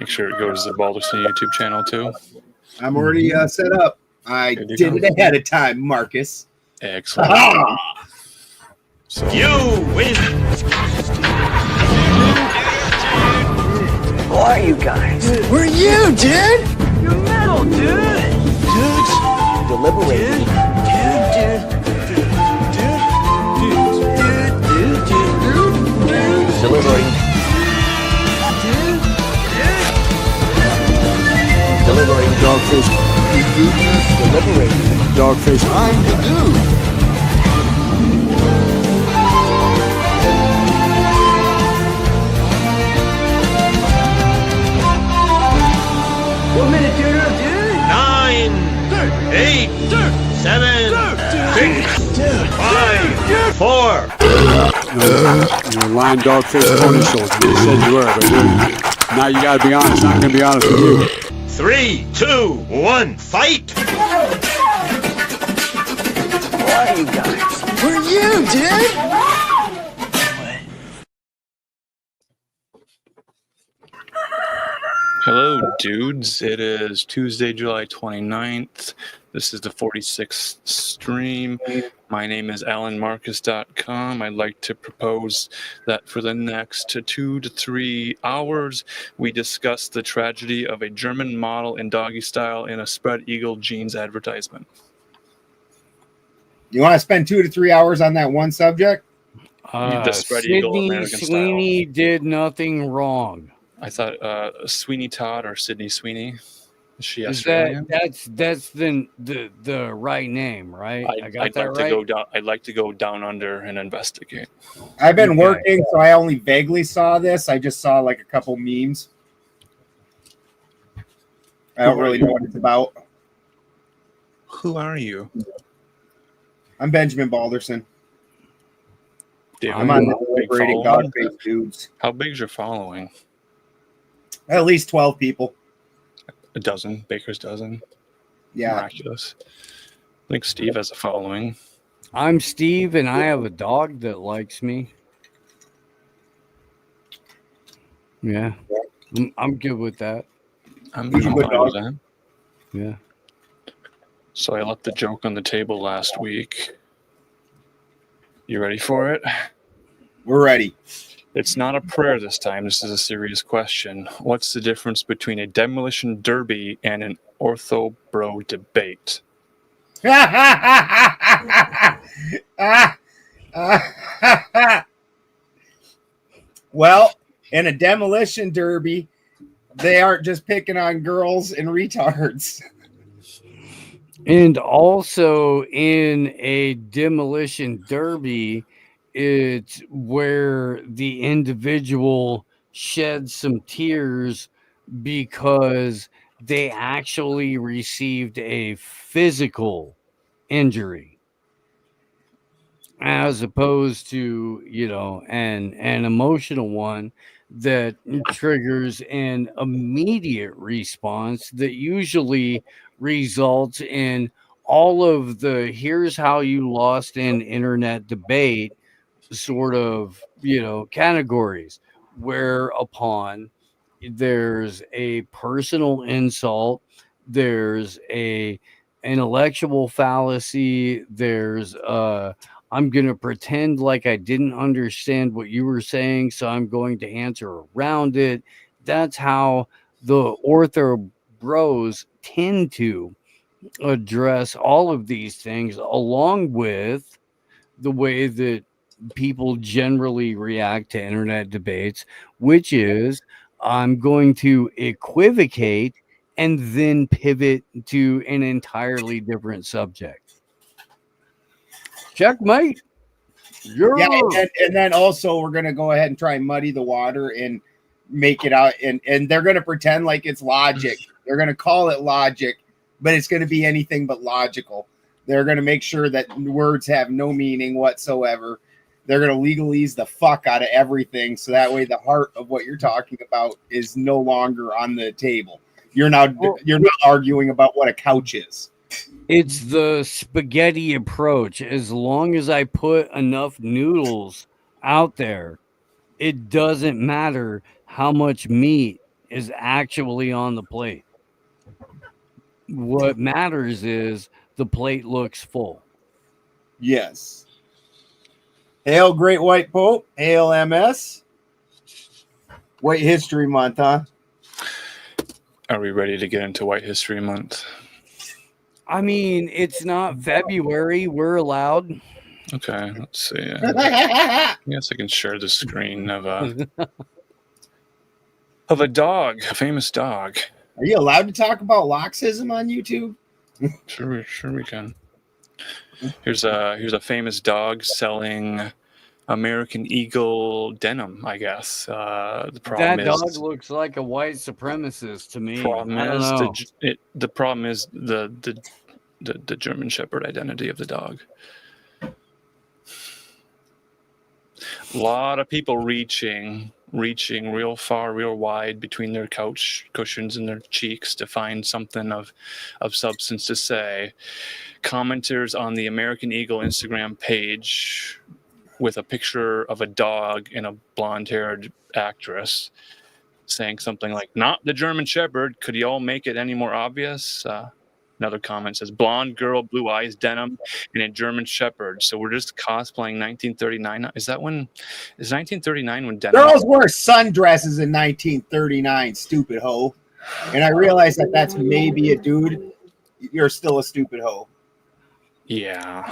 Make sure it goes to the Balderson YouTube channel too. I'm already set up. I did it ahead of time, Marcus. Excellent. So You win. Who are you guys? We're you, dude! You're metal, dude! Dudes! Deliberating. Deliberating. Deliberating. Dogfish. Deliberating. Dogfish. I'm the dude. One minute, dude. 9, 8, 7, 6, 5, 4. You're a lying dogfish pony shoulder. You said you were, but now you gotta be honest. I'm gonna be honest with you. 3, 2, 1, fight! Who are you guys? We're you, dude! hello, dudes. It is Tuesday, July 29th. This is the 46th stream. My name is AlanMarcus.com. I'd like to propose that for the next 2 to 3 hours, we discuss the tragedy of a German model in doggy style in a Spread Eagle jeans advertisement. You want to spend 2 to 3 hours on that one subject? The Spread Eagle Sydney American Sweeney style. did nothing wrong. I thought Sweeney Todd or Sydney Sweeney. Is she Is Australian? that's the right name, right? I got I'd that like right. to go down. I'd like to go down under and investigate. I've been Okay. working, so I only vaguely saw this. I just saw like a couple memes. I don't really know what it's about. Who are you? I'm Benjamin Balderson. Dude, I'm on the big Deliberating following? Dogface Dudes. How big's your following? At least 12 people. A dozen. Baker's dozen. Yeah. Miraculous. I think Steve has a following. I'm Steve, and I have a dog that likes me. Yeah, I'm good with that. I'm He's a fine good dog. with that. Yeah. So I left the joke on the table last week. You ready for it? We're ready. It's not a prayer this time. This is a serious question. What's the difference between a demolition derby and an ortho bro debate? Well, in a demolition derby, they aren't just picking on girls and retards. And also in a demolition derby, it's where the individual sheds some tears because they actually received a physical injury, as opposed to, an emotional one that triggers an immediate response that usually results in all of the here's how you lost an internet debate sort of, categories, whereupon there's a personal insult, there's a intellectual fallacy, there's I'm going to pretend like I didn't understand what you were saying, so I'm going to answer around it. That's how the ortho bros tend to address all of these things, along with the way that people generally react to internet debates, which is I'm going to equivocate and then pivot to an entirely different subject. Checkmate. Yeah, and then also we're gonna go ahead and try and muddy the water and make it out, and they're gonna pretend like it's logic. They're gonna call it logic, but it's gonna be anything but logical. They're gonna make sure that words have no meaning whatsoever. They're gonna legalese the fuck out of everything, so that way the heart of what you're talking about is no longer on the table. You're not arguing about what a couch is. It's the spaghetti approach. As long as I put enough noodles out there, it doesn't matter how much meat is actually on the plate. What matters is the plate looks full. Yes. Hail, Great White Pope. Hail, MS. White History Month, huh? Are we ready to get into White History Month? I mean, it's not February. We're allowed. Okay, let's see. I guess I can share the screen of a dog, a famous dog. Are you allowed to talk about Loxism on YouTube? Sure we can. Here's a famous dog selling American Eagle denim, I guess. The problem That is dog looks like a white supremacist to me. problem I don't is know. the problem is the German Shepherd identity of the dog. A lot of people reaching real far, real wide between their couch cushions and their cheeks to find something of substance to say. Commenters on the American Eagle Instagram page with a picture of a dog and a blonde-haired actress saying something like, "Not the German Shepherd. Could y'all make it any more obvious?" Another comment says, "Blonde girl, blue eyes, denim, and a German Shepherd." So we're just cosplaying 1939. Is 1939 when denim? Girls wore sundresses in 1939, stupid hoe. And I realize that that's maybe a dude. You're still a stupid hoe. Yeah.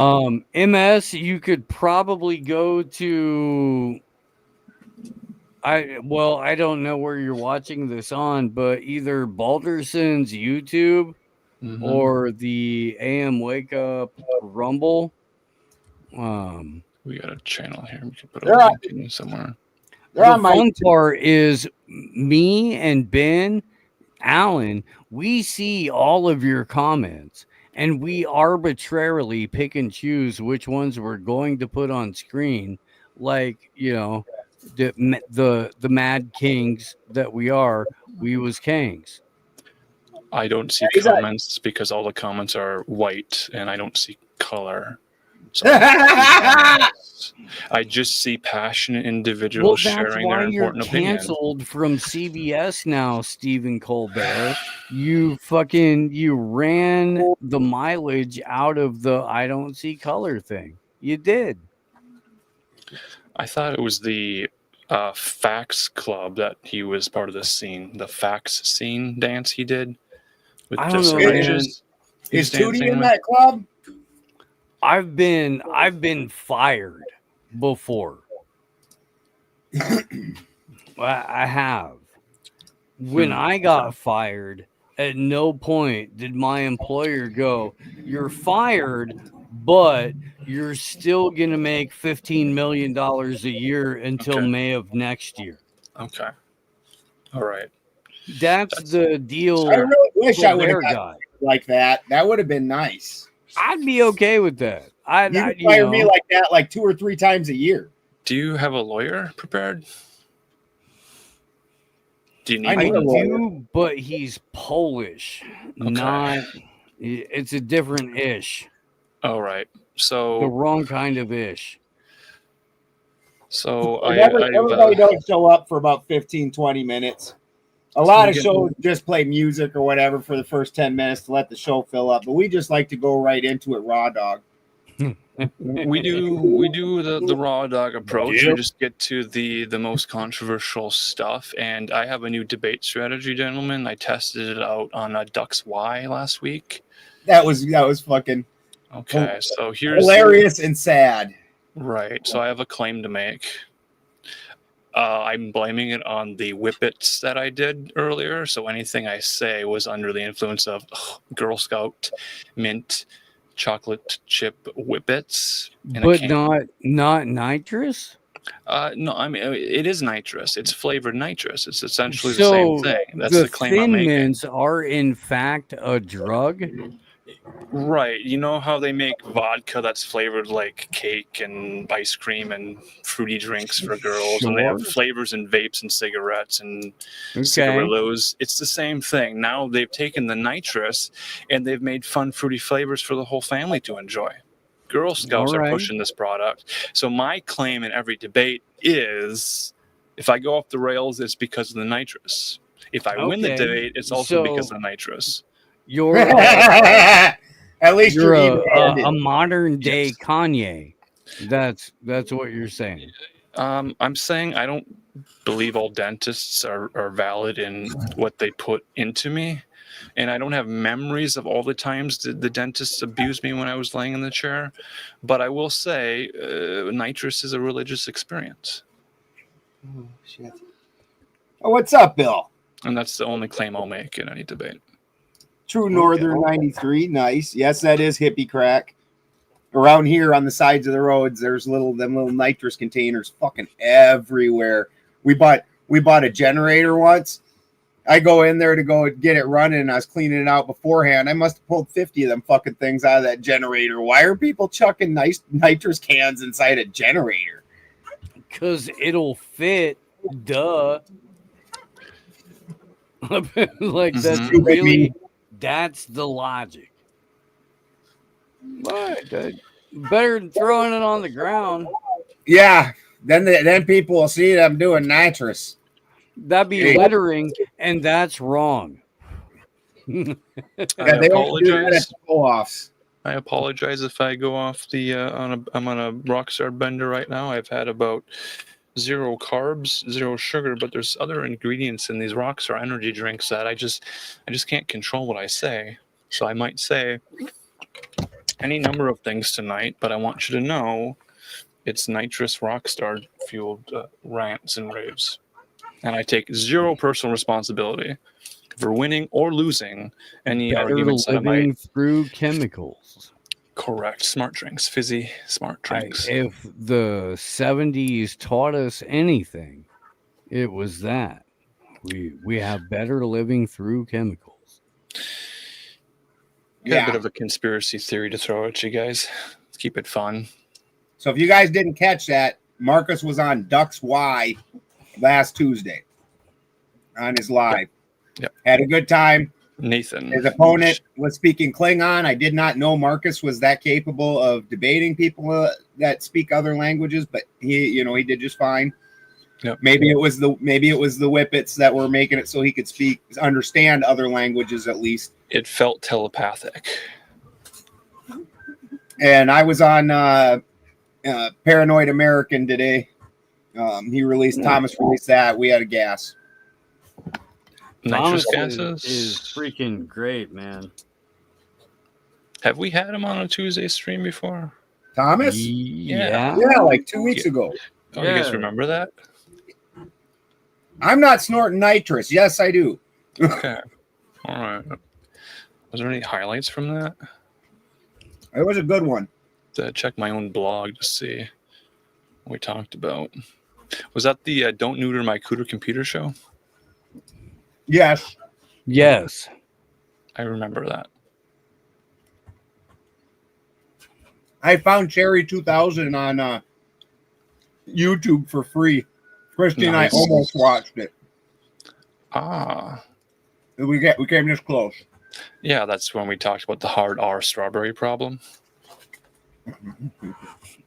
MS, you could probably go to I don't know where you're watching this on, but either Balderson's YouTube Mhm. or the AM Wake Up Rumble. We got a channel here. We can put They're a on- link in somewhere. They're The on my fun part is me and Ben Allen, we see all of your comments and we arbitrarily pick and choose which ones we're going to put on screen, like, you know, the Mad Kings that we are. We was kings. I don't see He's a- comments because all the comments are white and I don't see color. So I just see passionate individuals Well, that's sharing why their you're important opinion. canceled from CBS now, Stephen Colbert. You ran the mileage out of the I don't see color thing. You did. I thought it was the Fax Club that he was part of the scene, the Fax Scene dance he did with I the don't know, syringes. he Is was Tootie dancing in with. that club? I've been fired before. I have. When I got fired, at no point did my employer go, "You're fired, but you're still going to make $15 million a year until Okay. May of next year." Okay. All right. That's the deal. I really wish I would have Colbert got got. like that. That would have been nice. I'd be okay with that. You could fire me like that like 2 or 3 times a year. Do you have a lawyer prepared? Do you need I I need a one? lawyer. do, but he's Polish. Not. It's a different ish. All right. The So wrong kind of ish. Everybody don't show up for about 15, 20 minutes. A lot of get- shows just play music or whatever for the first 10 minutes to let the show fill up, but we just like to go right into it raw dog. we do the raw dog approach. We Yep. just get to the most controversial stuff. And I have a new debate strategy, gentlemen. I tested it out on a Ducks Y last week. That was fucking Okay, so here's hilarious and sad. right. So I have a claim to make. I'm blaming it on the whippets that I did earlier. So anything I say was under the influence of Girl Scout mint chocolate chip whippets. in a But can. not nitrous. No, I mean it is nitrous. It's flavored nitrous. It's essentially the So same thing. That's the claim I'm Thin making. Mints are in fact a drug. Right. You know how they make vodka that's flavored like cake and ice cream and fruity drinks for girls, and they have Sure. flavors in vapes and cigarettes and Okay. cigarillos. It's the same thing. Now they've taken the nitrous and they've made fun fruity flavors for the whole family to enjoy. Girl Scouts All are right. pushing this product. So my claim in every debate is if I go off the rails, it's because of the nitrous. If I win the Okay, debate, it's also because so- of nitrous. You're At least you're you're even-handed. a modern day Yes. Kanye. That's what you're saying. I'm saying I don't believe all dentists are valid in what they put into me. And I don't have memories of all the times the dentists abused me when I was laying in the chair. But I will say nitrous is a religious experience. Oh, shit. Oh, what's up, Bill? And that's the only claim I'll make in any debate. True Northern 93. Nice. Yes, that is hippie crack. Around here on the sides of the roads, there's them little nitrous containers fucking everywhere. We bought a generator once. I go in there to go get it running, and I was cleaning it out beforehand. I must have pulled 50 of them fucking things out of that generator. Why are people chucking nitrous cans inside a generator? Because it'll fit, duh. Like that's Mhm. really that's the logic. But better than throwing it on the ground. Yeah. Then people will see that I'm doing nitrous. That'd be Hey. littering, and that's wrong. I Yeah, they don't do that at apologize. pull-offs. I apologize if I go off the I'm on a Rockstar bender right now. I've had about 0 carbs, 0 sugar, but there's other ingredients in these Rockstar energy drinks that I just can't control what I say. So I might say any number of things tonight, but I want you to know it's nitrous Rockstar fueled rants and raves, and I take 0 personal responsibility for winning or losing any Better arguments that I might. living through chemicals. Correct. Smart drinks, fizzy smart drinks. If the 70s taught us anything, it was that we have better living through chemicals. Got Yeah. a bit of a conspiracy theory to throw at you guys. Let's keep it fun. So if you guys didn't catch that, Marcus was on Ducks Y last Tuesday on his live. Yep. Had a good time. Nathan. His opponent was speaking Klingon. I did not know Marcus was that capable of debating people that speak other languages, but he did just fine. Yep. Maybe it was the Whippets that were making it so he could understand other languages at least. It felt telepathic. And I was on Paranoid American today. Thomas released that. We had a gas. Nitrous Thomas gases. is freaking great, man. Have we had him on a Tuesday stream before? Thomas? Yeah. Yeah, like 2 weeks ago. Oh, you guys Yeah. remember that? I'm not snorting nitrous. Yes, I do. Okay. All right. Was there any highlights from that? It was a good one. To check my own blog to see what we talked about. Was that the Don't Neuter My Cooter Computer show? Yes. Yes. I remember that. I found Cherry 2000 on YouTube for free. Christy and I Nice. almost watched it. Ah. We came this close. Yeah, that's when we talked about the hard R strawberry problem.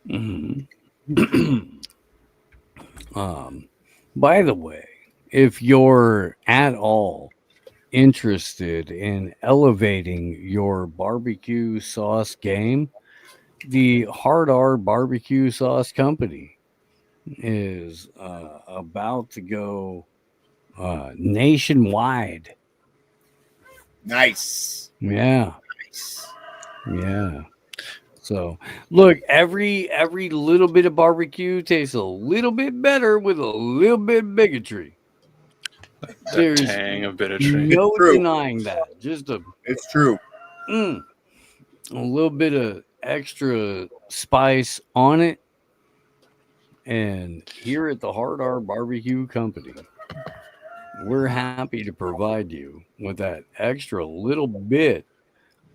Mhm. By the way, if you're at all interested in elevating your barbecue sauce game, the Hard R Barbecue Sauce Company is about to go nationwide. Nice. Yeah. Nice. Yeah. So look, every little bit of barbecue tastes a little bit better with a little bit of bigotry. That There's tang of bigotry. no True. denying that. Just a It's true. little bit of extra spice on it. And here at the Hard R Barbecue Company, we're happy to provide you with that extra little bit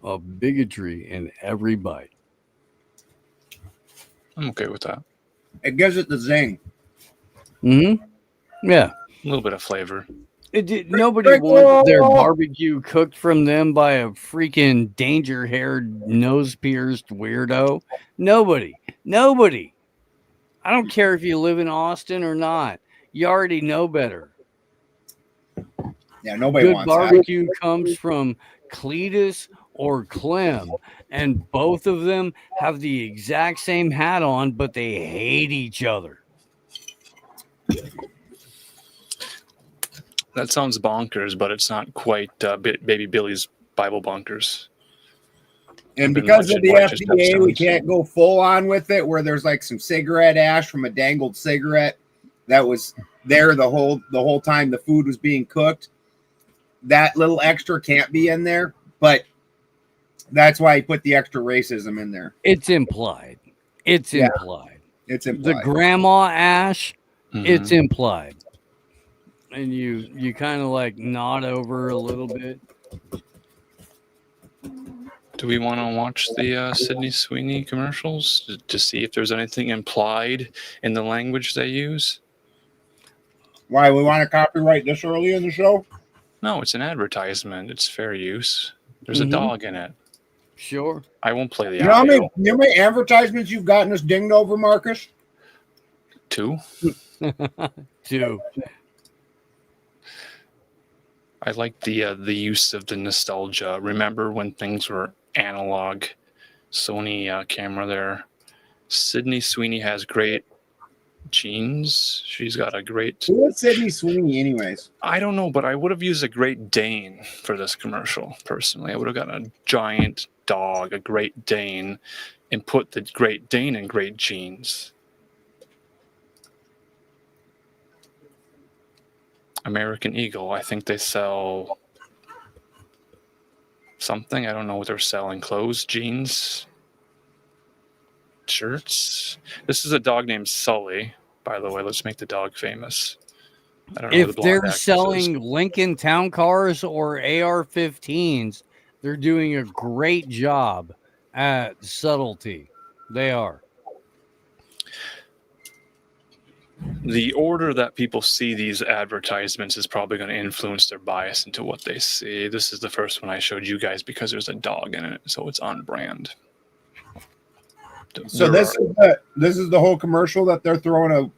of bigotry in every bite. I'm okay with that. It gives it the zing. Mm-hmm. Yeah. A little bit of flavor. Nobody wants their barbecue cooked from them by a freaking danger-haired, nose-pierced weirdo. Nobody. I don't care if you live in Austin or not. You already know better. Yeah, nobody Good wants that. barbecue comes from Cletus or Clem, and both of them have the exact same hat on, but they hate each other. That sounds bonkers, but it's not quite Baby Billy's Bible bonkers. And Been because of the watching FDA, we Stepstones. can't go full on with it, where there's like some cigarette ash from a dangled cigarette that was there the whole time the food was being cooked. That little extra can't be in there, but that's why he put the extra racism in there. It's implied. It's Yeah. implied. It's The implied. grandma ash, Mhm. it's implied. And you kind of like nod over a little bit. Do we want to watch the Sydney Sweeney commercials to see if there's anything implied in the language they use? Why we want to copyright this early in the show? No, it's an advertisement. It's fair use. There's Mhm. a dog in it. Sure. I won't play the You know how audio. many advertisements you've gotten us dinged over, Marcus? 2. Two. I like the use of the nostalgia. Remember when things were analog? Sony camera there. Sydney Sweeney has great jeans. She's got a great. Who is Sydney Sweeney, anyways? I don't know, but I would have used a Great Dane for this commercial personally. I would have got a giant dog, a Great Dane, and put the Great Dane in great jeans. American Eagle. I think they sell something. I don't know what they're selling. Clothes, jeans, shirts. This is a dog named Sully, by the way. Let's make the dog famous. I don't know who If the blonde they're actress is. selling Lincoln Town Cars or AR-15s, they're doing a great job at subtlety. They are. The order that people see these advertisements is probably going to influence their bias into what they see. This is the first one I showed you guys because there's a dog in it, so it's on brand. So There this is the whole commercial that they're throwing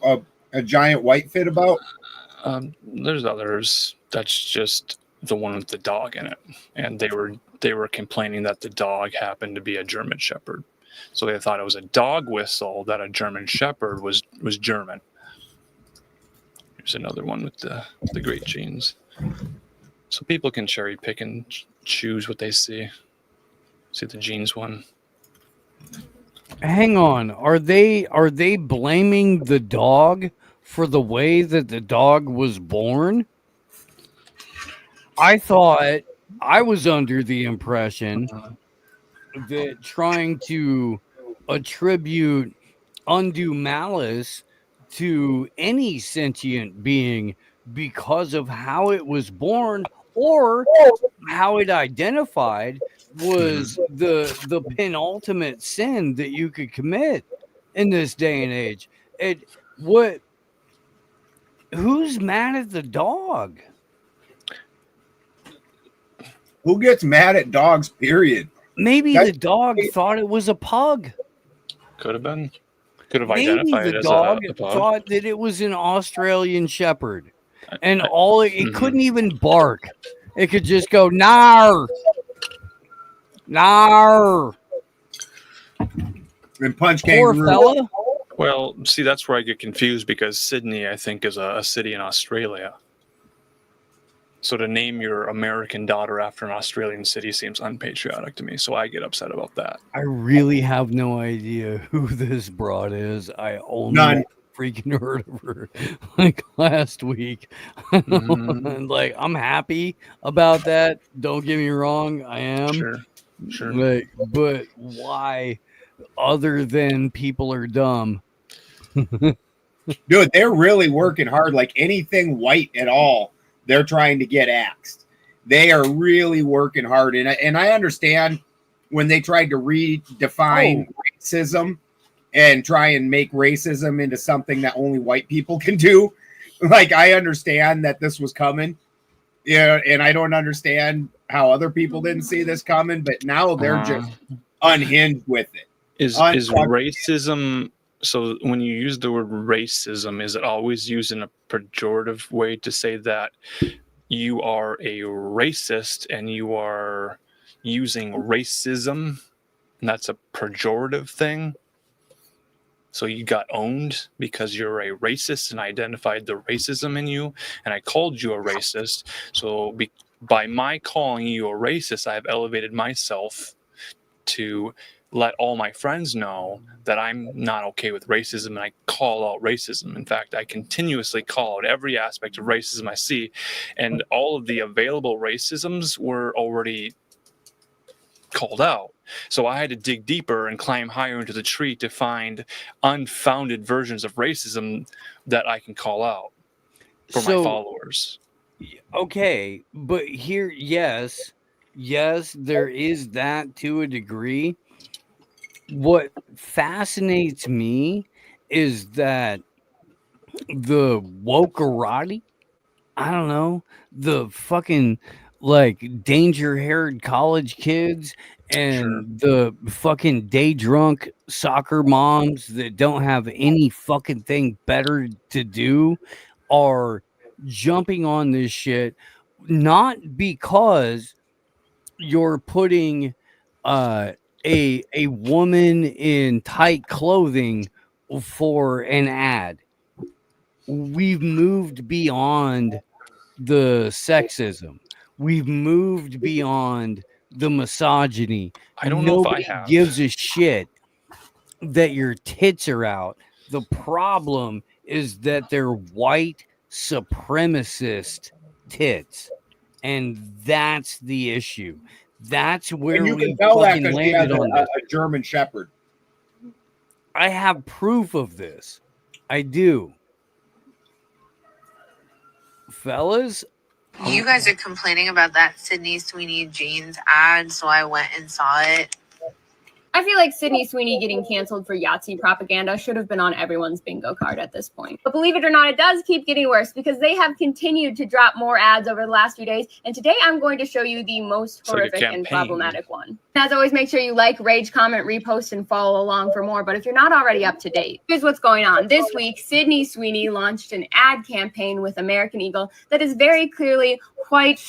a giant white fit about. there's others. That's just the one with the dog in it, and they were complaining that the dog happened to be a German Shepherd, so they thought it was a dog whistle that a German Shepherd was German. Here's another one with the great jeans. So people can cherry pick and choose what they see. See the jeans one. Hang on. Are they blaming the dog for the way that the dog was born? I thought I was under the impression that trying to attribute undue malice to any sentient being because of how it was born or how it identified was the penultimate sin that you could commit in this day and age. Who's mad at the dog? Who gets mad at dogs, period? Maybe That- the dog thought it was a pug. Could have been. Could have Maybe identified the as dog a pug. thought that it was an Australian Shepherd, and it couldn't even bark. It could just go nar, nar. And punch Poor kangaroo. fella. Well, see, that's where I get confused because Sydney, I think, is a city in Australia. So to name your American daughter after an Australian city seems unpatriotic to me. So I get upset about that. I really have no idea who this broad is. I only None. freaking heard of her like last week. Mhm. And like, I'm happy about that. Don't get me wrong, I am. Sure. Like, but why? Other than people are dumb. Dude, they're really working hard. Like anything white at all, they're trying to get axed. They are really working hard. And I understand when they tried to redefine racism and try and make racism into something that only white people can do. Like, I understand that this was coming. Yeah, and I don't understand how other people didn't see this coming, but now they're just unhinged with it. Is racism, so when you use the word racism, is it always used in a pejorative way to say that you are a racist and you are using racism, and that's a pejorative thing. So you got owned because you're a racist, and I identified the racism in you, and I called you a racist. So by my calling you a racist, I have elevated myself to let all my friends know that I'm not okay with racism, and I call out racism. In fact, I continuously call out every aspect of racism I see, and all of the available racisms were already called out. So I had to dig deeper and climb higher into the tree to find unfounded versions of racism that I can call out for my followers. Okay, but here, yes, there is that to a degree. What fascinates me is that the wokerati, I don't know, the fucking like danger-haired college kids and the fucking day drunk soccer moms that don't have any fucking thing better to do are jumping on this shit, not because you're putting a woman in tight clothing for an ad. We've moved beyond the sexism. We've moved beyond the misogyny. I don't know Nobody if I have. gives a shit that your tits are out. The problem is that they're white supremacist tits, and that's the issue. That's where And you we can tell that fucking because he has landed on this. a German Shepherd. I have proof of this. I do. Fellas, You guys are complaining about that Sydney Sweeney jeans ad, so I went and saw it. I feel like Sydney Sweeney getting canceled for Yahtzee propaganda should have been on everyone's bingo card at this point. But believe it or not, it does keep getting worse because they have continued to drop more ads over the last few days. And today I'm going to show you the most horrific and problematic one. As always, make sure you like, rage, comment, repost, and follow along for more. But if you're not already up to date, here's what's going on. This week, Sydney Sweeney launched an ad campaign with American Eagle that is very clearly white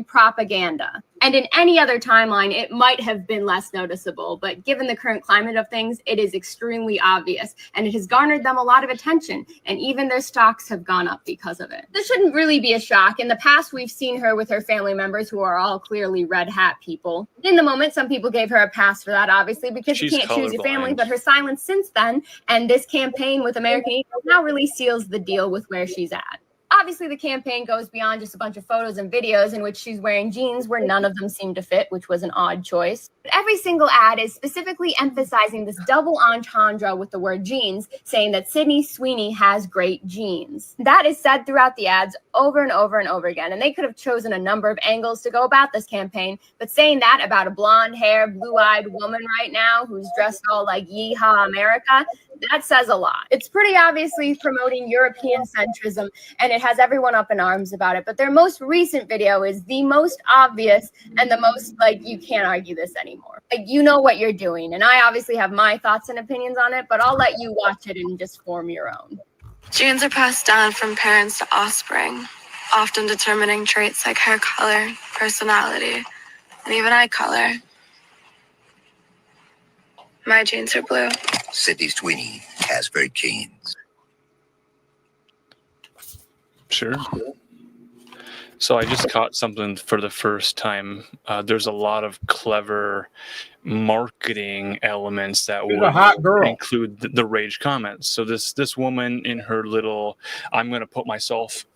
propaganda. And in any other timeline, it might have been less noticeable. But given the current climate of things, it is extremely obvious. And it has garnered them a lot of attention. And even their stocks have gone up because of it. This shouldn't really be a shock. In the past, we've seen her with her family members who are all clearly red hat people. In the moment, some people gave her a pass for that, obviously, because you can't choose your family. But her silence since then and this campaign with American Eagle now really seals the deal with where she's at. Obviously, the campaign goes beyond just a bunch of photos and videos in which she's wearing jeans where none of them seem to fit, which was an odd choice. But every single ad is specifically emphasizing this double entendre with the word jeans, saying that Sydney Sweeney has great jeans. That is said throughout the ads over and over and over again, and they could have chosen a number of angles to go about this campaign, but saying that about a blonde-haired, blue-eyed woman right now who's dressed all like Yeehaw America, that says a lot. It's pretty obviously promoting European centrism, and it has everyone up in arms about it. But their most recent video is the most obvious and the most, like, you can't argue this anymore. Like, you know what you're doing. And I obviously have my thoughts and opinions on it, but I'll let you watch it and just form your own. Genes are passed down from parents to offspring, often determining traits like hair color, personality, and even eye color. My genes are blue. Sydney Sweeney has great genes. Sure. So I just caught something for the first time. There's a lot of clever marketing elements that would include the rage comments. So this woman in her little, I'm going to put myself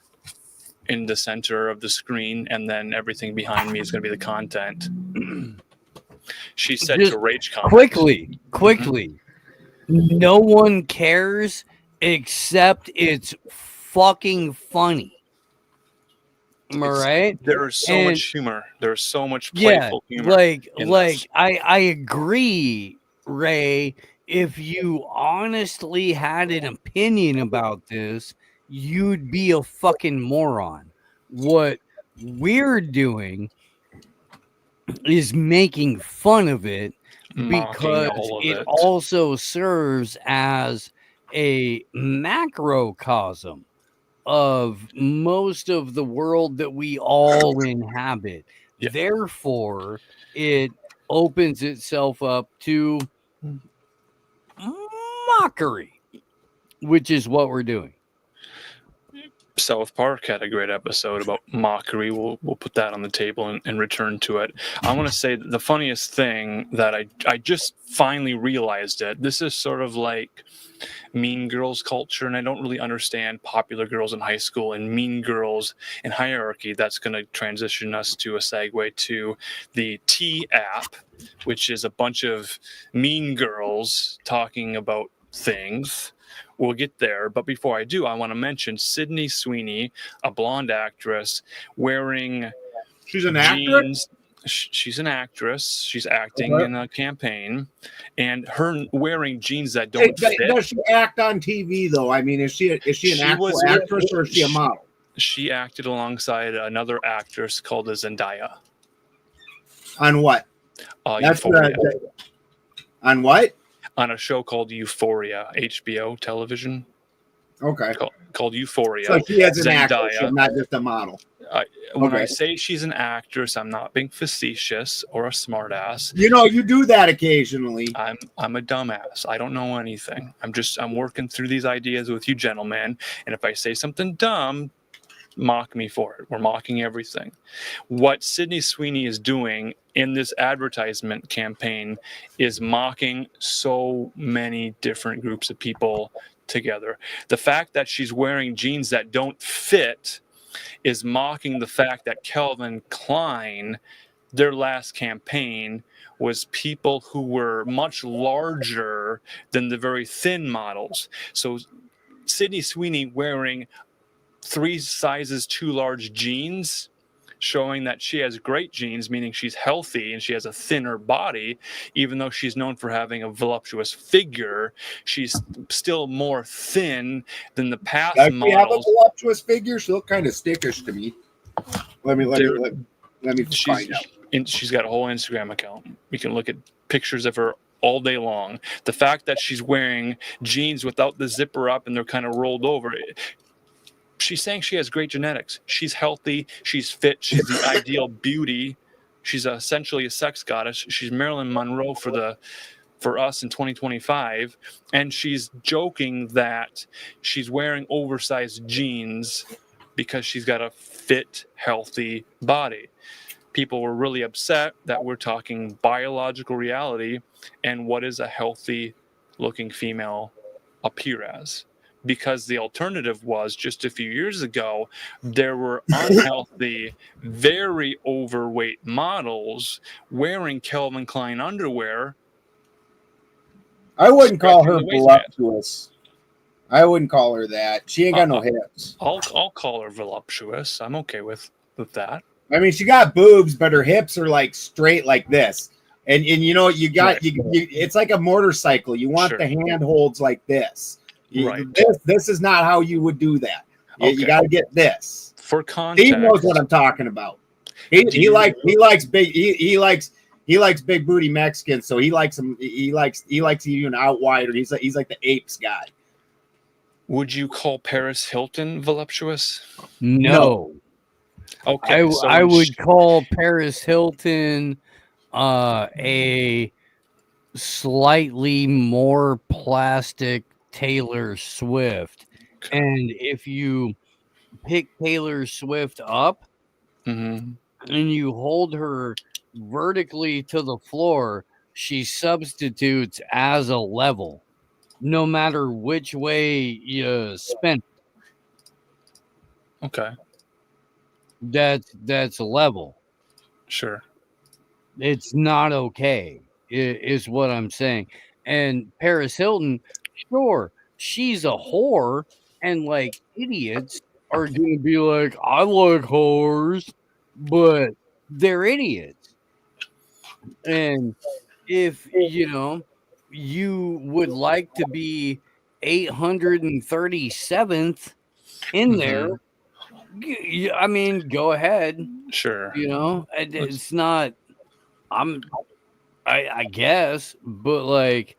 in the center of the screen and then everything behind me is going to be the content. She said Just to rage comments. Quickly. No one cares except it's fucking funny. Am I right? There's so much humor. There's so much playful humor. I agree, Ray. If you honestly had an opinion about this, you'd be a fucking moron. What we're doing is making fun of it because it also serves as a macrocosm of most of the world that we all inhabit. Yeah. Therefore, it opens itself up to mockery, which is what we're doing. South Park had a great episode about mockery. We'll put that on the table and return to it. I want to say that the funniest thing that I just finally realized it. This is sort of like Mean Girls culture, and I don't really understand Popular Girls in high school and Mean Girls in hierarchy. That's going to transition us to a segue to the T app, which is a bunch of mean girls talking about things. We'll get there, but before I do, I want to mention Sydney Sweeney, a blonde actress, wearing She's an actor? jeans. She's an actress. She's acting in a campaign, and her wearing jeans that don't fit. Does she act on TV though? I mean, is she an actual actress or is she a model? She acted alongside another actress called Zendaya. On what? Euphoria. On what? On a show called Euphoria, HBO television. Okay. Called Euphoria. So she is an actress, she's not just a model. When I say she's an actress, I'm not being facetious or a smartass. You know, you do that occasionally. I'm a dumbass. I don't know anything. I'm working through these ideas with you gentlemen. And if I say something dumb, mock me for it. We're mocking everything. What Sydney Sweeney is doing in this advertisement campaign is mocking so many different groups of people together. The fact that she's wearing jeans that don't fit is mocking the fact that Calvin Klein, their last campaign, was people who were much larger than the very thin models. So Sydney Sweeney wearing 3 sizes too large jeans, showing that she has great genes, meaning she's healthy and she has a thinner body. Even though she's known for having a voluptuous figure, she's still more thin than the past Does models. she have a voluptuous figure? She looked kind of stickish to me. Let me find out. And she's got a whole Instagram account. We can look at pictures of her all day long. The fact that she's wearing jeans without the zipper up and they're kind of rolled over, she's saying she has great genetics. She's healthy. She's fit. She's the ideal beauty. She's essentially a sex goddess. She's Marilyn Monroe for us in 2025. And she's joking that she's wearing oversized jeans because she's got a fit, healthy body. People were really upset that we're talking biological reality and what is a healthy looking female appear as. Because the alternative was just a few years ago, there were unhealthy, very overweight models wearing Calvin Klein underwear. I wouldn't call her voluptuous. I wouldn't call her that. She ain't got no hips. I'll call her voluptuous. I'm okay with that. I mean, she got boobs, but her hips are like straight like this. And you know, you got you it's like a motorcycle. You want the handholds like this. Right. This is not how you would do that. You got to get this. For context, he knows what I'm talking about. He likes big booty Mexicans, so he likes them. He likes even out wider. He's like the apes guy. Would you call Paris Hilton voluptuous? No. Okay. I would call Paris Hilton a slightly more plastic Taylor Swift. And if you pick Taylor Swift up and you hold her vertically to the floor, she substitutes as a level, no matter which way you spin. Okay. That's a level. Sure. It's not okay, is what I'm saying. And Paris Hilton, sure, she's a whore, and like idiots are going to be like, I like whores, but they're idiots. And if you would like to be 837th in there, I mean, go ahead. Sure. It's not. I guess, but like,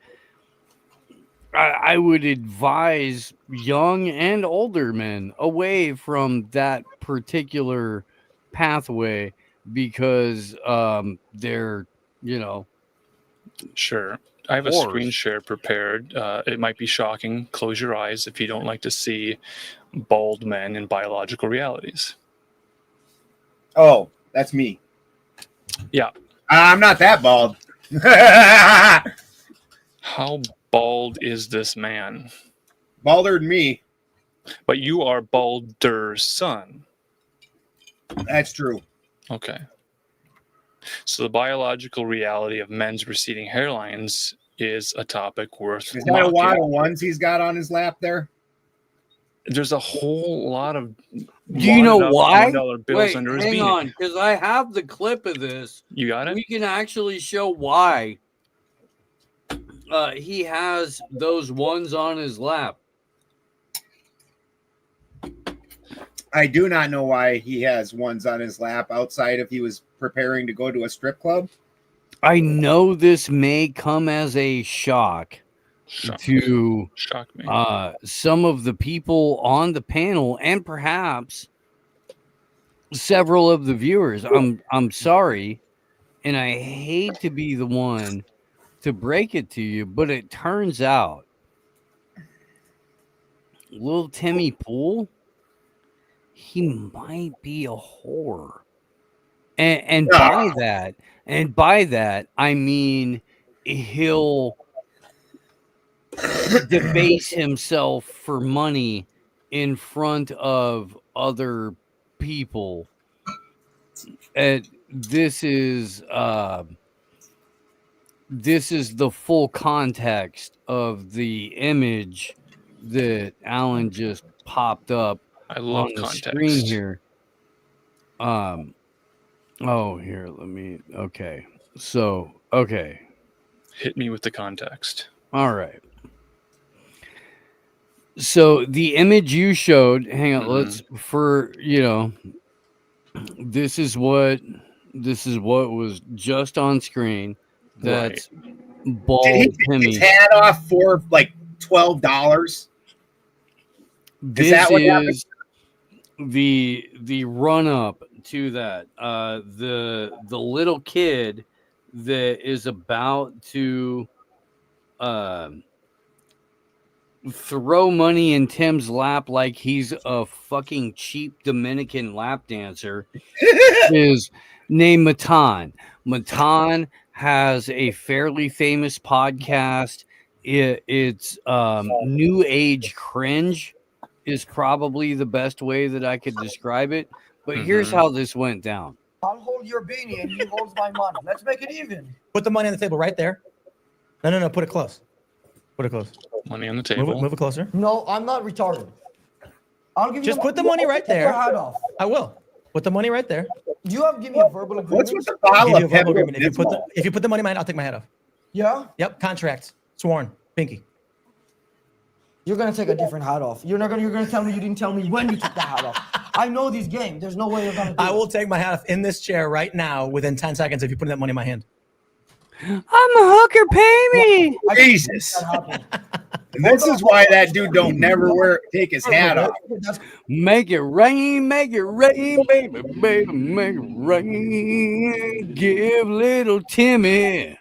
I would advise young and older men away from that particular pathway because they're, Sure. I have a Wars. screen share prepared. It might be shocking. Close your eyes if you don't like to see bald men in biological realities. Oh, that's me. Yeah. I'm not that bald. How bald is this man? Balder than me. But you are Balder's son. That's true. Okay. So the biological reality of men's receding hairlines is a topic worth Is that a mocking. wad of ones he's got on his lap there? There's a whole lot of Do you know wadded up why? $1 bills Wait, under his hang beanie. on, because I have the clip of this. You got it? We can actually show why he has those ones on his lap. I do not know why he has ones on his lap outside if he was preparing to go to a strip club. I know this may come as a shock to Shock me. some of the people on the panel and perhaps several of the viewers. I'm sorry, and I hate to be the one to break it to you, but it turns out little Timmy Pool, he might be a whore. And by that, I mean he'll debase himself for money in front of other people. And this is the full context of the image that Alan just popped up I love on the context. screen here. Oh, here, let me. Okay, so okay, Hit me with the context. all right. So the image you showed, hang on, let's this is what was just on screen. That's bald Did he take Timmy. his hat off for like $12? This that what is the run up to that. The little kid that is about to throw money in Tim's lap like he's a fucking cheap Dominican lap dancer is named Matan. Matan has a fairly famous podcast. It's New Age Cringe is probably the best way that I could describe it. But here's how this went down. I'll hold your beanie and you hold my money. Let's make it even. Put the money on the table right there. No. Put it close. Put it close. Money on the table. Move it closer. No, I'm not retarded. I'll give you. Just put the money right there. Take your hat off. I will. Put the money right there. You have to give me a verbal agreement. What's with the I'll bottle give you a of verbal Pepto agreement. If you put the money in mine, I'll take my hat off. Yeah? Yep. Contract. Sworn. Pinky. You're gonna take a different hat off. You're gonna tell me you didn't tell me when you took the hat off. I know these games. There's no way you're gonna do I it. will take my hat off in this chair right now within 10 seconds if you put that money in my hand. I'm a hooker, pay me. Jesus. And this is why that dude don't never take his hat off. Make it rain, baby, baby, make it rain. Give little Timmy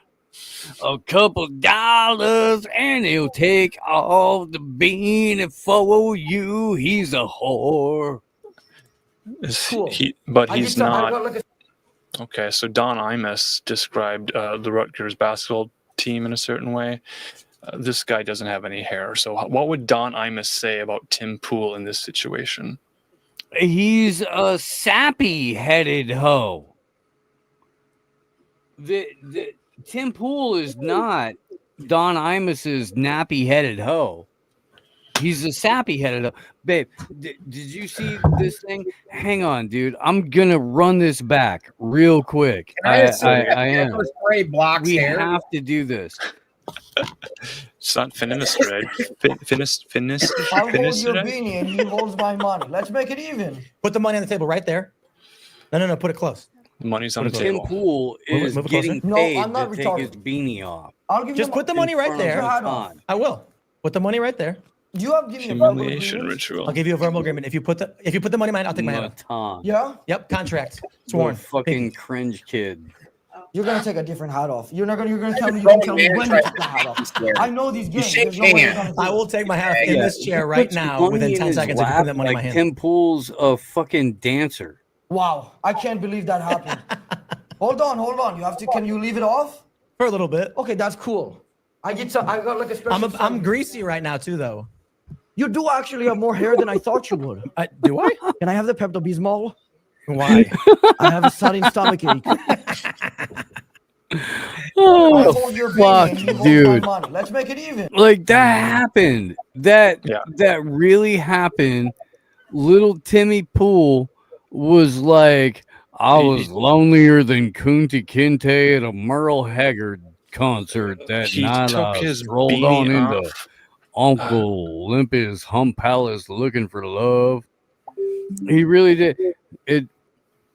a couple dollars and he'll take off the beanie for you. He's a whore. Cool. He's not. Okay, so Don Imus described the Rutgers basketball team in a certain way. This guy doesn't have any hair. So what would Don Imus say about Tim Pool in this situation? He's a sappy-headed hoe. Tim Pool is not Don Imus's nappy-headed hoe. He's a sappy-headed hoe. Babe, did you see this thing? Hang on, dude. I'm going to run this back real quick. I am. We have to do this. It's not Finisteride. I'll hold your beanie and you hold my money. Let's make it even. Put the money on the table right there. No. Put it close. The money's on the Tim table. Pool is getting No, paid I'm not to take retarded. his beanie off. I'll give Just you put the money right Take there. your hat off. I will. Put the money right there. You have given me a verbal Humiliation agreement? ritual. I'll give you a verbal agreement. If you put the money mine, I'll take my head off. Matan. Yeah? Yep, contract. You Sworn. fucking cringe kid. You're gonna take a different hat off. You're gonna tell me you didn't tell me when you took the hat off. I know these games. shake There's no way you're hands. gonna I will take my hat off in Yeah. this chair He right puts now money within in 10 his seconds if you lap put that money in my like hand. Tim Pool's a fucking dancer. Wow, I can't believe that happened. Hold on. You have to. Can you leave it off? For a little bit. Okay, that's cool. I got like a special. I'm greasy right now too, though. You do actually have more hair than I thought you would. Do I? Can I have the Pepto-Bismol? Why? I have a sudden stomach ache. Oh, I hold your fuck, vein and you hold dude. my money. Let's make it even. Like that happened. That really happened. Little Timmy Pool was like, I was lonelier than Kunta Kinte at a Merle Haggard concert that He night. took I his strolled beanie on into off. Uncle Olympus Hump Palace looking for love. He really did.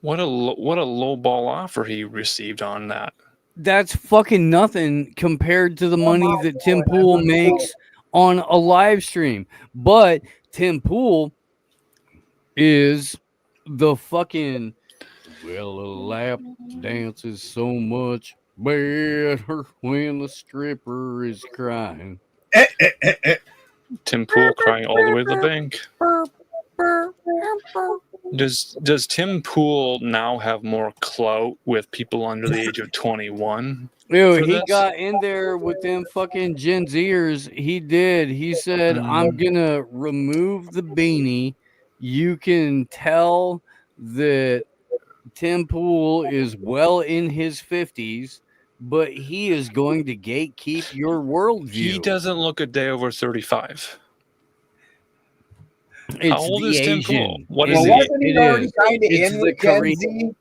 What a low ball offer he received on that. That's fucking nothing compared to the money that Tim Pool makes on a live stream. But Tim Pool is the fucking, well, a lap dance is so much better when the stripper is crying. Tim Pool crying all the way to the bank. Does Tim Pool now have more clout with people under the age of 21? Dude, for he this? got in there with them fucking Gen Zers. He did. He said, I'm going to remove the beanie. You can tell that Tim Pool is well in his 50s, but he is going to gatekeep your worldview. He doesn't look a day over 35. It's How old the is Tim Asian. Pool? What It is is. he? Wasn't he It already is. kind of It's in the with Gen Korean. Z?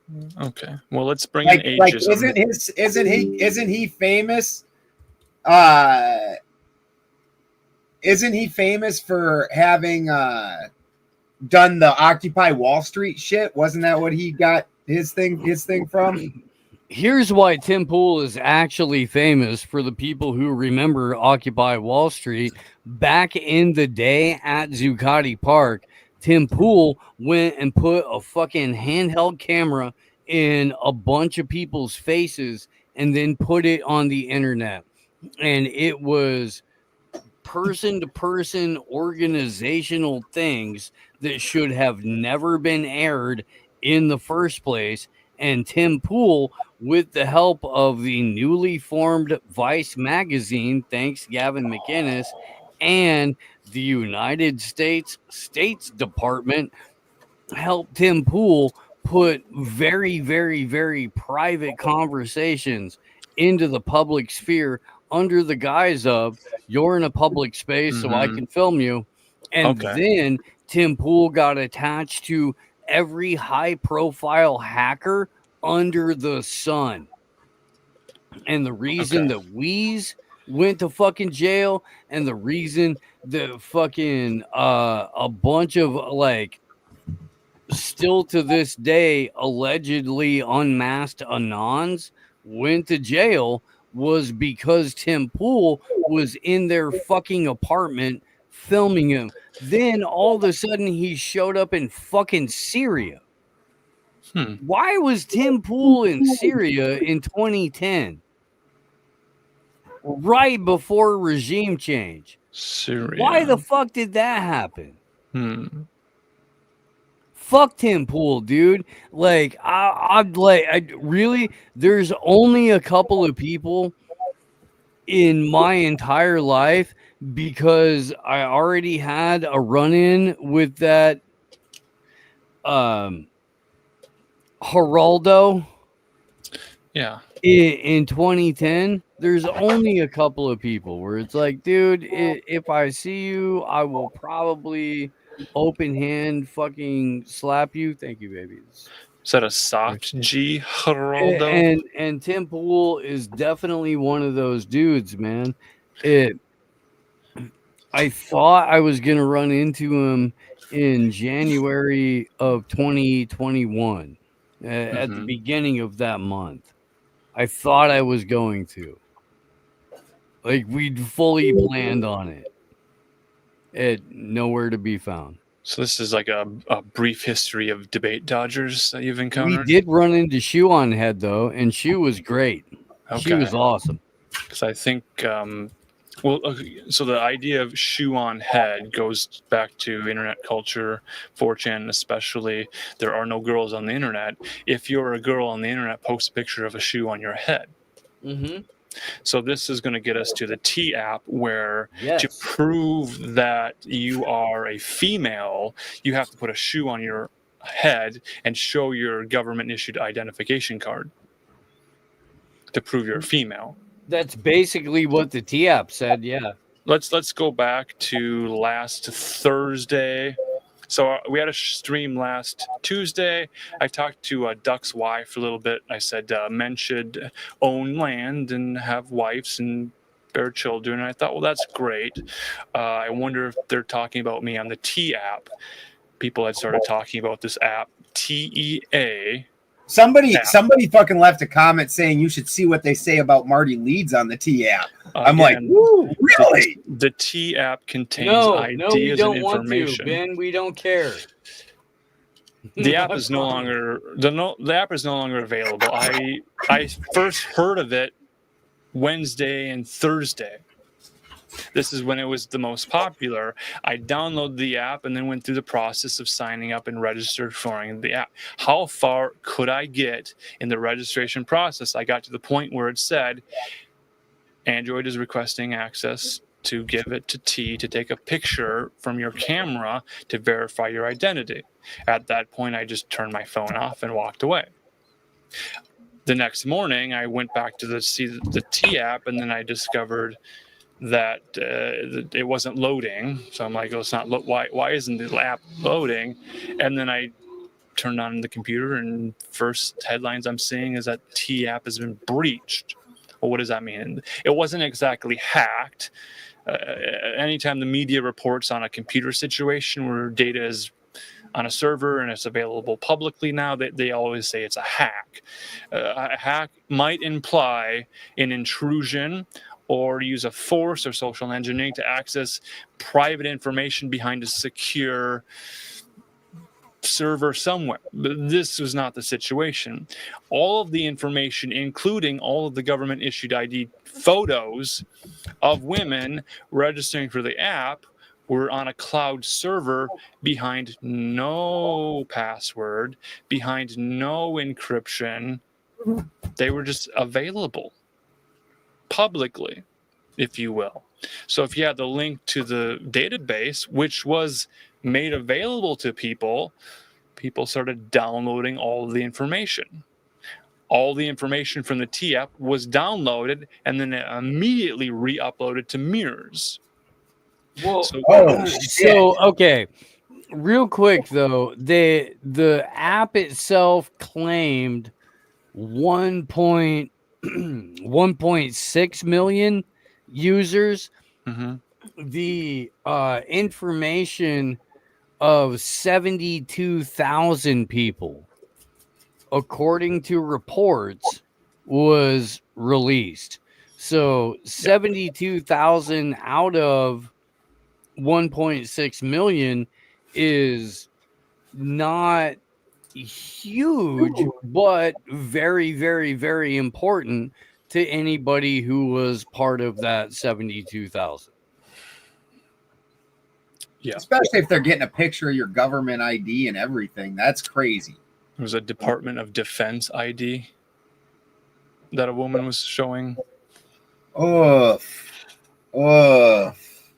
Okay. Well, let's bring Like, in like ageism. isn't he famous for having done the Occupy Wall Street shit? Wasn't that what he got his thing from? Here's why Tim Pool is actually famous for the people who remember Occupy Wall Street. Back in the day at Zuccotti Park, Tim Pool went and put a fucking handheld camera in a bunch of people's faces and then put it on the internet. And it was person to person organizational things that should have never been aired in the first place. And Tim Pool, with the help of the newly formed Vice magazine, thanks Gavin McInnes, and the United States Department, helped Tim Pool put very, very, very private conversations into the public sphere under the guise of, you're in a public space, so I can film you. And then Tim Pool got attached to every high-profile hacker under the sun. And the reason that Wheeze went to fucking jail, and the reason that fucking a bunch of, like, still to this day allegedly unmasked Anons went to jail was because Tim Pool was in their fucking apartment filming him. Then all of a sudden he showed up in fucking Syria. Why was Tim Pool in Syria in 2010? Right before regime change. Syria. Why the fuck did that happen? Fuck Tim Pool, dude. Like, I really, there's only a couple of people in my entire life, because I already had a run-in with that Geraldo. Yeah. In 2010, there's only a couple of people where it's like, dude, if I see you, I will probably open hand fucking slap you. Thank you, baby. Is that a soft G, Geraldo? And Tim Pool is definitely one of those dudes, man. I thought I was gonna run into him in January of 2021, at the beginning of that month. I thought I was going to. Like, we'd fully planned on it. It nowhere to be found. So this is like a brief history of debate dodgers that you've We encountered? did run into Shoe on Head though, and Shoe was great. She was Okay. awesome. Because I think, so the idea of shoe on head goes back to internet culture, 4chan especially. There are no girls on the internet. If you're a girl on the internet, post a picture of a shoe on your head. Mm-hmm. So this is going to get us to the T app, where Yes. to prove that you are a female, you have to put a shoe on your head and show your government issued identification card to prove you're a female. That's basically what the T-app said. Yeah. Let's go back to last Thursday. So we had a stream last Tuesday. I talked to Duck's wife a little bit. I said men should own land and have wives and bear children. And I thought, well, that's great. I wonder if they're talking about me on the T app. People had started talking about this app, TEA. Somebody fucking left a comment saying you should see what they say about Marty Leeds on the T app. I'm like, Again, woo, really? The T app contains No, ideas we don't and want to, information. Ben. We don't care. The app is no longer the app is no longer available. I first heard of it Wednesday and Thursday. This is when it was the most popular. I downloaded the app and then went through the process of signing up and registered for the app. How far could I get in the registration process? I got to the point where it said Android is requesting access to give it to T to take a picture from your camera to verify your identity. At that point, I just turned my phone off and walked away. The next morning, I went back to see the T app, and then I discovered that it wasn't loading. So I'm like, oh, it's not. Why isn't the app loading? And then I turned on the computer, and first headlines I'm seeing is that T app has been breached. Well, what does that mean? It wasn't exactly hacked. Anytime the media reports on a computer situation where data is on a server and it's available publicly now, they always say it's a hack. A hack might imply an intrusion or use of force or social engineering to access private information behind a secure server somewhere. But this was not the situation. All of the information, including all of the government issued ID photos of women registering for the app, were on a cloud server behind no password, behind no encryption. They were just available publicly, if you will. So if you had the link to the database, which was made available to people, people started downloading all of the information. All the information from the T app was downloaded and then immediately re-uploaded to Mirrors. Well, So, okay, real quick though, the app itself claimed 1.6 million users. Mm-hmm. The information of 72,000 people, according to reports, was released. So 72,000 out of 1.6 million is not huge, but very, very, very important to anybody who was part of that 72,000. Yeah. Especially if they're getting a picture of your government ID and everything. That's crazy. It was a Department of Defense ID that a woman was showing.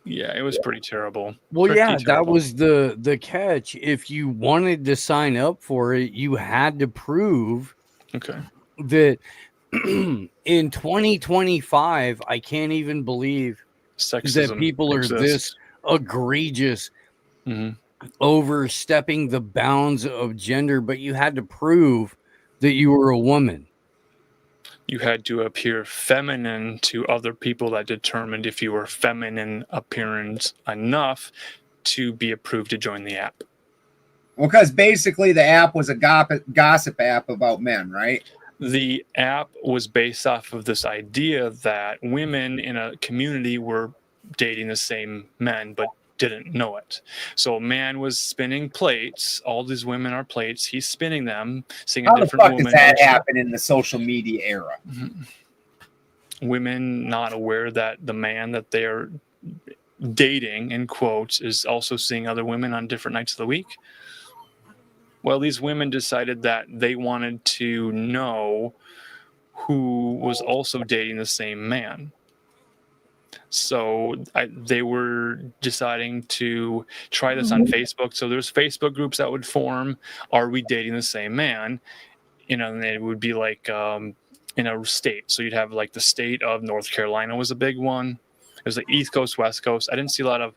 Yeah, it was pretty terrible. Well, Pretty yeah, terrible. that was the catch. If you wanted to sign up for it, you had to prove that in 2025, I can't even believe Sexism that people are exists. this egregious, overstepping the bounds of gender, but you had to prove that you were a woman. You had to appear feminine to other people that determined if you were feminine appearance enough to be approved to join the app. Well, because basically the app was a gossip app about men, right? The app was based off of this idea that women in a community were dating the same men, but didn't know it. So a man was spinning plates. All these women are plates. He's spinning them, seeing How a the different fuck woman. does that happen in the social media era? Women not aware that the man that they're dating, in quotes, is also seeing other women on different nights of the week. Well, these women decided that they wanted to know who was also dating the same man. So they were deciding to try this on Facebook. So there's Facebook groups that would form, are we dating the same man? You know, and it would be like in a state. So you'd have like the state of North Carolina was a big one. It was like East Coast, West Coast. I didn't see a lot of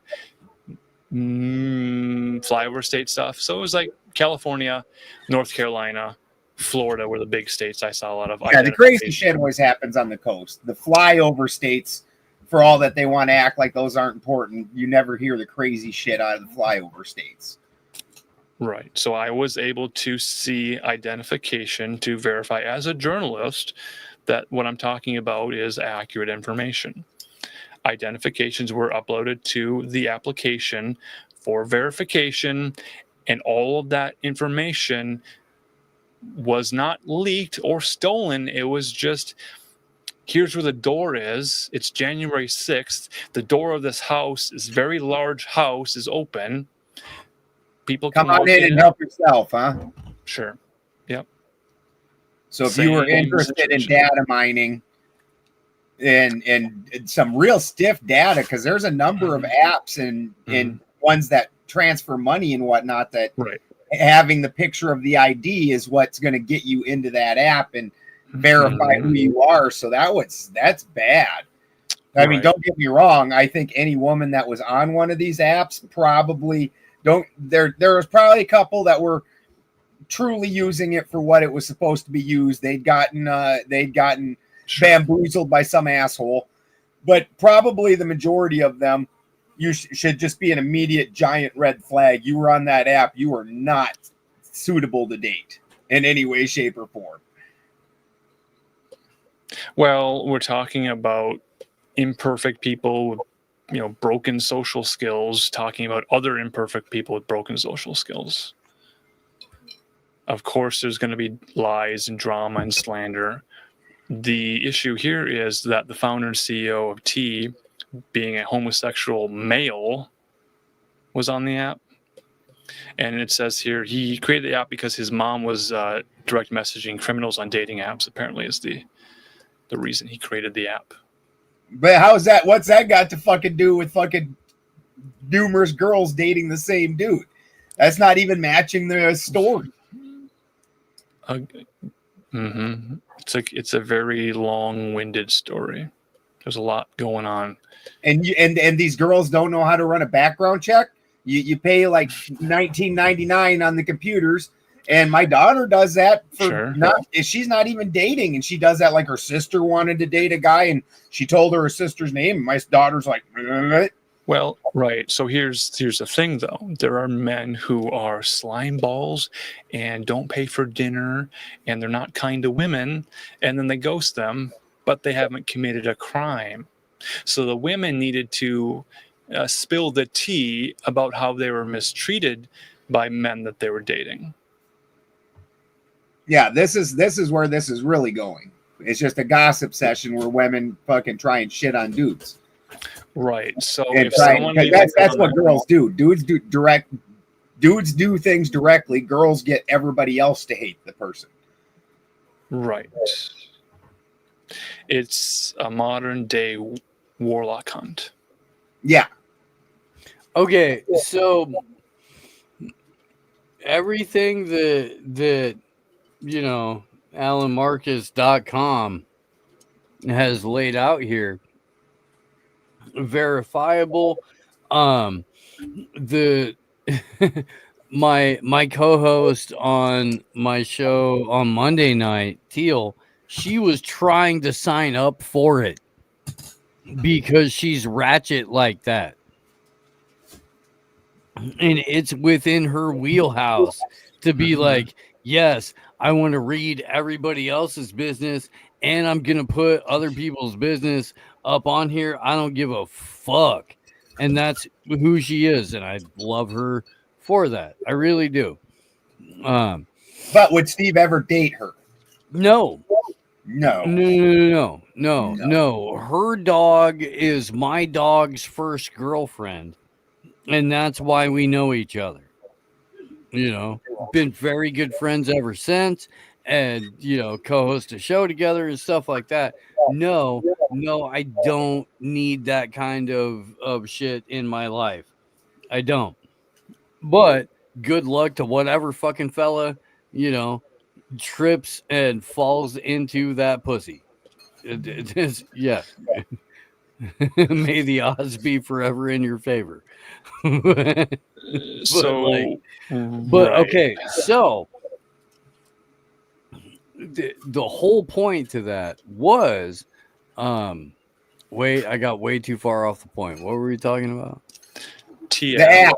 flyover state stuff. So it was like California, North Carolina, Florida were the big states I saw a lot of. Yeah, the crazy shit always happens on the coast. The flyover states, for all that they want to act like those aren't important, you never hear the crazy shit out of the flyover states. Right. So I was able to see identification to verify as a journalist that what I'm talking about is accurate information. Identifications were uploaded to the application for verification, and all of that information was not leaked or stolen. It was just, here's where the door is. It's January 6th. The door of this house, this very large house, is open. People come on in and help yourself, huh? Sure. Yep. So if you were interested in data mining and some real stiff data, because there's a number of apps and ones that transfer money and whatnot, that having the picture of the ID is what's going to get you into that app and verify who you are. So that's bad. I mean, don't get me wrong. I think any woman that was on one of these apps probably there was probably a couple that were truly using it for what it was supposed to be used. They'd gotten bamboozled by some asshole, but probably the majority of them, you should just be an immediate giant red flag. You were on that app. You were not suitable to date in any way, shape, or form. Well, we're talking about imperfect people with, broken social skills, talking about other imperfect people with broken social skills. Of course, there's going to be lies and drama and slander. The issue here is that the founder and CEO of T, being a homosexual male, was on the app. And it says here he created the app because his mom was direct messaging criminals on dating apps, apparently, is the reason he created the app. But how's that? What's that got to fucking do with fucking numerous girls dating the same dude? That's not even matching the story. It's a very long-winded story. There's a lot going on. And these girls don't know how to run a background check. You pay like $19.99 on the computers, and my daughter does that for she's not even dating, and she does that like her sister wanted to date a guy, and she told her sister's name, and my daughter's like, well, right. So here's the thing, though. There are men who are slime balls and don't pay for dinner, and they're not kind to women, and then they ghost them, but they haven't committed a crime. So the women needed to spill the tea about how they were mistreated by men that they were dating. Yeah, this is where this is really going. It's just a gossip session where women fucking try and shit on dudes. Right. So and that's what girls do. Dudes do things directly. Girls get everybody else to hate the person. Right. It's a modern day warlock hunt. Yeah. Okay, so everything that AlanMarcus.com has laid out here, verifiable. The my co-host on my show on Monday night, Teal, she was trying to sign up for it because she's ratchet like that. And it's within her wheelhouse to be like, yes, I want to read everybody else's business, and I'm going to put other people's business up on here. I don't give a fuck. and that's who she is, and I love her for that. I really do. But would Steve ever date her? No. No. No. Her dog is my dog's first girlfriend, and that's why we know each other. You know, been very good friends ever since, and you know, co-host a show together and stuff like that. No, I don't need that kind of shit in my life. I don't. But good luck to whatever fucking fella, you know, trips and falls into that pussy. Yeah. May the odds be forever in your favor. But okay, so the whole point to that was wait, I got way too far off the point. What were we talking about? TM.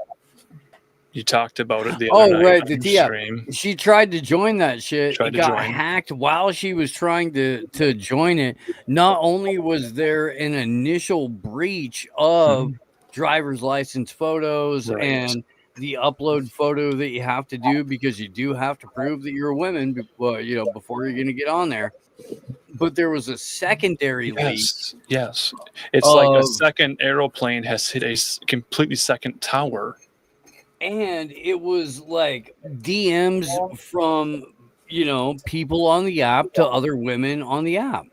You talked about it the other night. Right, the TM. She tried to join that shit. It got join. hacked while she was trying to join it. Not only was there an initial breach of driver's license photos and the upload photo that you have to do, because you do have to prove that you're a woman, before you're going to get on there. But there was a secondary leak. Yes. It's like a second aeroplane has hit a completely second tower. And it was like DMs from, you know, people on the app to other women on the app.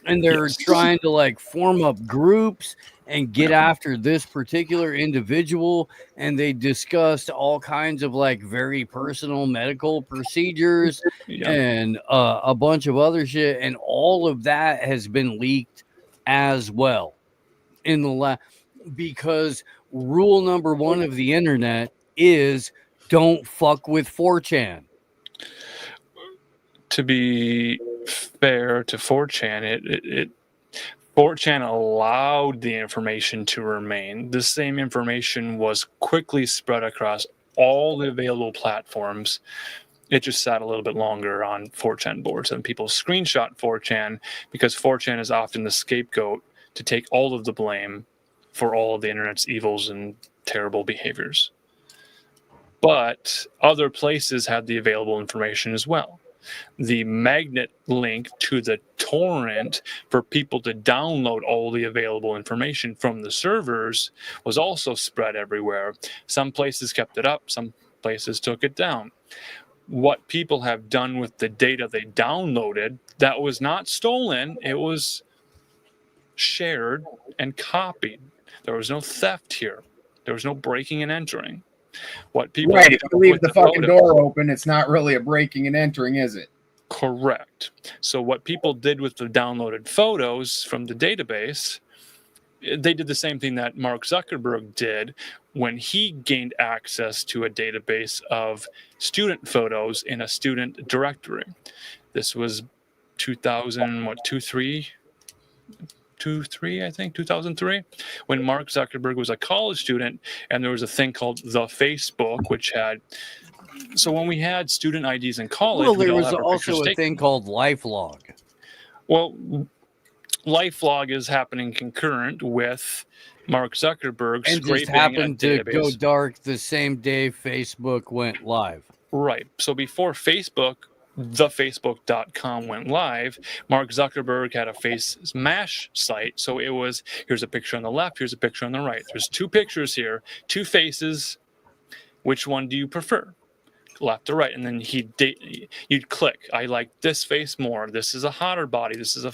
And they're trying to like form up groups and get after this particular individual. And they discussed all kinds of like very personal medical procedures and a bunch of other shit. And all of that has been leaked as well in the because rule number one of the internet is don't fuck with 4chan. To be fair to 4chan, 4chan allowed the information to remain. The same information was quickly spread across all the available platforms. It just sat a little bit longer on 4chan boards, and people screenshot 4chan because 4chan is often the scapegoat to take all of the blame for all of the internet's evils and terrible behaviors. But other places had the available information as well. The magnet link to the torrent for people to download all the available information from the servers was also spread everywhere. Some places kept it up, some places took it down. What people have done with the data they downloaded, that was not stolen, it was shared and copied. There was no theft here. There was no breaking and entering. What people if you leave the fucking door open, it's not really a breaking and entering, is it? Correct. So what people did with the downloaded photos from the database, they did the same thing that Mark Zuckerberg did when he gained access to a database of student photos in a student directory. This was 2003, I think, 2003, when Mark Zuckerberg was a college student, and there was a thing called the Facebook, which had, so when we had student IDs in college, well, there was also a thing called LifeLog. Well, LifeLog is happening concurrent with Mark Zuckerberg and scraping just happened to database. go dark the same day Facebook went live. Right. So before Facebook, thefacebook.com went live, Mark Zuckerberg had a face mash site. So it was, here's a picture on the left, here's a picture on the right. There's two pictures here, two faces. Which one do you prefer? Left or right? And then you'd click, I like this face more. This is a hotter body. This is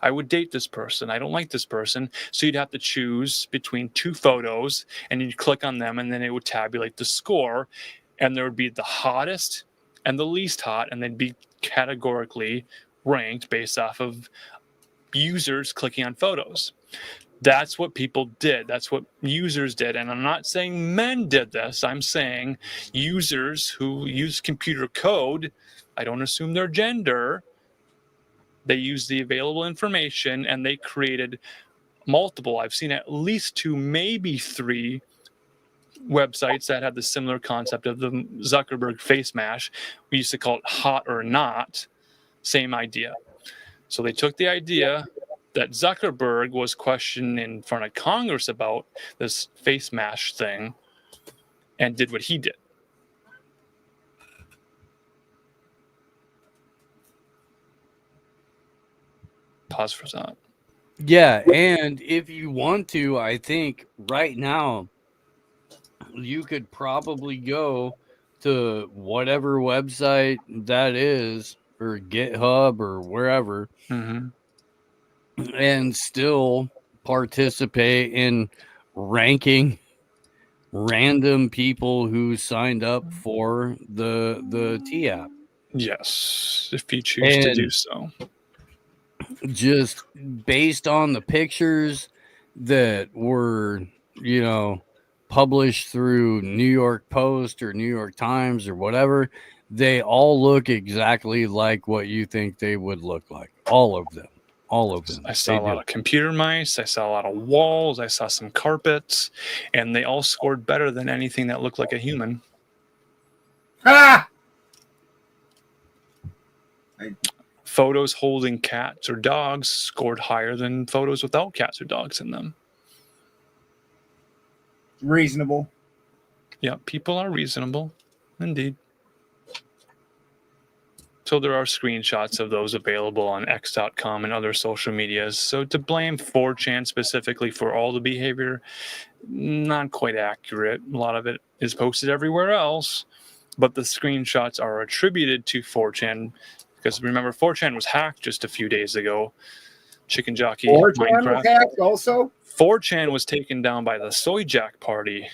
I would date this person. I don't like this person. So you'd have to choose between two photos, and you'd click on them, and then it would tabulate the score. And there would be the hottest and the least hot, and they'd be categorically ranked based off of users clicking on photos. That's what people did. That's what users did. And I'm not saying men did this. I'm saying users who use computer code, I don't assume their gender, they used the available information and they created multiple. I've seen at least 2, maybe 3 websites that had the similar concept of the Zuckerberg face mash. We used to call it hot or not. Same idea. So they took the idea, that Zuckerberg was questioned in front of Congress about this face mask thing and did what he did. Pause for thought. Yeah, and if you want to, I think right now you could probably go to whatever website that is, or GitHub or wherever, and still participate in ranking random people who signed up for the T app. Yes, if you choose to do so. Just based on the pictures that were, published through New York Post or New York Times or whatever, they all look exactly like what you think they would look like. All of them. I saw a lot of computer mice. I saw a lot of walls. I saw some carpets, and they all scored better than anything that looked like a human. Ah! Photos holding cats or dogs scored higher than photos without cats or dogs in them. Reasonable. Yeah, people are reasonable. Indeed. So there are screenshots of those available on X.com and other social medias. So to blame 4chan specifically for all the behavior, not quite accurate. A lot of it is posted everywhere else, but the screenshots are attributed to 4chan. Because remember, 4chan was hacked just a few days ago. Chicken Jockey 4chan Minecraft. was hacked also? 4chan was taken down by the Soy Jack party.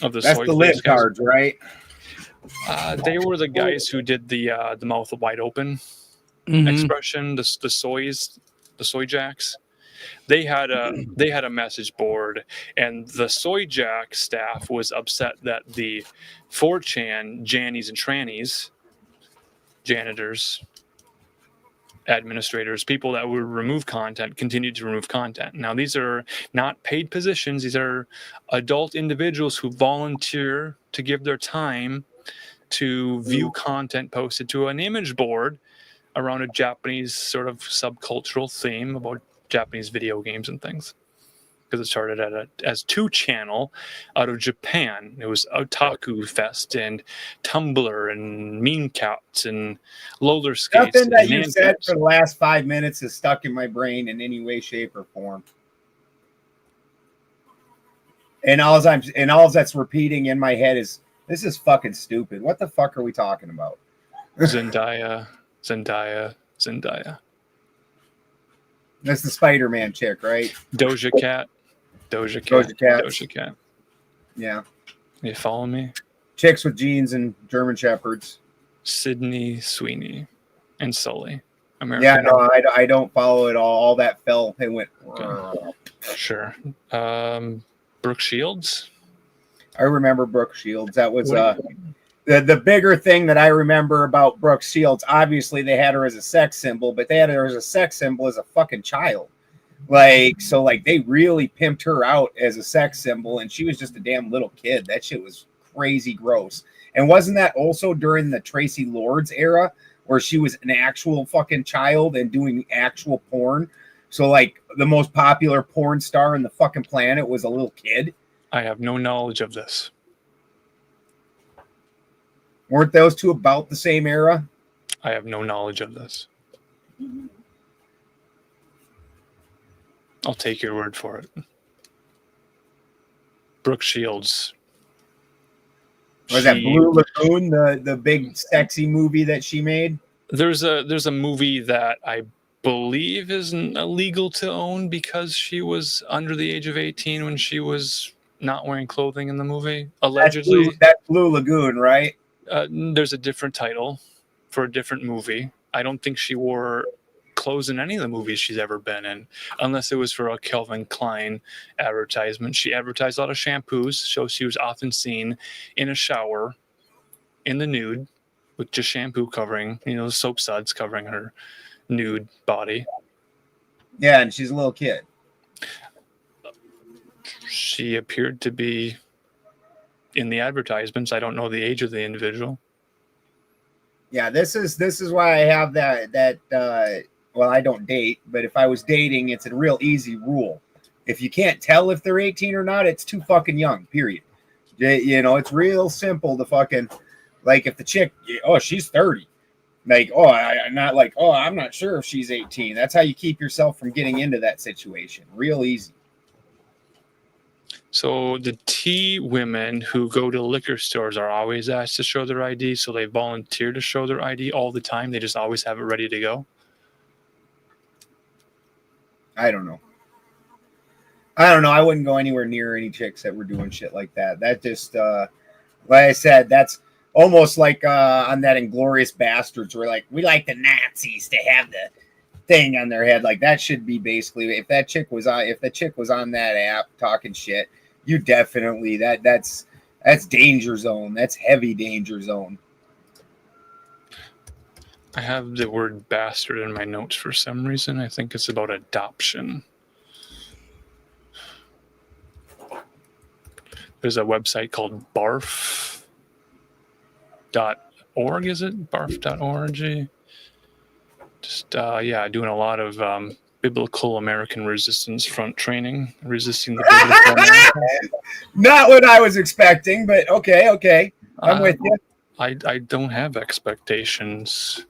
That's the lid cards, right? They were the guys who did the mouth wide open expression, the Soy Jacks. They had a message board, and the Soy Jack staff was upset that the 4chan Jannies and Trannies, janitors, administrators, people that would remove content, continued to remove content. Now, these are not paid positions. These are adult individuals who volunteer to give their time to view content posted to an image board around a Japanese sort of subcultural theme about Japanese video games and things. Because it started as 2channel out of Japan. It was Otaku Fest and Tumblr and Meme Cats and Roller Skates. Nothing that you said for the last 5 minutes is stuck in my brain in any way, shape, or form. And all that's repeating in my head is, this is fucking stupid. What the fuck are we talking about? Zendaya. That's the Spider-Man chick, right? Doja Cat. Yeah. You follow me? Chicks with jeans and German Shepherds. Sydney Sweeney and Sully. American. Yeah, no, I don't follow it all. All that fell and went. Okay. Sure. Brooke Shields. I remember Brooke Shields. That was the bigger thing that I remember about Brooke Shields. Obviously, they had her as a sex symbol, but they had her as a sex symbol as a fucking child. They really pimped her out as a sex symbol, and she was just a damn little kid. That shit was crazy gross. And wasn't that also during the Tracy Lords era, where she was an actual fucking child and doing actual porn? So, the most popular porn star in the fucking planet was a little kid? I have no knowledge of this. Weren't those two about the same era? I have no knowledge of this. I'll take your word for it. Brooke Shields. Was that Blue Lagoon, the big sexy movie that she made? There's a movie that I believe is illegal to own because she was under the age of 18 when she was not wearing clothing in the movie, allegedly. That's Blue Lagoon, right? There's a different title for a different movie. I don't think she wore clothes in any of the movies she's ever been in, unless it was for a Calvin Klein advertisement. She advertised a lot of shampoos, so she was often seen in a shower in the nude with just shampoo covering, soap suds covering her nude body. Yeah, and she's a little kid. She appeared to be in the advertisements. I don't know the age of the individual. Yeah, this is why I have that well, I don't date, but if I was dating, it's a real easy rule. If you can't tell if they're 18 or not, it's too fucking young, period. You know, it's real simple to fucking, like, if the chick, oh, she's 30. Like, oh, I'm not like, oh, I'm not sure if she's 18. That's how you keep yourself from getting into that situation. Real easy. So the T women who go to liquor stores are always asked to show their ID, so they volunteer to show their ID all the time. They just always have it ready to go. I don't know. I wouldn't go anywhere near any chicks that were doing shit like that. That just, like I said, that's almost like on that Inglourious Bastards, where like we like the Nazis to have the thing on their head. Like that should be basically if the chick was on that app talking shit, you definitely that's danger zone. That's heavy danger zone. I have the word bastard in my notes for some reason. I think it's about adoption. There's a website called barf.org, is it? Barf.org. Just, doing a lot of biblical American resistance front training, resisting the biblical American. Not what I was expecting, but okay. I'm with you. I don't have expectations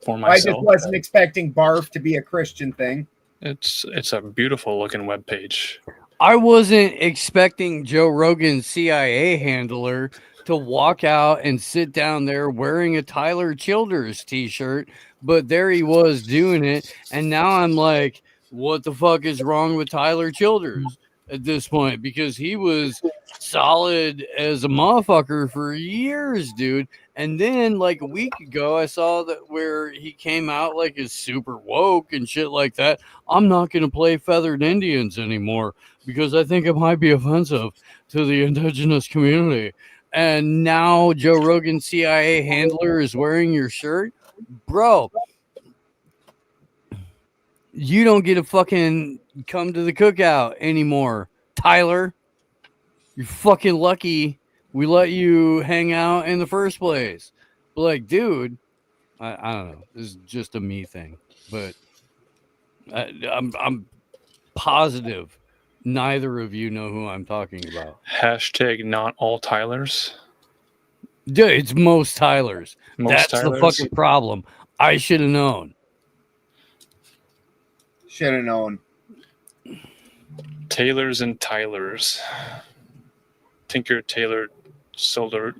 for myself. I just wasn't expecting barf to be a Christian thing. It's a beautiful looking webpage. I wasn't expecting Joe Rogan's CIA handler to walk out and sit down there wearing a Tyler Childers t-shirt, but there he was doing it. And now I'm like, what the fuck is wrong with Tyler Childers at this point? Because he was solid as a motherfucker for years, dude. And then like a week ago, I saw that where he came out like is super woke and shit like that. I'm not going to play Feathered Indians anymore because I think it might be offensive to the indigenous community. And now Joe Rogan CIA handler is wearing your shirt. Bro, you don't get to fucking come to the cookout anymore, Tyler. You're fucking lucky we let you hang out in the first place. But like, dude, I don't know. This is just a me thing, but I'm positive neither of you know who I'm talking about. Hashtag not all Tylers. Dude, it's most Tylers. That's Tylers. the fucking problem. I should have known. Should have known. Taylors and Tylers. Tinker, Taylor, Soldier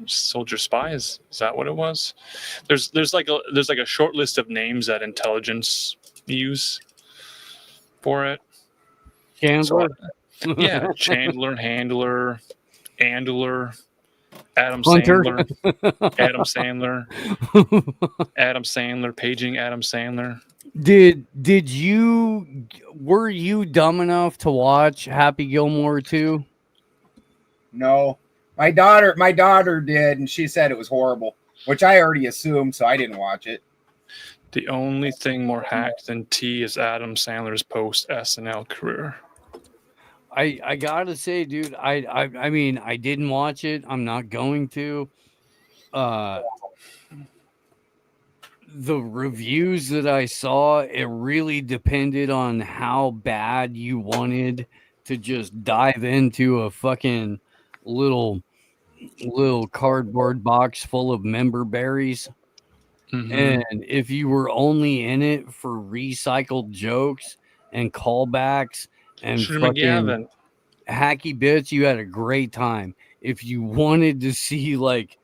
Spies. Is that what it was? There's like a short list of names that intelligence use for it. Chandler. So, yeah, Chandler, Handler, Andler, Adam Hunter. Sandler, Adam Sandler, Adam Sandler, paging Adam Sandler. Were you dumb enough to watch Happy Gilmore 2? No. My daughter did, and she said it was horrible, which I already assumed, so I didn't watch it. The only thing more hacked than T is Adam Sandler's post SNL career. I gotta say, dude, I mean, I didn't watch it. I'm not going to. The reviews that I saw, it really depended on how bad you wanted to just dive into a fucking little cardboard box full of member berries. Mm-hmm. And if you were only in it for recycled jokes and callbacks and fucking hacky bits, you had a great time. If you wanted to see like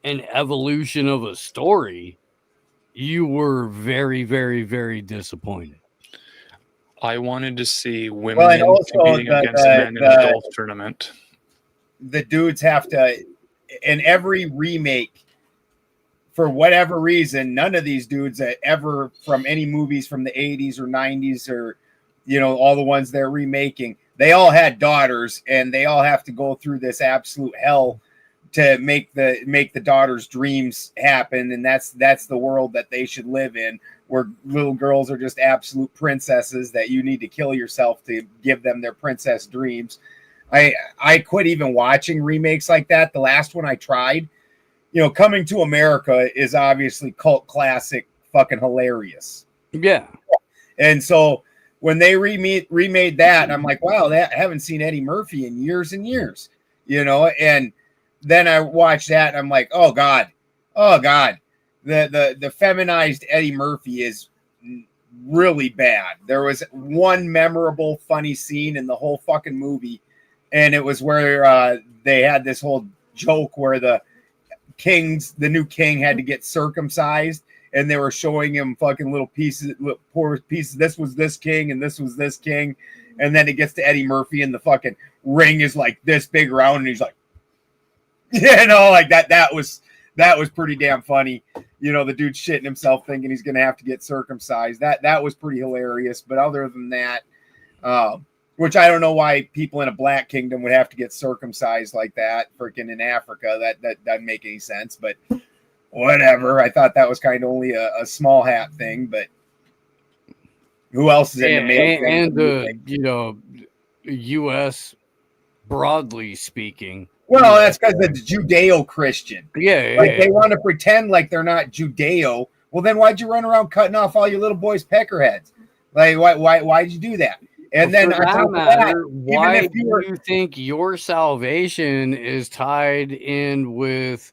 an evolution of a story, you were very, very, very disappointed. I wanted to see women competing against men in a golf tournament. The dudes have to, in every remake, for whatever reason, none of these dudes that ever from any movies from the 80s or 90s or, you know, all the ones they're remaking, they all had daughters and they all have to go through this absolute hell to make the daughters' dreams happen. And that's the world that they should live in, where little girls are just absolute princesses that you need to kill yourself to give them their princess dreams. I quit even watching remakes like that. The last one I tried, you know, Coming to America is obviously cult classic, fucking hilarious. Yeah. And so when they remade that, I'm like, wow, I haven't seen Eddie Murphy in years and years, you know. And then I watched that, and I'm like, oh god, the feminized Eddie Murphy is really bad. There was one memorable, funny scene in the whole fucking movie, and it was where they had this whole joke where the new king had to get circumcised, and they were showing him fucking little poor pieces. This was this king, and this was this king, and then it gets to Eddie Murphy, and the fucking ring is like this big round, and he's like, you know, like that. That was pretty damn funny. You know, the dude shitting himself thinking he's gonna have to get circumcised. That was pretty hilarious. But other than that, which I don't know why people in a black kingdom would have to get circumcised like that, freaking in Africa. That doesn't make any sense, but whatever. I thought that was kind of only a small hat thing, but who else is in the male and the, you know, U.S. broadly speaking. Well, that's because it's Judeo-Christian. Yeah, like they want to pretend like they're not Judeo. Well, then why'd you run around cutting off all your little boys' peckerheads? Like, why'd you do that? And well, then on top of that, why do you think your salvation is tied in with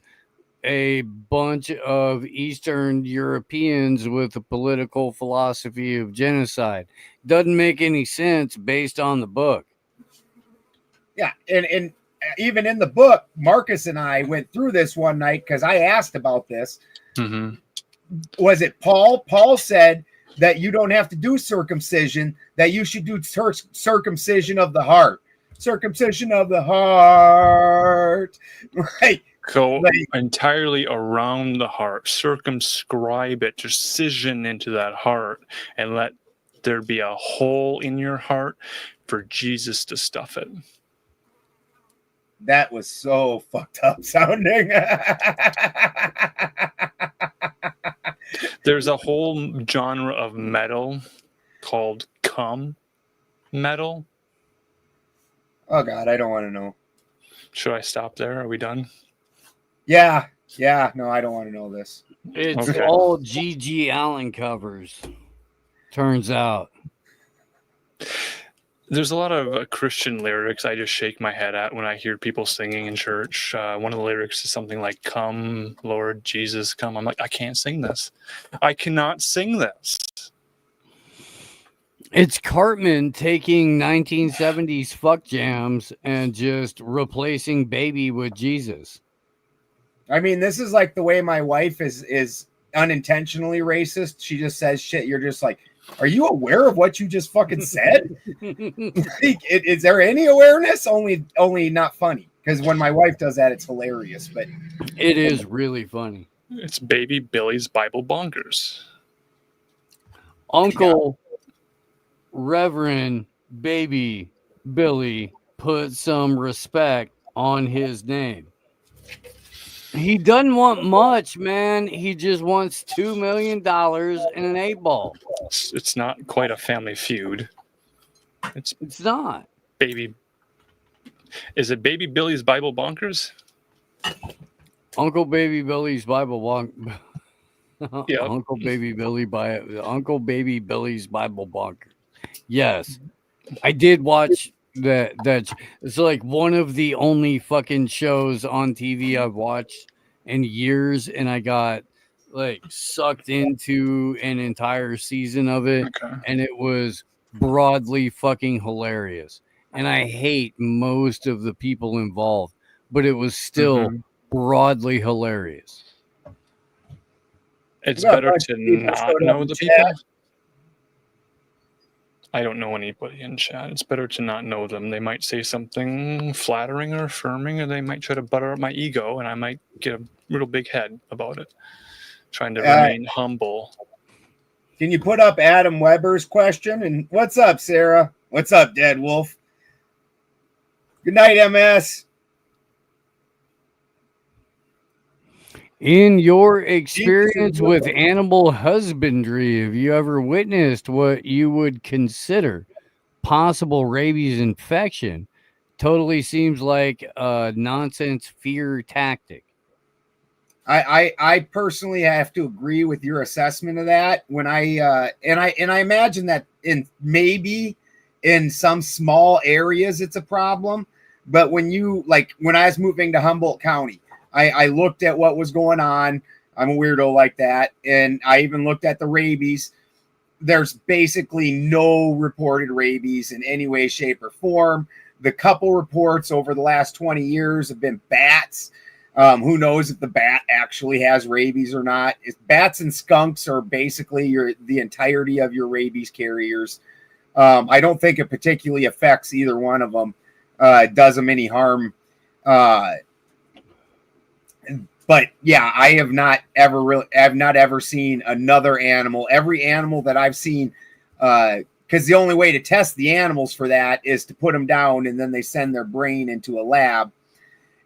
a bunch of Eastern Europeans with a political philosophy of genocide? Doesn't make any sense based on the book. Yeah, and even in the book, Marcus and I went through this one night because I asked about this. Mm-hmm. Was it Paul? Paul said that you don't have to do circumcision, that you should do circumcision of the heart. Circumcision of the heart. Right. Go entirely around the heart, circumscribe it, precision into that heart, and let there be a hole in your heart for Jesus to stuff it. That was so fucked up sounding. There's a whole genre of metal called cum metal. Oh God, I don't want to know. Should I stop there? Are we done? Yeah. No, I don't want to know this. It's all G.G. Allen covers. Turns out. There's a lot of Christian lyrics I just shake my head at when I hear people singing in church. One of the lyrics is something like, "Come, Lord Jesus, come." I'm like, I can't sing this. I cannot sing this. It's Cartman taking 1970s fuck jams and just replacing Baby with Jesus. I mean, this is like the way my wife is unintentionally racist. She just says shit. You're just like, are you aware of what you just fucking said? Is there any awareness? Only not funny. Because when my wife does that, it's hilarious. But it is really funny. It's Baby Billy's Bible Bonkers. Uncle Reverend Baby Billy put some respect on his name. He doesn't want much, man. He just wants $2 million and an 8-ball. It's not quite a family feud. It's not. Baby. Is it Baby Billy's Bible Bonkers? Uncle Baby Billy's Bible Bonkers. Yeah. Uncle Baby Billy's Bible Bonkers. Yes. I did watch that it's like one of the only fucking shows on TV I've watched in years, and I got like sucked into an entire season of it, and it was broadly fucking hilarious. And I hate most of the people involved, but it was still broadly hilarious. It's better to not know the people. I don't know anybody in chat. It's better to not know them. They might say something flattering or affirming, or they might try to butter up my ego, and I might get a real big head about it. Trying to remain humble. Can you put up Adam Weber's question? And what's up, Sarah? What's up, Dead Wolf? Good night, MS. In your experience with animal husbandry, have you ever witnessed what you would consider possible rabies infection? Totally seems like a nonsense fear tactic. I personally have to agree with your assessment of that. When I imagine that maybe in some small areas it's a problem, but when I was moving to Humboldt County, I looked at what was going on. I'm a weirdo like that, and I even looked at the rabies. There's basically no reported rabies in any way, shape, or form. The couple reports over the last 20 years have been bats. Who knows if the bat actually has rabies or not? Bats and skunks are basically the entirety of your rabies carriers. I don't think it particularly affects either one of them. It does them any harm. But yeah, I have not ever seen another animal. Every animal that I've seen, because the only way to test the animals for that is to put them down and then they send their brain into a lab.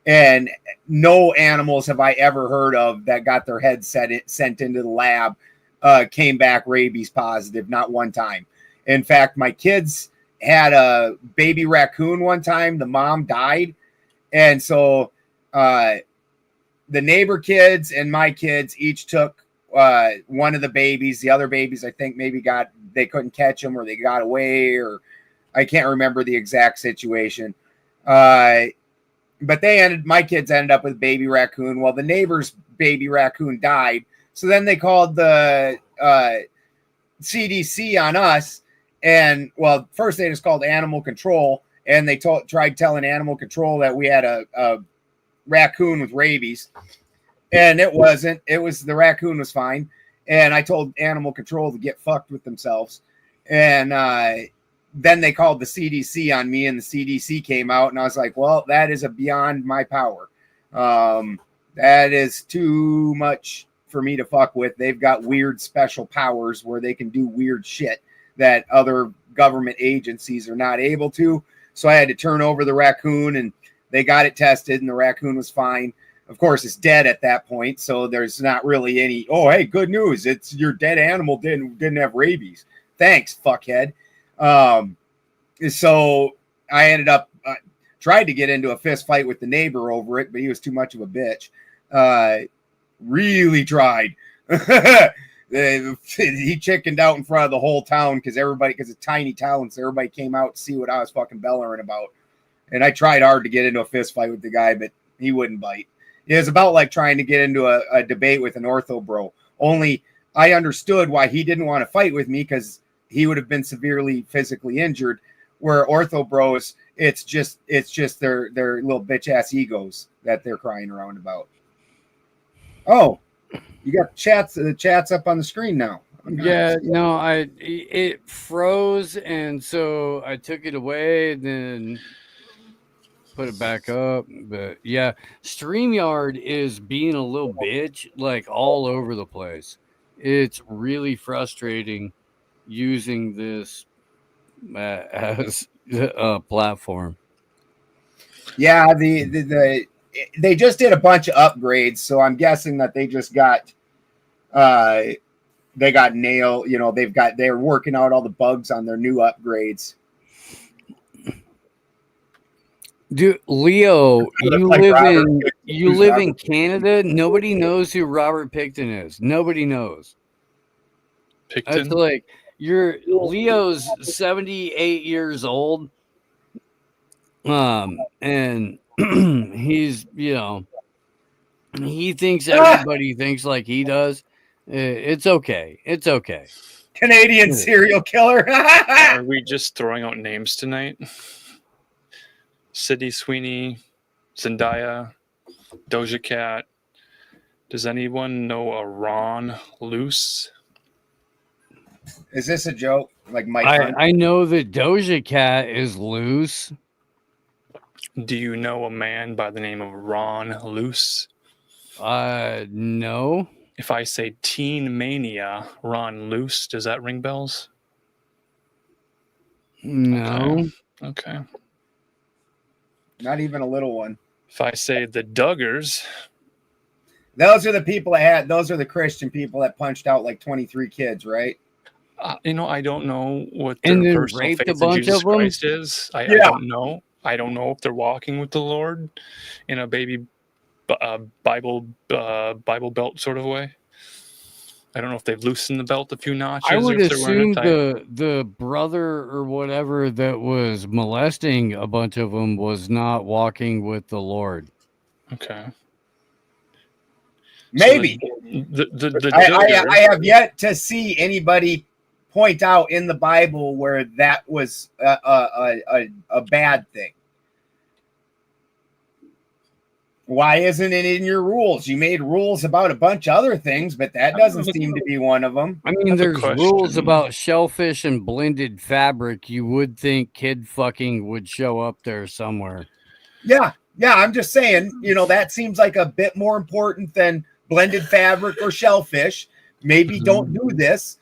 And no animals have I ever heard of that got their head sent into the lab, came back rabies positive, not one time. In fact, my kids had a baby raccoon one time. The mom died. And so the neighbor kids and my kids each took one of the babies. The other babies, I think maybe they couldn't catch them or they got away, or I can't remember the exact situation. But my kids ended up with baby raccoon. Well, the neighbor's baby raccoon died. So then they called the CDC on us. And well, first they just called animal control, and they tried telling animal control that we had a raccoon with rabies, and it wasn't. The raccoon was fine. And I told animal control to get fucked with themselves. And then they called the CDC on me, and the CDC came out, and I was like, well, that is beyond my power. That is too much for me to fuck with. They've got weird special powers where they can do weird shit that other government agencies are not able to. So I had to turn over the raccoon, and they got it tested, and the raccoon was fine. Of course, it's dead at that point, so there's not really any, oh, hey, good news. It's your dead animal didn't have rabies. Thanks, fuckhead. So I ended up tried to get into a fist fight with the neighbor over it, but he was too much of a bitch. Really tried. He chickened out in front of the whole town because it's a tiny town, so everybody came out to see what I was fucking bellowing about. And I tried hard to get into a fist fight with the guy, but he wouldn't bite. It was about like trying to get into a debate with an ortho bro. Only I understood why he didn't want to fight with me, because he would have been severely physically injured. Where ortho bros, it's just their little bitch ass egos that they're crying around about. Oh, you got the chats up on the screen now. Yeah, no, it froze, and so I took it away and then put it back up. But yeah, StreamYard is being a little bitch, like all over the place. It's really frustrating using this as a platform. Yeah, they just did a bunch of upgrades, so I'm guessing that they just got nailed. You know, they're working out all the bugs on their new upgrades. Dude, Leo, you live in Canada. Nobody knows who Robert Picton is. Nobody knows. Picton? It's like Leo's 78 years old. And he's, he thinks everybody thinks like he does. It's okay. It's okay. Canadian serial killer. Are we just throwing out names tonight? Sydney Sweeney, Zendaya, Doja Cat. Does anyone know a Ron Luce? Is this a joke? Like Mike? I know that Doja Cat is loose. Do you know a man by the name of Ron Luce? No. If I say Teen Mania, Ron Luce, does that ring bells? No. Okay. Not even a little one. If I say the Duggars. Those are the people those are the Christian people that punched out like 23 kids, right? I don't know what and their then personal raped faith a in bunch Jesus of them? Christ is. I don't know. I don't know if they're walking with the Lord in a baby Bible belt sort of way. I don't know if they've loosened the belt a few notches. I or would if they're wearing assume it tight. the brother or whatever that was molesting a bunch of them was not walking with the Lord. Okay. Maybe. So the I have yet to see anybody point out in the Bible where that was a bad thing. Why isn't it in your rules? You made rules about a bunch of other things, but that doesn't seem to be one of them. I mean, there's rules about shellfish and blended fabric. You would think kid fucking would show up there somewhere. Yeah, I'm just saying, that seems like a bit more important than blended fabric or shellfish. Maybe don't do this.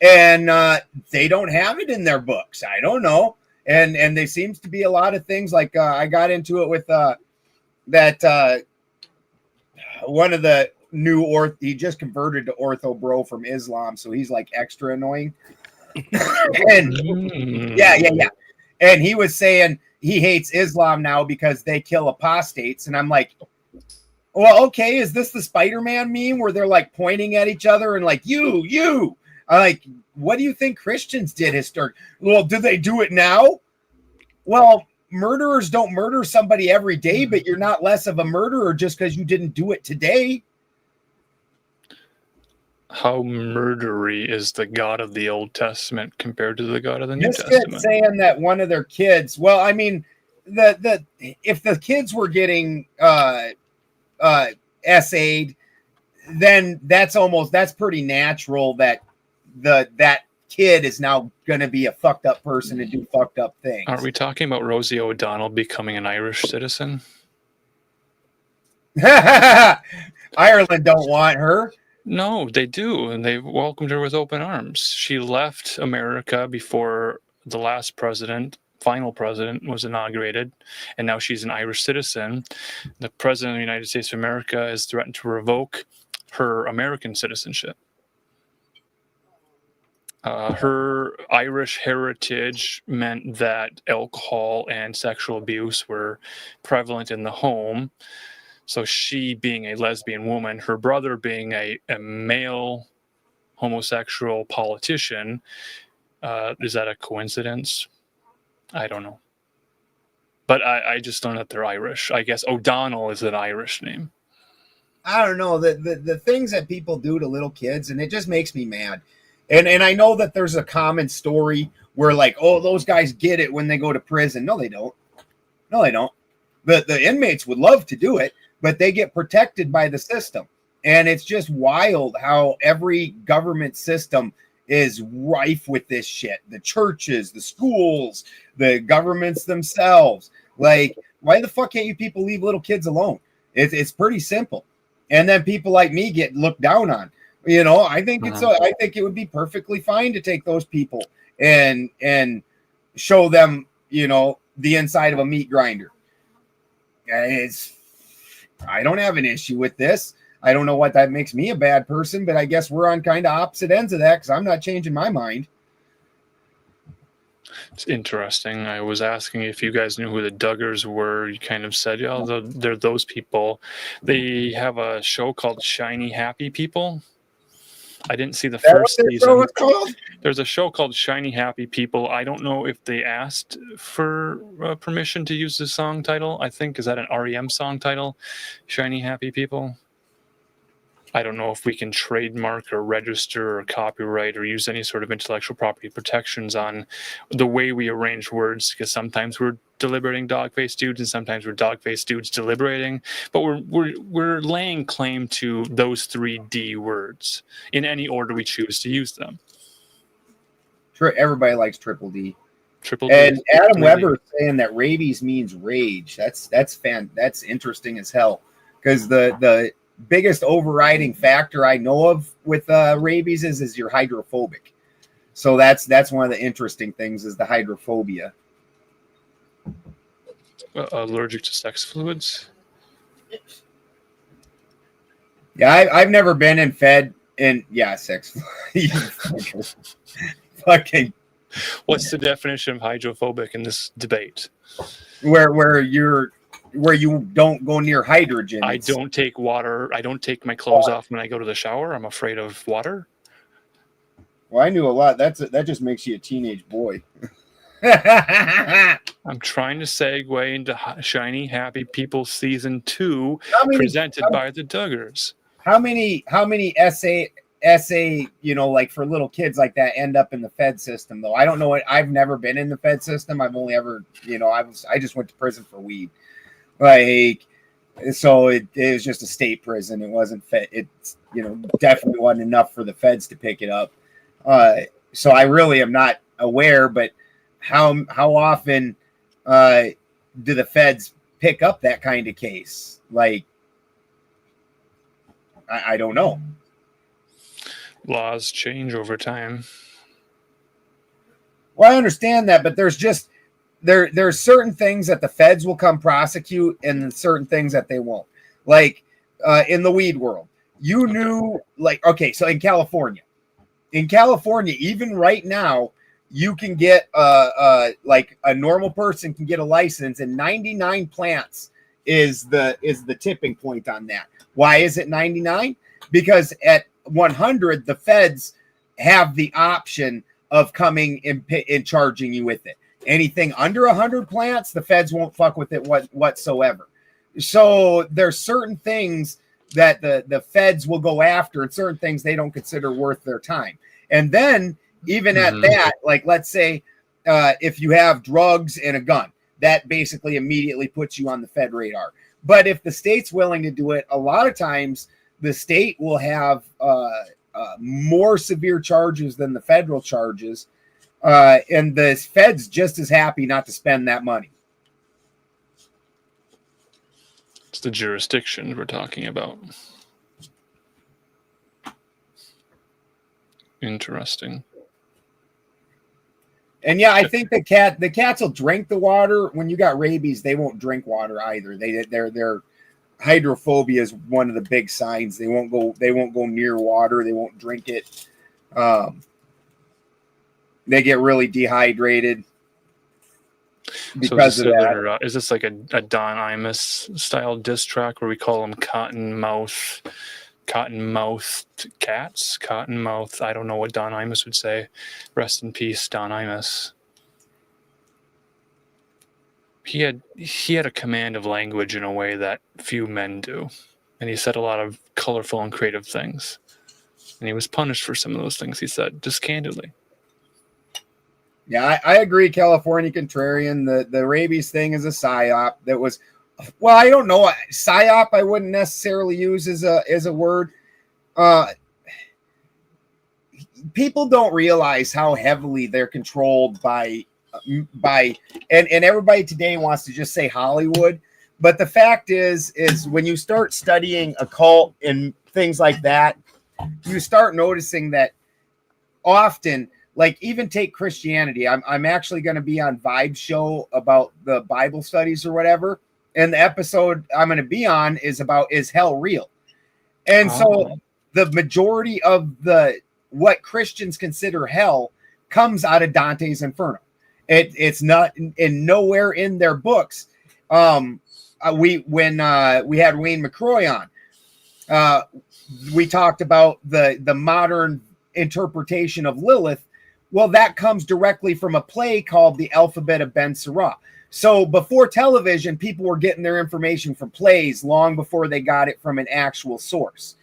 And they don't have it in their books. I don't know. And there seems to be a lot of things like I got into it with that one of the new he just converted to ortho bro from Islam, so he's like extra annoying. And yeah. And he was saying he hates Islam now because they kill apostates, and I'm like, well, okay, is this the Spider-Man meme where they're like pointing at each other and like you? I'm like, what do you think Christians did historically? Well, do they do it now? Well, murderers don't murder somebody every day, but you're not less of a murderer just because you didn't do it today. How murdery is the God of the Old Testament compared to the God of the New Testament? Testament? Saying that one of their kids, well, I mean, if the kids were getting SA'd, then that's pretty natural that that kid is now going to be a fucked up person and do fucked up things. Aren't we talking about Rosie O'Donnell becoming an Irish citizen? Ireland don't want her. No, they do, and they welcomed her with open arms. She left America before the last final president was inaugurated, and now she's an Irish citizen. The president of the United States of America has threatened to revoke her American citizenship. Her Irish heritage meant that alcohol and sexual abuse were prevalent in the home. So she being a lesbian woman, her brother being a male homosexual politician, is that a coincidence? I don't know. But I just know that they're Irish. I guess O'Donnell is an Irish name. I don't know. The things that people do to little kids, and it just makes me mad. And I know that there's a common story where like, oh, those guys get it when they go to prison. No, they don't. The inmates would love to do it, but they get protected by the system. And it's just wild how every government system is rife with this shit. The churches, the schools, the governments themselves. Like, why the fuck can't you people leave little kids alone? It's pretty simple. And then people like me get looked down on. I think I think it would be perfectly fine to take those people and show them, the inside of a meat grinder. I don't have an issue with this. I don't know what that makes me a bad person, but I guess we're on kind of opposite ends of that because I'm not changing my mind. It's interesting. I was asking if you guys knew who the Duggars were. You kind of said, yeah, they're those people. They have a show called Shiny Happy People. I didn't see the first season. There's a show called Shiny Happy People. I don't know if they asked for permission to use the song title. I think, is that an REM song title? Shiny Happy People? I don't know if we can trademark or register or copyright or use any sort of intellectual property protections on the way we arrange words, because sometimes we're deliberating dog-faced dudes and sometimes we're dog-faced dudes deliberating, but we're laying claim to those 3 D words in any order we choose to use them. Everybody likes triple D. Triple D. And Adam Weber saying that rabies means rage. That's interesting as hell, because the biggest overriding factor I know of with rabies is you're hydrophobic. So that's one of the interesting things is the hydrophobia. Allergic to sex fluids? Yeah, I've never been and fed in sex fluids. Fucking. What's the definition of hydrophobic in this debate? Where you're where you don't go near hydrogen. I It's- don't take water. I don't take my clothes off when I go to the shower. I'm afraid of water. Well, I knew a lot. That just makes you a teenage boy. I'm trying to segue into Shiny Happy People Season 2, presented by the Duggars. How many essay, you know, like for little kids like that end up in the Fed system though? I don't know. I've never been in the Fed system. I've only ever, you know, I just went to prison for weed. Like, so it was just a state prison. It wasn't Fed. It's, you know, definitely wasn't enough for the Feds to pick it up. So I really am not aware, but how often do the Feds pick up that kind of case? Like, I don't know. Laws change over time. Well, I understand that, but there's just there's certain things that the Feds will come prosecute and certain things that they won't. Like in the weed world, you knew, like, okay, so in California, even right now, you can get like a normal person can get a license, and 99 plants is the tipping point on that. Why is it 99? Because at 100, the Feds have the option of coming and charging you with it. Anything under 100 plants, the Feds won't fuck with it whatsoever. So there's certain things that the Feds will go after, and certain things they don't consider worth their time. And then even at that, like, let's say if you have drugs and a gun, that basically immediately puts you on the Fed radar. But if the state's willing to do it, a lot of times the state will have more severe charges than the federal charges. And the Fed's just as happy not to spend that money. It's the jurisdiction we're talking about. Interesting. And yeah, I think the cats will drink the water. When you got rabies, they won't drink water either. Their hydrophobia is one of the big signs. They won't go near water. They won't drink it. They get really dehydrated because of that. Is this like a Don Imus style diss track where we call them cotton-mouthed cats? Cotton-mouthed. I don't know what Don Imus would say. Rest in peace, Don Imus. He had a command of language in a way that few men do, and he said a lot of colorful and creative things, and he was punished for some of those things he said, just candidly. Yeah, I agree, California Contrarian. The rabies thing is a psyop that was, well, I don't know. Psyop I wouldn't necessarily use as a word. People don't realize how heavily they're controlled by and everybody today wants to just say Hollywood. But the fact is when you start studying occult and things like that, you start noticing that often, like, even take Christianity. I'm actually going to be on Vibe Show about the Bible studies or whatever. And the episode I'm going to be on is about, is hell real? And so the majority of what Christians consider hell comes out of Dante's Inferno. It's not in nowhere in their books. When we had Wayne McCroy on, we talked about the modern interpretation of Lilith. Well, that comes directly from a play called The Alphabet of Ben Sirah. So before television, people were getting their information from plays long before they got it from an actual source.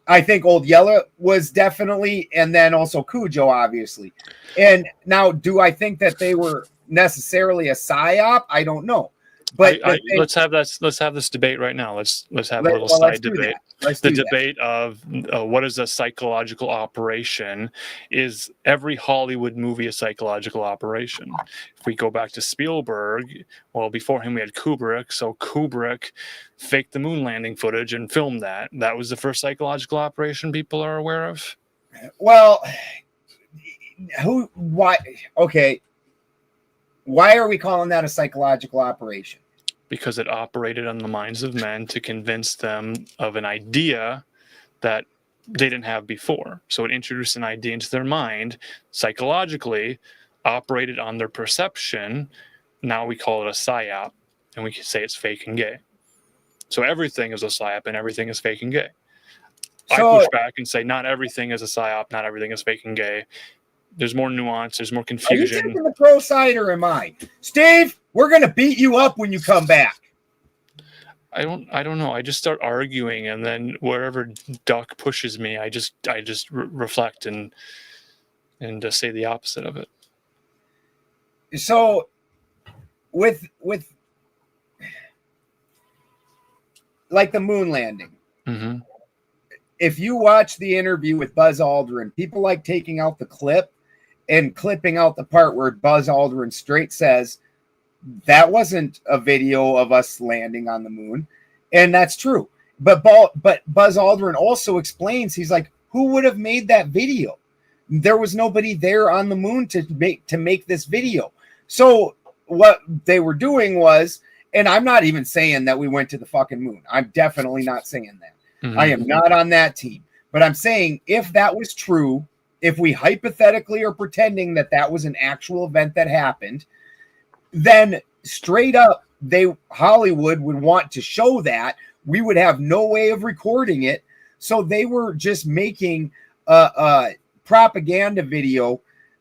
I think Old Yeller was definitely, and then also Cujo, obviously. And now, do I think that they were necessarily a psyop? I don't know. But let's have this debate right now. Let's have a little side debate. The debate of what is a psychological operation? Is every Hollywood movie a psychological operation? If we go back to Spielberg, well, before him we had Kubrick. So Kubrick faked the moon landing footage and filmed that. That was the first psychological operation people are aware of. Well, why? Okay. Why are we calling that a psychological operation? Because it operated on the minds of men to convince them of an idea that they didn't have before. So it introduced an idea into their mind, psychologically, operated on their perception. Now we call it a psyop. and we can say it's fake and gay. So everything is a psyop and everything is fake and gay. So- I push back and say not everything is a psyop, not everything is fake and gay. There's more nuance, there's more Are you confusion. taking the pro side or am I? Steve, we're going to beat you up when you come back. I don't know. I just start arguing, and then wherever Duck pushes me, I just reflect and say the opposite of it. So with like the moon landing, Mm-hmm. if you watch the interview with Buzz Aldrin, people like taking out the clip and clipping out the part where Buzz Aldrin straight says that wasn't a video of us landing on the moon. And that's true. But Buzz Aldrin also explains, he's like, who would have made that video? There was nobody there on the moon to make this video. So what they were doing was, and I'm not even saying that we went to the fucking moon. I'm definitely not saying that. Mm-hmm. I am not on that team. But I'm saying if that was true, if we hypothetically are pretending that that was an actual event that happened, then straight up, Hollywood would want to show that. We would have no way of recording it. So they were just making a propaganda video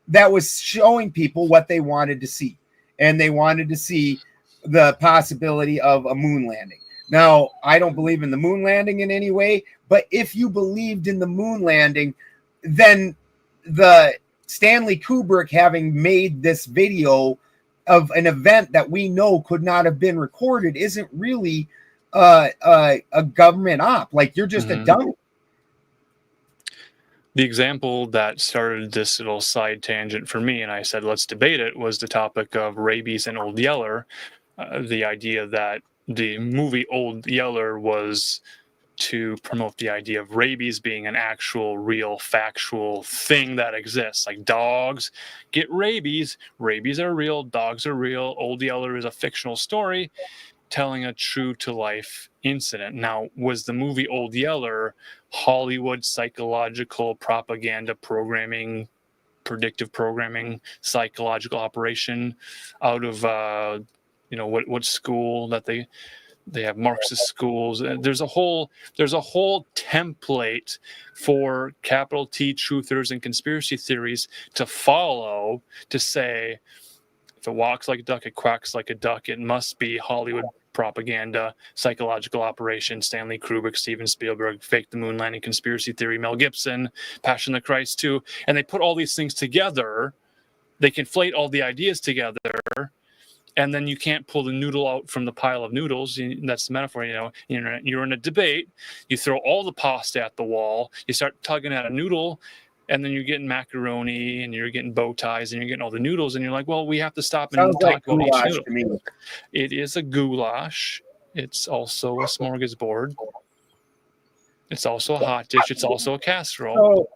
that was showing people what they wanted to see. And they wanted to see the possibility of a moon landing. Now, I don't believe in the moon landing in any way, but if you believed in the moon landing, then the Stanley Kubrick having made this video of an event that we know could not have been recorded isn't really a government op. Like, you're just a dummy. The example that started this little side tangent for me, and I said, let's debate it, was the topic of rabies and Old Yeller. The idea that the movie Old Yeller was to promote the idea of rabies being an actual, real, factual thing that exists. Like, dogs get rabies. Rabies are real. Dogs are real. Old Yeller is a fictional story telling a true-to-life incident. Now, was the movie Old Yeller Hollywood psychological propaganda programming, predictive programming, psychological operation out of what school that they have Marxist schools? There's a whole template for capital T truthers and conspiracy theories to follow, to say if it walks like a duck, it quacks like a duck. It must be Hollywood propaganda, psychological operation, Stanley Kubrick, Steven Spielberg, fake the moon landing conspiracy theory, Mel Gibson, Passion of the Christ 2. And they put all these things together. They conflate all the ideas together. And then you can't pull the noodle out from the pile of noodles. That's the metaphor. You're in a debate. You throw all the pasta at the wall. You start tugging at a noodle, and then you're getting macaroni, and you're getting bow ties, and you're getting all the noodles. And you're like, well, we have to stop and talk about each noodle. It is a goulash. It's also a smorgasbord. It's also a hot dish. It's also a casserole. So,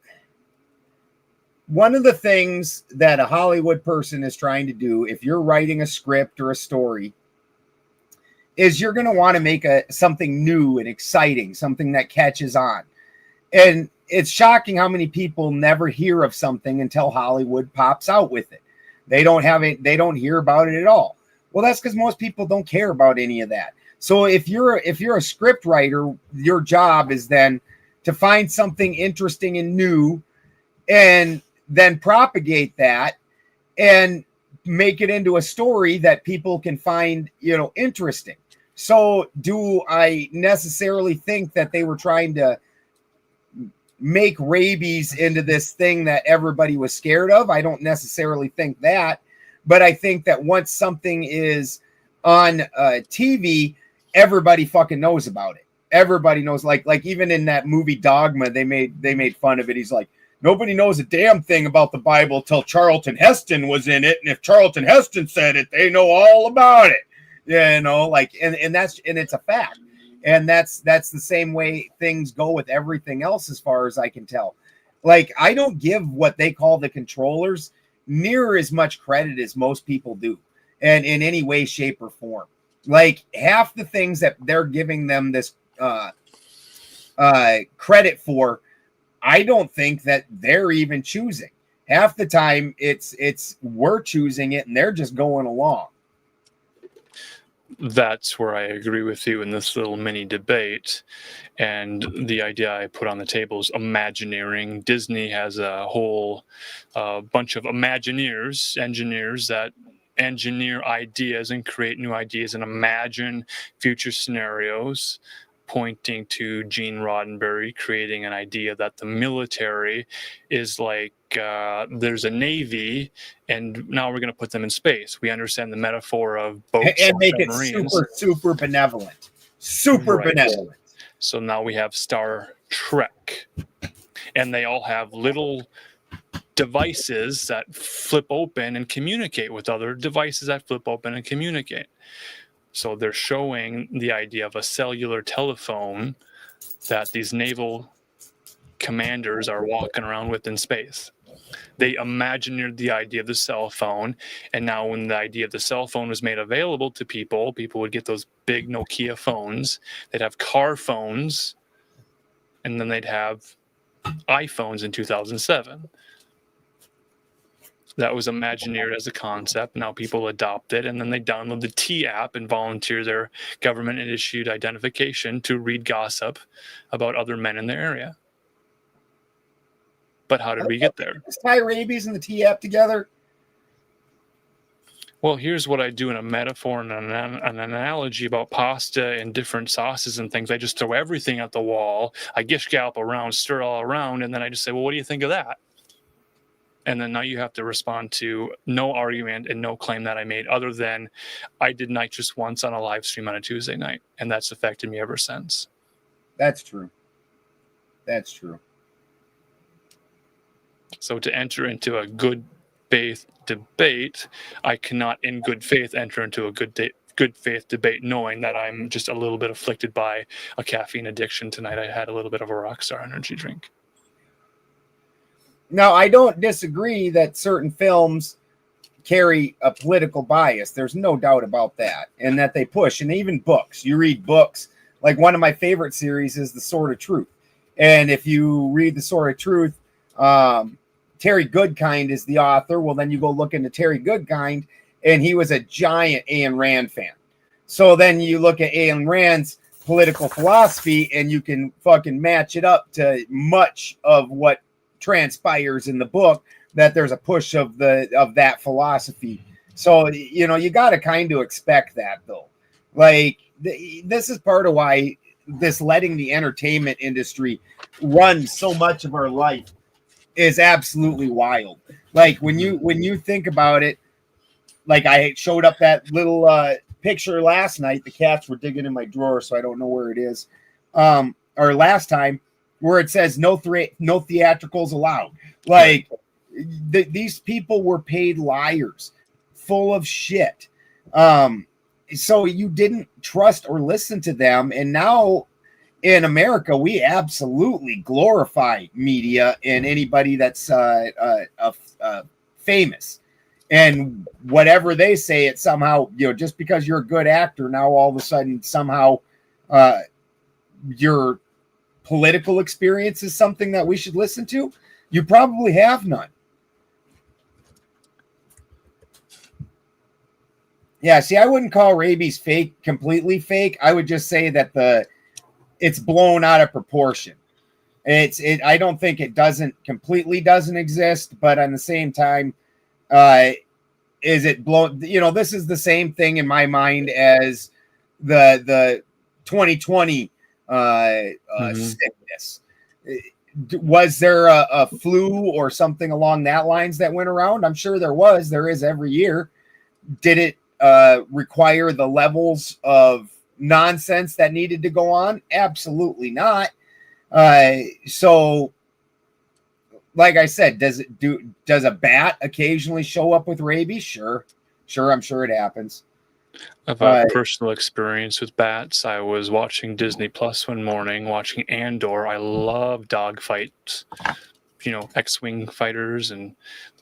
one of the things that a Hollywood person is trying to do, if you're writing a script or a story, is you're going to want to make something new and exciting, something that catches on. And it's shocking how many people never hear of something until Hollywood pops out with it. They don't have it. They don't hear about it at all. Well, that's because most people don't care about any of that. So if you're a script writer, your job is then to find something interesting and new, and then propagate that and make it into a story that people can find, interesting. So do I necessarily think that they were trying to make rabies into this thing that everybody was scared of? I don't necessarily think that, but I think that once something is on TV, everybody fucking knows about it. Everybody knows, like even in that movie Dogma, they made fun of it. He's like, nobody knows a damn thing about the Bible till Charlton Heston was in it. And if Charlton Heston said it, they know all about it. And it's a fact. And that's the same way things go with everything else, as far as I can tell. Like, I don't give what they call the controllers near as much credit as most people do, and in any way, shape, or form. Like, half the things that they're giving them this credit for, I don't think that they're even choosing. Half the time, it's we're choosing it, and they're just going along. that's where I agree with you in this little mini debate. And the idea I put on the table is Imagineering. Disney has a whole bunch of Imagineers, engineers that engineer ideas and create new ideas and imagine future scenarios, pointing to Gene Roddenberry creating an idea that the military is like there's a navy, and now we're going to put them in space. We understand the metaphor of boats and make it submarines. super benevolent. Super Right. benevolent. So now we have Star Trek, and they all have little devices that flip open and communicate with other devices that flip open and communicate. So they're showing the idea of a cellular telephone that these naval commanders are walking around with in space. They imagined the idea of the cell phone, and now when the idea of the cell phone was made available to people would get those big Nokia phones. They'd have car phones, and then they'd have iPhones in 2007. That was imagineered as a concept. Now people adopt it, and then they download the T app and volunteer their government-issued identification to read gossip about other men in their area. But how did we get there? Is tie rabies and the T app together? Well, here's what I do in a metaphor and an analogy about pasta and different sauces and things. I just throw everything at the wall. I gish gallop around, stir all around, and then I just say, well, what do you think of that? And then now you have to respond to no argument and no claim that I made other than I did nitrous once on a live stream on a Tuesday night, and that's affected me ever since. That's true. That's true. So to enter into a good faith debate, I cannot in good faith enter into a good faith debate knowing that I'm just a little bit afflicted by a caffeine addiction tonight. I had a little bit of a Rockstar energy drink. Now, I don't disagree that certain films carry a political bias. There's no doubt about that. And that they push, and even books. You read books. Like one of my favorite series is The Sword of Truth. And if you read The Sword of Truth, Terry Goodkind is the author. Well, then you go look into Terry Goodkind, and he was a giant Ayn Rand fan. So then you look at Ayn Rand's political philosophy, and you can fucking match it up to much of what transpires in the book, that there's a push of that philosophy. So, you know, you got to kind of expect that, though. Like, this is part of why this letting the entertainment industry run so much of our life is absolutely wild. Like when you think about it, like I showed up that little picture last night. The cats were digging in my drawer, so I don't know where it is. Or last time, where it says no theatricals allowed. Like these people were paid liars, full of shit. So you didn't trust or listen to them, and now in America, we absolutely glorify media and anybody that's famous. And whatever they say, it somehow, you know, just because you're a good actor, now all of a sudden somehow your political experience is something that we should listen to. You probably have none. Yeah, see, I wouldn't call rabies fake, completely fake. I would just say that it's blown out of proportion. I don't think it completely doesn't exist, but at the same time, is it blown? You know, this is the same thing in my mind as the 2020 sickness. Was there a flu or something along that lines that went around? I'm sure there was. There is every year. Did it require the levels of nonsense that needed to go on? Absolutely not. So like I said, does a bat occasionally show up with rabies? Sure, I'm sure it happens. I've had personal experience with bats. I was watching Disney Plus one morning, watching Andor. I love dog fights, you know, X-Wing fighters and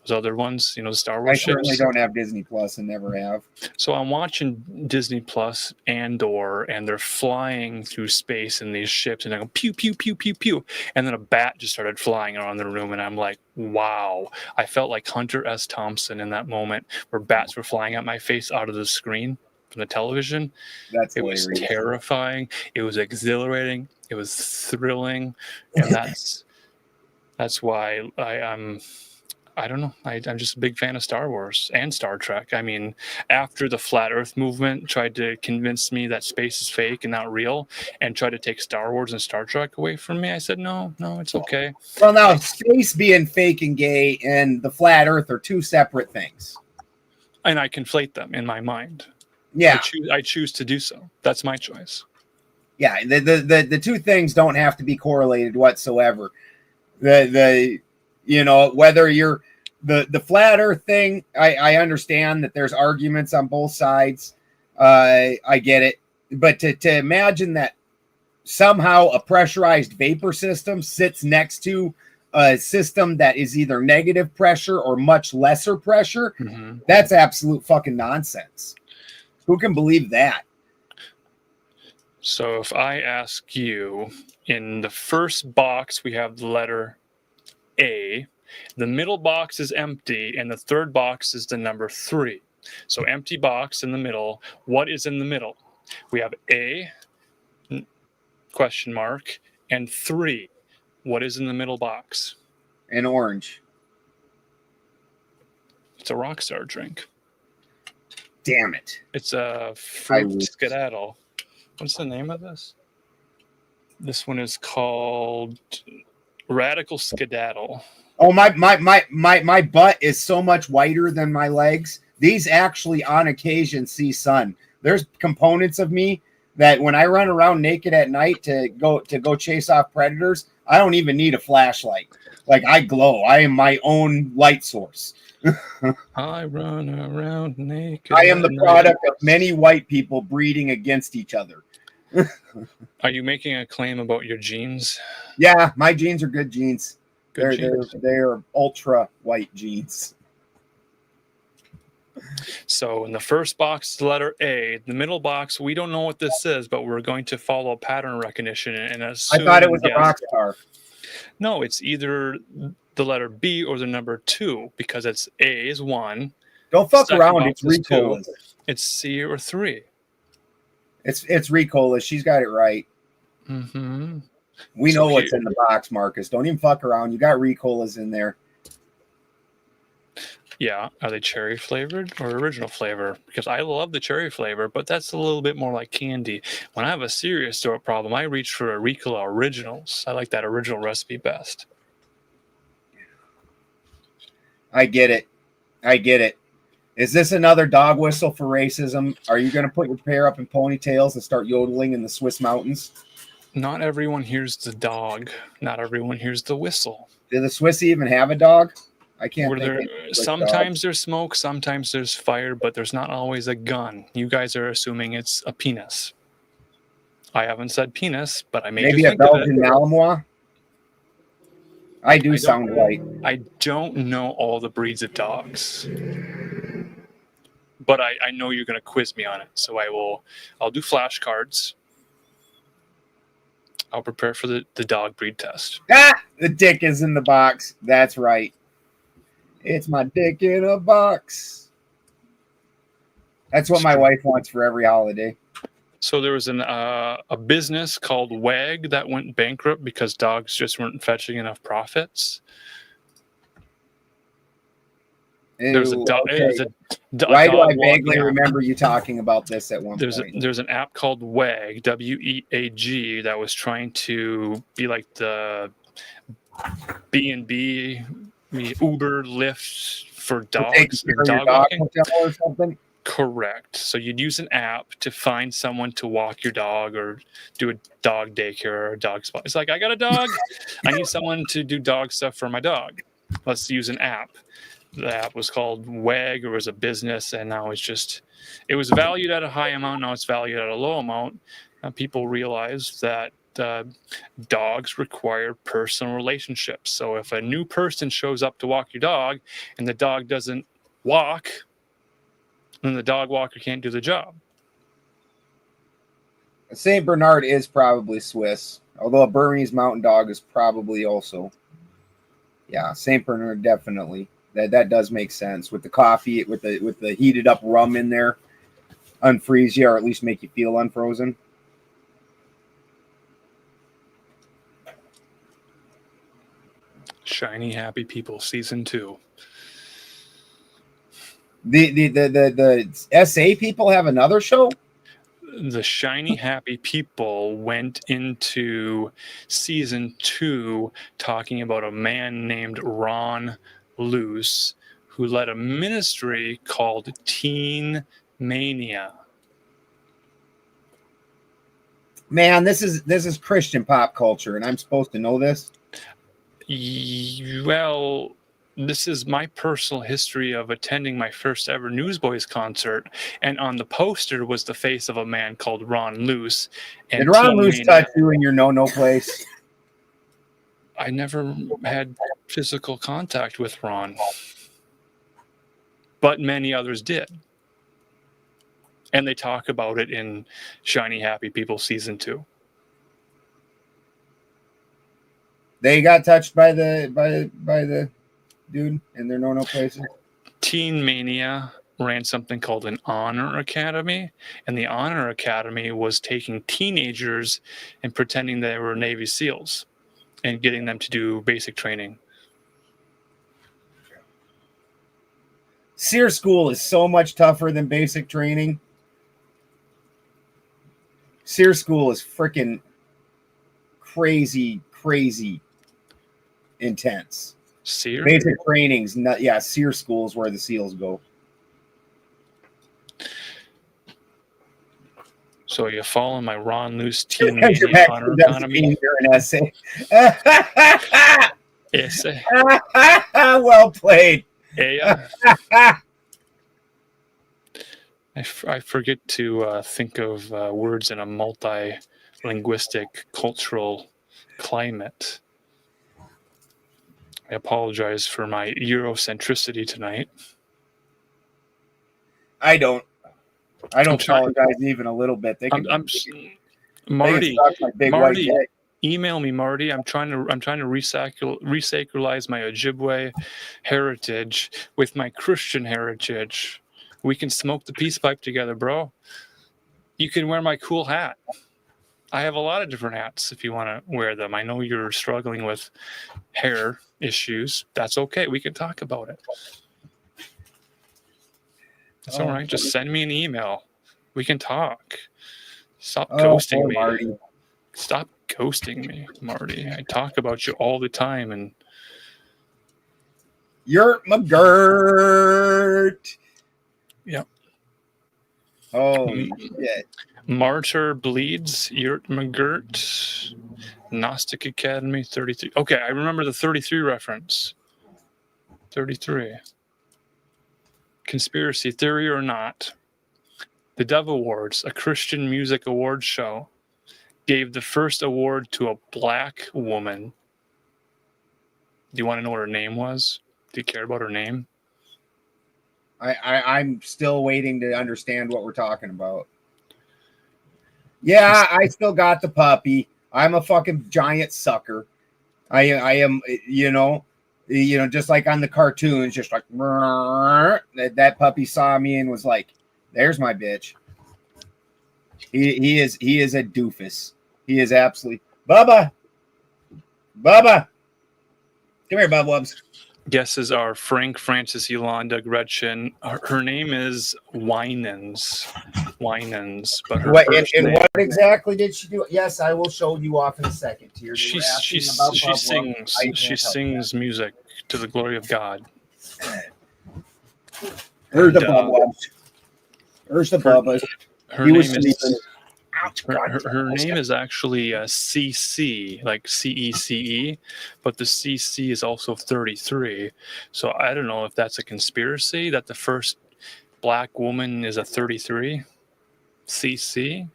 those other ones, you know, the Star Wars ships. I certainly don't have Disney Plus and never have. So I'm watching Disney Plus Andor, and they're flying through space in these ships, and they go pew, pew, pew, pew, pew. And then a bat just started flying around the room, and I'm like, wow. I felt like Hunter S. Thompson in that moment where bats were flying at my face out of the screen from the television. That's It was hilarious. terrifying. It was exhilarating. It was thrilling, and that's why I don't know. I'm just a big fan of Star Wars and Star Trek. I mean, after the Flat Earth movement tried to convince me that space is fake and not real, and tried to take Star Wars and Star Trek away from me, I said, no, it's okay. Well, now space being fake and gay and the flat Earth are two separate things. And I conflate them in my mind. Yeah, I choose to do so. That's my choice. yeah. The two things don't have to be correlated whatsoever. The whether you're the flat Earth thing, I understand that there's arguments on both sides. I get it, but to imagine that somehow a pressurized vapor system sits next to a system that is either negative pressure or much lesser pressure, that's absolute fucking nonsense. Who can believe that? So if I ask you, in the first box, we have the letter A. The middle box is empty, and the third box is the number 3. So empty box in the middle. What is in the middle? We have A, question mark, and 3. What is in the middle box? An orange. It's a Rockstar drink. Damn it. It's a fruit skedaddle. What's the name of this? This one is called Radical Skedaddle. Oh, my butt is so much whiter than my legs. These actually on occasion see sun. There's components of me that when I run around naked at night to go chase off predators, I don't even need a flashlight. Like, I glow. I am my own light source. I run around naked. I am the product of many white people breeding against each other. Are you making a claim about your genes? Yeah, my genes are good genes. Good genes. They're ultra white genes. So in the first box, the letter A. The middle box, we don't know what this is, but we're going to follow pattern recognition and assume. I thought it was a rock star. No, it's either the letter B or the number 2, because it's A is 1. Don't fuck second around. box It's is 2. Ricola. It's C or 3. It's Ricola. She's got it right. Mm-hmm. We know what's in the box, Marcus. Don't even fuck around. You got Ricolas in there. Yeah. Are they cherry flavored or original flavor? Because I love the cherry flavor, but that's a little bit more like candy. When I have a serious throat problem, I reach for a Ricola Originals. I like that original recipe best. I get it. Is this another dog whistle for racism? Are you going to put your hair up in ponytails and start yodeling in the Swiss mountains? Not everyone hears the dog. Not everyone hears the whistle. Do the Swiss even have a dog? I can't think of sometimes there's smoke, sometimes there's fire, but there's not always a gun. You guys are assuming it's a penis. I haven't said penis, but I made maybe you a think of Belgian it. Malinois. I sound white. I don't know all the breeds of dogs, but I know you're going to quiz me on it, so I'll do flashcards. I'll prepare for the dog breed test. The dick is in the box. That's right. It's my dick in a box. That's what my wife wants for every holiday. So there was a business called WAG that went bankrupt because dogs just weren't fetching enough profits. There's a dog. Okay. Why do I vaguely remember you talking about this at one point? There's an app called WAG, WEAG, that was trying to be like the B&B, Uber, Lyft for dogs. Dog walking. Or something? Correct. So you'd use an app to find someone to walk your dog or do a dog daycare or a dog spa. It's like, I got a dog. I need someone to do dog stuff for my dog. Let's use an app. The app was called WAG, or was a business, and now it was valued at a high amount. Now it's valued at a low amount. People realize that dogs require personal relationships. So if a new person shows up to walk your dog and the dog doesn't walk, then the dog walker can't do the job. St. Bernard is probably Swiss, although a Bernese Mountain Dog is probably also. Yeah, St. Bernard definitely. That does make sense with the coffee, with the heated up rum in there. unfreeze you, or at least make you feel unfrozen. Shiny Happy People season 2. The SA people have another show. The Shiny Happy People went into season 2 talking about a man named Ron Luce who led a ministry called Teen Mania. Man, this is Christian pop culture, and I'm supposed to know this. Well, this is my personal history of attending my first ever Newsboys concert, and on the poster was the face of a man called Ron Luce. And Did Ron Teen Luce Mania- touch you in your no place? I never had physical contact with Ron, but many others did. And they talk about it in Shiny Happy People season 2. They got touched by the dude in their no places. Teen Mania ran something called an Honor Academy, and the Honor Academy was taking teenagers and pretending they were Navy SEALs and getting them to do basic training. SEER school is so much tougher than basic training. SEER school is freaking crazy intense. SEER? Basic trainings, SEER school is where the SEALs go. So you follow my Ron Luce Teen Because your Mania back Honor doesn't Academy? mean you're an essay. Essay. Well played. Yeah. I forget to think of words in a multi-linguistic cultural climate. I apologize for my Eurocentricity tonight. I don't I'm trying- apologize even a little bit. They can, Marty, suck my big Marty, white dick. email me, Marty. I'm trying to resacralize my Ojibwe heritage with my Christian heritage. We can smoke the peace pipe together, bro. You can wear my cool hat. I have a lot of different hats if you want to wear them. I know you're struggling with hair issues. That's okay. We can talk about it. It's all right. Just send me an email. We can talk. Stop ghosting me. Marty. Stop ghosting me, Marty. I talk about you all the time, and You're McGirt. Yep. Oh shit. Martyr Bleeds, Yurt McGirt, Gnostic Academy, 33. Okay, I remember the 33 reference. 33. Conspiracy theory or not, the Dove Awards, a Christian music awards show, gave the first award to a black woman. Do you want to know what her name was? Do you care about her name? I'm still waiting to understand what we're talking about. Yeah, I still got the puppy. I'm a fucking giant sucker. I am, just like on the cartoons, just like that puppy saw me and was like, "There's my bitch." He is a doofus. He is absolutely Bubba. Come here, Bubba Wubs. Guesses are Frank, Francis, Yolanda, Gretchen. Her name is Winans, but her What first and name, what exactly did she do? Yes, I will show you off in a second. Here, she sings music to the glory of God. Here's the And, Bubba Wubs. Here's the Bubba. Her He name was is sleeping. her name is actually CC, like CECE, but the CC is also 33. So I don't know if that's a conspiracy that the first black woman is a 33. CC.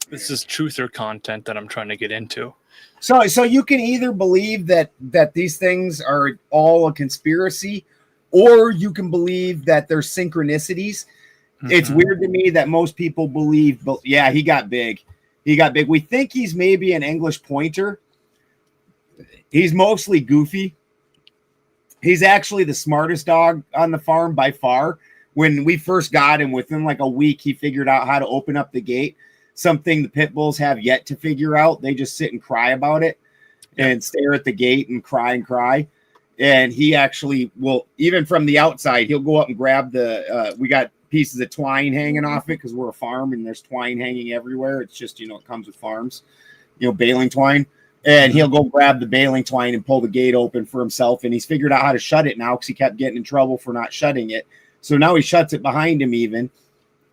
This is truth or content that I'm trying to get into. So you can either believe that these things are all a conspiracy, or you can believe that they're synchronicities. It's weird to me that most people believe, but yeah, he got big. We think he's maybe an English pointer. He's mostly goofy. He's actually the smartest dog on the farm by far. when we first got him, within like a week, he figured out how to open up the gate. Something the pit bulls have yet to figure out. They just sit and cry about it and stare at the gate and cry. And he actually will, even from the outside, he'll go up and grab we got pieces of twine hanging off it because we're a farm and there's twine hanging everywhere. It's just, it comes with farms, baling twine. And he'll go grab the baling twine and pull the gate open for himself. And he's figured out how to shut it now because he kept getting in trouble for not shutting it. So now he shuts it behind him even.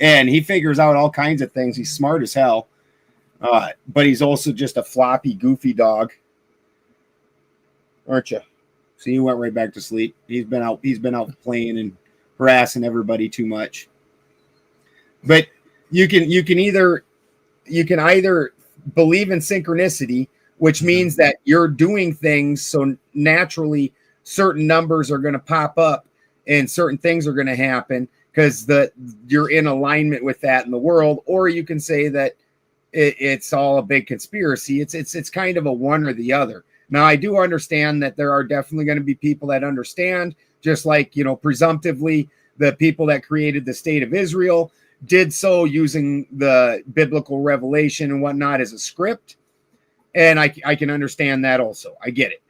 And he figures out all kinds of things. He's smart as hell. But he's also just a floppy, goofy dog. Aren't you? See, he went right back to sleep. He's been out playing and harassing everybody too much. But you can either believe in synchronicity, which means that you're doing things so naturally certain numbers are going to pop up and certain things are going to happen because you're in alignment with that in the world. Or you can say that it's all a big conspiracy. It's kind of a one or the other. Now, I do understand that there are definitely going to be people that understand, just like, presumptively the people that created the state of Israel did so using the biblical revelation and whatnot as a script. And I can understand that also. I get it.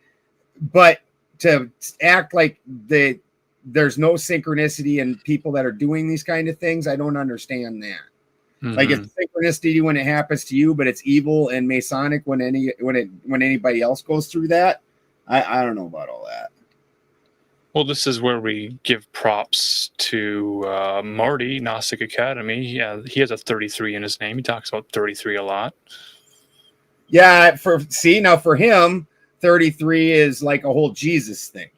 But to act like there's no synchronicity in people that are doing these kind of things, I don't understand that. Mm-hmm. Like it's synchronicity when it happens to you, but it's evil and Masonic when anybody else goes through that. I don't know about all that. Well, this is where we give props to Marty, Gnostic Academy. Yeah, he has a 33 in his name. He talks about 33 a lot. Yeah, for him, 33 is like a whole Jesus thing.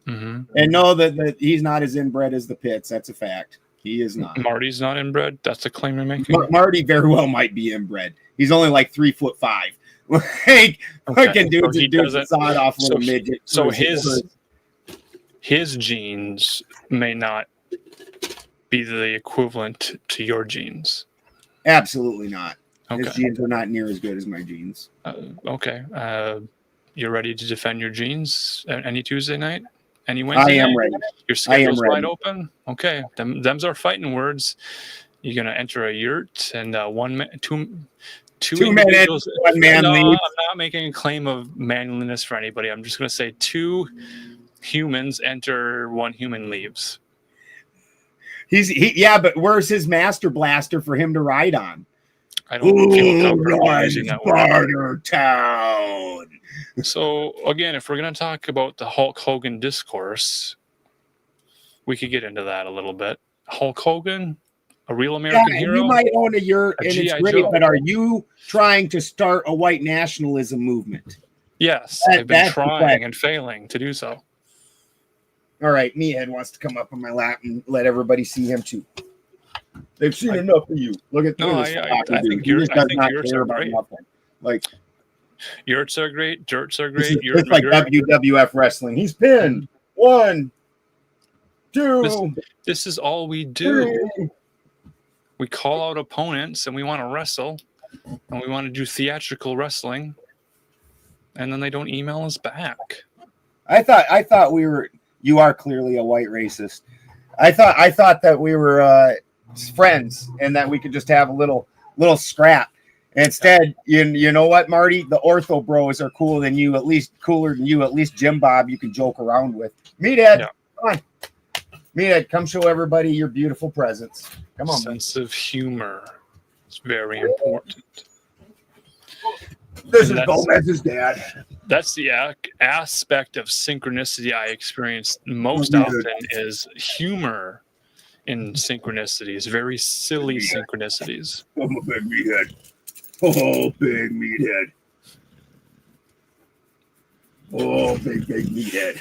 Mm-hmm. And know that he's not as inbred as the Pitts. That's a fact. He is not. Marty's not inbred. That's the claim you're making. Marty very well might be inbred. He's only like 3'5". Like fucking dude's a sawed off little midget. So his genes may not be the equivalent to your genes. Absolutely not. Okay. His genes are not near as good as my genes. Okay. You're ready to defend your genes any Tuesday night? Any Wednesday I am night? ready. Your schedule's wide open? Okay. Them's our fighting words. You're going to enter a yurt and two minutes, one man leaves. I'm not making a claim of manliness for anybody. I'm just going to say 2 humans enter, 1 human leaves. But where's his master blaster for him to ride on? I don't feel comfortable using that word. Barter Town. So again, if we're going to talk about the Hulk Hogan discourse, we could get into that a little bit. Hulk Hogan, a real American hero. You might own a yurt and it's great, Joe. but are you trying to start a white nationalism movement? Yes, I've been trying and failing to do so. All right, Meathead wants to come up on my lap and let everybody see him too. They've seen enough of you. Look at this. I think yurts are great. Like yurts are great. Yurts are great. It's like WWF wrestling. He's pinned. 1, 2. This is all we do. We call out opponents and we want to wrestle, and we want to do theatrical wrestling, and then they don't email us back. I thought we were. You are clearly a white racist. I thought that we were friends and that we could just have a little scrap. Instead, you know what, Marty? The ortho bros are cooler than you. At least Jim Bob you can joke around with. Meathead, come on. Meathead, come show everybody your beautiful presence. Come on, sense of humor. It's very important. This is Gomez's dad. That's the aspect of synchronicity I experience most often is humor in synchronicities, very silly synchronicities. I'm a big meathead. Oh, big meathead. Oh, big meathead.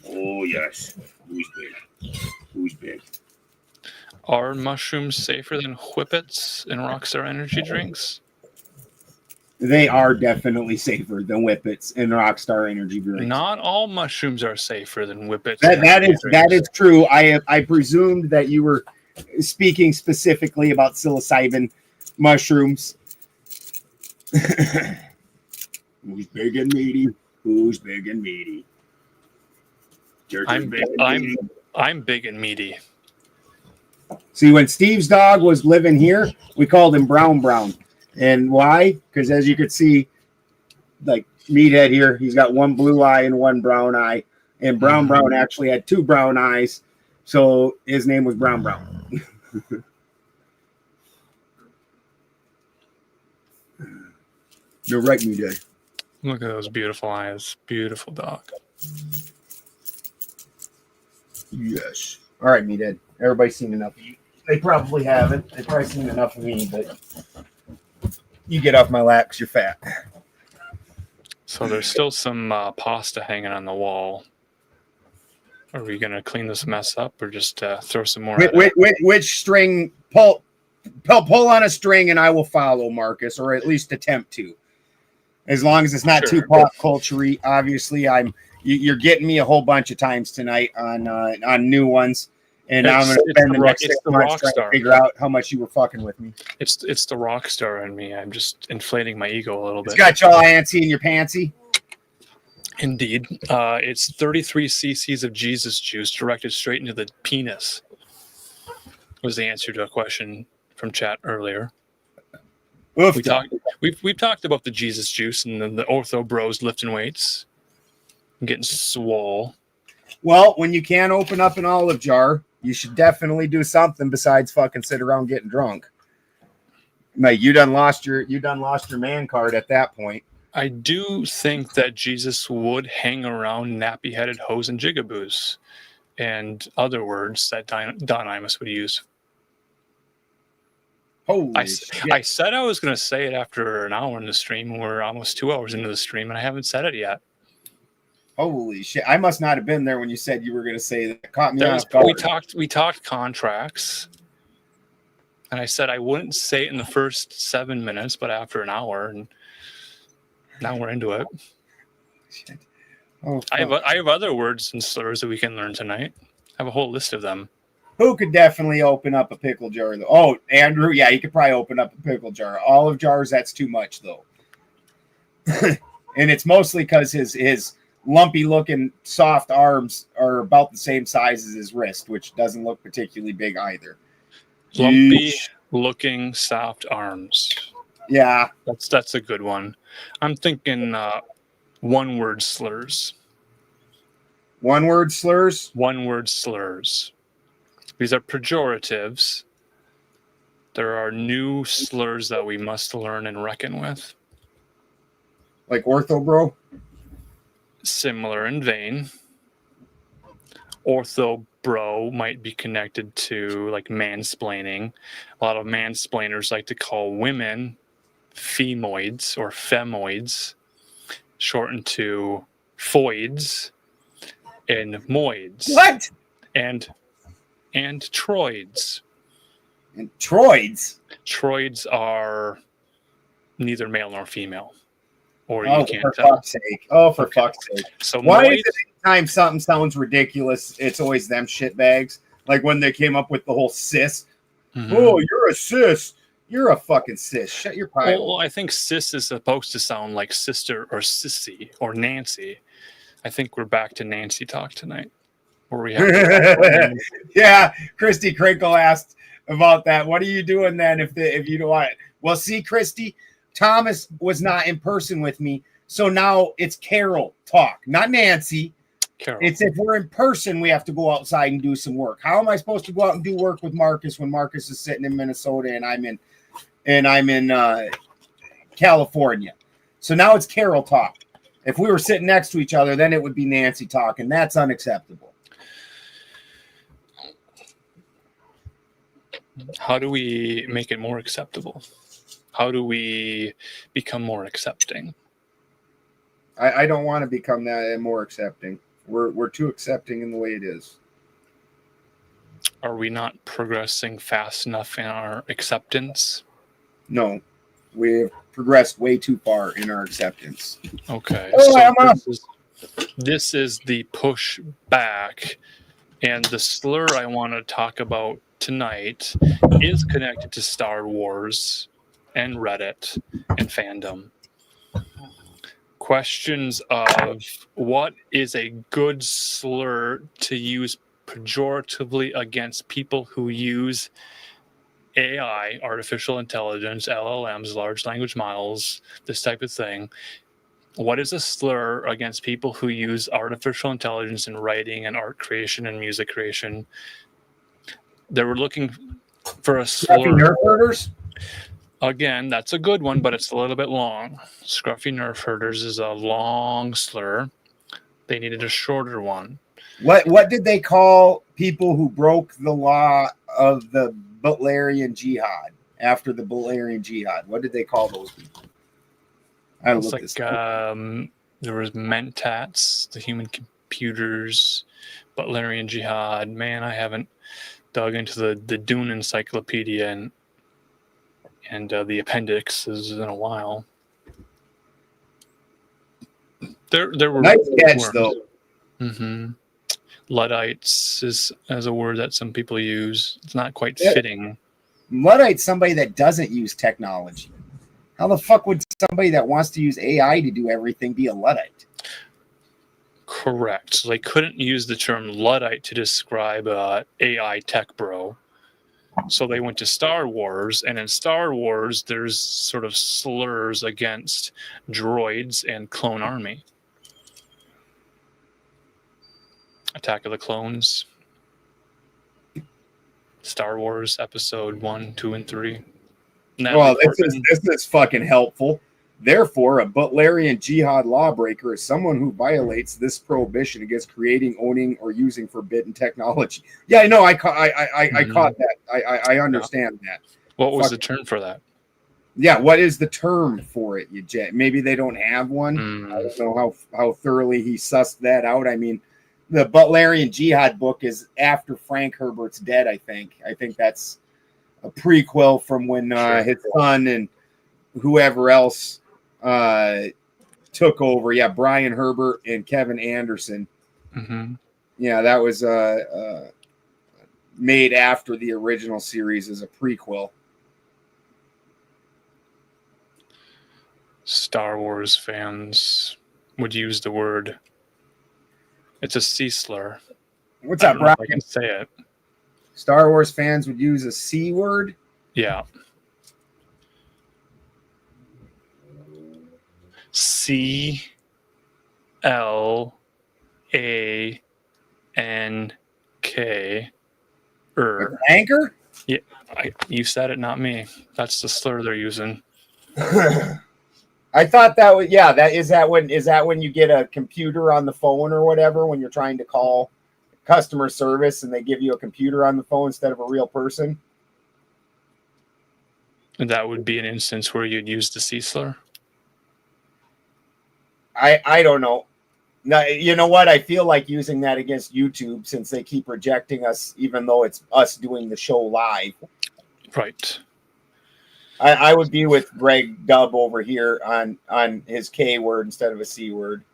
Oh, yes. Who's big? Are mushrooms safer than Whippets and Rockstar energy drinks? They are definitely safer than Whippets and Rockstar energy drinks. Not all mushrooms are safer than Whippets. That is true. I presumed that you were speaking specifically about psilocybin mushrooms. Who's big and meaty? Who's big and meaty? I'm big and meaty. See, when Steve's dog was living here, we called him Brown Brown. And why? Because as you could see, like Meathead here, he's got one blue eye and one brown eye. And Brown Brown actually had two brown eyes. So his name was Brown Brown. You're right, Meathead. Look at those beautiful eyes. Beautiful dog. Yes. All right, Meathead. Everybody's seen enough of you. They probably haven't. They've probably seen enough of me, but you get off my lap because you're fat. So there's still some pasta hanging on the wall. Are we going to clean this mess up or just throw some more? Which string? Pull on a string and I will follow, Marcus, or at least attempt to. As long as it's not too pop culture-y. Obviously, you're getting me a whole bunch of times tonight on new ones. And now I'm going to spend the next 6 months trying to figure out how much you were fucking with me. It's the rock star in me. I'm just inflating my ego a little bit. It's got y'all antsy in your pantsy. Indeed. It's 33 cc's of Jesus juice directed straight into the penis. Was the answer to a question from chat earlier. We've talked about the Jesus juice and the ortho bros lifting weights and getting swole. Well, when you can't open up an olive jar, you should definitely do something besides fucking sit around getting drunk. Like you done lost your man card at that point. I do think that Jesus would hang around nappy-headed hoes and jigaboos, and other words that Don Imus would use. I said I was going to say it after an hour in the stream, and we're almost 2 hours into the stream, and I haven't said it yet. Holy shit! I must not have been there when you said you were going to say that. Caught me off guard. We talked contracts, and I said I wouldn't say it in the first 7 minutes, but after an hour, and now we're into it. Shit. Oh, I have other words and slurs that we can learn tonight. I have a whole list of them. Who could definitely open up a pickle jar, though? Oh, Andrew, yeah, he could probably open up a pickle jar. Olive jars, that's too much, though. And it's mostly because his lumpy-looking soft arms are about the same size as his wrist, which doesn't look particularly big either. Lumpy-looking soft arms. Yeah. That's a good one. I'm thinking one-word slurs. One-word slurs? One-word slurs. These are pejoratives. There are new slurs that we must learn and reckon with. Like ortho bro? Similar in vein. Ortho bro might be connected to like mansplaining. A lot of mansplainers like to call women femoids or femoids, shortened to foids and moids. What? And troids. And troids? Troids are neither male nor female. Or you can't for tell. Fuck's sake. Oh, for fuck's sake. So why is it anytime something sounds ridiculous, it's always them shitbags? Like when they came up with the whole cis. Mm-hmm. Oh, you're a cis. You're a fucking cis. Shut your pie. Well, I think cis is supposed to sound like sister or sissy or Nancy. I think we're back to Nancy talk tonight. Where we have yeah, Christy Crinkle asked about that. What are you doing then if you don't want it? Well, see, Christy, Thomas was not in person with me, so now it's Carol talk, not Nancy. Carol. It's if we're in person, we have to go outside and do some work. How am I supposed to go out and do work with Marcus when Marcus is sitting in Minnesota and I'm in California? So now it's Carol talk. If we were sitting next to each other, then it would be Nancy talk, and that's unacceptable. How do we make it more acceptable? How do we become more accepting? I don't want to become that more accepting. We're too accepting in the way it is. Are we not progressing fast enough in our acceptance? No, we've progressed way too far in our acceptance. Okay. Oh, this is the push back, and the slur I want to talk about tonight is connected to Star Wars and Reddit and fandom. Questions of what is a good slur to use pejoratively against people who use AI, artificial intelligence, LLMs, large language models, this type of thing. What is a slur against people who use artificial intelligence in writing and art creation and music creation? They were looking for a slur. Nerf herders? Again, that's a good one, but it's a little bit long. Scruffy nerf herders is a long slur. They needed a shorter one. What did they call people who broke the law of the Butlerian Jihad after the Butlerian Jihad? What did they call those people? I It's looked like this up. there was Mentats, the human computers, Butlerian Jihad. Man, I haven't dug into the Dune Encyclopedia and the appendixes in a while. There were Nice catch, words. though. Mm-hmm. Luddites is as a word that some people use. It's not quite Yeah. fitting. Luddite's somebody that doesn't use technology. How the fuck would somebody that wants to use AI to do everything be a Luddite? Correct. So they couldn't use the term Luddite to describe AI tech bro. So they went to Star Wars, and in Star Wars, there's sort of slurs against droids and Clone Army. Attack of the Clones. Star Wars Episode 1, 2, and 3. Well, this is fucking helpful. Therefore, a Butlerian Jihad lawbreaker is someone who violates this prohibition against creating, owning, or using forbidden technology. Yeah, I know. I caught that. I understand that. What was the term for that? Yeah, what is the term for it, you jet? Maybe they don't have one. I don't know how thoroughly he sussed that out. I mean, the Butlerian Jihad book is after Frank Herbert's dead, I think. I think that's a prequel from when his son and whoever else took over. Yeah, Brian Herbert and Kevin Anderson. Mm-hmm. Yeah, that was made after the original series as a prequel. Star Wars fans would use the word. It's a C slur. What's I up, don't know if Brian? I can say it. Star Wars fans would use a C word. Yeah. CLANK. Anchor? Yeah, you said it, not me. That's the slur they're using. I thought that was that when you get a computer on the phone or whatever when you're trying to call customer service and they give you a computer on the phone instead of a real person. And that would be an instance where you'd use the C slur. I don't know. No, you know what? I feel like using that against YouTube since they keep rejecting us, even though it's us doing the show live. Right. I would be with Greg Dubb over here on his K word instead of a C word.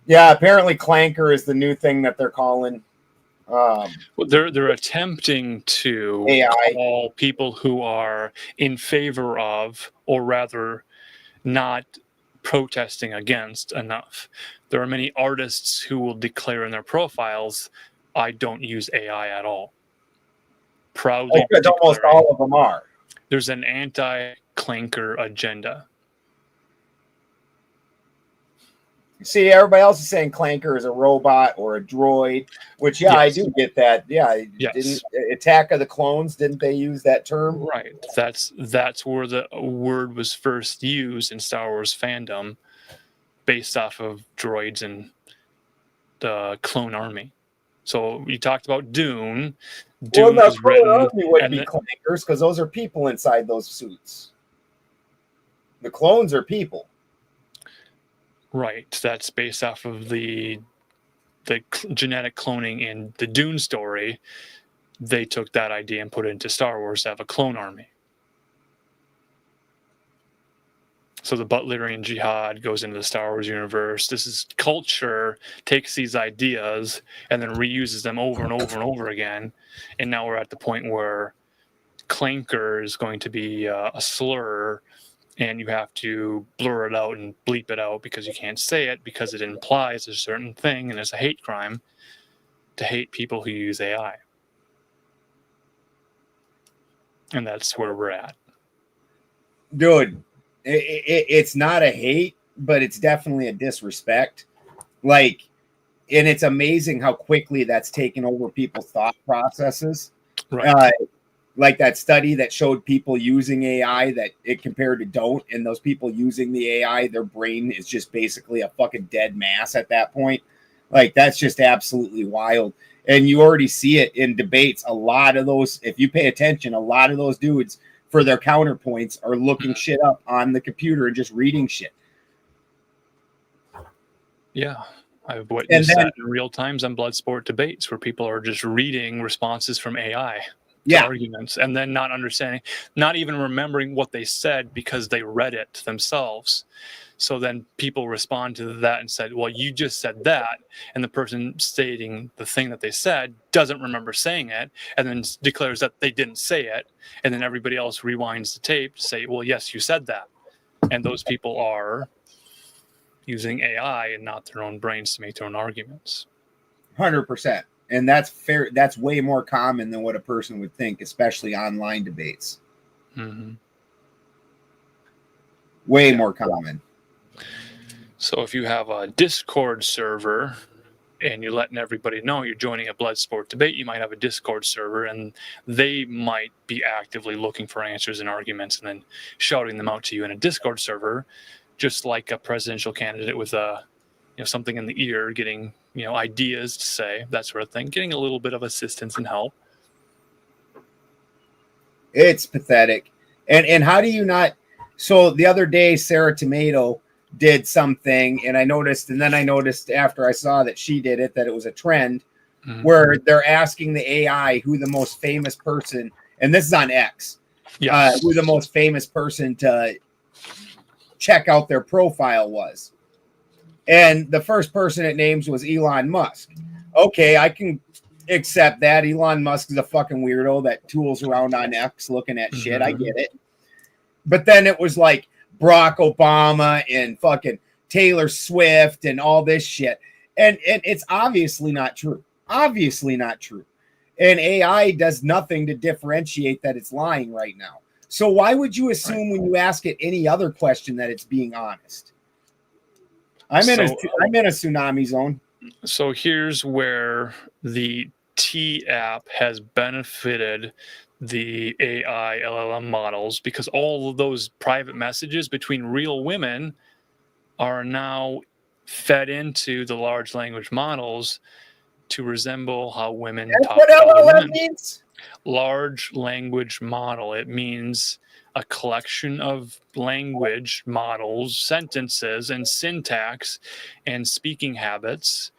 Yeah, apparently clanker is the new thing that they're calling. Well, they're attempting to AI. call people who are in favor of, or rather, not protesting against enough. There are many artists who will declare in their profiles, "I don't use AI at all." Proudly, Because almost all of them are. There's an anti-clanker agenda. See, everybody else is saying Clanker is a robot or a droid, which, yeah, Yes. I do get that. Yeah, Yes. didn't Attack of the Clones, didn't they use that term? Right. That's where the word was first used in Star Wars fandom, based off of droids and the clone army. So you talked about Dune. Well, Dune no, was written, Army would and be the- Clankers because those are people inside those suits. The clones are people. right. That's based off of the genetic cloning in the Dune story. They took that idea and put it into Star Wars to have a clone army. So the Butlerian Jihad goes into the Star Wars universe. This is culture takes these ideas and then reuses them over and over and over again. And now we're at the point where clanker is going to be a slur, and you have to blur it out and bleep it out because you can't say it because it implies a certain thing and it's a hate crime. to hate people who use AI. And that's where we're at. Dude, it's not a hate, but it's definitely a disrespect. Like, and it's amazing how quickly that's taken over people's thought processes. Right. Like that study that showed people using AI that it compared to don't, and those people using the AI, their brain is just basically a fucking dead mass at that point. Like, that's just absolutely wild. And you already see it in debates. A lot of those, if you pay attention, a lot of those dudes for their counterpoints are looking shit up on the computer and just reading shit. Yeah. I've witnessed that in real times on Bloodsport debates where people are just reading responses from AI to arguments and then not understanding, not even remembering what they said because they read it themselves. So then people respond to that and said, well, you just said that. And the person stating the thing that they said doesn't remember saying it and then declares that they didn't say it. And then everybody else rewinds the tape to say, well, yes, you said that. And those people are using AI and not their own brains to make their own arguments. 100%. And that's fair. That's way more common than what a person would think, especially online debates. Mm-hmm. Way more common. So if you have a Discord server and you're letting everybody know you're joining a Bloodsport debate, you might have a Discord server and they might be actively looking for answers and arguments and then shouting them out to you in a Discord server, just like a presidential candidate with something in the ear, getting ideas to say, that sort of thing, getting a little bit of assistance and help. It's pathetic. And how do you not? So the other day, Sarah Tomato did something, and I noticed after I saw that she did it, that it was a trend where they're asking the AI who the most famous person, and this is on X, who the most famous person to check out their profile was. And the first person it names was Elon Musk. Okay, I can accept that. Elon Musk is a fucking weirdo that tools around on X looking at shit. I get it. But then it was like Barack Obama and fucking Taylor Swift and all this shit. And it's obviously not true. Obviously not true. And AI does nothing to differentiate that it's lying right now. So why would you assume when you ask it any other question that it's being honest? I'm in a tsunami zone. So here's where the T app has benefited the AI LLM models, because all of those private messages between real women are now fed into the large language models to resemble how women talk to other women. Means? Large language model. It means a collection of language models, sentences, and syntax and speaking habits.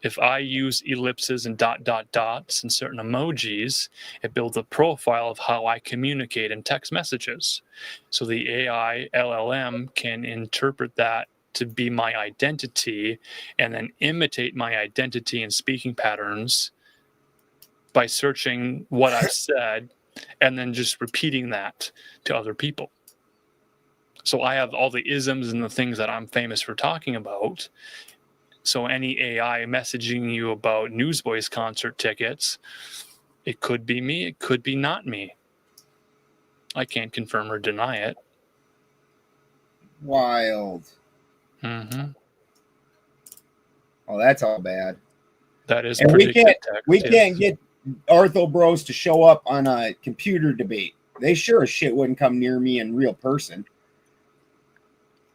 If I use ellipses and dots and certain emojis, it builds a profile of how I communicate in text messages. So the AI LLM can interpret that to be my identity and then imitate my identity and speaking patterns by searching what I've said and then just repeating that to other people. So I have all the isms and the things that I'm famous for talking about. So any AI messaging you about Newsboys concert tickets, it could be me, it could be not me. I can't confirm or deny it. Wild. Mm-hmm. Oh, that's all bad. That is. And we can't get Ortho Bros to show up on a computer debate. They sure as shit wouldn't come near me in real person.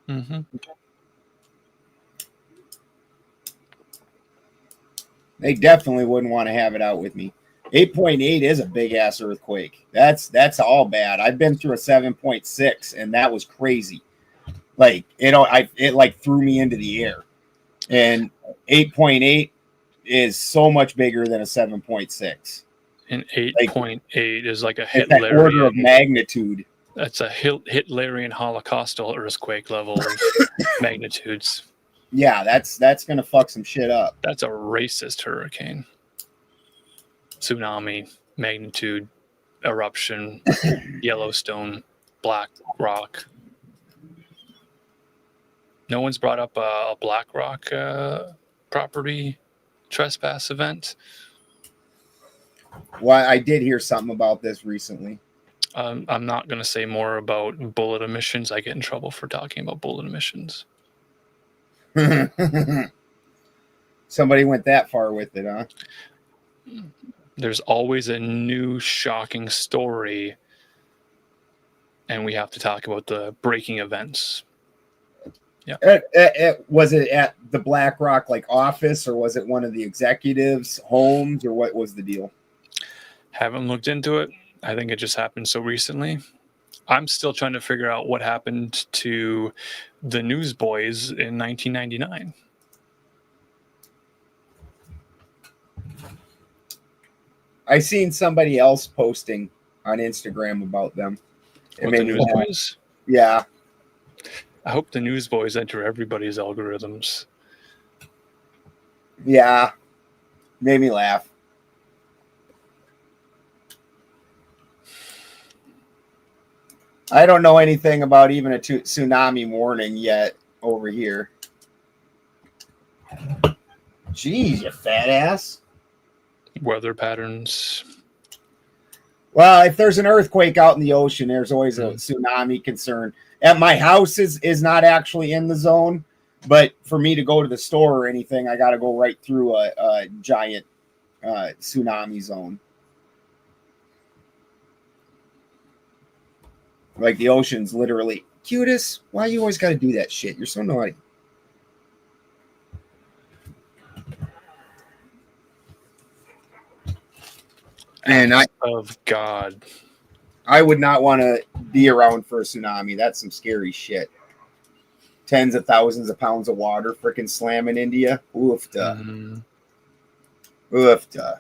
Mm-hmm. They definitely wouldn't want to have it out with me. 8.8 is a big ass earthquake. That's all bad. I've been through a 7.6 and that was crazy. Like it like threw me into the air. And 8.8 is so much bigger than a 7.6. And 8.8 is like a Hitlerian that order of magnitude. That's a Hitlerian Holocaustal earthquake level of magnitudes. Yeah, that's gonna fuck some shit up. That's a racist hurricane. Tsunami, magnitude, eruption, Yellowstone, Black Rock. No one's brought up a Black Rock property trespass event. Well, I did hear something about this recently. I'm not going to say more about bullet emissions. I get in trouble for talking about bullet emissions. Somebody went that far with it, huh? There's always a new shocking story, and we have to talk about the breaking events. Yeah. Was it at the BlackRock office, or was it one of the executives' homes, or what was the deal? Haven't looked into it. I think it just happened so recently. I'm still trying to figure out what happened to the Newsboys in 1999. I seen somebody else posting on Instagram about them. With the Newsboys? Yeah. I hope the Newsboys enter everybody's algorithms. Yeah. Made me laugh. I don't know anything about even a tsunami warning yet over here. Jeez, you fat ass. Weather patterns. Well, if there's an earthquake out in the ocean, there's always a tsunami concern. At my house is not actually in the zone, but for me to go to the store or anything, I got to go right through a giant tsunami zone. Like the ocean's literally, Cutis, why you always got to do that shit? You're so naughty. And of God, I would not want to be around for a tsunami. That's some scary shit. Tens of thousands of pounds of water freaking slamming India. Oofta. Oofta.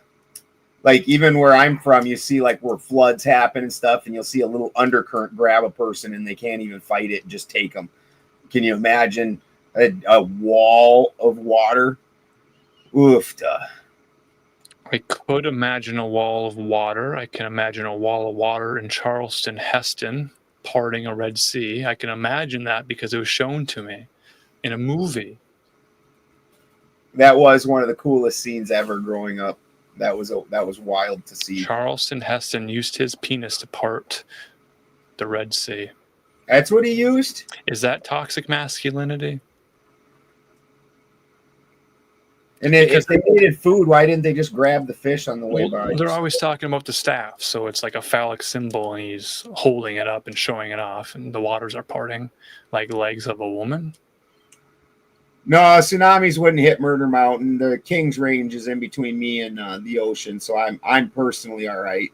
Like even where I'm from, you see where floods happen and stuff, and you'll see a little undercurrent grab a person and they can't even fight it and just take them. Can you imagine a wall of water? Oofta. I could imagine a wall of water. I can imagine a wall of water in Charleston, Heston, parting a Red Sea. I can imagine that because it was shown to me in a movie. That was one of the coolest scenes ever growing up. That was wild to see. Charleston Heston used his penis to part the Red Sea. That's what he used? Is that toxic masculinity? And if they needed food, why didn't they just grab the fish on the way by? They're always talking about the staff, so it's like a phallic symbol, and he's holding it up and showing it off, and the waters are parting like legs of a woman. No, tsunamis wouldn't hit Murder Mountain. The King's Range is in between me and the ocean, so I'm personally all right.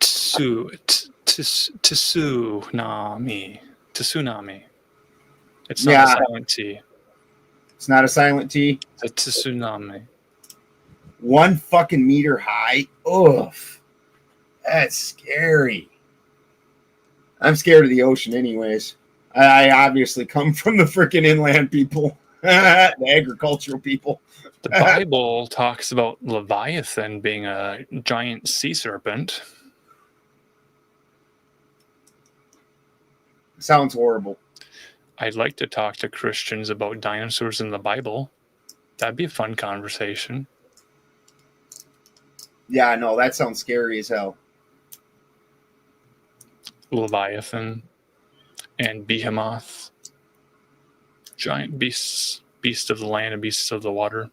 Tsunami. It's not Yeah. a silent T. It's not a silent T. It's a tsunami. 1 fucking meter high. Oof. That's scary. I'm scared of the ocean anyways. I obviously come from the freaking inland people. The agricultural people. The Bible talks about Leviathan being a giant sea serpent. Sounds horrible. I'd like to talk to Christians about dinosaurs in the Bible. That'd be a fun conversation. Yeah, no, that sounds scary as hell. Leviathan and Behemoth. Giant beasts of the land and beasts of the water.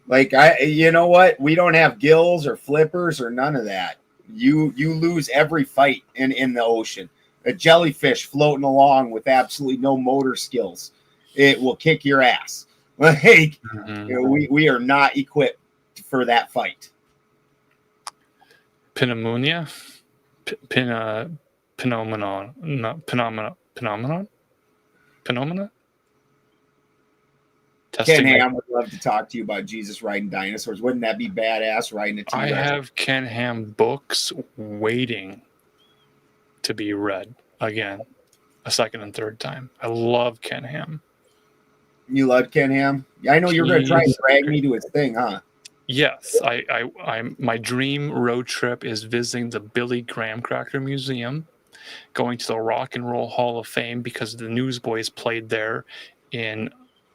You know what? We don't have gills or flippers or none of that. You lose every fight in the ocean. A jellyfish floating along with absolutely no motor skills, it will kick your ass. We are not equipped for that fight. Pneumonia? Phenomenon? Ken Ham would love to talk to you about Jesus riding dinosaurs. Wouldn't that be badass, riding a T-Rex? I have Ken Ham books waiting to be read again, a second and third time. I love Ken Ham. You love Ken Ham? I know you're going to try and drag me to his thing, huh? Yes, my dream road trip is visiting the Billy Graham Cracker Museum, going to the Rock and Roll Hall of Fame because the Newsboys played there in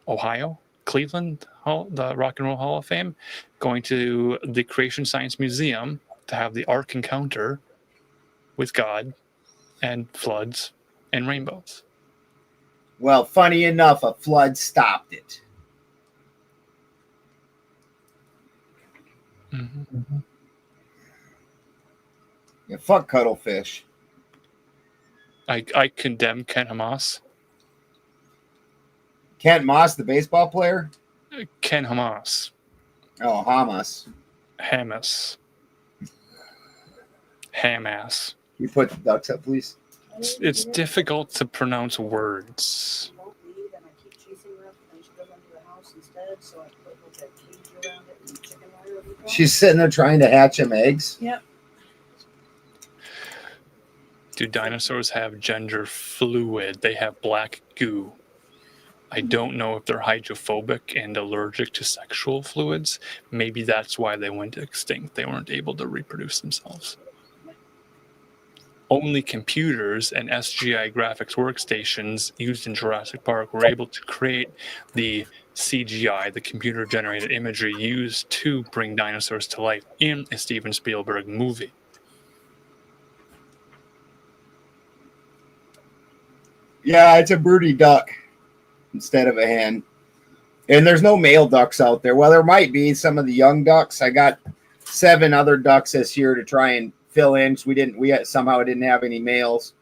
Ohio, Cleveland Hall, the Rock and Roll Hall of Fame, going to the Creation Science Museum to have the Ark encounter with God and floods and rainbows. Well, funny enough, a flood stopped it. Mm-hmm. Yeah, fuck cuttlefish. I condemn Ken Hamas. Kent Moss, the baseball player? Ken Hamas. Oh, Hamas. Hamas. Hamas. You put the ducks up, please. It's difficult to pronounce words. She's sitting there trying to hatch him eggs. Yep. Do dinosaurs have gender fluid? They have black goo. I don't know if they're hydrophobic and allergic to sexual fluids. Maybe that's why they went extinct. They weren't able to reproduce themselves. Only computers and SGI graphics workstations used in Jurassic Park were able to create the CGI, the computer-generated imagery used to bring dinosaurs to life in a Steven Spielberg movie. Yeah, it's a broody duck instead of a hen. And there's no male ducks out there. Well, there might be some of the young ducks. I got 7 other ducks this year to try and fill in. We somehow didn't have any males.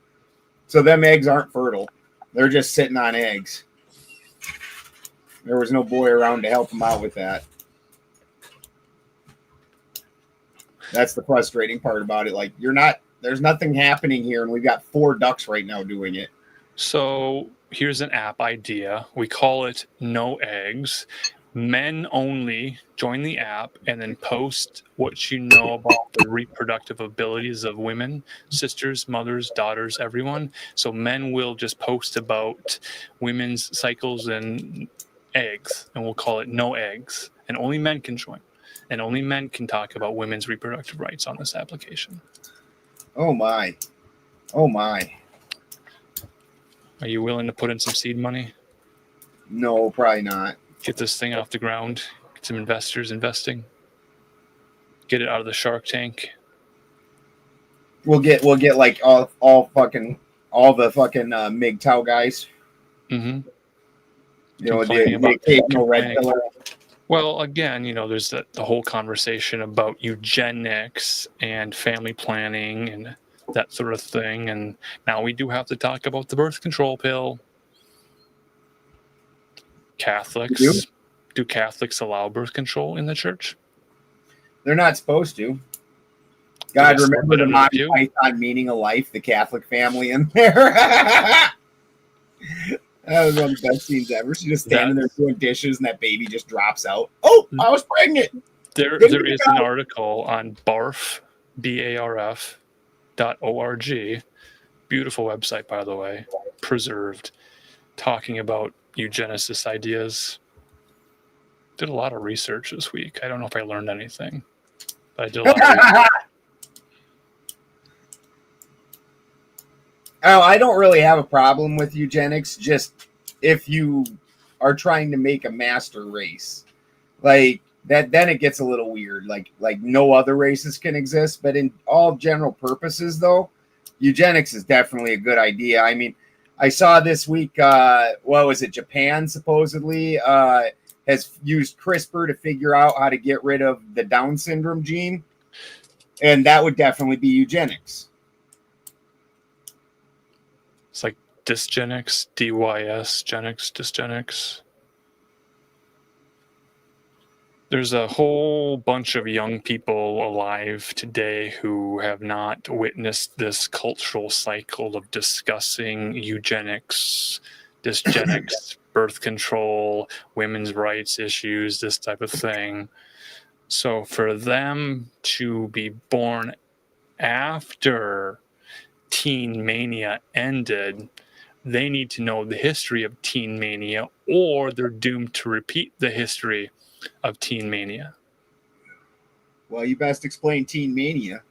So them eggs aren't fertile. They're just sitting on eggs. There was no boy around to help them out with that. That's the frustrating part about it. Like, there's nothing happening here, and we've got 4 ducks right now doing it. So here's an app idea. We call it No Eggs. Men only join the app and then post what you know about the reproductive abilities of women, sisters, mothers, daughters, everyone. So men will just post about women's cycles and eggs, and we'll call it No Eggs. And only men can join. And only men can talk about women's reproductive rights on this application. Oh, my. Oh, my. Are you willing to put in some seed money? No, probably not. Get this thing off the ground. Get some investors investing. Get it out of the Shark Tank. We'll get like all the fucking MGTOW guys. Mm-hmm. You know, the occasional red pillar. Well, again, there's the whole conversation about eugenics and family planning and that sort of thing. And now we do have to talk about the birth control pill. Catholics. Do Catholics allow birth control in the church? They're not supposed to. God, remember the Monty Python Meaning of Life, the Catholic family in there. That was one of the best scenes ever. She's just standing there doing dishes, and that baby just drops out. Oh, I was pregnant. There is an article on BARF, BARF.org. Beautiful website, by the way, preserved, talking about eugenicist ideas. Did a lot of research this week. I don't know if I learned anything, but I did a lot of research. Oh, I don't really have a problem with eugenics, just if you are trying to make a master race. Like that, then it gets a little weird. Like no other races can exist, but in all general purposes, though, eugenics is definitely a good idea. I mean, I saw this week, what was it? Japan supposedly has used CRISPR to figure out how to get rid of the Down syndrome gene, and that would definitely be eugenics. It's like dysgenics, DYS, genics, dysgenics. There's a whole bunch of young people alive today who have not witnessed this cultural cycle of discussing eugenics, dysgenics, birth control, women's rights issues, this type of thing. So for them to be born after teen mania ended, they need to know the history of teen mania, or they're doomed to repeat the history of teen mania. Well, you best explain teen mania.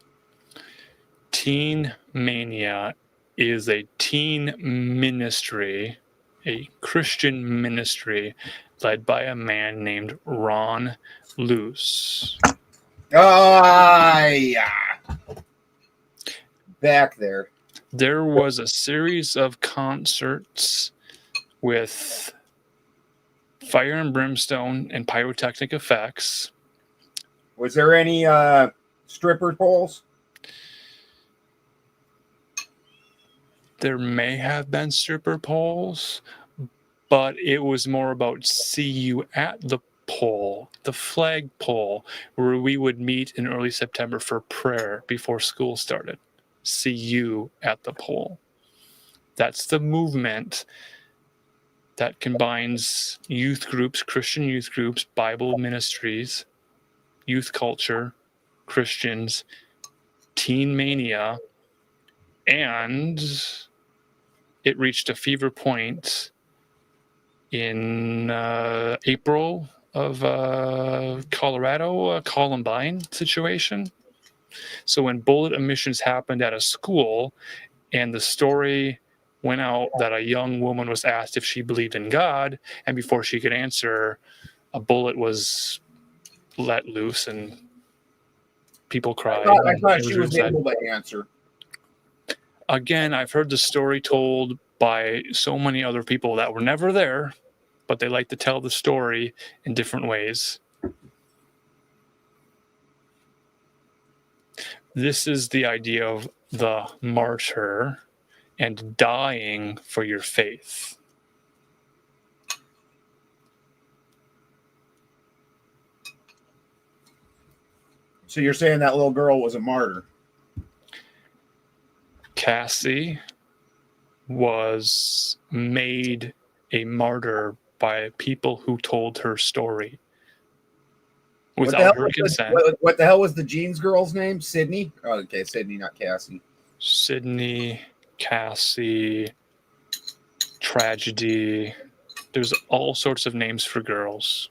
Teen mania is a teen ministry, a Christian ministry led by a man named Ron Luce. Yeah. Back there. There was a series of concerts with fire and brimstone and pyrotechnic effects. Was there any stripper poles? There may have been stripper poles, but it was more about see you at the pole, the flag pole, where we would meet in early September for prayer before school started. See you at the pole. That's the movement that combines youth groups, Christian youth groups, Bible ministries, youth culture, Christians, teen mania, and it reached a fever point in April of Colorado, Columbine situation. So when bullet emissions happened at a school and the story went out that a young woman was asked if she believed in God, and before she could answer, a bullet was let loose and people cried. I thought she was able to answer. Again, I've heard the story told by so many other people that were never there, but they like to tell the story in different ways. This is the idea of the martyr and dying for your faith. So you're saying that little girl was a martyr? Cassie was made a martyr by people who told her story without her consent. What the hell was the jeans girl's name? Sydney? Oh, okay, Sydney, not Cassie. Sydney, Cassie, Tragedy. There's all sorts of names for girls.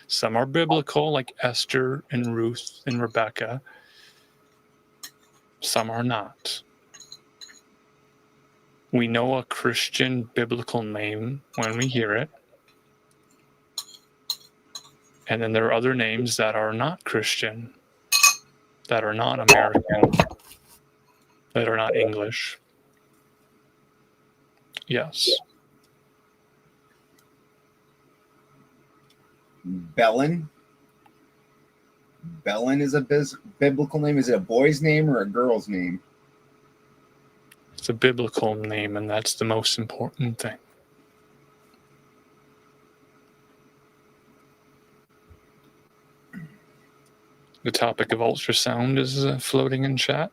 Some are biblical, like Esther and Ruth and Rebecca. Some are not. We know a Christian biblical name when we hear it. And then there are other names that are not Christian, that are not American, that are not English. Yes. Bellin? Bellin is a biblical name. Is it a boy's name or a girl's name? It's a biblical name, and that's the most important thing. The topic of ultrasound is floating in chat.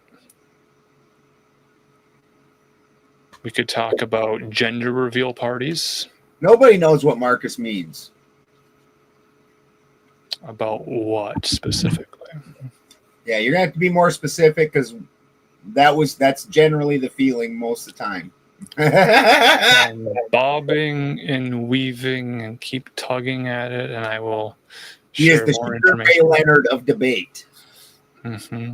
We could talk about gender reveal parties. Nobody knows what Marcus means. About what specifically? Yeah, you're gonna have to be more specific because that's generally the feeling most of the time. Bobbing and weaving and keep tugging at it, and I will He is share the more Sugar Ray information. Leonard of debate. Mm-hmm.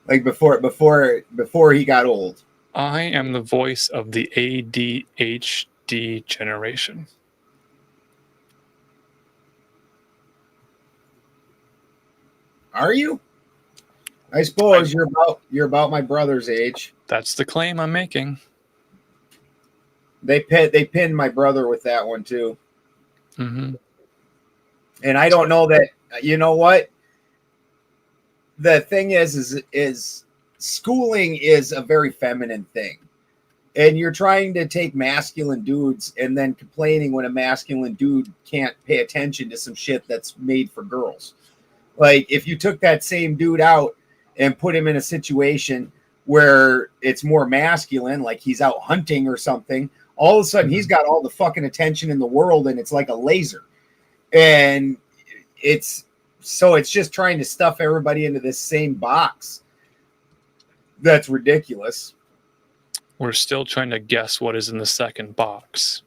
Like before he got old. I am the voice of the ADHD generation. Are you? I suppose you're about my brother's age. That's the claim I'm making. They pinned my brother with that one too. Mm-hmm. And I don't know that, you know what? The thing is schooling is a very feminine thing. And you're trying to take masculine dudes and then complaining when a masculine dude can't pay attention to some shit that's made for girls. Like if you took that same dude out and put him in a situation where it's more masculine, like he's out hunting or something, all of a sudden he's got all the fucking attention in the world and it's like a laser. And it's just trying to stuff everybody into this same box. That's ridiculous. We're still trying to guess what is in the second box.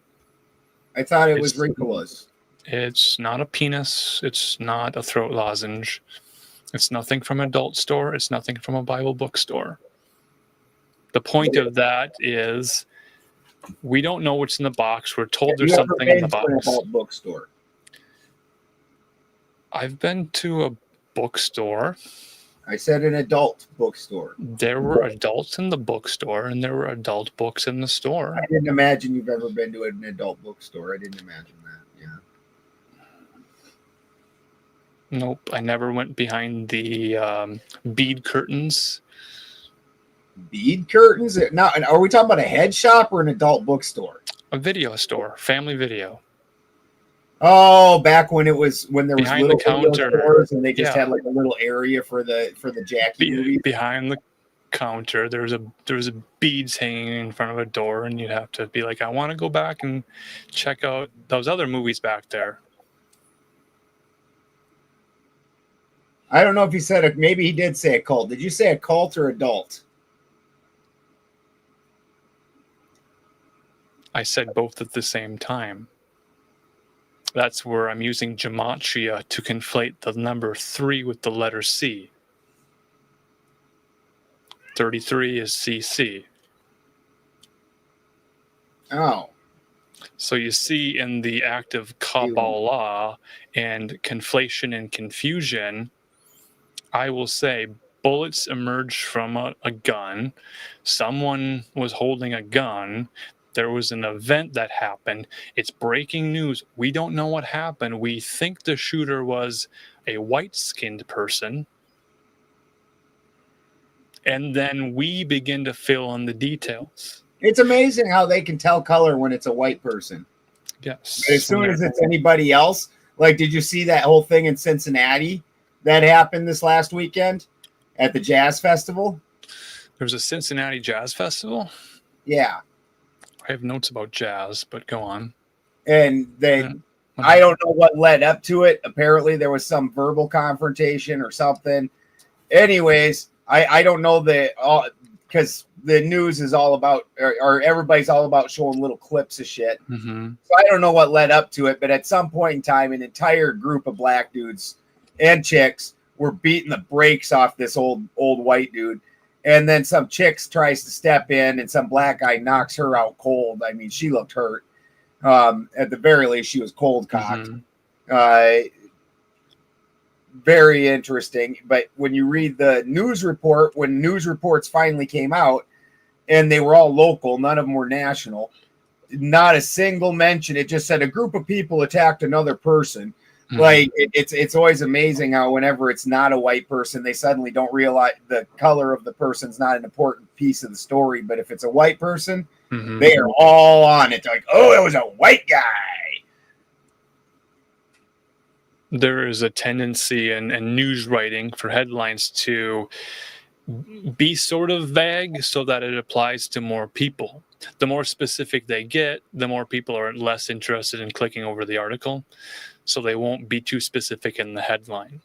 I thought it was Rinkulas. It's not a penis. It's not a throat lozenge. It's nothing from an adult store. It's nothing from a Bible bookstore. The point of that is We don't know what's in the box. We're told Have there's you ever something in been the to an box. adult bookstore? I've been to a bookstore. I said an adult bookstore. There were adults in the bookstore, and there were adult books in the store. I didn't imagine you've ever been to an adult bookstore. I didn't imagine that. Yeah. Nope, I never went behind the bead curtains. Bead curtains? Now, are we talking about a head shop or an adult bookstore? A video store, family video. Oh, back when there was Behind little the counter. video stores and they just Yeah. had like a little area for the Jackie movies. Behind the counter, there was a beads hanging in front of a door, and you'd have to be like, I want to go back and check out those other movies back there. I don't know if he said maybe he did say a cult. Did you say a cult or adult? I said both at the same time. That's where I'm using gematria to conflate the number 3 with the letter C. 33 is CC. Oh. So you see in the act of Kabbalah and conflation and confusion, I will say bullets emerged from a gun. Someone was holding a gun. There was an event that happened. It's breaking news. We don't know what happened. We think the shooter was a white-skinned person. And then we begin to fill in the details. It's amazing how they can tell color when it's a white person. Yes. But as soon as it's anybody else, like, did you see that whole thing in Cincinnati that happened this last weekend at the Jazz Festival? There's a Cincinnati Jazz Festival? Yeah. I have notes about jazz, but go on. And then I don't know what led up to it. Apparently there was some verbal confrontation or something. Anyways, I don't know because the news is all about, or everybody's all about showing little clips of shit. Mm-hmm. So I don't know what led up to it, but at some point in time, an entire group of black dudes and chicks were beating the brakes off this old white dude. And then some chicks tries to step in, and some black guy knocks her out cold. I mean, she looked hurt. At the very least, she was cold cocked. Mm-hmm. Very interesting. But when you read the news report, when news reports finally came out, and they were all local, none of them were national, not a single mention. It just said a group of people attacked another person. Mm-hmm. Like it's always amazing how whenever it's not a white person, they suddenly don't realize the color of the person's not an important piece of the story. But if it's a white person, mm-hmm. they are all on it. They're like, oh, it was a white guy. There is a tendency in news writing for headlines to be sort of vague so that it applies to more people. The more specific they get, the more people are less interested in clicking over the article. So they won't be too specific in the headline.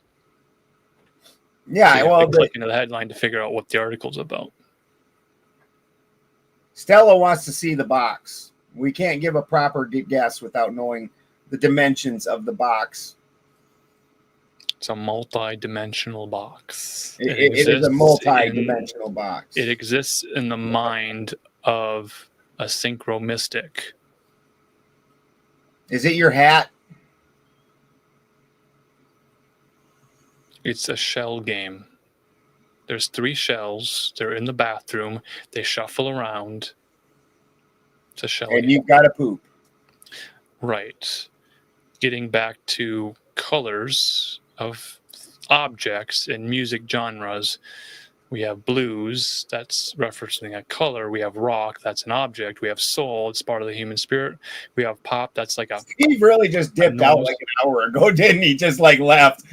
Yeah, so well, click into the headline to figure out what the article's about. Stella wants to see the box. We can't give a proper guess without knowing the dimensions of the box. It's a multi-dimensional box. It is a multi-dimensional box. It exists in the mind of a synchro mystic. Is it your hat? It's a shell game. There's 3 shells. They're in the bathroom. They shuffle around. It's a shell game. And you've got to poop. Right. Getting back to colors of objects in music genres, we have blues, that's referencing a color. We have rock, that's an object. We have soul, it's part of the human spirit. We have pop, that's like a... He really just dipped out like an hour ago, didn't he? Just like left.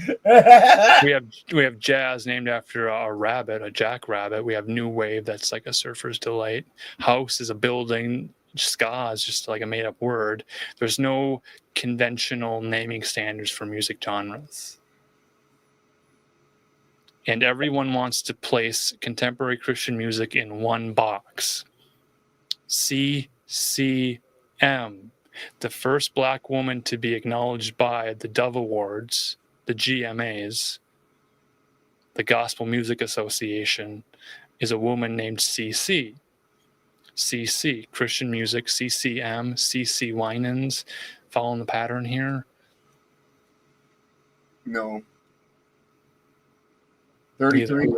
we have jazz named after a rabbit, a jackrabbit. We have new wave, that's like a surfer's delight. House is a building. Ska is just like a made-up word. There's no conventional naming standards for music genres. And everyone wants to place contemporary Christian music in one box. CCM, the first black woman to be acknowledged by the Dove Awards, the GMAs, the Gospel Music Association, is a woman named CC. CC, Christian music, CCM, CC Winans. Following the pattern here? No. 33.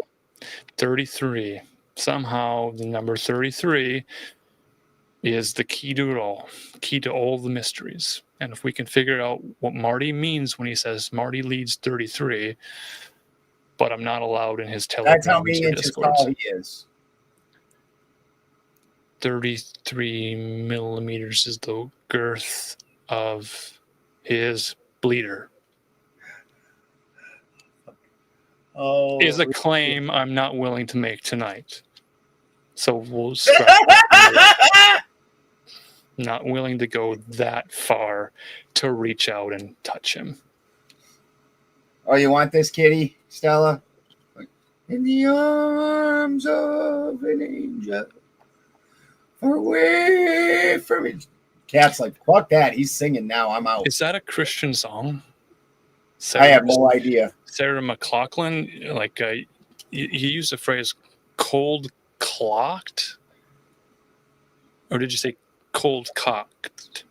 33. Somehow the number 33 is the key to it all, key to all the mysteries. And if we can figure out what Marty means when he says Marty leads 33, but I'm not allowed in his telegrams That's how many or inches Discords. tall he is. 33 millimeters is the girth of his bleeder. Oh, Is a claim I'm not willing to make tonight. So we'll scrap that. Not willing to go that far to reach out and touch him. Oh, you want this kitty, Stella? In the arms of an angel, far away from it. Cat's like, fuck that. He's singing now. I'm out. Is that a Christian song? I have no idea. Sarah McLachlan, like you used the phrase cold clocked? Or did you say cold cocked?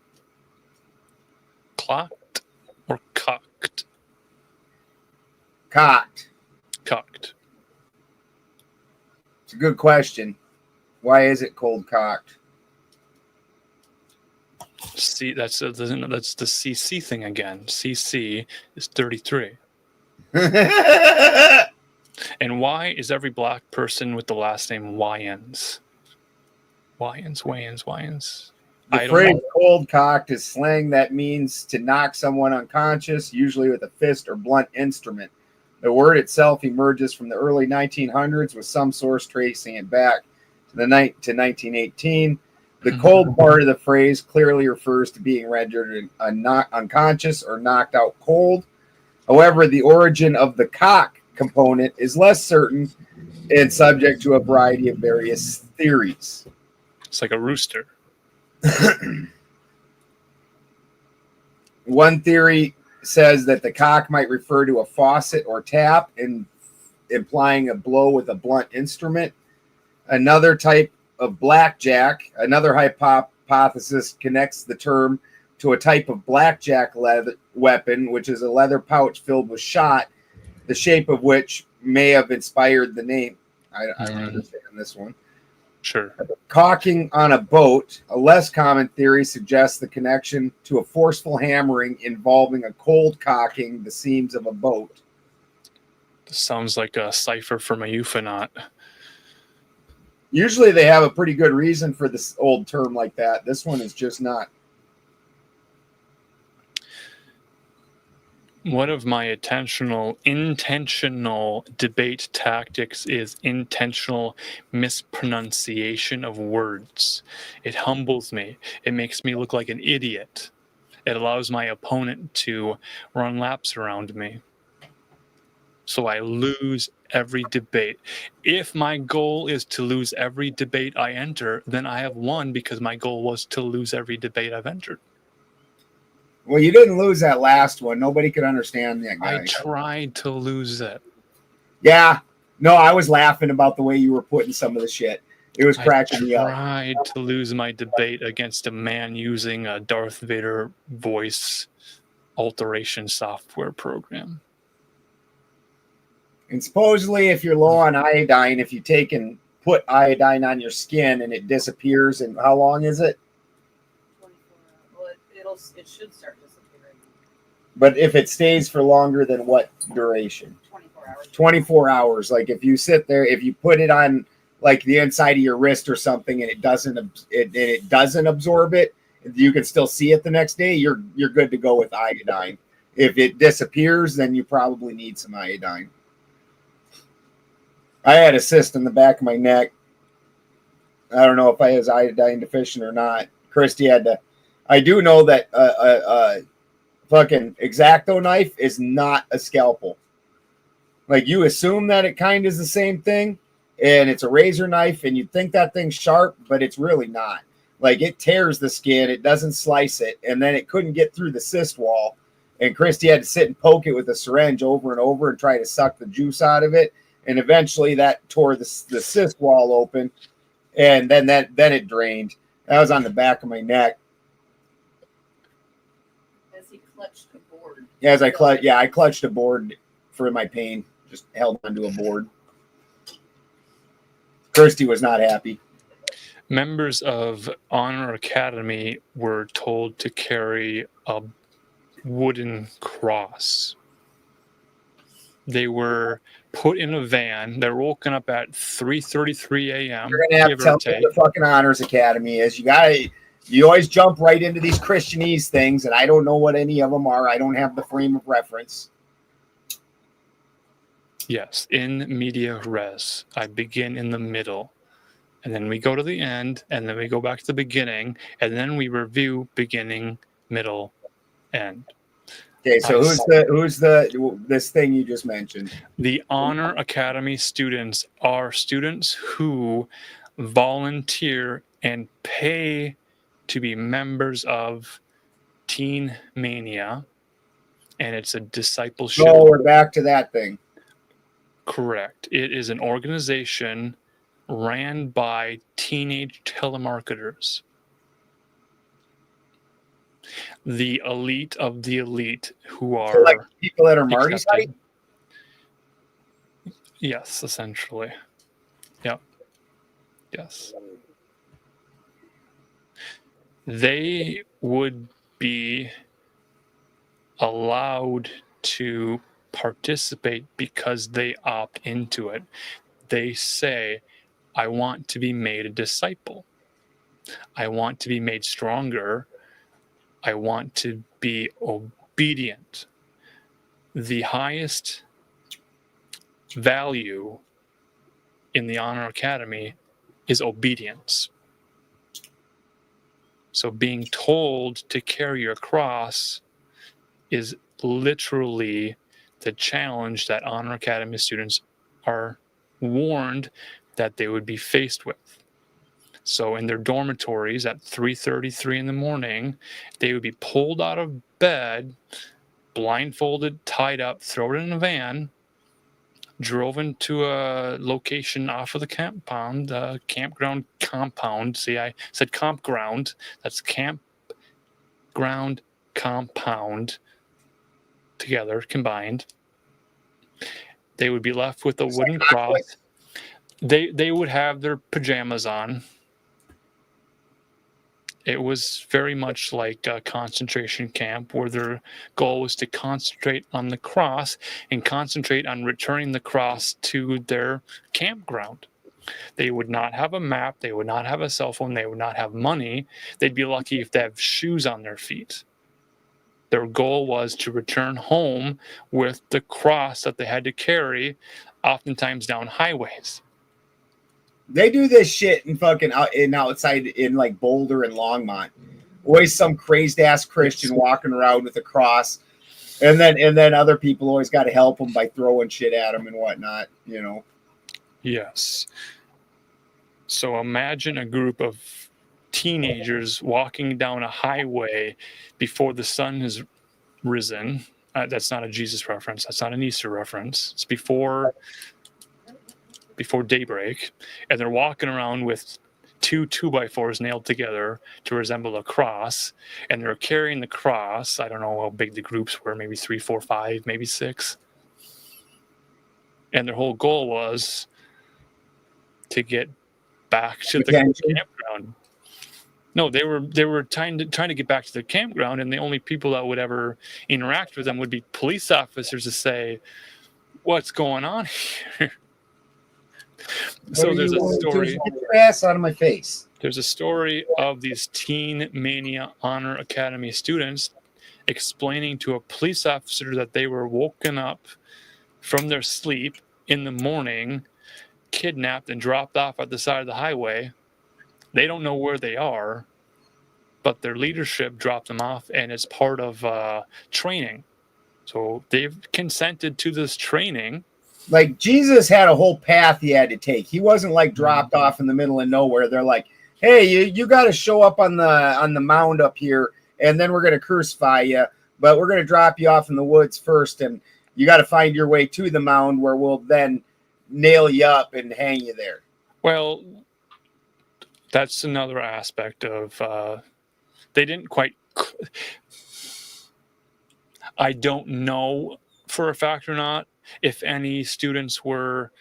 Clocked or cocked? Cocked. Cocked. It's a good question. Why is it cold cocked? See, that's the CC thing again. CC is 33. And why is every black person with the last name Wyans? Wyans. The phrase cold cocked is slang that means to knock someone unconscious, usually with a fist or blunt instrument. The word itself emerges from the early 1900s, with some source tracing it back to 1918. The cold part of the phrase clearly refers to being rendered unconscious or knocked out cold. However, the origin of the cock component is less certain and subject to a variety of various theories. It's like a rooster. One theory says that the cock might refer to a faucet or tap, implying a blow with a blunt instrument. Another type of blackjack, another hypothesis connects the term to a type of blackjack leather weapon, which is a leather pouch filled with shot, the shape of which may have inspired the name. I don't understand this one. Sure. Caulking on a boat, a less common theory, suggests the connection to a forceful hammering involving a cold cocking the seams of a boat. This sounds like a cipher from a euphanaut. Usually they have a pretty good reason for this old term like that. This one is just not. One of my intentional debate tactics is intentional mispronunciation of words. It humbles me. It makes me look like an idiot. It allows my opponent to run laps around me. So I lose every debate. If my goal is to lose every debate I enter, then I have won because my goal was to lose every debate I've entered. Well, you didn't lose that last one. Nobody could understand that guy. I tried to lose it. Yeah. No, I was laughing about the way you were putting some of the shit. It was cracking me up. I tried to lose my debate against a man using a Darth Vader voice alteration software program. And supposedly, if you're low on iodine, if you take and put iodine on your skin and it disappears, and how long is it? 24 hours. Well, it should start disappearing. But if it stays for longer than what duration? 24 hours. 24 hours. Like if you sit there, if you put it on like the inside of your wrist or something, and it doesn't absorb it, you can still see it the next day. You're good to go with iodine. If it disappears, then you probably need some iodine. I had a cyst in the back of my neck. I don't know if I was iodine deficient or not. Christy had to. I do know that fucking X-Acto knife is not a scalpel. Like you assume that it kind of is the same thing, and it's a razor knife, and you think that thing's sharp, but it's really not. Like it tears the skin, it doesn't slice it, and then it couldn't get through the cyst wall. And Christy had to sit and poke it with a syringe over and over and try to suck the juice out of it. And eventually that tore the cyst wall open. and then it drained. That was on the back of my neck. As he clutched the board. As I clutched a board for my pain. Just held onto a board. Kirsty was not happy. Members of Honor Academy were told to carry a wooden cross. They were put in a van. They were woken up at 3:33 a.m. You're gonna have to tell me what the fucking Honors Academy is. You always jump right into these Christianese things, and I don't know what any of them are. I don't have the frame of reference. Yes, in media res. I begin in the middle, and then we go to the end, and then we go back to the beginning, and then we review beginning, middle, end. Okay, so who's this thing you just mentioned? The Honor Academy students are students who volunteer and pay to be members of Teen Mania, and it's a discipleship. Oh, we're back to that thing. Correct. It is an organization ran by teenage telemarketers. The elite of the elite who are So like people that are Marty's height? Yes, essentially. Yep. Yes. They would be allowed to participate because they opt into it. They say, I want to be made a disciple. I want to be made stronger. I want to be obedient. The highest value in the Honor Academy is obedience. So being told to carry your cross is literally the challenge that Honor Academy students are warned that they would be faced with. So in their dormitories at 3:33 in the morning, they would be pulled out of bed, blindfolded, tied up, thrown in a van, drove into a location off of the campground compound. See, I said campground. That's campground compound together, combined. They would be left with a wooden cross. They would have their pajamas on. It was very much like a concentration camp where their goal was to concentrate on the cross and concentrate on returning the cross to their campground. They would not have a map. They would not have a cell phone. They would not have money. They'd be lucky if they have shoes on their feet. Their goal was to return home with the cross that they had to carry, oftentimes down highways. They do this shit in fucking outside in like Boulder and Longmont. Always some crazed ass Christian walking around with a cross, and then other people always got to help them by throwing shit at them and whatnot. You know. Yes. So imagine a group of teenagers walking down a highway before the sun has risen. That's not a Jesus reference. That's not an Easter reference. It's before daybreak, and they're walking around with two 2x4s nailed together to resemble a cross, and they're carrying the cross. I don't know how big the groups were, maybe 3, 4, 5, maybe 6. And their whole goal was to get back to the campground. No, they were trying to get back to the campground, and the only people that would ever interact with them would be police officers to say, what's going on here? So there's a story. Get your ass out of my face. There's a story of these Teen Mania Honor Academy students explaining to a police officer that they were woken up from their sleep in the morning, kidnapped and dropped off at the side of the highway. They don't know where they are, but their leadership dropped them off, and it's part of training. So they've consented to this training. Like Jesus had a whole path he had to take. He wasn't like dropped off in the middle of nowhere. They're like, hey, you got to show up on the mound up here, and then we're going to crucify you, but we're going to drop you off in the woods first, and you got to find your way to the mound where we'll then nail you up and hang you there. Well, That's another aspect of they didn't quite. I don't know for a fact or not if any students were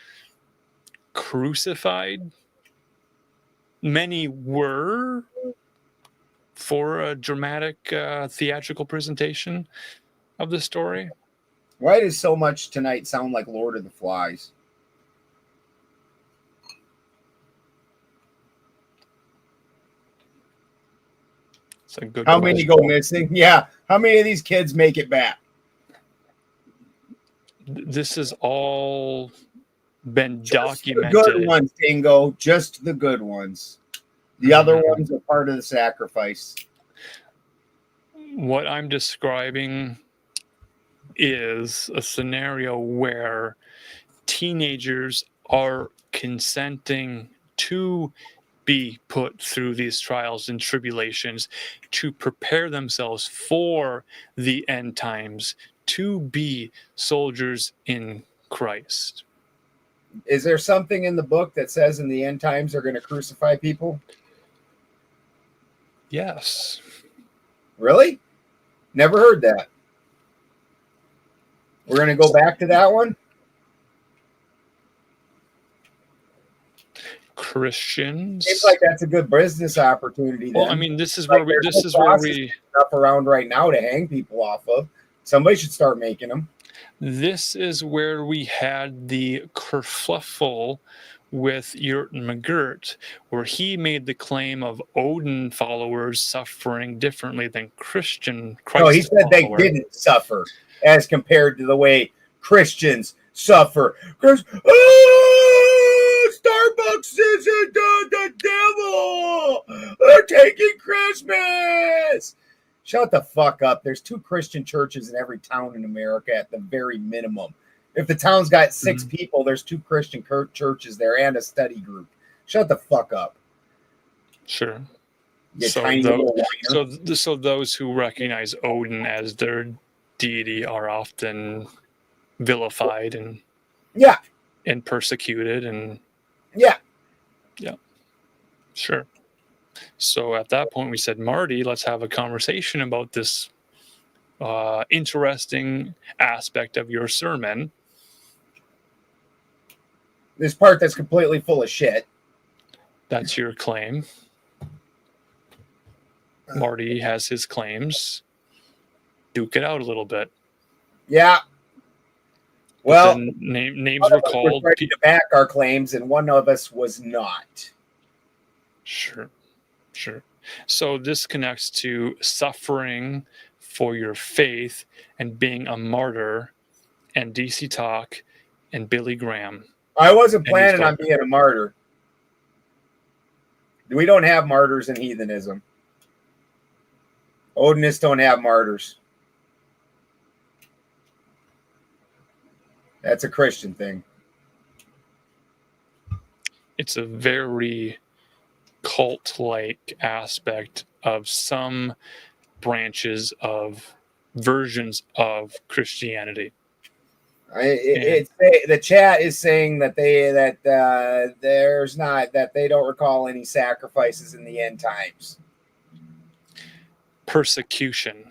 crucified. Many were for a dramatic theatrical presentation of the story. Why does so much tonight sound like Lord of the Flies? It's a good How many go missing? Yeah. How many of these kids make it back? This has all been Just the documented. good ones, Dingo. Just the good ones. The other ones are part of the sacrifice. What I'm describing is a scenario where teenagers are consenting to be put through these trials and tribulations to prepare themselves for the end times, to be soldiers in Christ. Is there something in the book that says in the end times they're going to crucify people? Yes. Really? Never heard that. We're going to go back to that one? Christians. Seems like that's a good business opportunity. Well, then. I mean, this is Like, where we. there's This no is where process we. Stuff around right now to hang people off of. Somebody should start making them. This is where we had the kerfluffle with Jurgen McGirt, where he made the claim of Odin followers suffering differently than Christian Christ. No, he said they followers. didn't suffer as compared to the way Christians suffer. Because Starbucks isn't the devil. They're taking Christmas. Shut the fuck up. There's 2 Christian churches in every town in America at the very minimum. If the town's got 6 people, there's 2 Christian churches there and a study group. Shut the fuck up. Sure. You So, tiny little whiner. so those who recognize Odin as their deity are often vilified and Yeah. and persecuted and Yeah. sure. So at that point, we said, Marty, let's have a conversation about this interesting aspect of your sermon. This part that's completely full of shit. That's your claim. Marty has his claims. Duke it out a little bit. Yeah. But Well, then names one were of us was called. ready to back our claims, and one of us was not. Sure. So this connects to suffering for your faith and being a martyr and DC Talk and Billy Graham. I wasn't And planning he's on being a martyr. We don't have martyrs in heathenism. Odinists don't have martyrs. That's a Christian thing. It's a very cult-like aspect of some branches of versions of Christianity. The chat is saying that they don't recall any sacrifices in the end times. Persecution.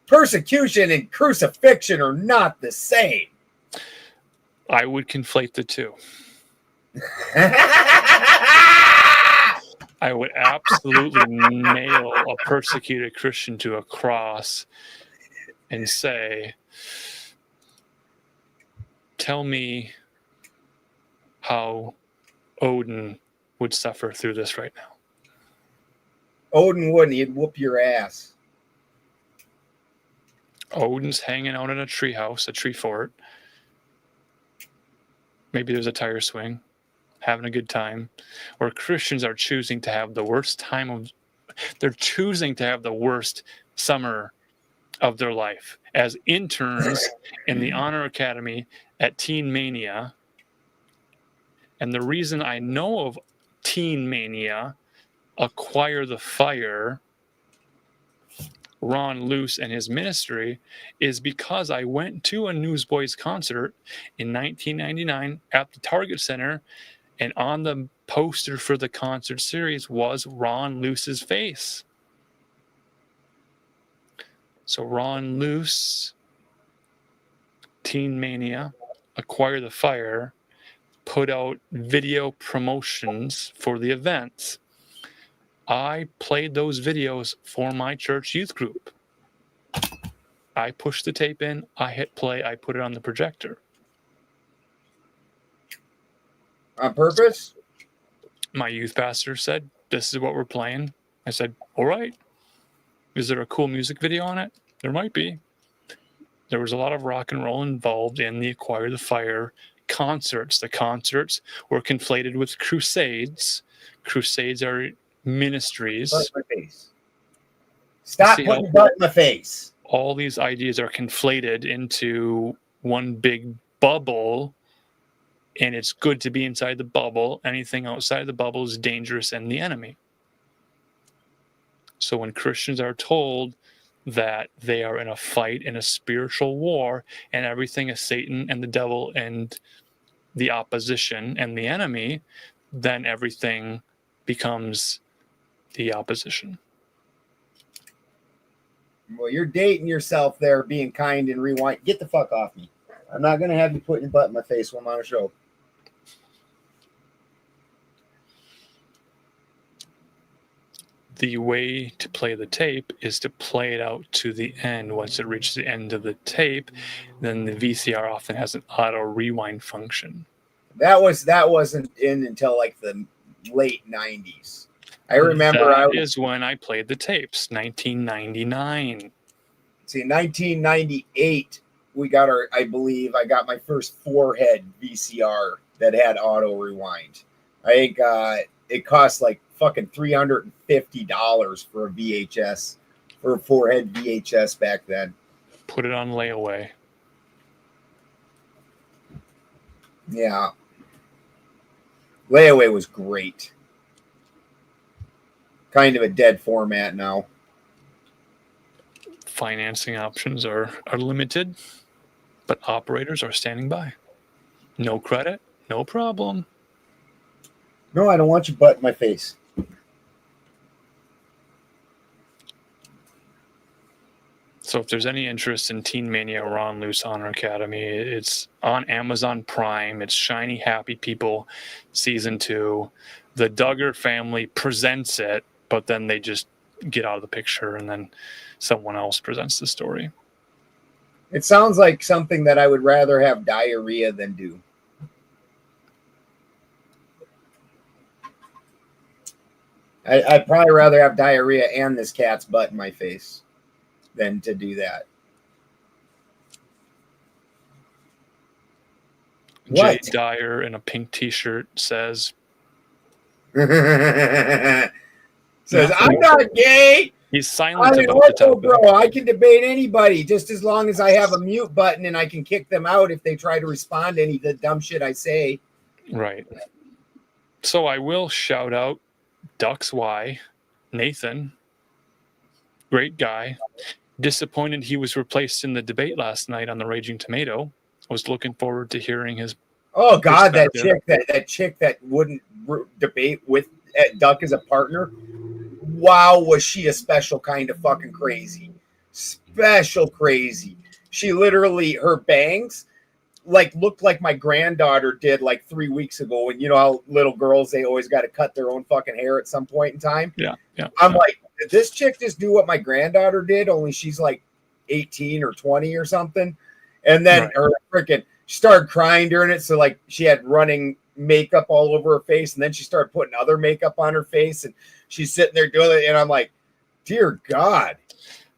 Persecution and crucifixion are not the same. I would conflate the two. I would absolutely nail a persecuted Christian to a cross and say, tell me how Odin would suffer through this right now. Odin wouldn't. He'd whoop your ass. Odin's hanging out in a treehouse, a tree fort. Maybe there's a tire swing, having a good time. Or Christians are choosing to have the worst time of, they're choosing to have the worst summer of their life as interns in the Honor Academy at Teen Mania. And the reason I know of Teen Mania, Acquire the Fire, Ron Luce and his ministry, is because I went to a Newsboys concert in 1999 at the Target Center, and on the poster for the concert series was Ron Luce's face. So Ron Luce, Teen Mania, Acquire the Fire, put out video promotions for the events. I played those videos for my church youth group. I pushed the tape in, I hit play, I put it on the projector. On purpose? My youth pastor said, "This is what we're playing." I said, "All right. Is there a cool music video on it?" There might be. There was a lot of rock and roll involved in the Acquire the Fire concerts. The concerts were conflated with crusades. Crusades are ministries. Butt in my face. Stop putting butt in my face. All these ideas are conflated into one big bubble, and it's good to be inside the bubble. Anything outside the bubble is dangerous and the enemy. So when Christians are told that they are in a fight, in a spiritual war, and everything is Satan and the devil and the opposition and the enemy, then everything becomes the opposition. Well, you're dating yourself there, being kind and rewind. Get the fuck off me. I'm not going to have you putting your butt in my face when I'm on a show. The way to play the tape is to play it out to the end. Once it reaches the end of the tape, then the VCR often has an auto rewind function. That wasn't in until like the late 90s. I remember that is when I played the tapes, 1999. See, 1998, I got my first four-head VCR that had auto rewind. It cost like fucking $350 for a VHS, for a four-head VHS back then. Put it on layaway. Yeah. Layaway was great. Kind of a dead format now. Financing options are limited, but operators are standing by. No credit, no problem. No, I don't want your butt in my face. So if there's any interest in Teen Mania Ron Luce Honor Academy, it's on Amazon Prime. It's Shiny Happy People Season 2. The Duggar family presents it, but then they just get out of the picture and then someone else presents the story. It sounds like something that I would rather have diarrhea than do. I'd probably rather have diarrhea and this cat's butt in my face than to do that. Jay Dyer in a pink t-shirt says, I'm not gay. He's silent I'm an about the topic. bro. I can debate anybody just as long as I have a mute button and I can kick them out if they try to respond to any of the dumb shit I say. Right. So I will shout out Ducks Y, Nathan. Great guy. Disappointed he was replaced in the debate last night on the Raging Tomato. Was looking forward to hearing his. Oh God, that chick that wouldn't debate with Duck as a partner. Wow, was she a special kind of fucking crazy? Special crazy. She literally, her bangs like looked like my granddaughter did like 3 weeks ago. And you know how little girls, they always got to cut their own fucking hair at some point in time. Yeah. I'm like, did this chick just do what my granddaughter did? Only she's like 18 or 20 or something. And then her freaking started crying during it. So like she had running makeup all over her face, and then she started putting other makeup on her face, and she's sitting there doing it. And I'm like, dear God.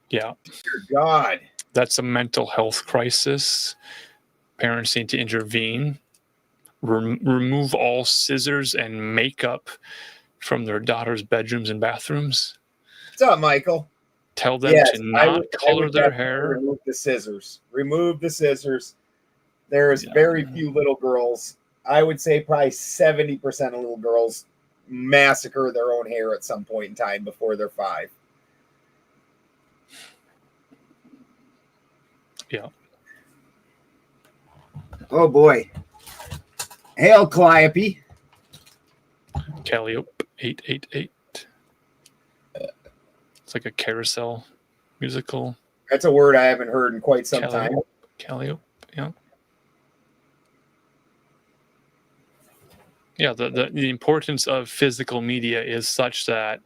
Yeah. Dear God. That's a mental health crisis. Parents need to intervene. Remove all scissors and makeup from their daughters' bedrooms and bathrooms. What's up, Michael? Tell them to not color their hair. Remove the scissors. Remove the scissors. There's very few little girls. I would say probably 70% of little girls massacre their own hair at some point in time before they're 5. Yeah. Oh boy. Hail, Calliope. Calliope 888. It's like a carousel musical. That's a word I haven't heard in quite some time. Calliope, yeah. Yeah, the importance of physical media is such that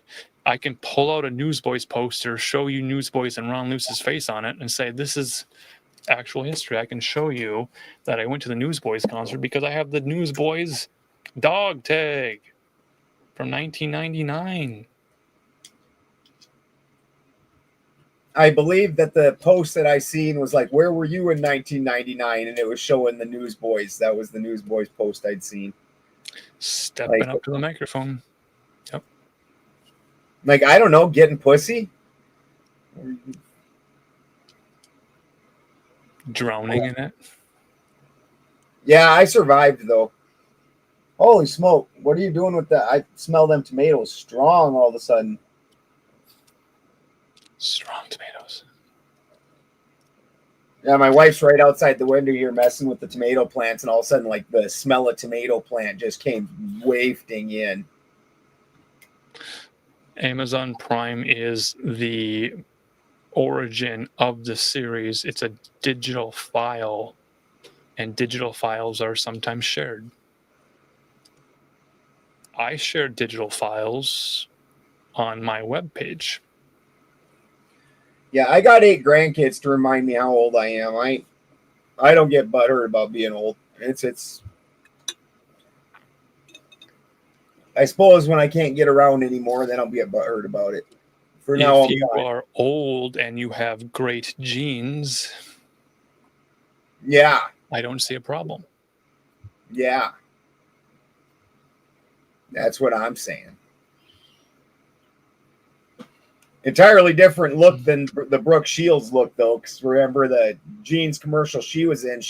I can pull out a Newsboys poster, show you Newsboys and Ron Luce's face on it, and say, this is actual history. I can show you that I went to the Newsboys concert because I have the Newsboys dog tag from 1999. I believe that the post that I seen was like, where were you in 1999? And it was showing the Newsboys. That was the Newsboys post I'd seen. Stepping up to the microphone. Yep. Like, I don't know, getting pussy? Drowning in it. Yeah, I survived, though. Holy smoke. What are you doing with that? I smell them tomatoes strong all of a sudden. Strong tomatoes. Yeah, my wife's right outside the window here messing with the tomato plants, and all of a sudden, like, the smell of tomato plant just came wafting in. Amazon Prime is the origin of the series. It's a digital file, and digital files are sometimes shared. I share digital files on my webpage. Yeah, I got 8 grandkids to remind me how old I am. I don't get butthurt about being old. It's I suppose when I can't get around anymore, then I'll get butthurt about it. For now, if you are old and you have great genes, yeah, I don't see a problem. Yeah, that's what I'm saying. Entirely different look than the Brooke Shields look, though. Because remember the jeans commercial she was in,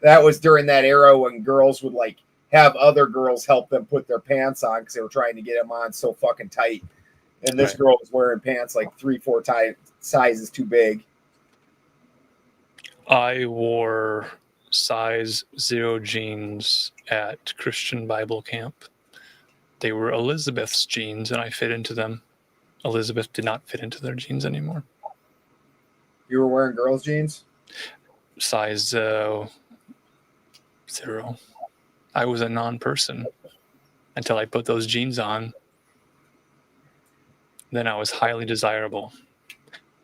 that was during that era when girls would like have other girls help them put their pants on because they were trying to get them on so fucking tight. And this girl was wearing pants like 3-4 sizes too big. I wore size 0 jeans at Christian Bible camp. They were Elizabeth's jeans, and I fit into them. Elizabeth did not fit into their jeans anymore. You were wearing girls' jeans? Size 0. I was a non-person until I put those jeans on. Then I was highly desirable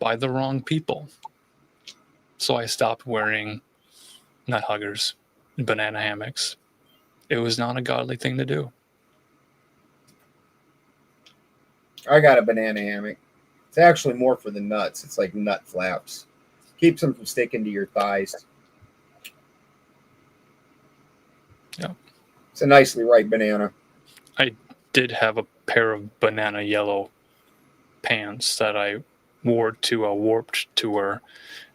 by the wrong people. So I stopped wearing nut huggers and banana hammocks. It was not a godly thing to do. I got a banana hammock. It's actually more for the nuts. It's like nut flaps. Keeps them from sticking to your thighs. Yeah. It's a nicely ripe banana. I did have a pair of banana yellow pants that I wore to a Warped tour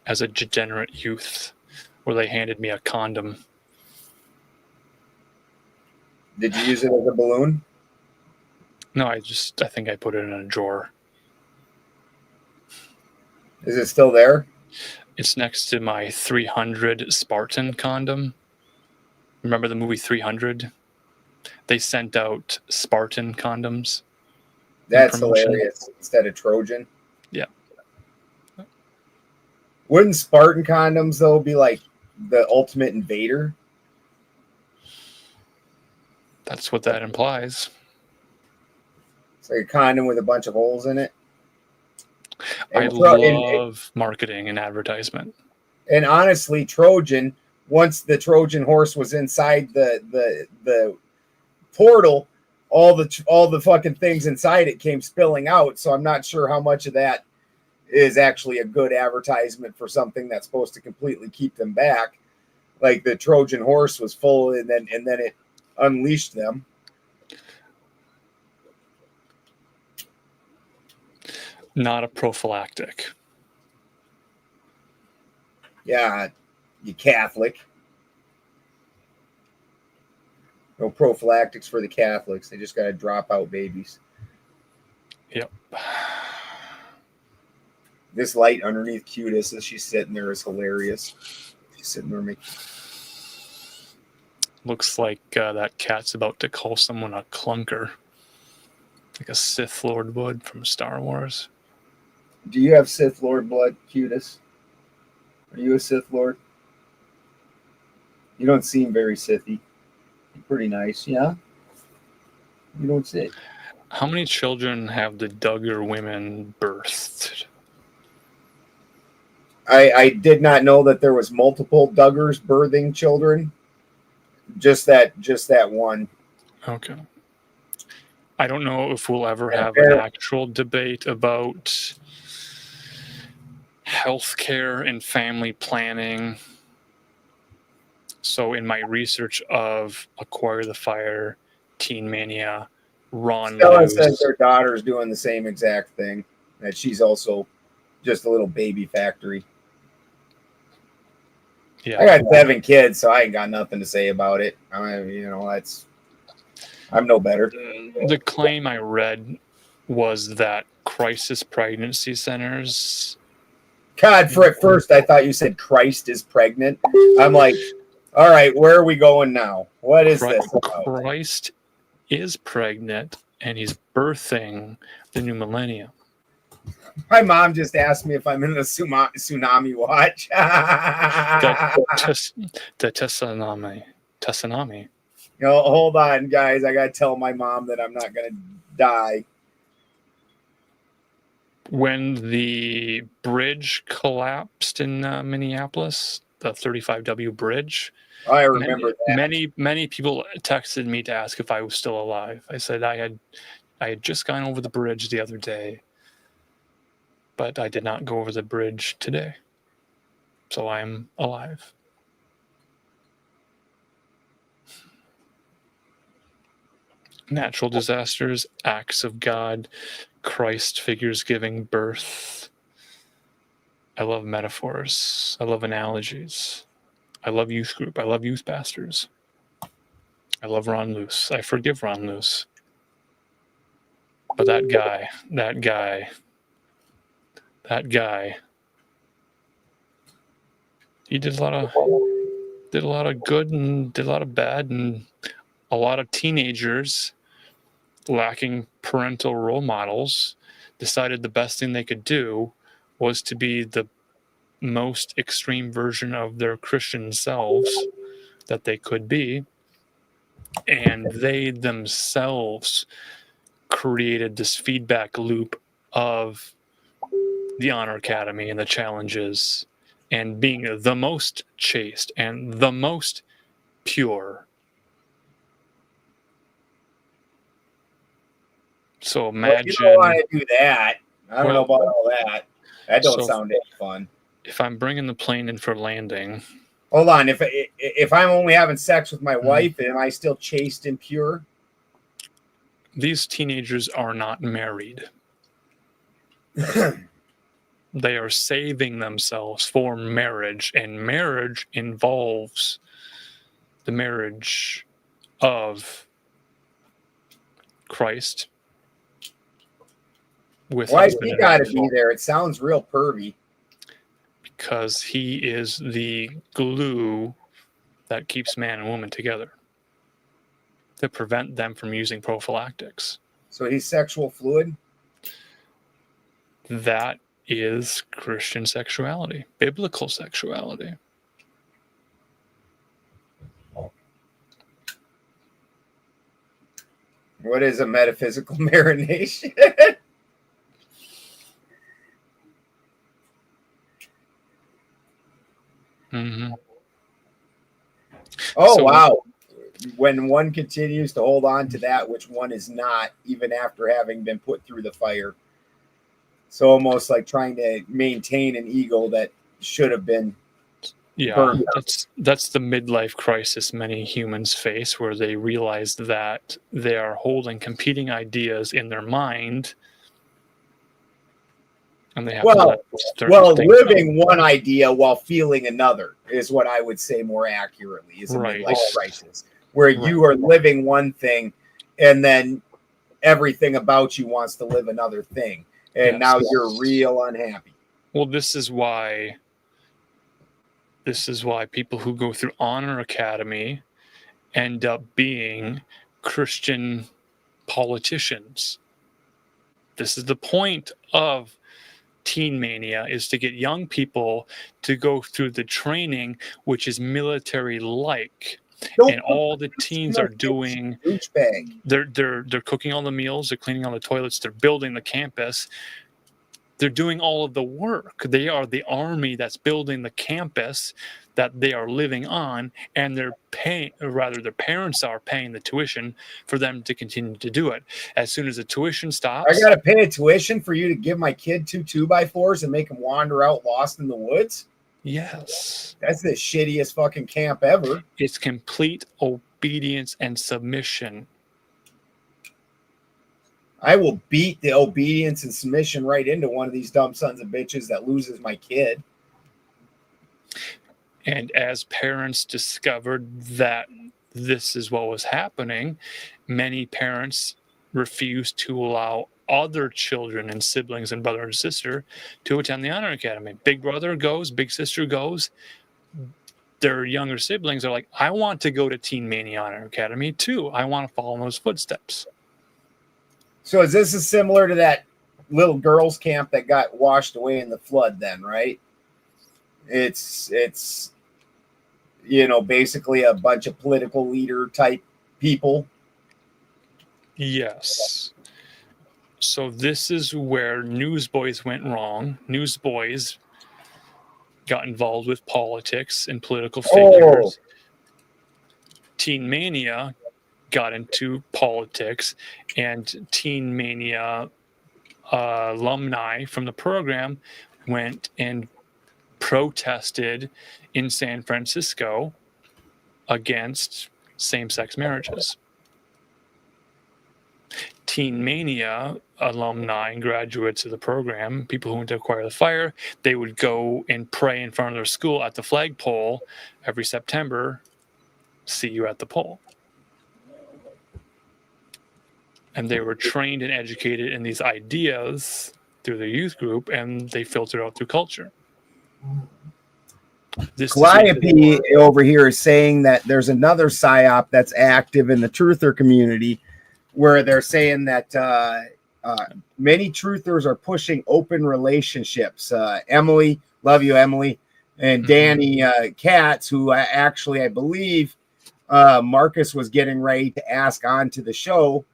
as a degenerate youth, where they handed me a condom. Did you use it as a balloon? No, I think I put it in a drawer. Is it still there? It's next to my 300 Spartan condom. Remember the movie 300? They sent out Spartan condoms. That's hilarious. Instead of Trojan. Yeah. Wouldn't Spartan condoms, though, be like the ultimate invader? That's what that implies. It's like a condom with a bunch of holes in it. I love marketing and advertisement. And honestly, Trojan, once the Trojan horse was inside the portal, all the fucking things inside it came spilling out. So I'm not sure how much of that is actually a good advertisement for something that's supposed to completely keep them back. Like the Trojan horse was full, and then it unleashed them. Not a prophylactic. Yeah, you Catholic. No prophylactics for the Catholics. They just got to drop out babies. Yep. This light underneath Cutis as she's sitting there is hilarious. She's sitting there making... Looks like that cat's about to call someone a clunker. Like a Sith Lord would from Star Wars. Do you have Sith Lord blood, Cutis? Are you a Sith Lord? You don't seem very Sithy. You're pretty nice, yeah? You don't say. How many children have the Duggar women birthed? I did not know that there was multiple Duggars birthing children. Just that one. Okay. I don't know if we'll ever have an actual debate about healthcare and family planning. So in my research of Acquire the Fire, Teen Mania, Ron Stella Lewis, says their daughter's doing the same exact thing. That she's also just a little baby factory. yeah, I got 7 kids, so I ain't got nothing to say about it. I'm no better. the claim I read was that crisis pregnancy centers. God, for at first I thought you said Christ is pregnant. I'm like, all right, where are we going now? What is this about? Christ is pregnant and he's birthing the new millennium. My mom just asked me if I'm in the tsunami watch. The tsunami. Hold on, guys. I gotta tell my mom that I'm not gonna die. When the bridge collapsed in Minneapolis, the 35W bridge, I remember that. Many people texted me to ask if I was still alive. I said I had just gone over the bridge the other day, but I did not go over the bridge today. So I'm alive. Natural disasters, acts of God, Christ figures giving birth. I love metaphors. I love analogies. I love youth group. I love youth pastors. I love Ron Luce. I forgive Ron Luce. But that guy, he did a lot of good and did a lot of bad, and a lot of teenagers lacking parental role models decided the best thing they could do was to be the most extreme version of their Christian selves that they could be, and they themselves created this feedback loop of the Honor Academy and the challenges and being the most chaste and the most pure. So imagine. You don't want to do that. I don't know about all that. That don't sound any fun. If I'm bringing the plane in for landing. Hold on. If I'm only having sex with my wife, am I still chaste and pure? These teenagers are not married. They are saving themselves for marriage, and marriage involves the marriage of Christ. Why he got to be there? It sounds real pervy. Because he is the glue that keeps man and woman together to prevent them from using prophylactics. So he's sexual fluid? That is Christian sexuality, biblical sexuality. What is a metaphysical marination? Mm-hmm. Oh, so, wow. When one continues to hold on to that which one is not, even after having been put through the fire. So almost like trying to maintain an ego that should have been burned. That's the midlife crisis many humans face, where they realize that they are holding competing ideas in their mind. And they have living one idea while feeling another is what I would say more accurately is a midlife crisis, where you are living one thing and then everything about you wants to live another thing. And now you're real unhappy. Well, this is why people who go through Honor Academy end up being Christian politicians. This is the point of Teen Mania, is to get young people to go through the training, which is military-like. And all the teens are doing, they're cooking all the meals, they're cleaning all the toilets, they're building the campus. They're doing all of the work. They are the army that's building the campus that they are living on, and they're paying, or rather their parents are paying the tuition for them to continue to do it. As soon as the tuition stops, I got to pay a tuition for you to give my kid 2 2x4s and make him wander out lost in the woods? yes, That's the shittiest fucking camp ever. it's complete obedience and submission. I will beat the obedience and submission right into one of these dumb sons of bitches that loses my kid. And as parents discovered that this is what was happening, many parents refused to allow other children and siblings and brother and sister to attend the Honor Academy. Big brother goes, big sister goes. Their younger siblings are like, I want to go to Teen Mania Honor Academy too. I want to follow in those footsteps. So is this similar to that little girls camp that got washed away in the flood then, right? It's basically a bunch of political leader type people. Yes. So this is where Newsboys went wrong. Newsboys got involved with politics and political figures. Teen Mania got into politics, and Teen Mania alumni from the program went and protested in San Francisco against same-sex marriages. Teen Mania alumni and graduates of the program, people who went to Acquire the Fire, they would go and pray in front of their school at the flagpole every September. See you at the pole. And they were trained and educated in these ideas through the youth group, and they filtered out through culture. Calliope over here is saying that there's another PSYOP that's active in the truther community, where they're saying that many truthers are pushing open relationships. Emily, love you, Emily, and Danny Katz, who actually, I believe, Marcus was getting ready to ask on to the show.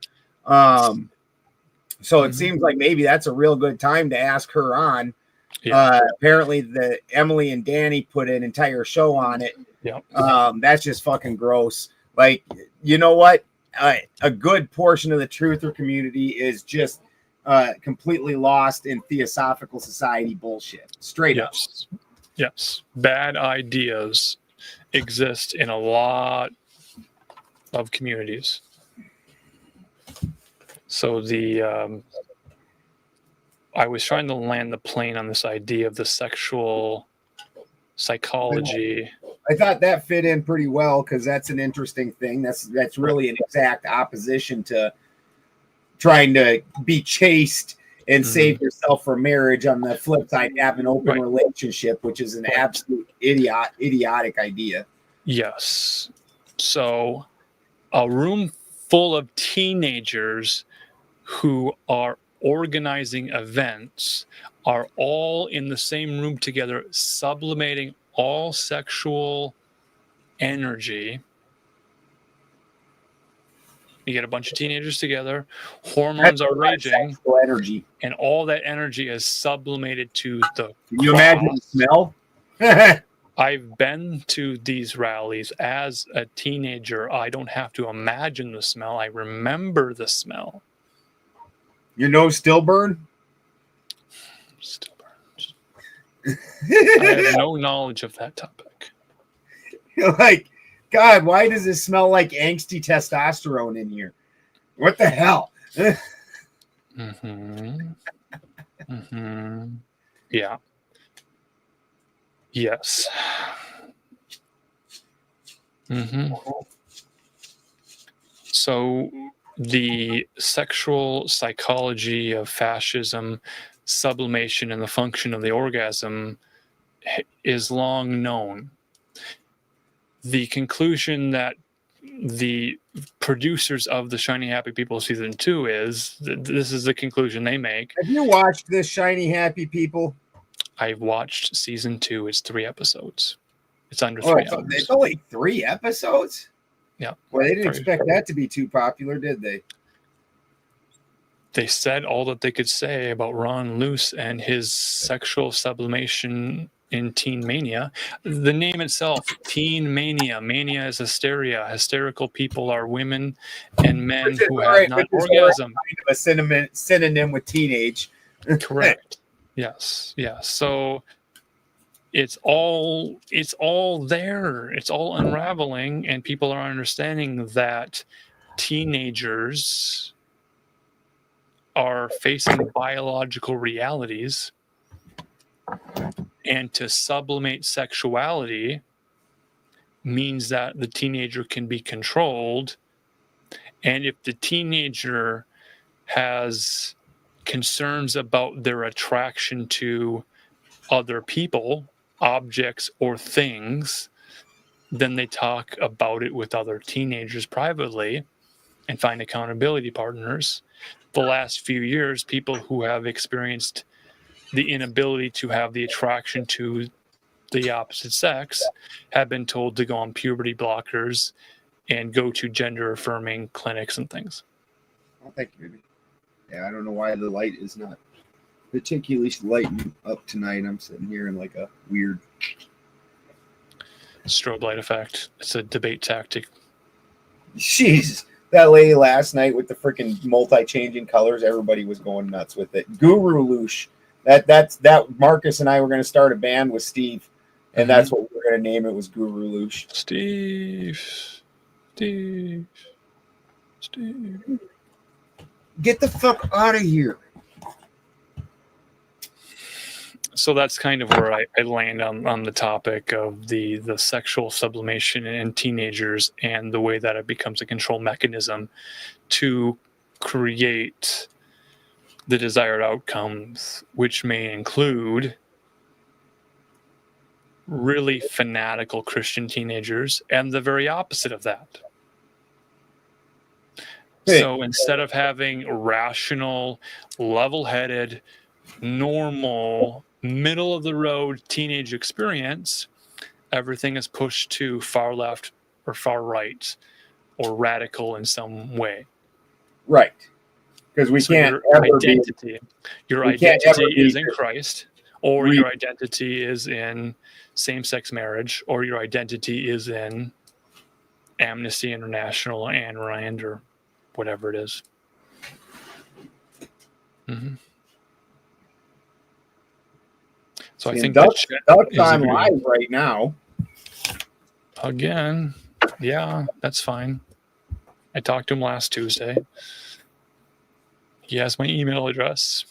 So it seems like maybe that's a real good time to ask her on. Yeah. Apparently the Emily and Danny put an entire show on it. Yeah. That's just fucking gross. Like, you know what? A good portion of the truther community is just completely lost in Theosophical Society bullshit. Straight up. Yes. Bad ideas exist in a lot of communities. So I was trying to land the plane on this idea of the sexual psychology. I thought that fit in pretty well because that's an interesting thing. That's really an exact opposition to trying to be chaste and save yourself for marriage. On the flip side, have an open relationship, which is an absolute idiotic idea. Yes. So a room full of teenagers who are organizing events are all in the same room together, sublimating all sexual energy. You get a bunch of teenagers together, hormones are raging, energy, and all that energy is sublimated to the Can you imagine the smell? I've been to these rallies as a teenager. I don't have to imagine the smell. I remember the smell. Your nose still burn? Still burns. I have no knowledge of that topic. You're like, God, why does it smell like angsty testosterone in here? What the hell? Yeah. Yes. So the sexual psychology of fascism, sublimation, and the function of the orgasm is long known. The conclusion that the producers of the Shiny Happy People season 2 is this is the conclusion they make. Have you watched this Shiny Happy People? I've watched season 2. It's 3 episodes. It's under 3 hours. It's only 3 episodes? Yeah. Well, they didn't expect that to be too popular, did they? They said all that they could say about Ron Luce and his sexual sublimation in Teen Mania. The name itself, Teen Mania. Mania is hysteria. Hysterical people are women and men who have not orgasm. Kind of a synonym with teenage. Correct. Yes. So it's all there. It's all unraveling, and people are understanding that teenagers are facing biological realities, and to sublimate sexuality means that the teenager can be controlled. And if the teenager has concerns about their attraction to other people, objects, or things, then they talk about it with other teenagers privately and find accountability partners. The last few years, people who have experienced the inability to have the attraction to the opposite sex have been told to go on puberty blockers and go to gender affirming clinics and things. Oh, thank you, baby. Yeah, I don't know why the light is not particularly lighting up tonight. I'm sitting here in like a weird strobe light effect. It's a debate tactic. Jesus. That lady last night with the freaking multi-changing colors, everybody was going nuts with it. Guru Loosh. That Marcus and I were going to start a band with Steve, and that's what we were going to name it, was Guru Loosh. Steve. Get the fuck out of here. So that's kind of where I land on the topic of the sexual sublimation in teenagers and the way that it becomes a control mechanism to create the desired outcomes, which may include really fanatical Christian teenagers and the very opposite of that. So instead of having rational, level-headed, normal, middle-of-the-road teenage experience, everything is pushed to far left or far right or radical in some way. Right. Because we can't your identity is in Christ, or your identity is in same-sex marriage, or your identity is in Amnesty International, Ayn Rand, or whatever it is. Mm-hmm. So I think Duck's on live right now. Again, yeah, that's fine. I talked to him last Tuesday. He has my email address.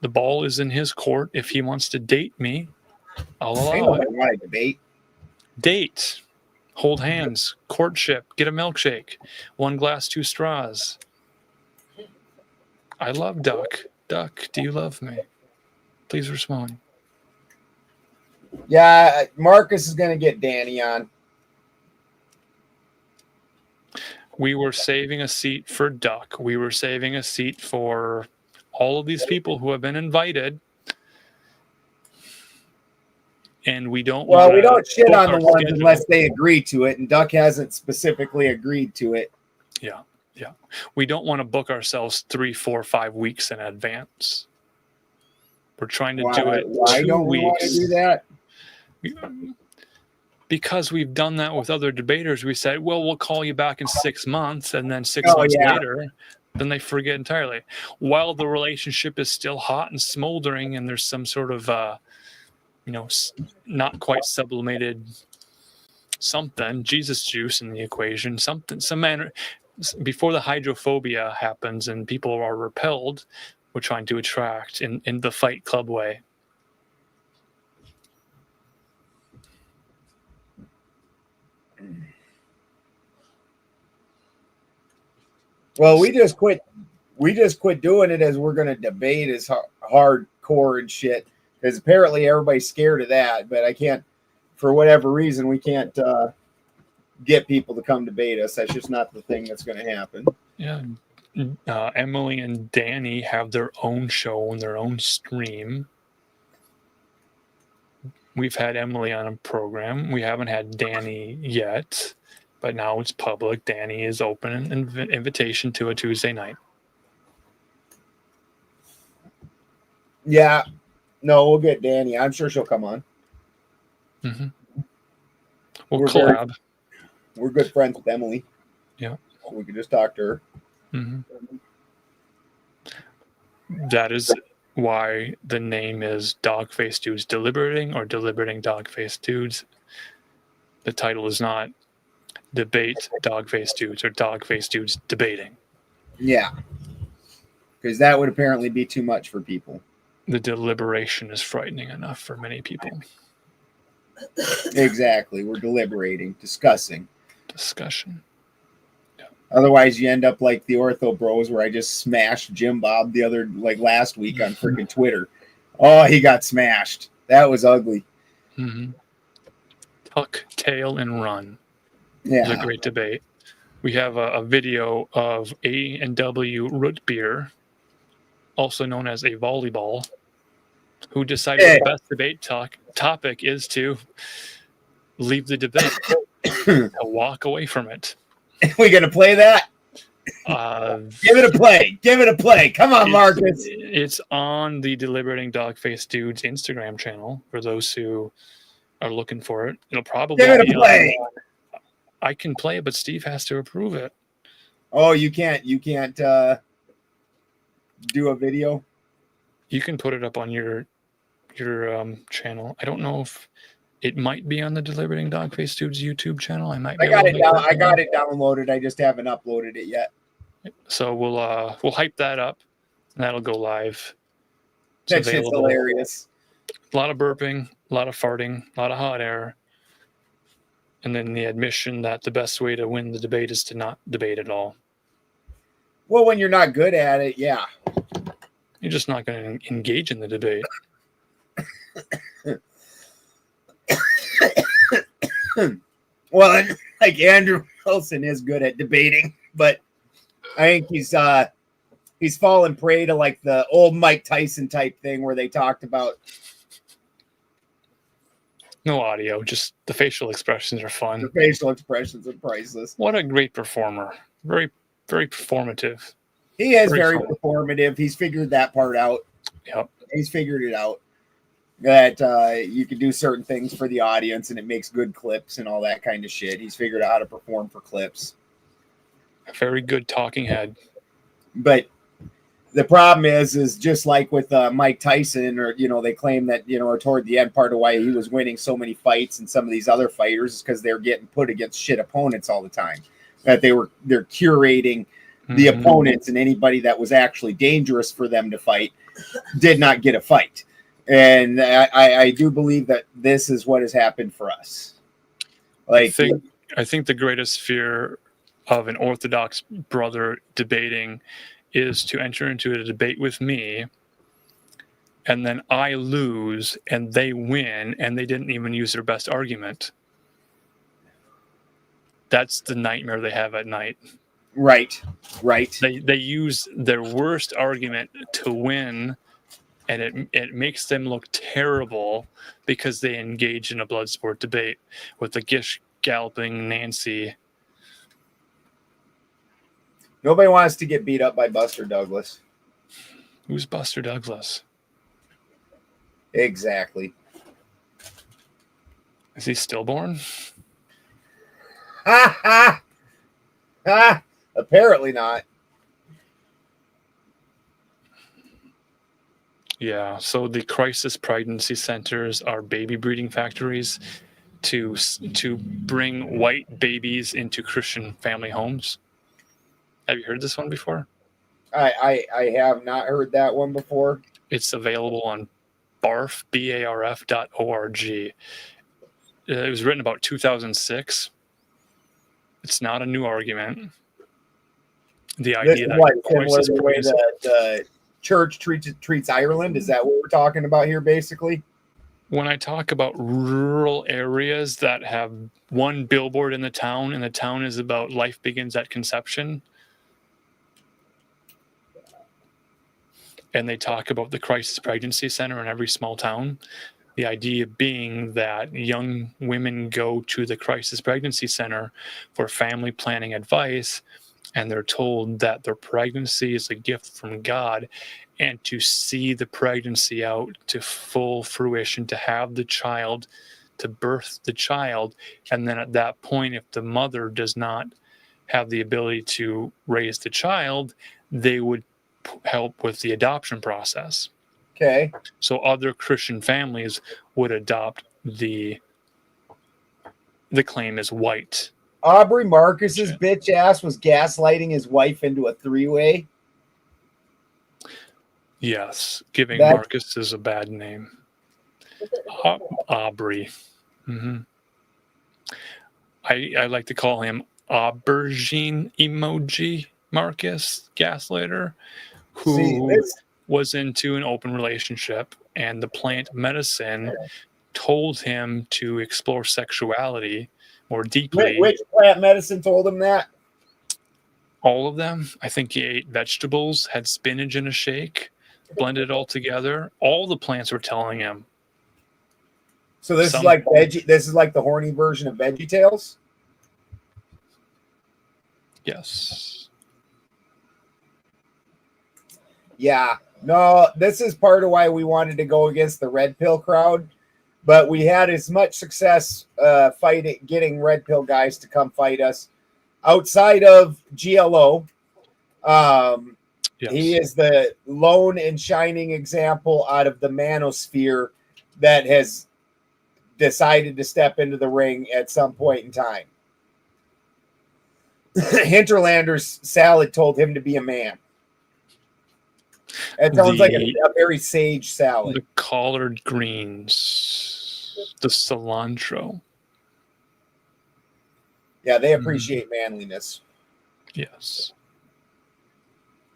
The ball is in his court. If he wants to date me, I'll allow it. Want to debate? Date. Hold hands. Courtship. Get a milkshake. 1 glass, 2 straws. I love Duck. Duck, do you love me? Please respond. Yeah, Marcus is going to get Danny on. We were saving a seat for Duck. We were saving a seat for all of these people who have been invited. And we don't we don't shit on the ones unless they agree to it, and Duck hasn't specifically agreed to it. Yeah. We don't want to book ourselves 3, 4, 5 weeks in advance. We're trying to do it 2 weeks. Why don't we want to do that? Because we've done that with other debaters. We said, well, we'll call you back in 6 months, and then 6 months later, then they forget entirely. While the relationship is still hot and smoldering, and there's some sort of, not quite sublimated something, Jesus juice in the equation, some manner. Before the hydrophobia happens and people are repelled, we're trying to attract in the Fight Club way. Well, we just quit doing it as we're going to debate as hardcore and shit, because apparently everybody's scared of that. But I can't, for whatever reason, we can't get people to come debate us. That's just not the thing that's going to happen. Yeah. Emily and Danny have their own show and their own stream. We've had Emily on a program. We haven't had Danny yet, but now it's public. Danny is open an invitation to a Tuesday night. Yeah. No, we'll get Danny. I'm sure she'll come on. Mm-hmm. We'll We're collab. We're good friends with Emily. Yeah. So we can just talk to her. Mm-hmm. That is why the name is Dog-Faced Dudes Deliberating or Deliberating Dog-Faced Dudes. The title is not Debate Dog-Faced Dudes or Dog-Faced Dudes Debating. Yeah. Because that would apparently be too much for people. The deliberation is frightening enough for many people. Exactly. We're deliberating, discussing. Discussion. Otherwise, you end up like the Ortho Bros, where I just smashed Jim Bob last week on freaking Twitter. Oh, he got smashed. That was ugly. Mm-hmm. Tuck, tail, and run. Yeah. It was a great debate. We have a video of A&W Root Beer, also known as a volleyball, who decided the best debate topic is to leave the debate, to walk away from it. We gonna play that? Give it a play. Give it a play. Come on, Marcus. It's on the Deliberating Dog-Faced Dudes Instagram channel for those who are looking for it. It'll probably give it a play. I can play it, but Steve has to approve it. Oh, you can't do a video? You can put it up on your channel. I don't know if it might be on the Deliberating Dog-Faced Dudes YouTube channel. I got it downloaded. I just haven't uploaded it yet. So we'll hype that up, and that'll go live. That shit's hilarious. A lot of burping, a lot of farting, a lot of hot air, and then the admission that the best way to win the debate is to not debate at all. Well, when you're not good at it, yeah. You're just not going to engage in the debate. Well, like Andrew Wilson is good at debating, but I think he's fallen prey to like the old Mike Tyson type thing where they talked about no audio, just the facial expressions are fun. The facial expressions are priceless. What a great performer. Very, very performative. He is very performative. He's figured that part out. Yep. He's figured it out. That you can do certain things for the audience and it makes good clips and all that kind of shit. He's figured out how to perform for clips. A very good talking head. But the problem is just like with Mike Tyson, or, they claim that, or toward the end, part of why he was winning so many fights and some of these other fighters is because they're getting put against shit opponents all the time. That they're curating the opponents, and anybody that was actually dangerous for them to fight did not get a fight. And I do believe that this is what has happened for us. Like, I think the greatest fear of an Orthodox brother debating is to enter into a debate with me, and then I lose and they win, and they didn't even use their best argument. That's the nightmare they have at night. Right. They use their worst argument to win, and it makes them look terrible because they engage in a blood sport debate with the gish galloping Nancy. Nobody wants to get beat up by Buster Douglas. Who's Buster Douglas? Exactly. Is he stillborn? Ha ha! Ha! Apparently not. Yeah, so the crisis pregnancy centers are baby breeding factories to bring white babies into Christian family homes. Have you heard this one before? I have not heard that one before. It's available on barf.org. It was written about 2006. It's not a new argument. The idea that similar to the way that the church treats Ireland, is that what we're talking about here, basically? when I talk about rural areas that have one billboard in the town, and the town is about life begins at conception, and they talk about the crisis pregnancy center in every small town, the idea being that young women go to the crisis pregnancy center for family planning advice, and they're told that their pregnancy is a gift from God, and to see the pregnancy out to full fruition, to have the child, to birth the child. And then at that point, if the mother does not have the ability to raise the child, they would help with the adoption process. Okay. So other Christian families would adopt the claim as white. Aubrey Marcus's bitch ass was gaslighting his wife into a three-way. Yes, giving That- Marcus is a bad name. Aubrey. Hmm. I like to call him aubergine emoji Marcus Gaslighter, who See, this- was into an open relationship, and the plant medicine told him to explore sexuality more deeply. Which plant medicine told him that? All of them. I think he ate vegetables, had spinach in a shake, blended it all together. All the plants were telling him. So this Some- is like veggie. This is like the horny version of Veggie Tales. Yes. Yeah. No, this is part of why we wanted to go against the red pill crowd, but we had as much success getting red pill guys to come fight us outside of GLO. Yes. He is the lone and shining example out of the manosphere that has decided to step into the ring at some point in time. Hinterlander's salad told him to be a man. It sounds like a very sage salad. The collard greens, the cilantro. Yeah, they appreciate manliness. Yes.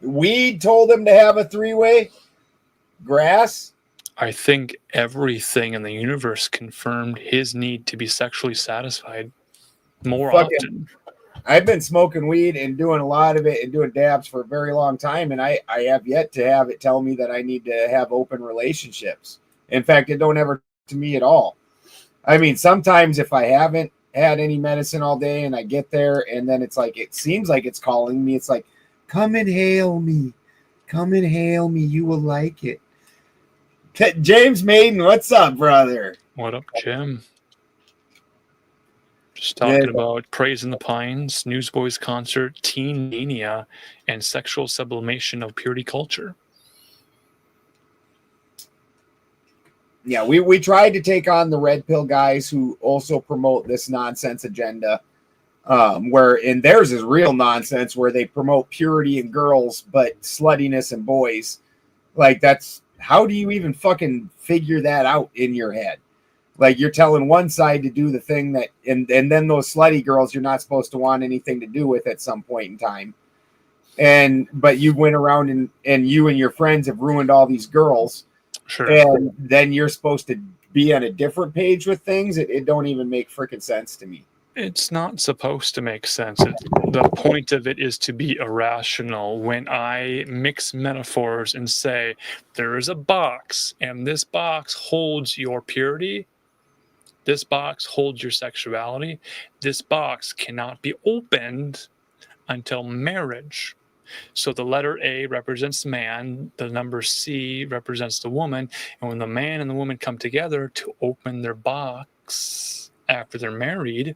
Weed told him to have a three-way. Grass. I think everything in the universe confirmed his need to be sexually satisfied more Fucking- often. I've been smoking weed and doing a lot of it and doing dabs for a very long time, and I have yet to have it tell me that I need to have open relationships. In fact, it don't ever to me at all. I mean, sometimes if I haven't had any medicine all day and I get there and then it's like, it seems like it's calling me. It's like, come and hail me. Come and hail me. You will like it. James Maiden, what's up, brother? What up, Jim? Just talking about Praise in the Pines, Newsboys Concert, Teen Mania, and sexual sublimation of purity culture. Yeah, we tried to take on the red pill guys who also promote this nonsense agenda, where in theirs is real nonsense, where they promote purity in girls but sluttiness in boys. Like, that's, how do you even fucking figure that out in your head? Like, you're telling one side to do the thing that, and then those slutty girls you're not supposed to want anything to do with at some point in time. But you went around and you and your friends have ruined all these girls. Sure. And then you're supposed to be on a different page with things. It don't even make freaking sense to me. It's not supposed to make sense. The point of it is to be irrational. When I mix metaphors and say there is a box and this box holds your purity, this box holds your sexuality, this box cannot be opened until marriage. So the letter A represents man, the number C represents the woman, and when the man and the woman come together to open their box after they're married,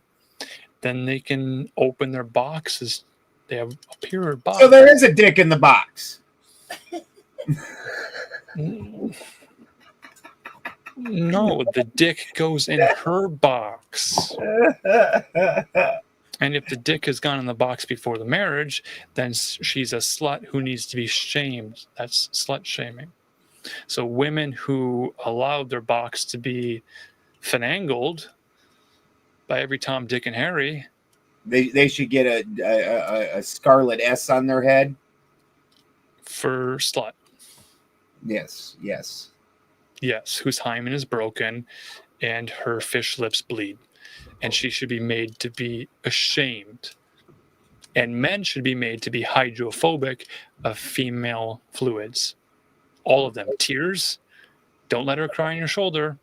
then they can open their boxes. They have a pure box. So there is a dick in the box. No, the dick goes in her box. And if the dick has gone in the box before the marriage, then she's a slut who needs to be shamed. That's slut shaming. So women who allowed their box to be finangled by every Tom, Dick, and Harry, They should get a scarlet S on their head. for slut. Yes. Yes, whose hymen is broken and her fish lips bleed. And she should be made to be ashamed. And men should be made to be hydrophobic of female fluids. All of them. Tears, don't let her cry on your shoulder.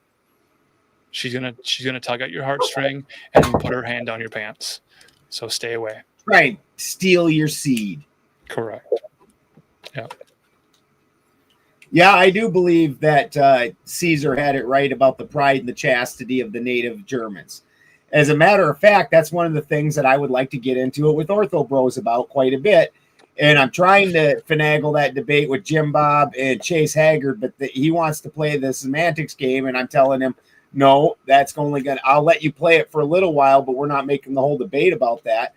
She's gonna tug at your heartstring and then put her hand down your pants. So stay away. Try and steal your seed. Correct. Yeah. Yeah, I do believe that Caesar had it right about the pride and the chastity of the native Germans. As a matter of fact, that's one of the things that I would like to get into it with Ortho Bros about quite a bit. And I'm trying to finagle that debate with Jim Bob and Chase Haggard, but he wants to play the semantics game, and I'm telling him, no, that's only going to, I'll let you play it for a little while, but we're not making the whole debate about that.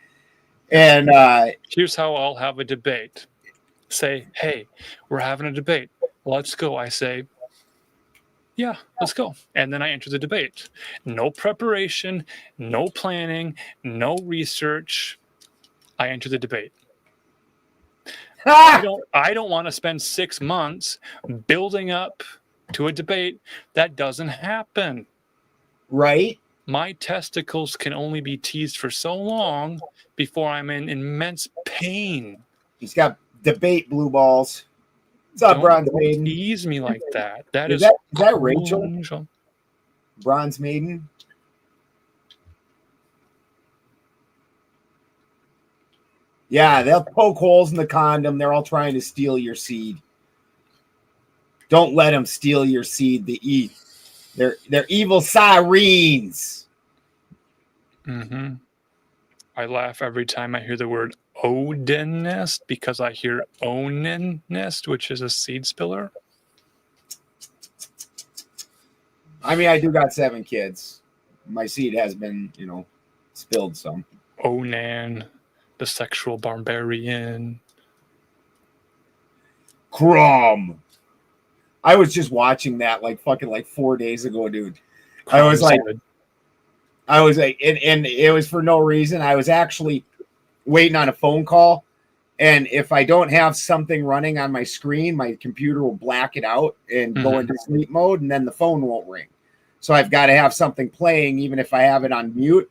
And here's how I'll have a debate. Say, hey, we're having a debate. Let's go. I say, yeah, let's go. And then I enter the debate. No preparation, no planning, no research. I enter the debate. I don't want to spend 6 months building up to a debate. That doesn't happen. Right? My testicles can only be teased for so long before I'm in immense pain. He's got debate blue balls. What's up, Bronze Maiden? Tease me like that. Is that Rachel? Bronze Maiden? Yeah, they'll poke holes in the condom. They're all trying to steal your seed. Don't let them steal your seed to eat. They're evil sirens. Mm-hmm. I laugh every time I hear the word Odin nest because I hear Onin nest, which is a seed spiller. I mean, I do got 7 kids. My seed has been, spilled some. Onan, the sexual barbarian. Crom. I was just watching that like 4 days ago, dude. I was like, and it was for no reason. I was actually waiting on a phone call. And if I don't have something running on my screen, my computer will black it out and go into sleep mode, and then the phone won't ring. So I've got to have something playing, even if I have it on mute.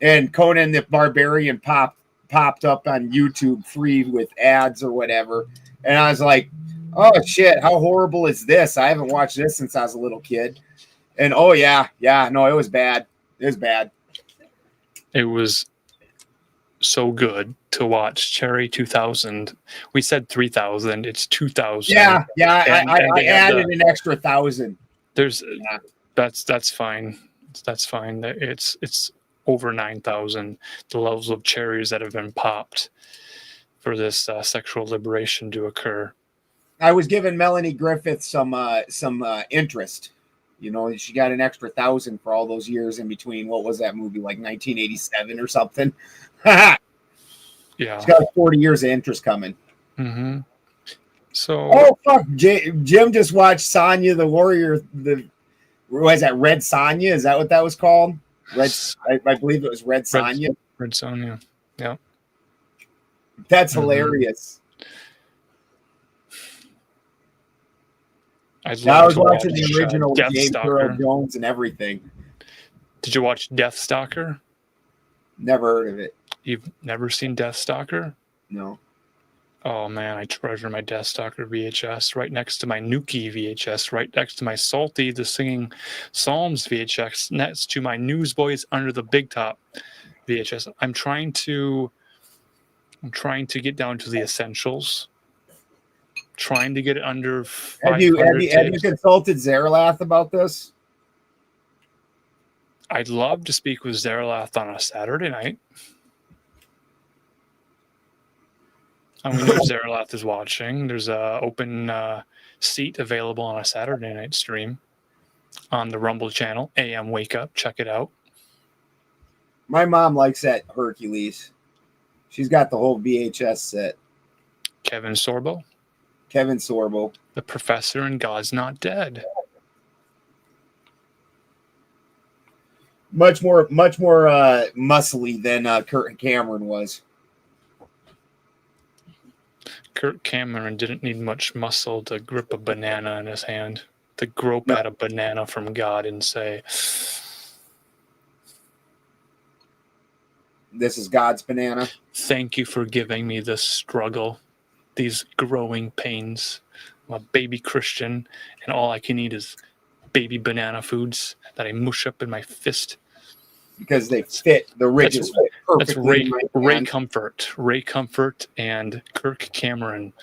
And Conan the Barbarian popped up on YouTube free with ads or whatever. And I was like, oh, shit, how horrible is this? I haven't watched this since I was a little kid. And, no, it was bad. It was bad. It was so good to watch Cherry 2000. We said 3000. It's 2000. Yeah. I added an extra 1,000. That's fine. That's fine. It's over 9,000. The levels of cherries that have been popped for this sexual liberation to occur. I was giving Melanie Griffith some interest. She got an extra 1,000 for all those years in between. What was that movie, like 1987 or something? Yeah. She's got 40 years of interest coming. Mm-hmm. So. Oh, fuck. Jim just watched Sonya the Warrior. What is that, Red Sonja? Is that what that was called? I believe it was Red Sonja. Red Sonja. Yeah. That's hilarious. I was watching the original James Earl Jones and everything. Did you watch Deathstalker? Never heard of it. You've never seen Deathstalker? No. Oh man, I treasure my Deathstalker VHS right next to my Nuki VHS, right next to my Salty the Singing Psalms VHS, next to my Newsboys Under the Big Top VHS. I'm trying to get down to the essentials. Trying to get it under 500. Have you consulted Zarelath about this? I'd love to speak with Zarelath on a Saturday night. And we know Zarelath is watching. There's a open seat available on a Saturday night stream on the Rumble channel, AM Wake Up. Check it out. My mom likes that Hercules. She's got the whole VHS set. Kevin Sorbo. The Professor in God's Not Dead. Much more muscly than Kurt Cameron was. Kurt Cameron didn't need much muscle to grip a banana in his hand. to grope at a banana from God and say, This is God's banana. thank you for giving me this struggle, these growing pains. I'm a baby Christian, and all I can eat is baby banana foods that I mush up in my fist. Because they fit, the ridges fit That's perfectly. Ray Comfort and Kirk Cameron.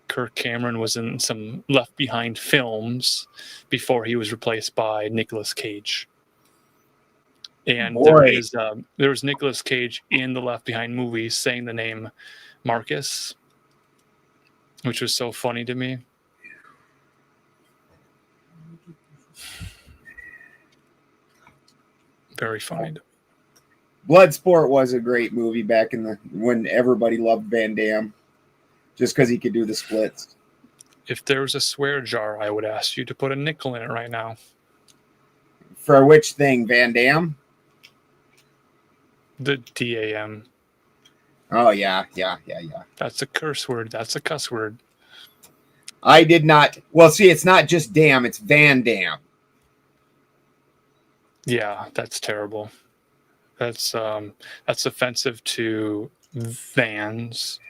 Kirk Cameron was in some Left Behind films before he was replaced by Nicolas Cage. And there was Nicolas Cage in the Left Behind movie saying the name Marcus, which was so funny to me. Very funny. Bloodsport was a great movie back in when everybody loved Van Damme, just because he could do the splits. If there was a swear jar, I would ask you to put a nickel in it right now. For which thing, Van Damme? The DAM. Oh yeah. That's a curse word. That's a cuss word. I did not. Well, see, it's not just damn; it's Van Damme. Yeah, that's terrible. That's offensive to vans,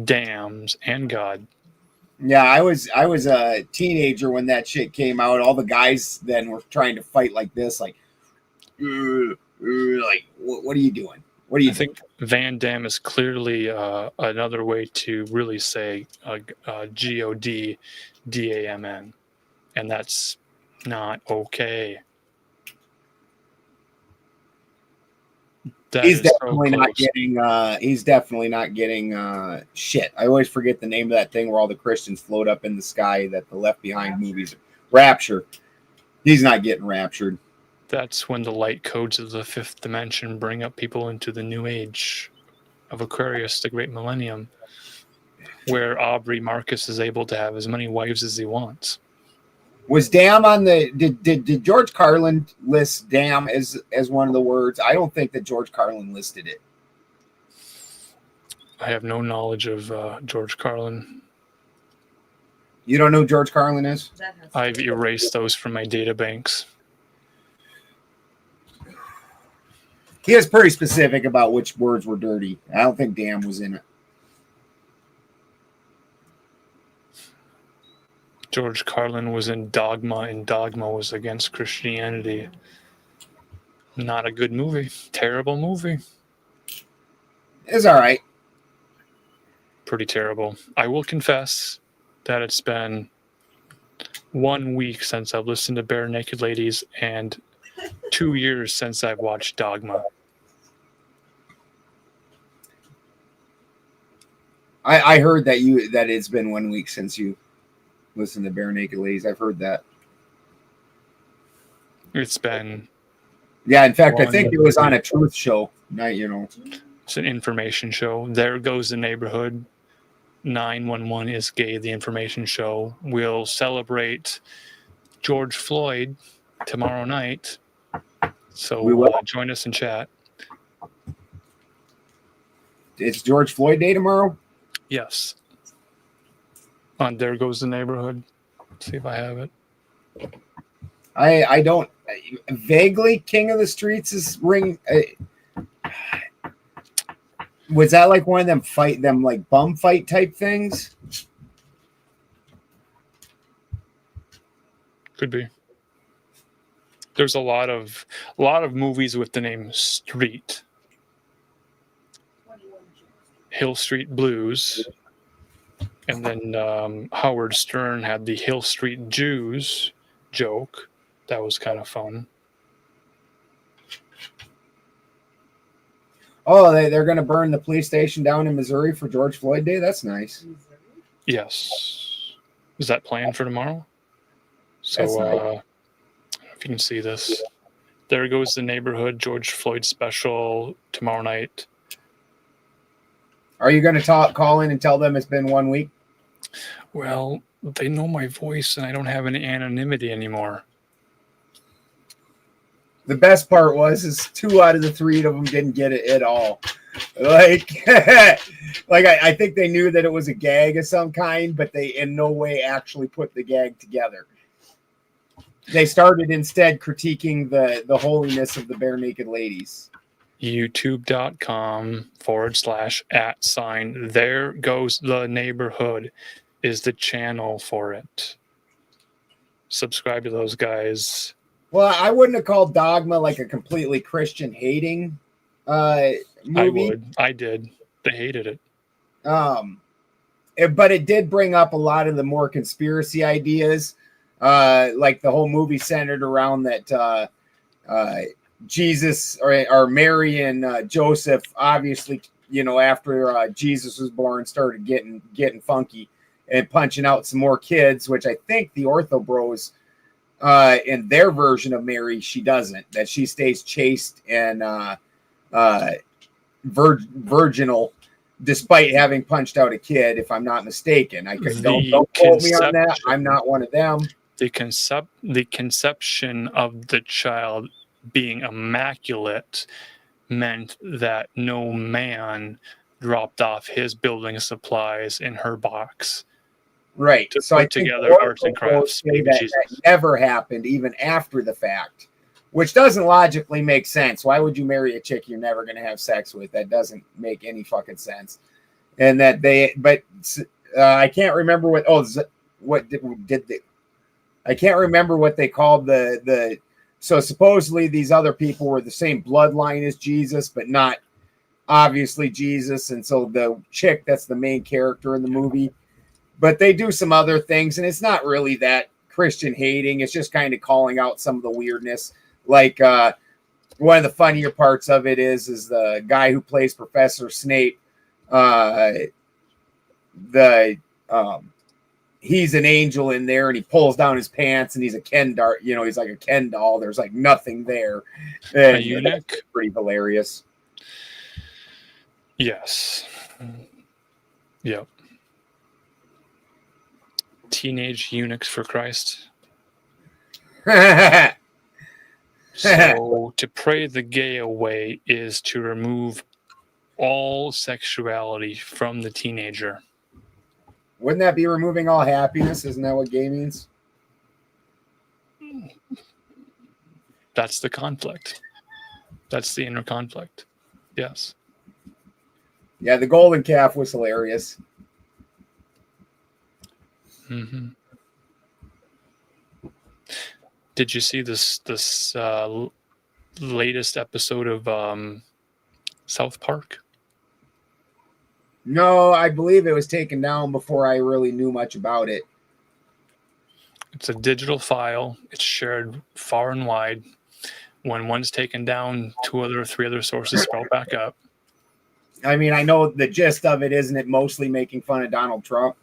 dams, and God. Yeah, I was a teenager when that shit came out. All the guys then were trying to fight like this, like what are you doing? What are you? I think Van Dam is clearly another way to really say GODDAMN, and that's not okay. He's definitely not getting. He's definitely not getting shit. I always forget the name of that thing where all the Christians float up in the sky. That the Left Behind movies, Rapture. He's not getting raptured. That's when the light codes of the fifth dimension bring up people into the new age of Aquarius, the Great Millennium, where Aubrey Marcus is able to have as many wives as he wants. Was damn on the did George Carlin list damn as one of the words? I don't think that George Carlin listed it. I have no knowledge of George Carlin. You don't know who George Carlin is? I've erased those from my data banks. He was pretty specific about which words were dirty. I don't think damn was in it. George Carlin was in Dogma, and Dogma was against Christianity. Not a good movie. Terrible movie. It's all right. Pretty terrible. I will confess that it's been 1 week since I've listened to Bare Naked Ladies and 2 years since I've watched Dogma. I heard that it's been 1 week since you listened to Bare Naked Ladies. I've heard that. It's been... Yeah, in fact, I think it was on a truth show. It's an information show. There Goes the Neighborhood. 911 is Gay, the information show. We'll celebrate George Floyd tomorrow night. So join us in chat. It's George Floyd Day tomorrow? Yes. On There Goes the Neighborhood. Let's see if I have it. I don't vaguely King of the Streets is ring. Was that like one of them like bum fight type things? Could be. There's a lot of movies with the name Street. Hill Street Blues. And then Howard Stern had the Hill Street Jews joke. That was kind of fun. Oh, they're going to burn the police station down in Missouri for George Floyd Day? That's nice. Yes. Is that planned for tomorrow? So, nice. If you can see this. There Goes the Neighborhood, George Floyd special tomorrow night. Are you going to call in and tell them it's been 1 week? Well, they know my voice and I don't have any anonymity anymore. The best part is 2 out of the 3 of them didn't get it at all. Like, I think they knew that it was a gag of some kind, but they in no way actually put the gag together. They started instead critiquing the holiness of the bare naked ladies. YouTube.com/@ there goes the neighborhood is the channel for it. Subscribe to those guys. Well, I wouldn't have called Dogma like a completely Christian hating movie. I would. I did. They hated it. But it did bring up a lot of the more conspiracy ideas. Like the whole movie centered around that Jesus or Mary and Joseph, obviously, after Jesus was born, started getting funky and punching out some more kids, which I think the Ortho Bros, in their version of Mary, she doesn't. That she stays chaste and virginal, despite having punched out a kid, if I'm not mistaken. Don't quote me on that. I'm not one of them. The conception of the child being immaculate meant that no man dropped off his building supplies in her box. Right. To so put I think together arts and crafts. That never happened, even after the fact, which doesn't logically make sense. Why would you marry a chick you're never going to have sex with? That doesn't make any fucking sense. And that I can't remember I can't remember what they called so supposedly these other people were the same bloodline as Jesus, but not obviously Jesus. And so the chick that's the main character in the movie, but they do some other things, and it's not really that Christian hating. It's just kind of calling out some of the weirdness. Like one of the funnier parts of it is the guy who plays Professor Snape. He's an angel in there, and he pulls down his pants, and he's a Ken doll. He's like a Ken doll. There's like nothing there. And a eunuch. Pretty hilarious. Yes. Yep. Teenage eunuchs for Christ. So to pray the gay away is to remove all sexuality from the teenager. Wouldn't that be removing all happiness? Isn't that what gay means? That's the conflict. That's the inner conflict. Yes. Yeah, the golden calf was hilarious. Mm-hmm. Did you see this latest episode of South Park? No, I believe it was taken down before I really knew much about it. It's a digital file. It's shared far and wide. When one's taken down, 3 other sources scroll back up. I mean, I know the gist of it, isn't it mostly making fun of Donald Trump?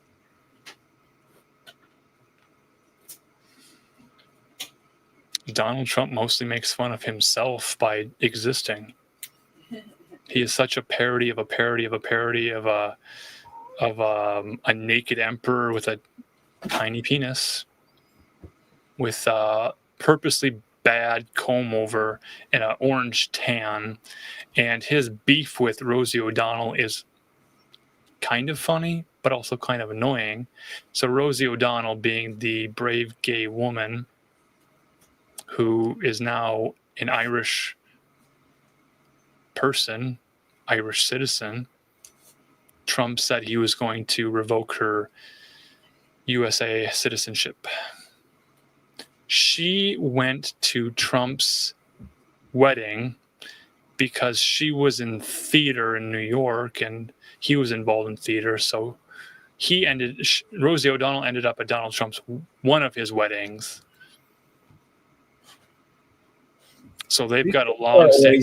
Donald Trump mostly makes fun of himself by existing. He is such a parody of a parody of a parody of a naked emperor with a tiny penis, with a purposely bad comb over and an orange tan. And his beef with Rosie O'Donnell is kind of funny, but also kind of annoying. So Rosie O'Donnell, being the brave gay woman who is now an Irish person, Irish citizen, Trump said he was going to revoke her USA citizenship. She went to Trump's wedding because she was in theater in New York and he was involved in theater. So Rosie O'Donnell ended up at Donald Trump's one of his weddings. So they've got a long-standing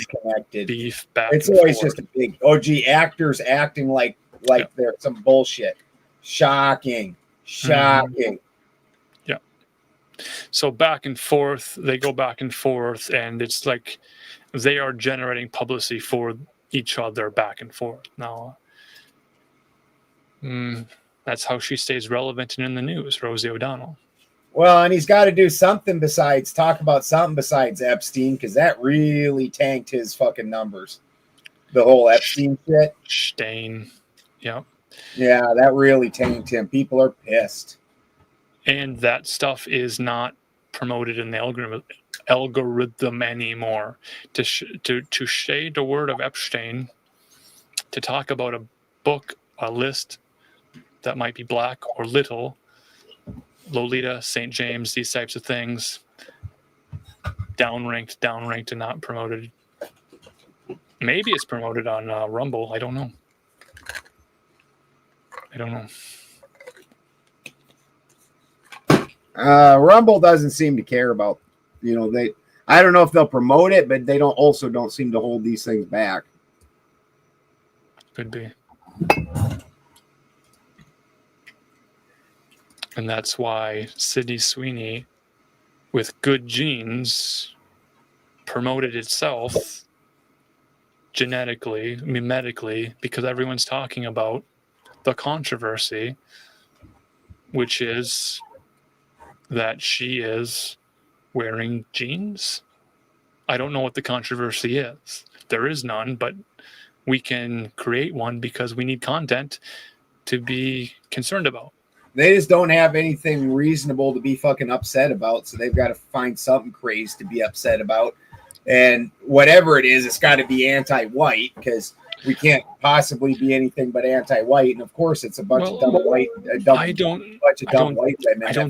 beef back It's and always forth. just a big actors acting like they're some bullshit. Shocking. Yeah. So back and forth, they go back and forth, and it's like they are generating publicity for each other back and forth. Now, that's how she stays relevant and in the news, Rosie O'Donnell. Well, and he's got to do something besides talk about something besides Epstein, because that really tanked his fucking numbers. The whole Epstein shit. Stein. Yeah. Yeah, that really tanked him. People are pissed. And that stuff is not promoted in the algorithm anymore. To shade the word of Epstein, to talk about a book, a list that might be black or little, Lolita, St. James, these types of things, downranked, and not promoted. Maybe it's promoted on Rumble. I don't know. Rumble doesn't seem to care about, I don't know if they'll promote it, but they don't seem to hold these things back. Could be. And that's why Sydney Sweeney, with good genes, promoted itself genetically, medically, because everyone's talking about the controversy, which is that she is wearing jeans. I don't know what the controversy is. There is none, but we can create one because we need content to be concerned about. They just don't have anything reasonable to be fucking upset about, so they've got to find something crazy to be upset about. And whatever it is, it's got to be anti-white, because we can't possibly be anything but anti-white. And of course, it's a bunch of dumb white. I don't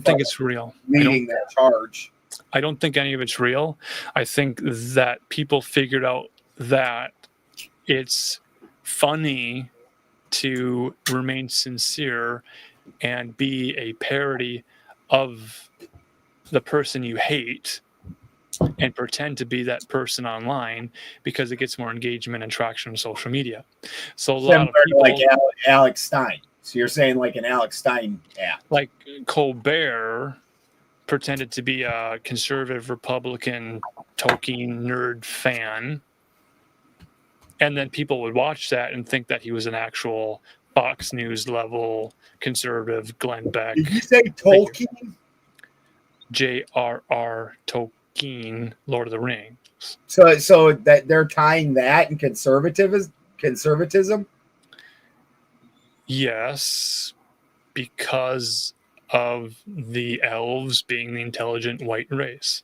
think it's real. Leading that charge. I don't think any of it's real. I think that people figured out that it's funny to remain sincere and be a parody of the person you hate and pretend to be that person online because it gets more engagement and traction on social media. So a lot of people, like Alex Stein. So you're saying like an Alex Stein app. Like Colbert pretended to be a conservative Republican Tolkien nerd fan. And then people would watch that and think that he was an actual Fox News level conservative Glenn Beck. Did you say Tolkien? J.R.R. Tolkien, Lord of the Rings. So that they're tying that and conservatism? Yes, because of the elves being the intelligent white race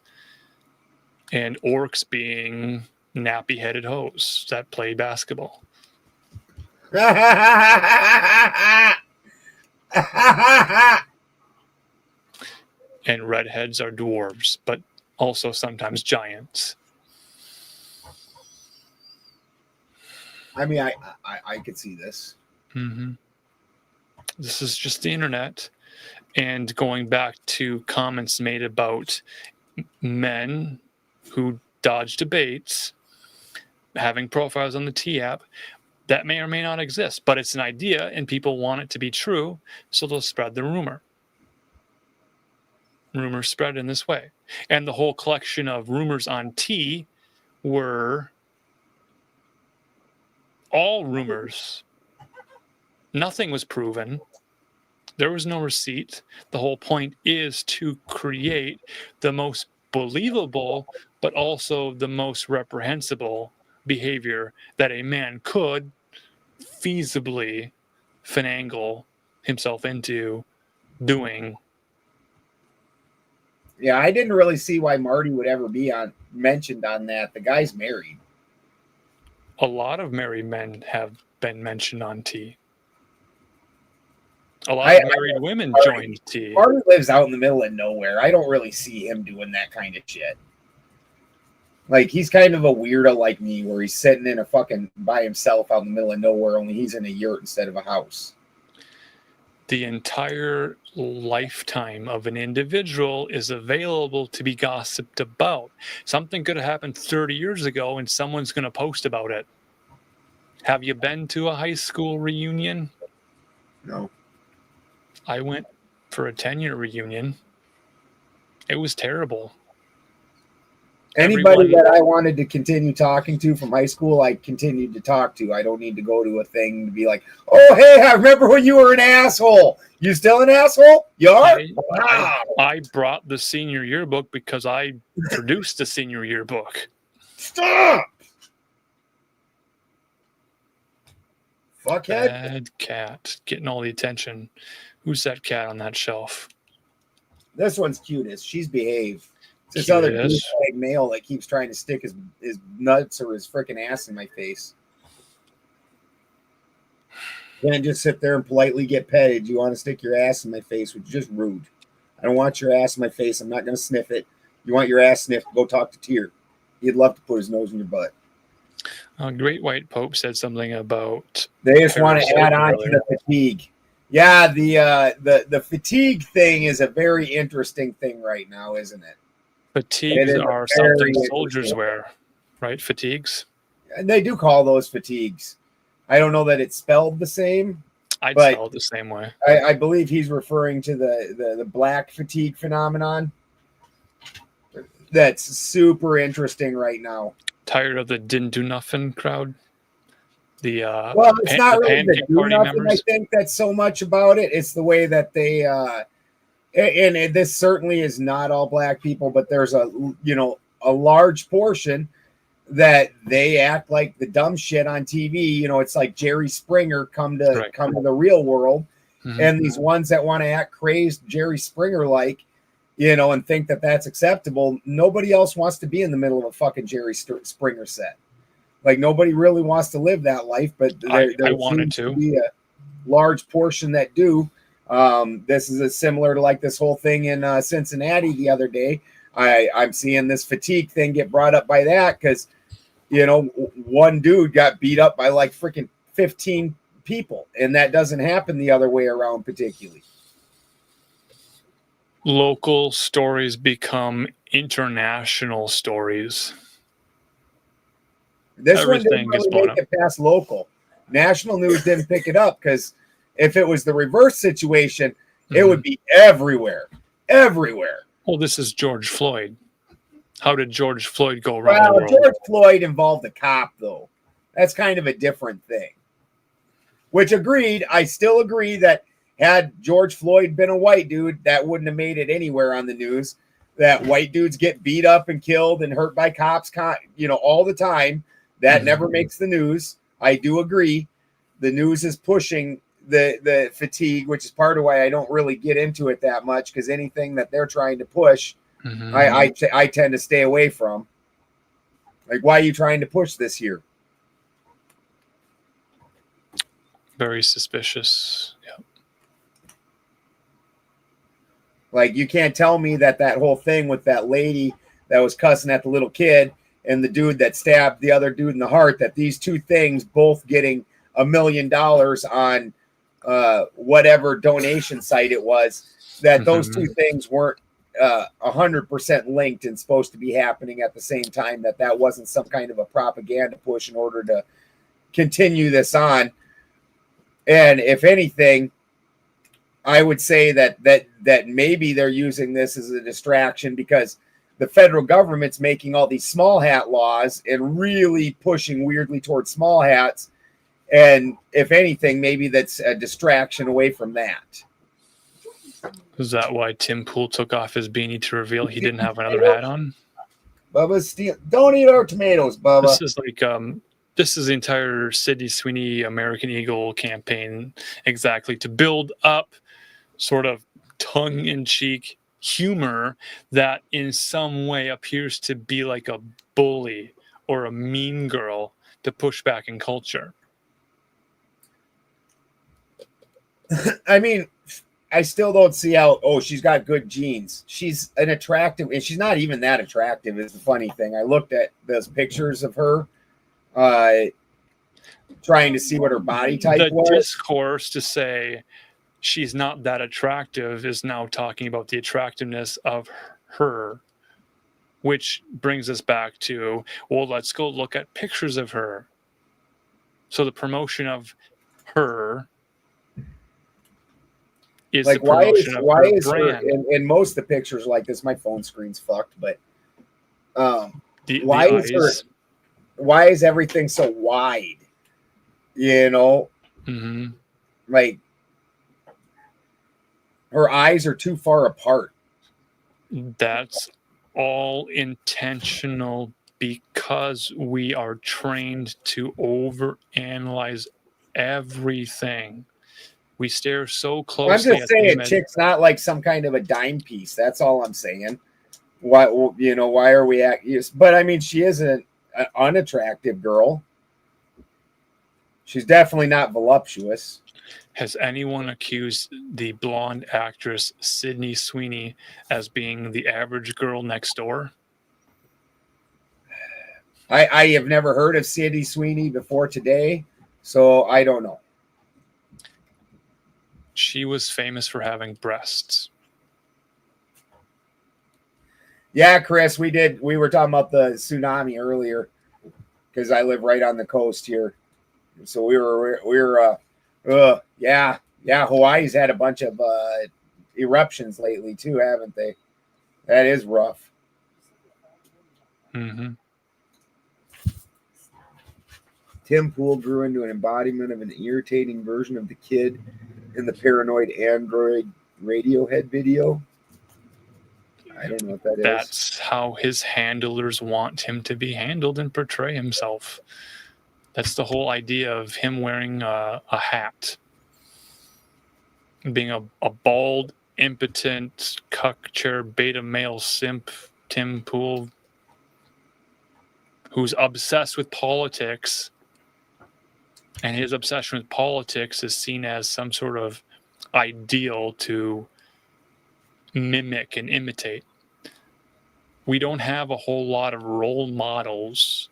and orcs being nappy-headed hoes that play basketball. And redheads are dwarves, but also sometimes giants. I mean, I could see this. Mm-hmm. This is just the internet. And going back to comments made about men who dodge debates, having profiles on the T app, that may or may not exist, but it's an idea and people want it to be true, so they'll spread the rumor. Rumors spread in this way. And the whole collection of rumors on T were all rumors. Nothing was proven. There was no receipt. The whole point is to create the most believable, but also the most reprehensible behavior that a man could feasibly finagle himself into doing. Yeah, I didn't really see why Marty would ever be mentioned on that. The guy's married. A lot of married men have been mentioned on T. A lot of married women joined T. Marty lives out in the middle of nowhere. I don't really see him doing that kind of shit. Like, he's kind of a weirdo like me, where he's sitting in a fucking by himself out in the middle of nowhere, only he's in a yurt instead of a house. The entire lifetime of an individual is available to be gossiped about. Something could have happened 30 years ago and someone's going to post about it. Have you been to a high school reunion? No. I went for a 10-year reunion. It was terrible. Anybody Everyone- that I wanted to continue talking to from high school, I continued to talk to. I don't need to go to a thing to be like, oh, hey, I remember when you were an asshole. You still an asshole? You are? Wow. I brought the senior yearbook because I produced the senior yearbook. Stop! Fuckhead. Bad cat getting all the attention. Who's that cat on that shelf? This one's cutest. She's behaved. It's this Cute other as. douchebag male that keeps trying to stick his nuts or his freaking ass in my face. Can't just sit there and politely get petted. You want to stick your ass in my face, which is just rude. I don't want your ass in my face. I'm not going to sniff it. You want your ass sniffed? Go talk to Tyr. He'd love to put his nose in your butt. Great White Pope said something about. They just want to Parasite add on to earlier. the fatigue. Yeah, the fatigue thing is a very interesting thing right now, isn't it? Fatigues It is are very something soldiers interesting. wear, right? Fatigues. And they do call those fatigues. I don't know that it's spelled the same. I'd But- spell it the same way. I believe he's referring to the black fatigue phenomenon. That's super interesting right now. Tired of the didn't do nothing crowd. The Well, it's not really the pancake do party nothing. I members. think that's so much about it. It's the way that they and this certainly is not all black people, but there's a large portion that they act like the dumb shit on TV. It's like Jerry Springer come to the real world, Mhm. and these ones that want to act crazed Jerry Springer like, and think that that's acceptable. Nobody else wants to be in the middle of a fucking Jerry Springer set. Like nobody really wants to live that life, but I there wanted seems to. be a large portion that do. This is similar to like this whole thing in Cincinnati the other day. I'm seeing this fatigue thing get brought up by that because, one dude got beat up by like freaking 15 people, and that doesn't happen the other way around particularly. Local stories become international stories. This one didn't Everything gets really blown make it past local. National news didn't pick it up because if it was the reverse situation, it would be everywhere. Everywhere. Well, this is George Floyd. How did George Floyd go around the Well, world? George Floyd involved a cop, though. That's kind of a different thing. Which agreed, I still agree that had George Floyd been a white dude, that wouldn't have made it anywhere on the news. That white dudes get beat up and killed and hurt by cops, all the time. That never makes the news. I do agree. The news is pushing the fatigue, which is part of why I don't really get into it that much, because anything that they're trying to push, Mhm. I tend to stay away from. Like, why are you trying to push this here? Very suspicious. Yeah. Like, you can't tell me that whole thing with that lady that was cussing at the little kid and the dude that stabbed the other dude in the heart, that these two things both getting $1 million on whatever donation site it was, that those two things weren't 100% linked and supposed to be happening at the same time, that wasn't some kind of a propaganda push in order to continue this on. And if anything, I would say that maybe they're using this as a distraction because the federal government's making all these small hat laws and really pushing weirdly towards small hats. And if anything, maybe that's a distraction away from that. Is that why Tim Pool took off his beanie to reveal he didn't have another hat on? Bubba, don't eat our tomatoes, Bubba. This is like this is the entire Sydney Sweeney American Eagle campaign, exactly, to build up sort of tongue-in-cheek humor that in some way appears to be like a bully or a mean girl to push back in culture. I mean, I still don't see how, she's got good genes. She's an attractive, and she's not even that attractive is the funny thing. I looked at those pictures of her trying to see what her body type was. The discourse to say she's not that attractive is now talking about the attractiveness of her, which brings us back to, well, let's go look at pictures of her. So the promotion of her is Like, the promotion why of her is her brand. in most of the pictures like this? My phone screen's fucked, but Why is everything so wide? You know, like her eyes are too far apart. That's all intentional because we are trained to overanalyze everything. We stare so closely. I'm just saying, chick's not like some kind of a dime piece. That's all I'm saying. Why, you know, why are we at? But I mean, she isn't an unattractive girl. She's definitely not voluptuous. Has anyone accused the blonde actress Sydney Sweeney as being the average girl next door? I have never heard of Sydney Sweeney before today, so I don't know. She was famous for having breasts. Yeah, Chris, we were talking about the tsunami earlier because I live right on the coast here. So we were Hawaii's had a bunch of eruptions lately too, haven't they? That is rough. Mm-hmm. Tim Pool grew into an embodiment of an irritating version of the kid in the Paranoid Android Radiohead video. I don't know what that is. That's how his handlers want him to be handled and portray himself. That's the whole idea of him wearing a hat. Being a bald, impotent, cuck chair, beta male simp, Tim Pool, who's obsessed with politics. And his obsession with politics is seen as some sort of ideal to mimic and imitate. We don't have a whole lot of role models.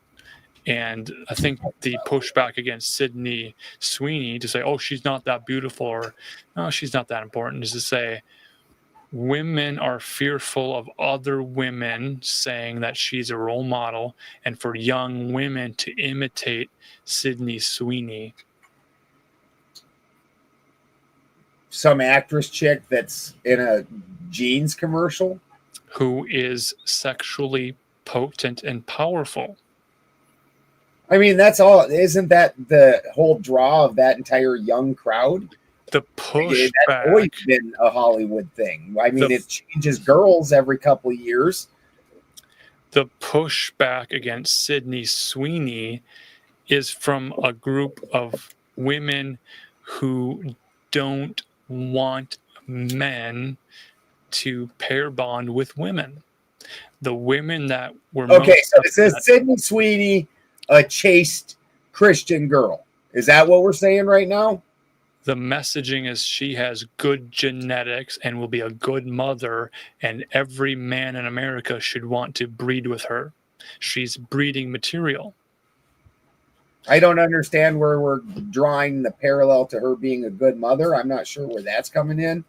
And I think the pushback against Sydney Sweeney to say, oh, she's not that beautiful, or no, she's not that important, is to say women are fearful of other women saying that she's a role model, and for young women to imitate Sydney Sweeney. Some actress chick that's in a jeans commercial. Who is sexually potent and powerful. I mean, that's all. Isn't that the whole draw of that entire young crowd? The pushback. That's always been a Hollywood thing. I mean, it changes girls every couple of years. The pushback against Sydney Sweeney is from a group of women who don't want men to pair bond with women. The women that were okay, so it says Sydney Sweeney, a chaste Christian girl. Is that what we're saying right now? The messaging is she has good genetics and will be a good mother, and every man in America should want to breed with her. She's breeding material. I don't understand where we're drawing the parallel to her being a good mother. I'm not sure where that's coming in.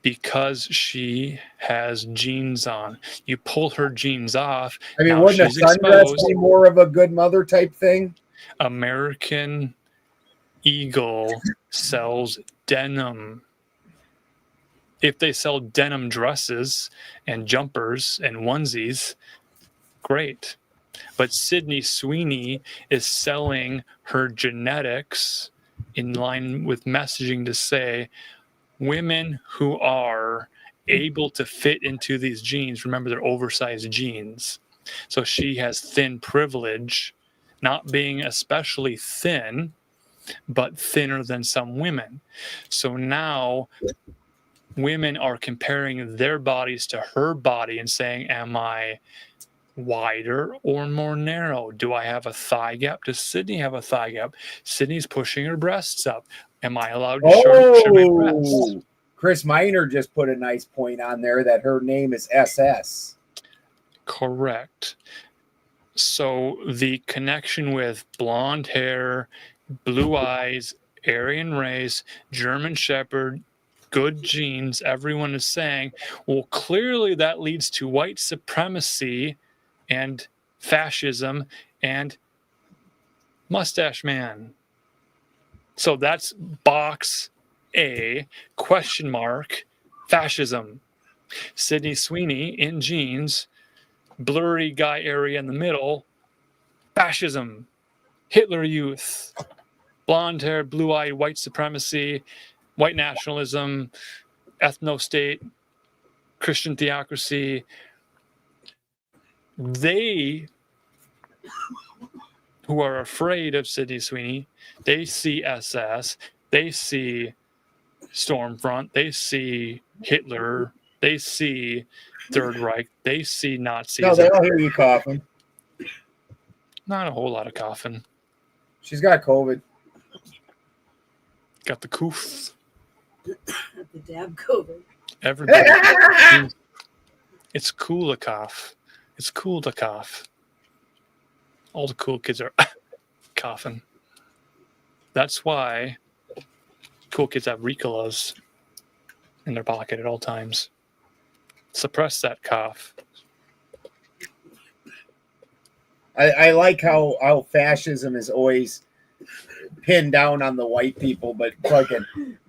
Because she has jeans on. You pull her jeans off. I mean, wouldn't a sundress be more of a good mother type thing? American Eagle sells denim. If they sell denim dresses and jumpers and onesies, great. But Sydney Sweeney is selling her genetics in line with messaging to say, women who are able to fit into these jeans, remember they're oversized jeans. So she has thin privilege, not being especially thin, but thinner than some women. So now women are comparing their bodies to her body and saying, am I wider or more narrow? Do I have a thigh gap? Does Sydney have a thigh gap? Sydney's pushing her breasts up. Am I allowed to show my breasts? Chris Miner just put a nice point on there that her name is SS. Correct. So the connection with blonde hair, blue eyes, Aryan race, German Shepherd, good genes, everyone is saying, well, clearly that leads to white supremacy and fascism and mustache man. So that's box A, question mark, fascism. Sydney Sweeney in jeans blurry guy area in the middle, fascism, Hitler Youth, blonde hair, blue-eyed, white supremacy, white nationalism, ethno-state, Christian theocracy. They who are afraid of Sydney Sweeney, they see SS, they see Stormfront, they see Hitler, they see Third Reich, they see Nazis. No, they don't hear you coughing. Not a whole lot of coughing. She's got COVID. Got the coof. The dab COVID. Everybody. It's cool to cough. It's cool to cough. All the cool kids are coughing. That's why cool kids have Ricolas in their pocket at all times. Suppress that cough. I like how fascism is always pinned down on the white people, but fucking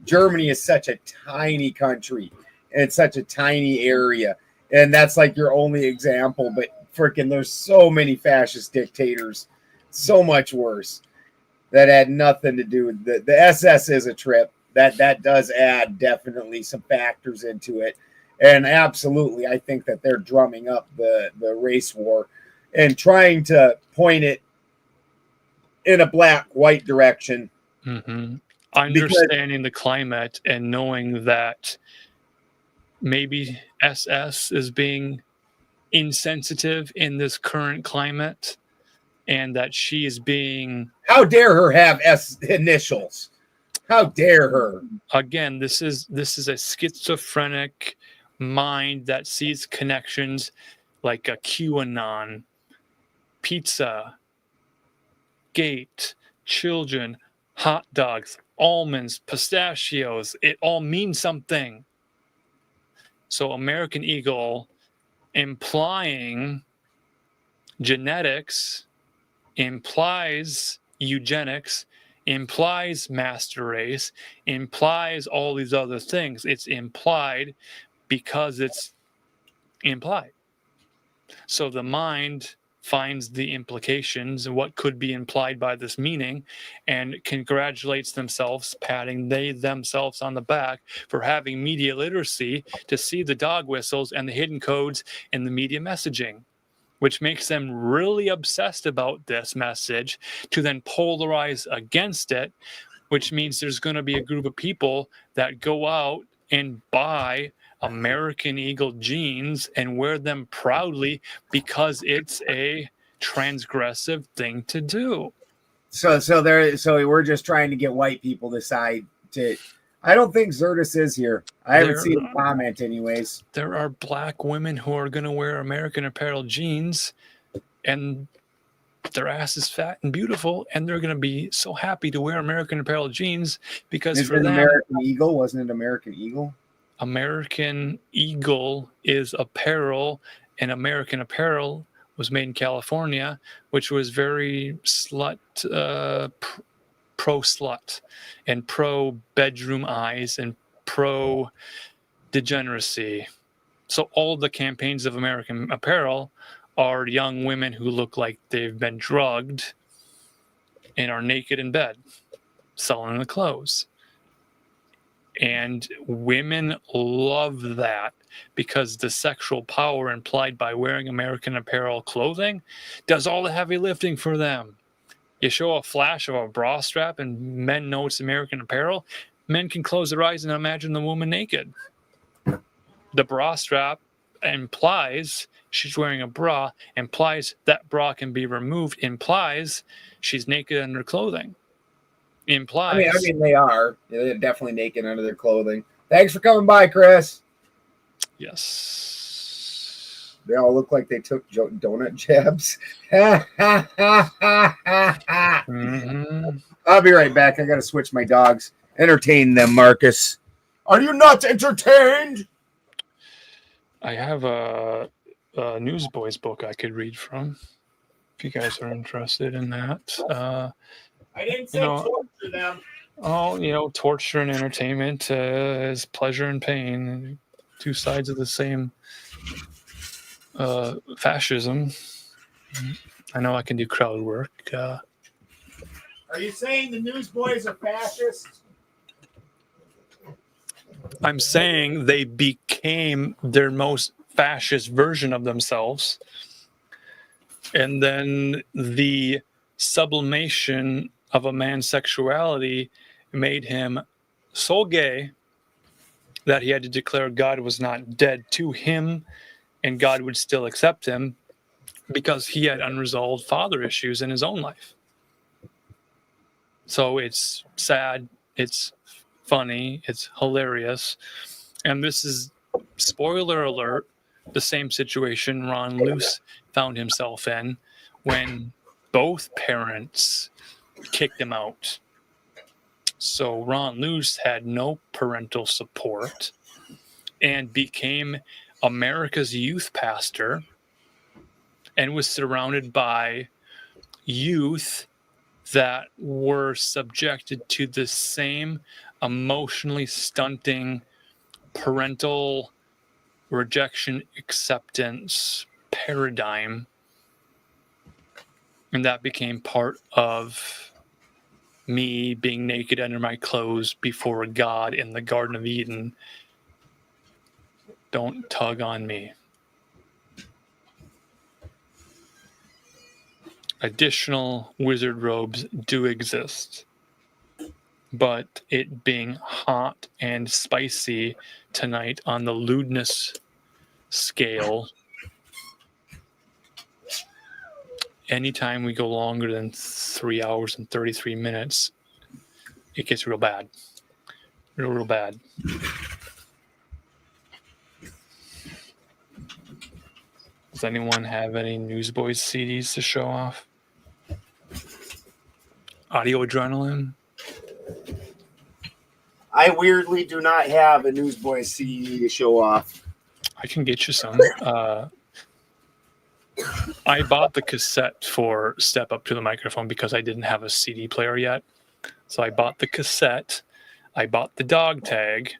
Germany is such a tiny country and it's such a tiny area, and that's like your only example. But freaking, there's so many fascist dictators, so much worse, that had nothing to do with the SS is a trip. That does add definitely some factors into it, and absolutely, I think that they're drumming up the race war and trying to point it in a black-white direction. Mm-hmm. Understanding the climate and knowing that maybe SS is being insensitive in this current climate, and that she is being... How dare her have S initials? How dare her? Again, this is a schizophrenic mind that sees connections like a QAnon, pizza, gate, children, hot dogs, almonds, pistachios. It all means something. So American Eagle implying genetics implies eugenics, implies master race, implies all these other things. It's implied because it's implied. So the mind finds the implications and what could be implied by this meaning and congratulates themselves, patting themselves on the back for having media literacy to see the dog whistles and the hidden codes in the media messaging, which makes them really obsessed about this message to then polarize against it, which means there's going to be a group of people that go out and buy American Eagle jeans and wear them proudly because it's a transgressive thing to do. So we're just trying to get white people to side to. I don't think Zertis is here. I haven't seen a comment anyways. There are black women who are going to wear American Apparel jeans and their ass is fat and beautiful, and they're going to be so happy to wear American Apparel jeans because for them, American Eagle, wasn't it American Eagle? American Eagle is apparel, and American Apparel was made in California, which was very pro-slut and pro-bedroom eyes and pro-degeneracy. So all the campaigns of American Apparel are young women who look like they've been drugged and are naked in bed, selling the clothes. And women love that because the sexual power implied by wearing American Apparel clothing does all the heavy lifting for them. You show a flash of a bra strap and men know it's American Apparel. Men can close their eyes and imagine the woman naked. The bra strap implies she's wearing a bra, implies that bra can be removed, implies she's naked under clothing. Implies. I mean, they are. They're definitely naked under their clothing. Thanks for coming by, Chris. Yes. They all look like they took donut jabs. Mm-hmm. I'll be right back. I got to switch my dogs. Entertain them, Marcus. Are you not entertained? I have a Newsboys book I could read from if you guys are interested in that. I didn't say torture them. Oh, torture and entertainment is pleasure and pain, two sides of the same fascism. I know I can do crowd work. Are you saying the newsboys are fascists? I'm saying they became their most fascist version of themselves. And then the sublimation of a man's sexuality made him so gay that he had to declare God was not dead to him and God would still accept him because he had unresolved father issues in his own life. So it's sad, it's funny, it's hilarious. And this is, spoiler alert, the same situation Ron Luce found himself in when both parents kicked him out. So Ron Luce had no parental support and became America's youth pastor and was surrounded by youth that were subjected to the same emotionally stunting parental rejection acceptance paradigm. And that became part of me being naked under my clothes before God in the Garden of Eden. Don't tug on me. Additional wizard robes do exist, but it being hot and spicy tonight on the lewdness scale, anytime we go longer than 3 hours and 33 minutes, it gets real bad. Real bad. Does anyone have any Newsboys CDs to show off? Audio Adrenaline? I weirdly do not have a Newsboys CD to show off. I can get you some. I bought the cassette for Step Up to the Microphone because I didn't have a CD player yet. So I bought the cassette, I bought the dog tag,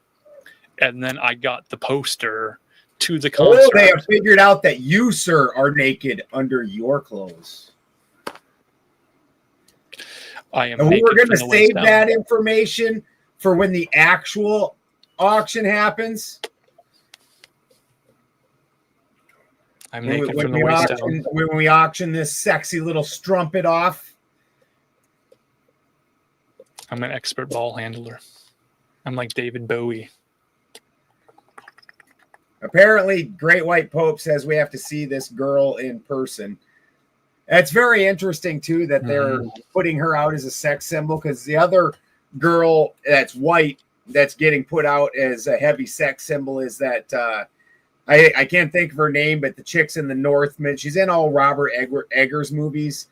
and then I got the poster to the concert. Oh, they have figured out that you, sir, are naked under your clothes. I am. And naked we're going to from the waist save down. that information for when the actual auction happens. I'm naked from the waist down. When we auction this sexy little strumpet off. I'm an expert ball handler. I'm like David Bowie. Apparently, Great White Pope says we have to see this girl in person. It's very interesting, too, that they're putting her out as a sex symbol, because the other girl that's white that's getting put out as a heavy sex symbol is that I can't think of her name, but the chick's in the Northman. She's in all Robert Eggers movies.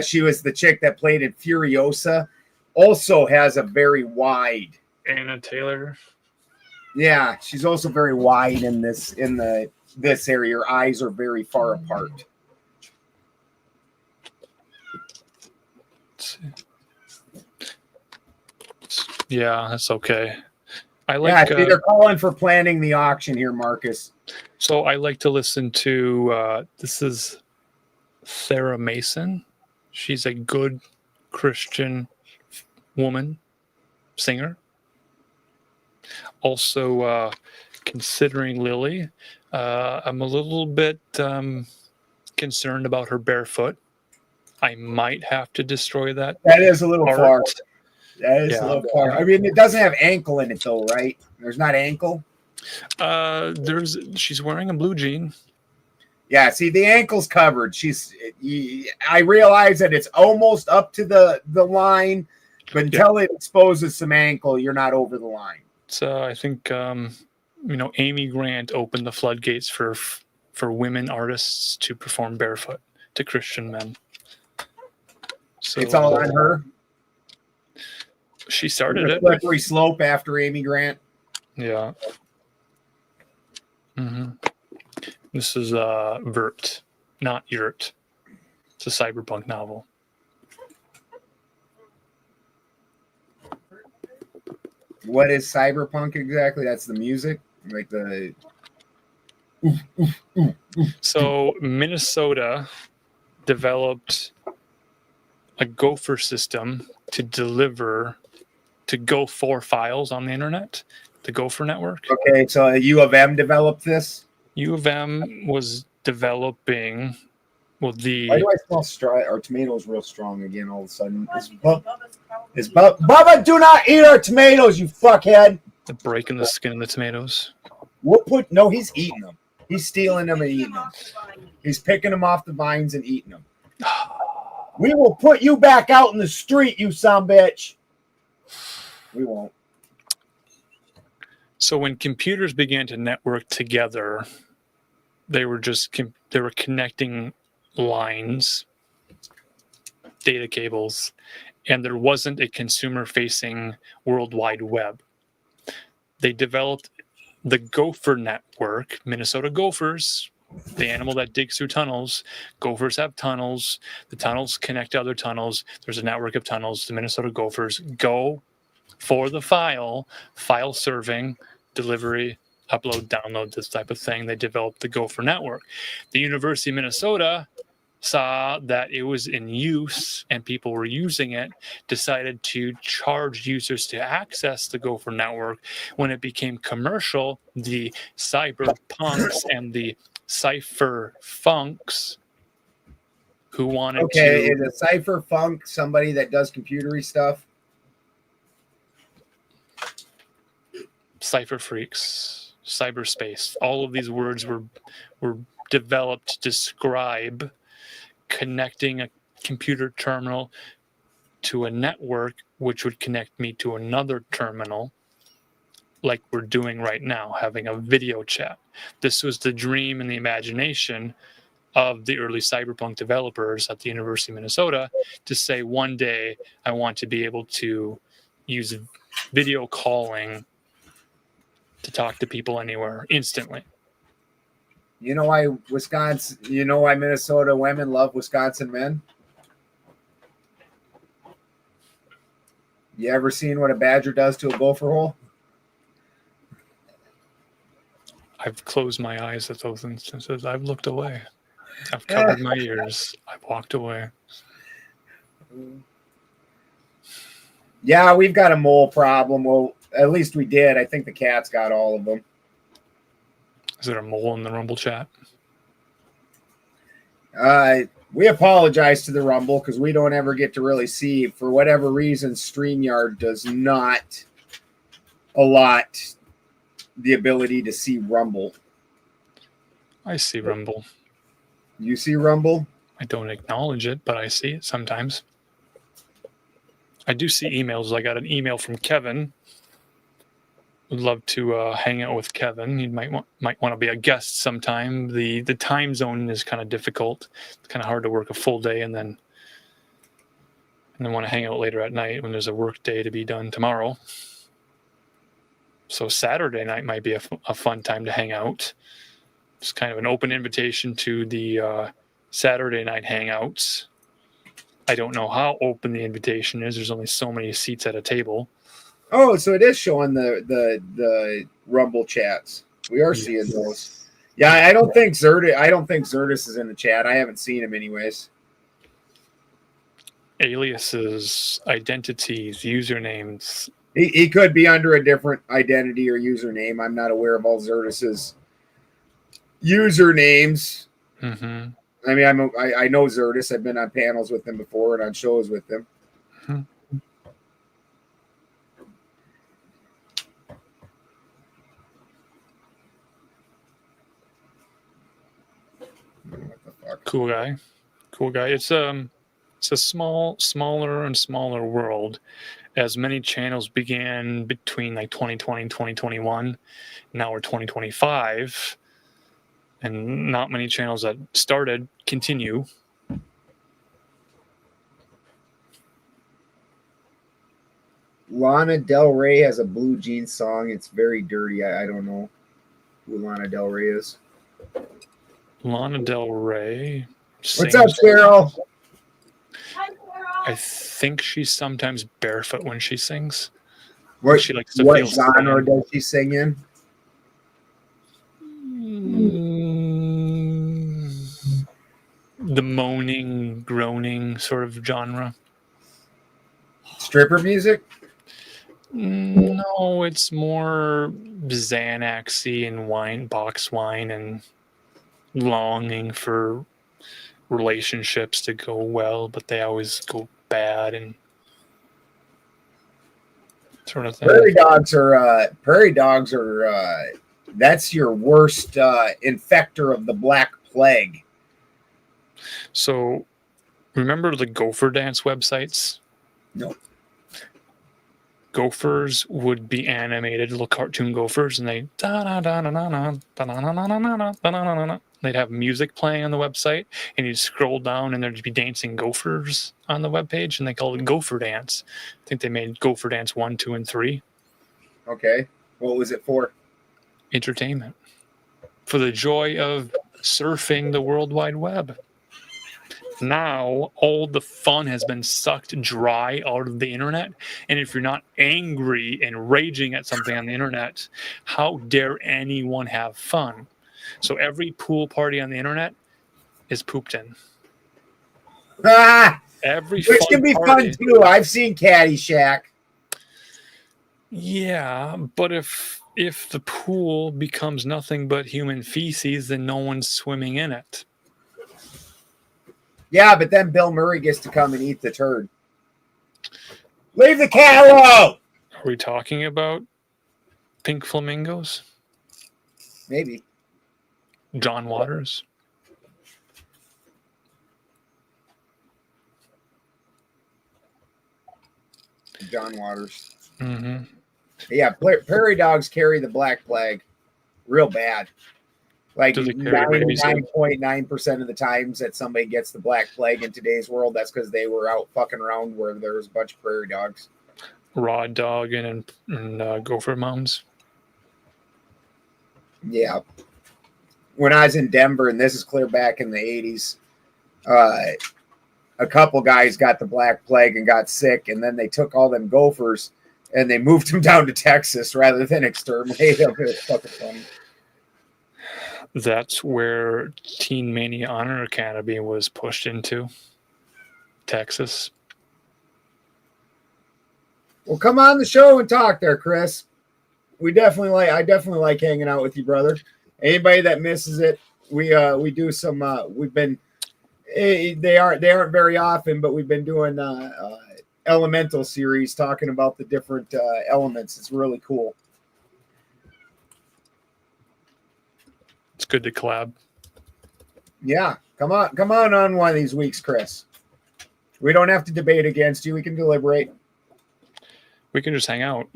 She was the chick that played in Furiosa. Also has a very wide. Anna Taylor. Yeah, she's also very wide in this area. Her eyes are very far apart. Yeah, that's okay. I Yeah, like. see, they're calling for planning the auction here, Marcus. So I like to listen to. This is Sarah Mason. She's a good Christian woman, singer. Also, considering Lily, I'm a little bit concerned about her barefoot. I might have to destroy that. That is a little far. That is Yeah. a little far. I mean, it doesn't have ankle in it, though, right? There's not ankle. She's wearing a blue jean. Yeah, see, the ankle's covered. I realize that it's almost up to the line, but until it exposes some ankle, you're not over the line. So I think Amy Grant opened the floodgates for women artists to perform barefoot to Christian men. So It's all on her. She started The it. slippery slope after Amy Grant. Yeah. This is Vert, not Yurt. It's a cyberpunk novel. What is cyberpunk exactly? That's the music, like the. So Minnesota developed a Gopher system to deliver to Go4 files on the internet, the Gopher network. Okay, so U of M developed this. U of M was developing, well, Why do I smell our tomatoes real strong again all of a sudden? Bubba, do not eat our tomatoes, you fuckhead. the breaking the skin of the tomatoes. No, he's eating them. He's stealing them and eating them. He's picking them off the vines and eating them. We will put you back out in the street, you son bitch. We won't. So when computers began to network together, they were connecting lines, data cables, and there wasn't a consumer-facing World Wide Web. They developed the Gopher network, Minnesota Gophers, the animal that digs through tunnels. Gophers have tunnels. The tunnels connect to other tunnels. There's a network of tunnels. The Minnesota Gophers go for the file serving, delivery, upload, download, this type of thing. They developed the Gopher network. The University of Minnesota saw that it was in use and people were using it, decided to charge users to access the Gopher network. When it became commercial, the cyberpunks and the cypherfunks who wanted Okay, to... is a cypherfunk somebody that does computery stuff? Cypher freaks, cyberspace, all of these words were developed to describe connecting a computer terminal to a network which would connect me to another terminal, like we're doing right now, having a video chat. This was the dream and the imagination of the early cyberpunk developers at the University of Minnesota, to say one day I want to be able to use video calling to talk to people anywhere instantly. You know why Minnesota women love Wisconsin men? You ever seen what a badger does to a gopher hole? I've closed my eyes at those instances. I've looked away. I've covered my ears. I've walked away. Yeah, we've got a mole problem. Well, at least we did. I think the cat's got all of them. Is there a mole in the Rumble chat? We apologize to the Rumble because we don't ever get to really see. For whatever reason, StreamYard does not allot the ability to see Rumble. I see Rumble. You see Rumble? I don't acknowledge it, but I see it sometimes. I do see emails. I got an email from Kevin. Would love to hang out with Kevin. He might want to be a guest sometime. The time zone is kind of difficult. It's kind of hard to work a full day and then want to hang out later at night when there's a work day to be done tomorrow. So Saturday night might be a fun time to hang out. It's kind of an open invitation to the Saturday night hangouts. I don't know how open the invitation is. There's only so many seats at a table. Oh, so it is showing the Rumble chats. We are seeing those. Yeah, I don't think Zerdis is in the chat. I haven't seen him anyways. Aliases, identities, usernames. He could be under a different identity or username. I'm not aware of all Zerdis's usernames. Mm-hmm. I mean, I know Zerdis. I've been on panels with him before and on shows with him. Mm-hmm. Cool guy. It's a smaller and smaller world, as many channels began between like 2020 and 2021. Now we're 2025, and not many channels that started continue. Lana Del Rey has a Blue Jeans song. It's very dirty. I don't know who Lana Del Rey is. Lana Del Rey. What's up, Cheryl? I think she's sometimes barefoot when she sings. What she likes to what feel genre does she sing in? sort of genre. Stripper music? No, it's more Xanaxy and wine, box wine, and longing for relationships to go well, but they always go bad and sort of thing. Prairie dogs are that's your worst infector of the Black Plague. So, remember the Gopher Dance websites? No. Gophers would be animated, little cartoon gophers, and they'd have music playing on the website, and you'd scroll down, and there'd be dancing gophers on the webpage, and they called it Gopher Dance. I think they made Gopher Dance 1, 2, and 3. Okay. What was it for? Entertainment. For the joy of surfing the World Wide Web. Now, all the fun has been sucked dry out of the internet. And if you're not angry and raging at something on the internet, how dare anyone have fun? So every pool party on the internet is pooped in. Every Which can be fun too. I've seen Caddyshack. Yeah, but if the pool becomes nothing but human feces, then no one's swimming in it. Yeah, but then Bill Murray gets to come and eat the turd. Leave the cat alone! Are we talking about pink flamingos? Maybe. John Waters? John Waters. Mm-hmm. Yeah, prairie dogs carry the Black Plague real bad. Like 99.9% of the times that somebody gets the Black Plague in today's world, that's because they were out fucking around where there was a bunch of prairie dogs. Raw dog and gopher mounds. Yeah. When I was in Denver, and this is clear back in the 80s, a couple guys got the Black Plague and got sick, and then they took all them gophers and they moved them down to Texas rather than exterminate them. It was fucking funny. That's where Teen Mania Honor Academy was pushed into. Texas. Well, come on the show and talk there, Chris. I definitely like hanging out with you, brother. Anybody that misses it, we do some they aren't very often, but we've been doing elemental series talking about the different elements. It's really cool. It's good to collab. Yeah, come on one of these weeks, Chris. We don't have to debate against you. We can deliberate. We can just hang out.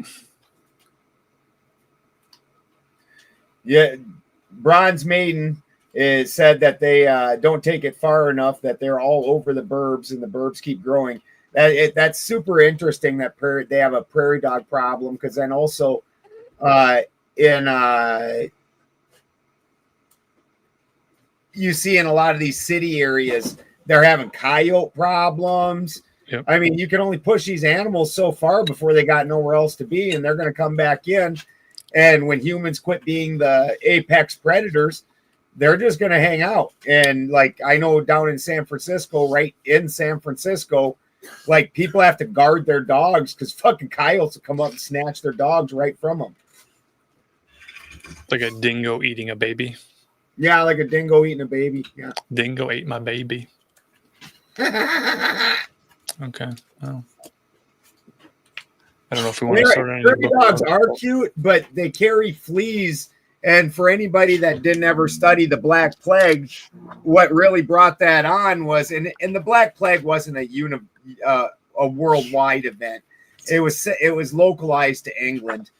Yeah, Bronze Maiden said that they don't take it far enough, that they're all over the burbs and the burbs keep growing. That's super interesting that they have a prairie dog problem, because then also you see in a lot of these city areas, they're having coyote problems. Yep. I mean, you can only push these animals so far before they got nowhere else to be, and they're going to come back in. And when humans quit being the apex predators, they're just going to hang out. And like, I know down in San Francisco, like people have to guard their dogs because fucking coyotes will come up and snatch their dogs right from them. Like a dingo eating a baby. Yeah, like a dingo eating a baby. Yeah. Dingo ate my baby. Okay. Well, I don't know if we want to start any prairie dogs are cute, but they carry fleas. And for anybody that didn't ever study the Black Plague, what really brought that on was, and the Black Plague wasn't a worldwide event. It was localized to England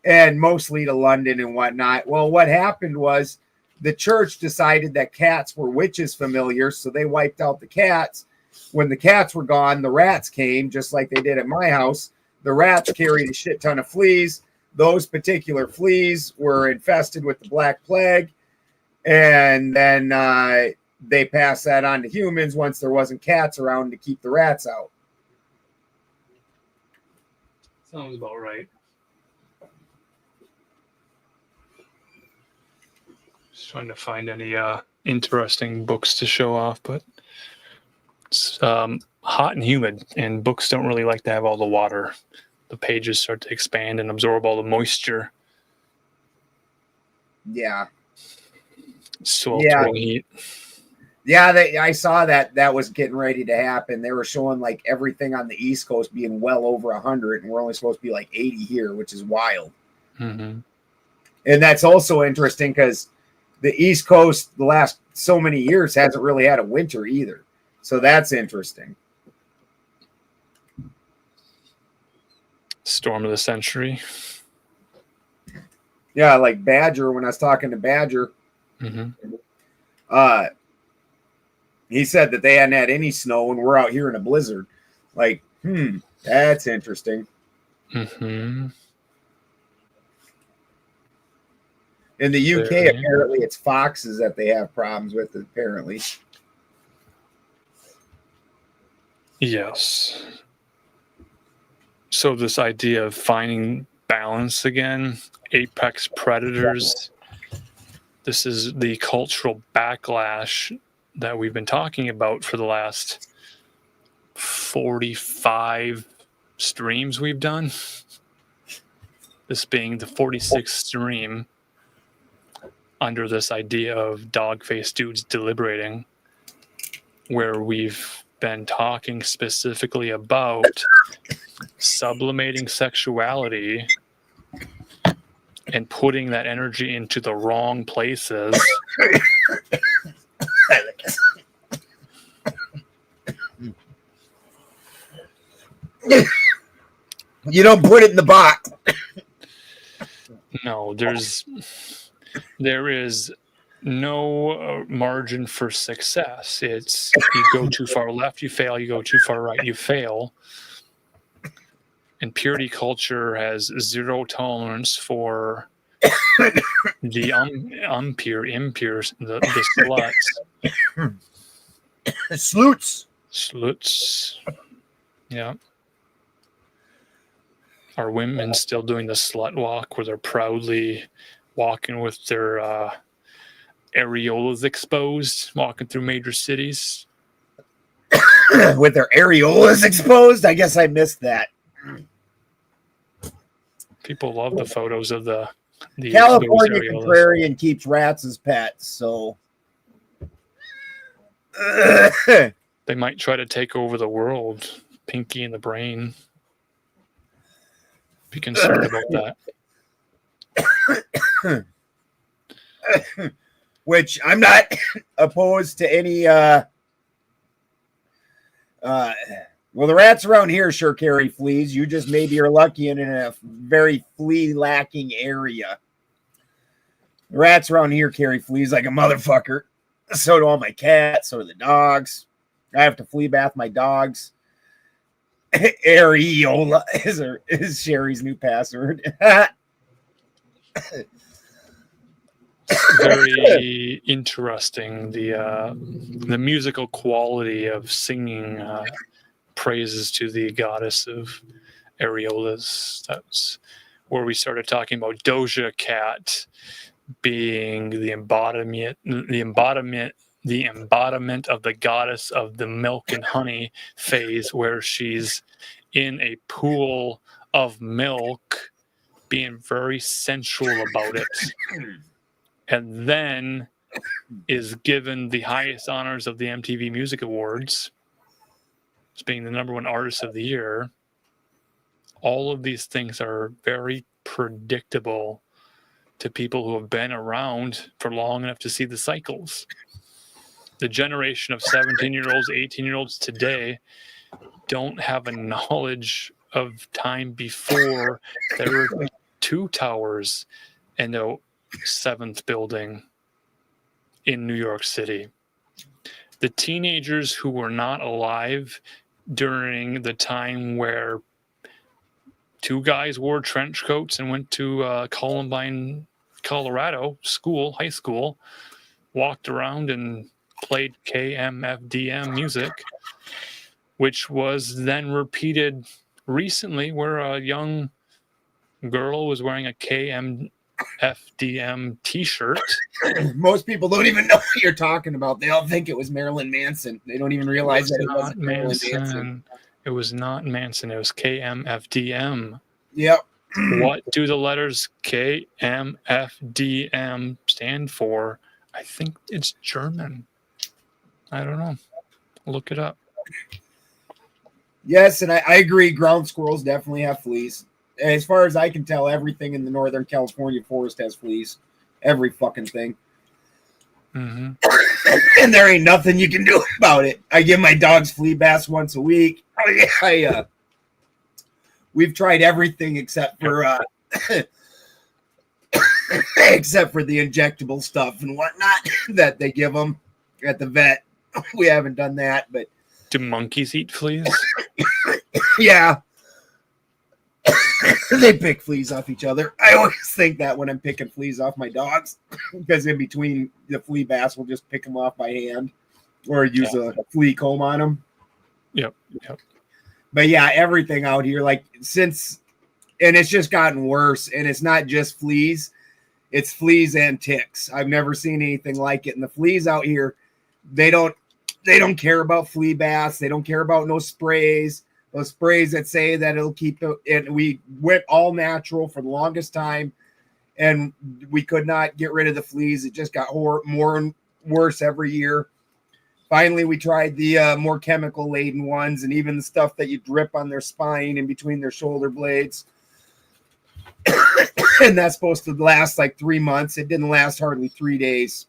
and mostly to London and whatnot. Well, what happened was the church decided that cats were witches' familiars, so they wiped out the cats. When the cats were gone, the rats came, just like they did at my house. The rats carried a shit ton of fleas. Those particular fleas were infested with the Black Plague, and then they passed that on to humans once there wasn't cats around to keep the rats out. Sounds about right. Just trying to find any interesting books to show off, but It's hot and humid, and books don't really like to have all the water. The pages start to expand and absorb all the moisture. Yeah. Sweltering heat. Yeah, I saw that was getting ready to happen. They were showing like everything on the East Coast being well over 100, and we're only supposed to be like 80 here, which is wild. Mm-hmm. And that's also interesting because the East Coast, the last so many years, hasn't really had a winter either. So that's interesting. Storm of the century. Yeah, like Badger, when I was talking to Badger, he said that they hadn't had any snow and we're out here in a blizzard. Like, that's interesting. Mm-hmm. In the UK, apparently it's foxes that they have problems with, apparently. Yes. So this idea of finding balance again, apex predators, this is the cultural backlash that we've been talking about for the last 45 streams we've done. This being the 46th stream under this idea of dog-faced dudes deliberating, where we've been talking specifically about sublimating sexuality and putting that energy into the wrong places. You don't put it in the box. No, there is no margin for success. It's you go too far left, you fail. You go too far right, you fail. And purity culture has zero tolerance for the impures, the sluts. Sluts. Yeah. Are women still doing the slut walk where they're proudly walking with their areolas exposed, walking through major cities? With their areolas exposed? I guess I missed that. People love the photos of the California areolas. contrarian keeps rats as pets, so They might try to take over the world. Pinky in the brain. Be concerned about that. Which I'm not opposed to any well, the rats around here sure carry fleas. You just maybe are lucky in a very flea lacking area. The rats around here carry fleas like a motherfucker. So do all my cats, so do the dogs. I have to flea bath my dogs. Areola is Sherry's new password. Very interesting. The musical quality of singing praises to the goddess of areolas. That's where we started talking about Doja Cat being the embodiment of the goddess of the milk and honey phase, where she's in a pool of milk being very sensual about it, and then is given the highest honors of the MTV Music Awards as being the #1 artist of the year. All of these things are very predictable to people who have been around for long enough to see the cycles. The generation of 17-year-olds, 18-year-olds today don't have a knowledge of time before there were 2 towers and a 7th building in New York City. The teenagers who were not alive during the time where 2 guys wore trench coats and went to Columbine, Colorado high school, walked around and played KMFDM music, which was then repeated recently where a young girl was wearing a KMFDM FDM t-shirt. Most people don't even know what you're talking about. They all think it was Marilyn Manson. They don't even realize that it not wasn't Marilyn Manson. It was not Manson. It was KMFDM. Yep. What do the letters KMFDM stand for? I think it's German. I don't know. Look it up. Yes, and I agree. Ground squirrels definitely have fleas. As far as I can tell, everything in the Northern California forest has fleas. Every fucking thing. Mm-hmm. And there ain't nothing you can do about it. I give my dogs flea baths once a week. We've tried everything except for except for the injectable stuff and whatnot that they give them at the vet. We haven't done that, but do monkeys eat fleas? Yeah. They pick fleas off each other. I always think that when I'm picking fleas off my dogs, because in between the flea baths, we'll just pick them off by hand or use a flea comb on them. Yep. But yeah, everything out here, like and it's just gotten worse. And it's not just fleas, it's fleas and ticks. I've never seen anything like it. And the fleas out here, they don't care about flea baths. They don't care about no sprays. Those sprays that say that it'll keep it. And we went all natural for the longest time, and we could not get rid of the fleas. It just got more and worse every year. Finally, we tried the more chemical laden ones, and even the stuff that you drip on their spine in between their shoulder blades. And that's supposed to last like 3 months. It didn't last hardly 3 days.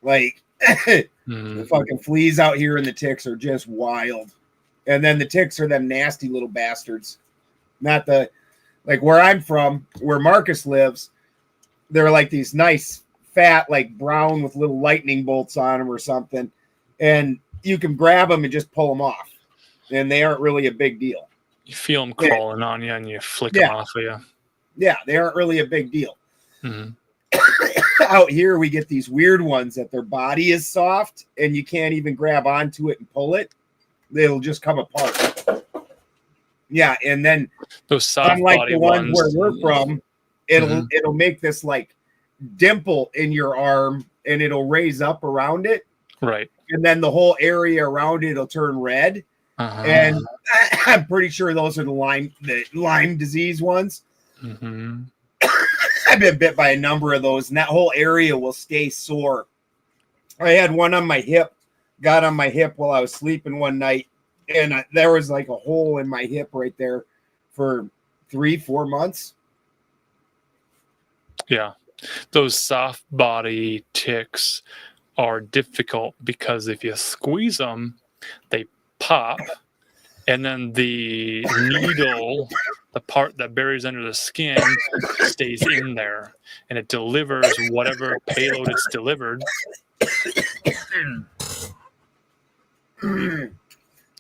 Like the fucking fleas out here and the ticks are just wild. And then the ticks are them nasty little bastards. Not the, like where I'm from, where Marcus lives, they're like these nice, fat, like brown with little lightning bolts on them or something. And you can grab them and just pull them off. And they aren't really a big deal. You feel them crawling on you and you flick them off of you. Yeah, they aren't really a big deal. Mm-hmm. Out here, we get these weird ones that their body is soft and you can't even grab onto it and pull it. It'll just come apart. Yeah, and then those soft unlike body the ones where we're from, it'll make this like dimple in your arm and it'll raise up around it. Right. And then the whole area around it will turn red. And I'm pretty sure those are the Lyme disease ones. Mm-hmm. I've been bit by a number of those, and that whole area will stay sore. I had one on my hip. Got on my hip while I was sleeping one night, and there was like a hole in my hip right there for 3-4 months. Yeah. Those soft body ticks are difficult because if you squeeze them, they pop, and then the needle, the part that buries under the skin, stays in there, and it delivers whatever payload it's delivered.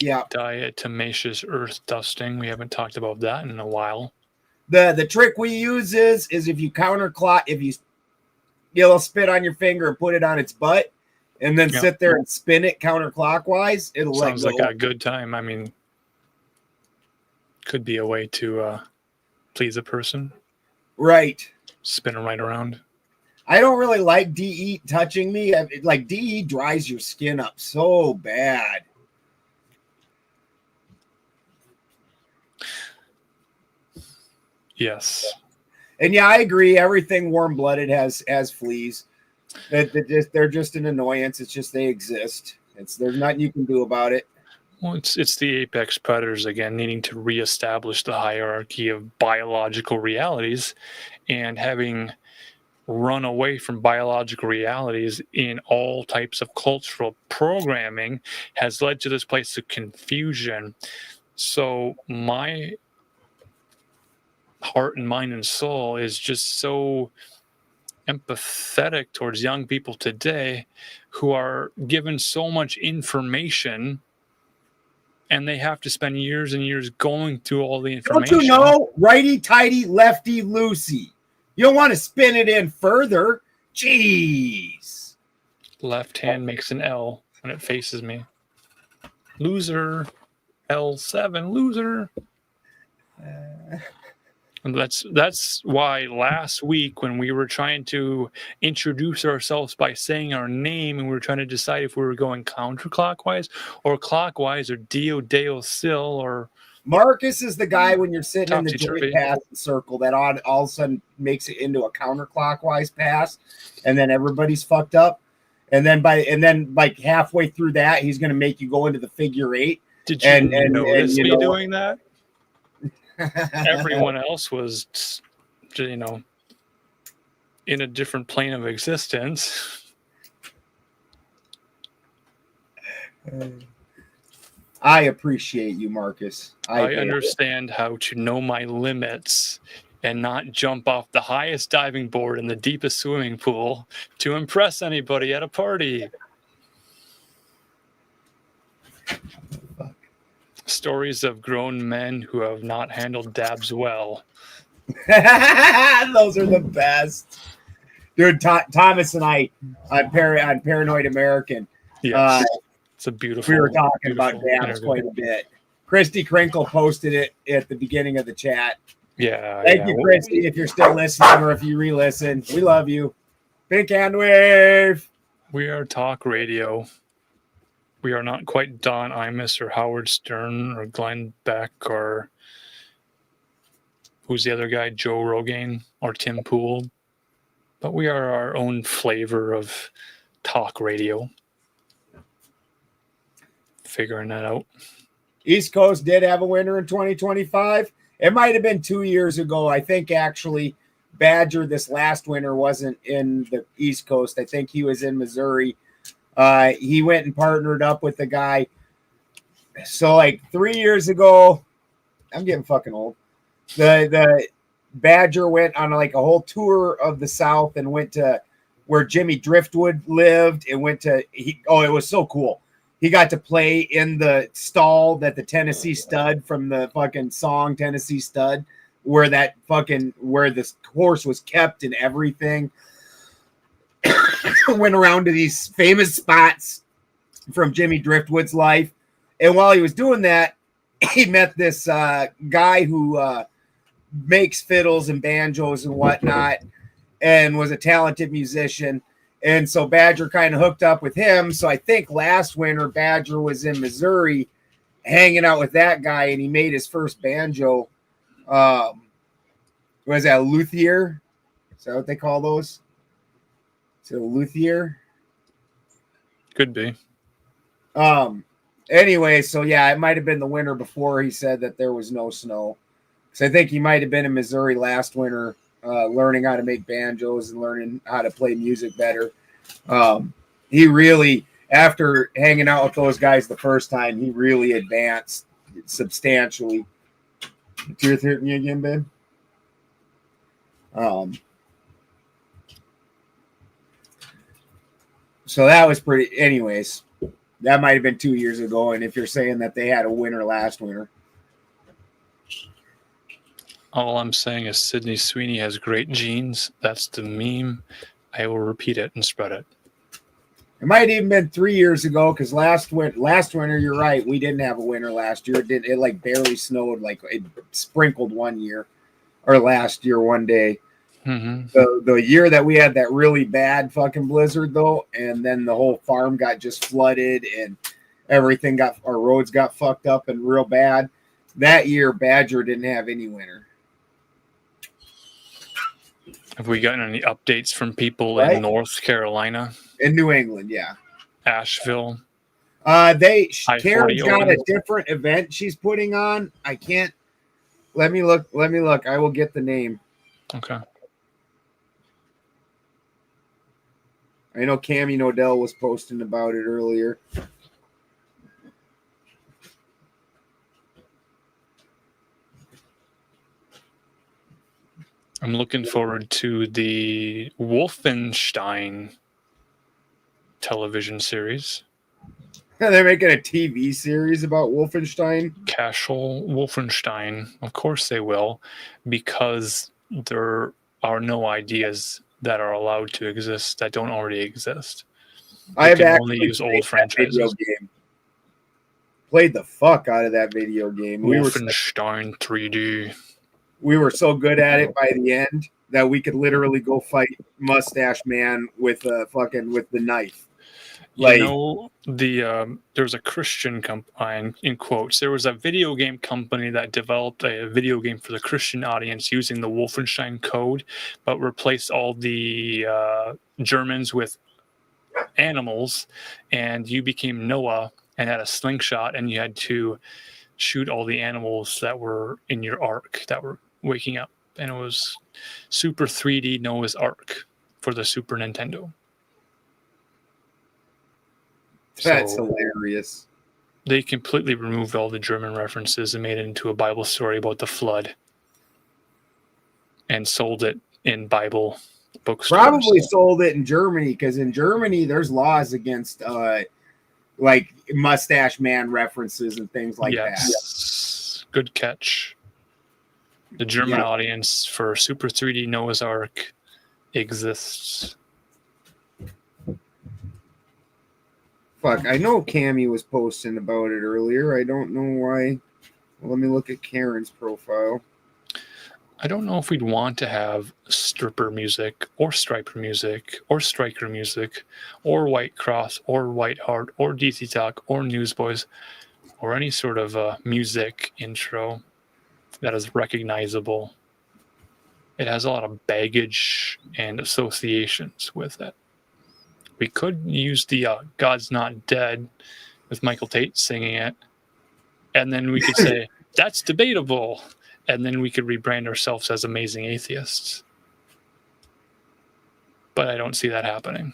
Yeah. Diatomaceous earth dusting. We haven't talked about that in a while. The trick we use is if you you'll spit on your finger and put it on its butt, and then sit there and spin it counterclockwise. It'll Sounds let go. like a good time. I mean, could be a way to please a person. Right. Spin them right around. I don't really like DE touching me. Like DE dries your skin up so bad. Yes. And yeah, I agree. Everything warm-blooded has fleas. They're just an annoyance. It's just they exist. There's nothing you can do about it. Well, it's the apex predators again, needing to reestablish the hierarchy of biological realities, and having run away from biological realities in all types of cultural programming has led to this place of confusion. So my heart and mind and soul is just so empathetic towards young people today who are given so much information, and they have to spend years and years going through all the information. Don't you know? Righty tighty, lefty loosey. You don't want to spin it in further. Jeez. Left hand makes an L when it faces me. Loser. L7. Loser. And that's why last week when we were trying to introduce ourselves by saying our name and we were trying to decide if we were going counterclockwise or clockwise or Dio Deo Sil or Marcus is the guy when you're sitting in the Topsy-turvy. joint passing circle that all of a sudden makes it into a counterclockwise pass, and then everybody's fucked up. And then like halfway through that, he's going to make you go into the figure eight. Did you notice you me know, doing that? Everyone else was, you know, in a different plane of existence. I appreciate you, Marcus. I understand how to know my limits and not jump off the highest diving board in the deepest swimming pool to impress anybody at a party. Stories of grown men who have not handled dabs well. Those are the best. Dude, Thomas and I on Paranoid American. Yes. It's a beautiful. We were talking about dabs interview. quite a bit. Christy Krinkle posted it at the beginning of the chat. Yeah. Thank you, Christy, if you're still listening or if you re-listen. We love you. Big hand wave. We are talk radio. We are not quite Don Imus or Howard Stern or Glenn Beck or who's the other guy, Joe Rogan or Tim Pool. But we are our own flavor of talk radio. Figuring that out. East Coast did have a winner in 2025. It might have been 2 years ago. I think actually Badger, this last winter, wasn't in the East Coast. I think he was in Missouri. He went and partnered up with the guy. So like 3 years ago, I'm getting fucking old. The Badger went on like a whole tour of the South and went to where Jimmy Driftwood lived and went to, it was so cool. He got to play in the stall that the Tennessee Stud from the fucking song Tennessee Stud, where this horse was kept and everything. Went around to these famous spots from Jimmy Driftwood's life. And while he was doing that, he met this guy who makes fiddles and banjos and whatnot and was a talented musician. And so Badger kind of hooked up with him. So I think last winter Badger was in Missouri hanging out with that guy, and he made his first banjo. Was that a luthier? Is that what they call those? Is it a luthier? Could be. Anyway, so yeah, it might have been the winter before he said that there was no snow. So I think he might have been in Missouri last winter, learning how to make banjos and learning how to play music better. He really, after hanging out with those guys the first time, he really advanced substantially. Tears hurting you again, babe? So that was pretty. Anyways, that might have been 2 years ago. And if you're saying that they had a winner last winter, all I'm saying is Sydney Sweeney has great genes. That's the meme. I will repeat it and spread it. it might have even been 3 years ago because last winter, you're right, we didn't have a winter last year. It like barely snowed, like it sprinkled one year, or last year one day. Mm-hmm. The year that we had that really bad fucking blizzard though, and then the whole farm got just flooded and everything our roads got fucked up and real bad. That year Badger didn't have any winter. Have we gotten any updates from people Right. in North Carolina? In New England, yeah. Asheville? Karen's got a I-40. different event she's putting on. I can't. Let me look. I will get the name. Okay. I know Cammy Nodell was posting about it earlier. I'm looking forward to the Wolfenstein television series. They're making a TV series about Wolfenstein. Cashel Wolfenstein. Of course they will, because there are no ideas that are allowed to exist that don't already exist. I have can actually only use played old that franchises. video game. Played the fuck out of that video game. Wolfenstein 3D. we were so good at it by the end that we could literally go fight Mustache Man with the knife. Like, You know, there was a Christian company, in quotes, there was a video game company that developed a video game for the Christian audience using the Wolfenstein code, but replaced all the Germans with animals, and you became Noah and had a slingshot, and you had to shoot all the animals that were in your ark that were waking up. And it was Super 3D Noah's Ark for the Super Nintendo. that's So hilarious. they completely removed all the German references and made it into a Bible story about the flood and sold it in Bible bookstores. Probably sold it in Germany, because in Germany there's laws against like Mustache Man references and things like that. Yes. Good catch. The German audience for Super 3D Noah's Ark exists. Fuck, I know Cammy was posting about it earlier. I don't know why. Well, let me look at Karen's profile. I don't know if we'd want to have stripper music or striper music or striker music or White Cross or White Heart or DC Talk or Newsboys or any sort of music intro that is recognizable. It has a lot of baggage and associations with it. We could use the God's Not Dead with Michael Tate singing it, and then we could say, that's debatable. And then we could rebrand ourselves as Amazing Atheists. But I don't see that happening.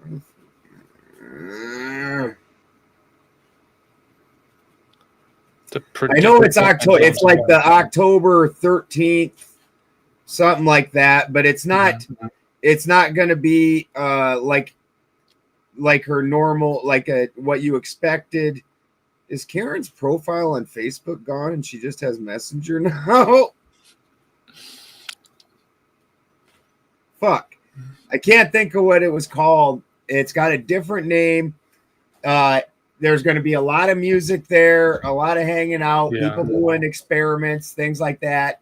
I know it's October. It's like the October 13th, something like that. But it's not. It's not going to be like her normal, like what you expected. Is Karen's profile on Facebook gone and she just has Messenger now? Fuck. I can't think of what it was called. It's got a different name. There's going to be a lot of music there, a lot of hanging out, people doing experiments, things like that.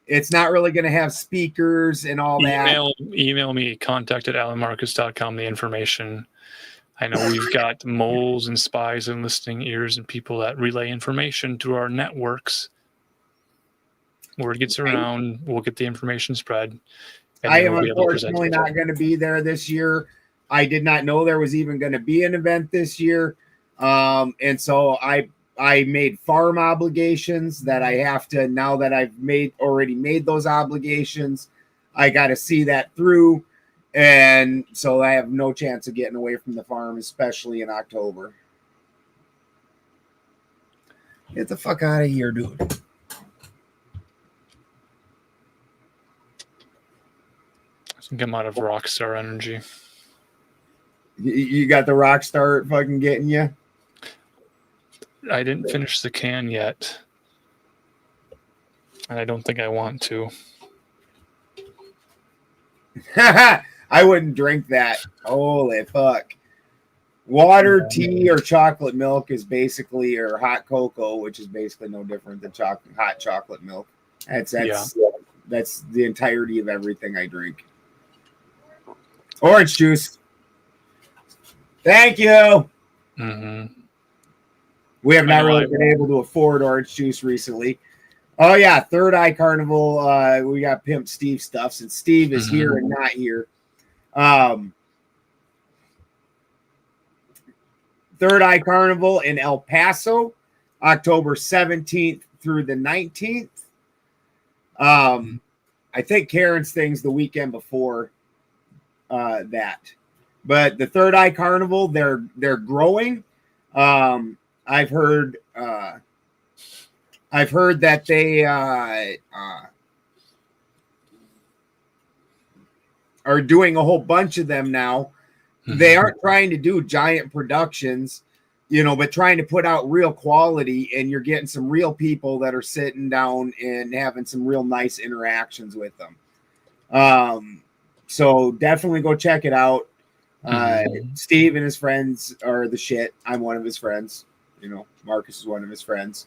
It's not really going to have speakers and all that. Email me, contact@alanmarcus.com, the information. I know we've got moles and spies and listening ears and people that relay information through our networks. Word gets around, we'll get the information spread. I am unfortunately not going to be there this year. I did not know there was even going to be an event this year. And so I made farm obligations that I have to, now that I've already made those obligations, I got to see that through. And so I have no chance of getting away from the farm, especially in October. Get the fuck out of here, dude. I think I'm out of Rockstar energy. You got the Rockstar fucking getting you? I didn't finish the can yet. And I don't think I want to. I wouldn't drink that. Holy fuck. Water, tea, or chocolate milk is basically, or hot cocoa, which is basically no different than hot chocolate milk. That's the entirety of everything I drink. Orange juice. Thank you. Mm-hmm. We have not really been able to afford orange juice recently. Oh yeah, Third Eye Carnival. We got Pimp Steve stuff since Steve is here and not here. Third Eye Carnival in El Paso, October 17th through the 19th. I think Karen's thing's the weekend before that. But the Third Eye Carnival, they're growing. I've heard that they are doing a whole bunch of them now. They aren't trying to do giant productions, but trying to put out real quality, and you're getting some real people that are sitting down and having some real nice interactions with them. So definitely go check it out. Steve and his friends are the shit. I'm one of his friends. Marcus is one of his friends.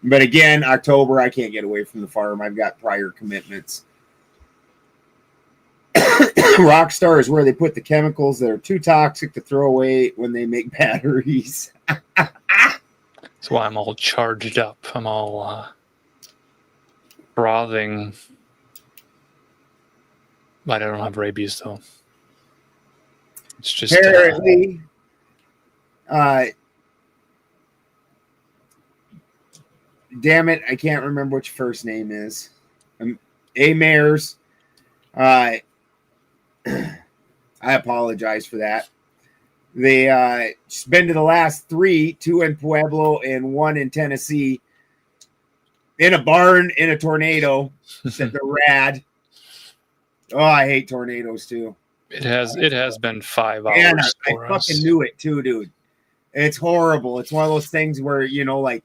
But again, October, I can't get away from the farm. I've got prior commitments. Rockstar is where they put the chemicals that are too toxic to throw away when they make batteries. That's why I'm all charged up. I'm all frothing. But I don't have rabies, though. It's just... Apparently, damn it, I can't remember what your first name is. Mares. I apologize for that. They been to the last 3, 2 in Pueblo and 1 in Tennessee, in a barn in a tornado. Said they're rad. Oh, I hate tornadoes too. It has been 5 hours. And I for us. fucking knew it too, dude. It's horrible. It's one of those things where, you know, like,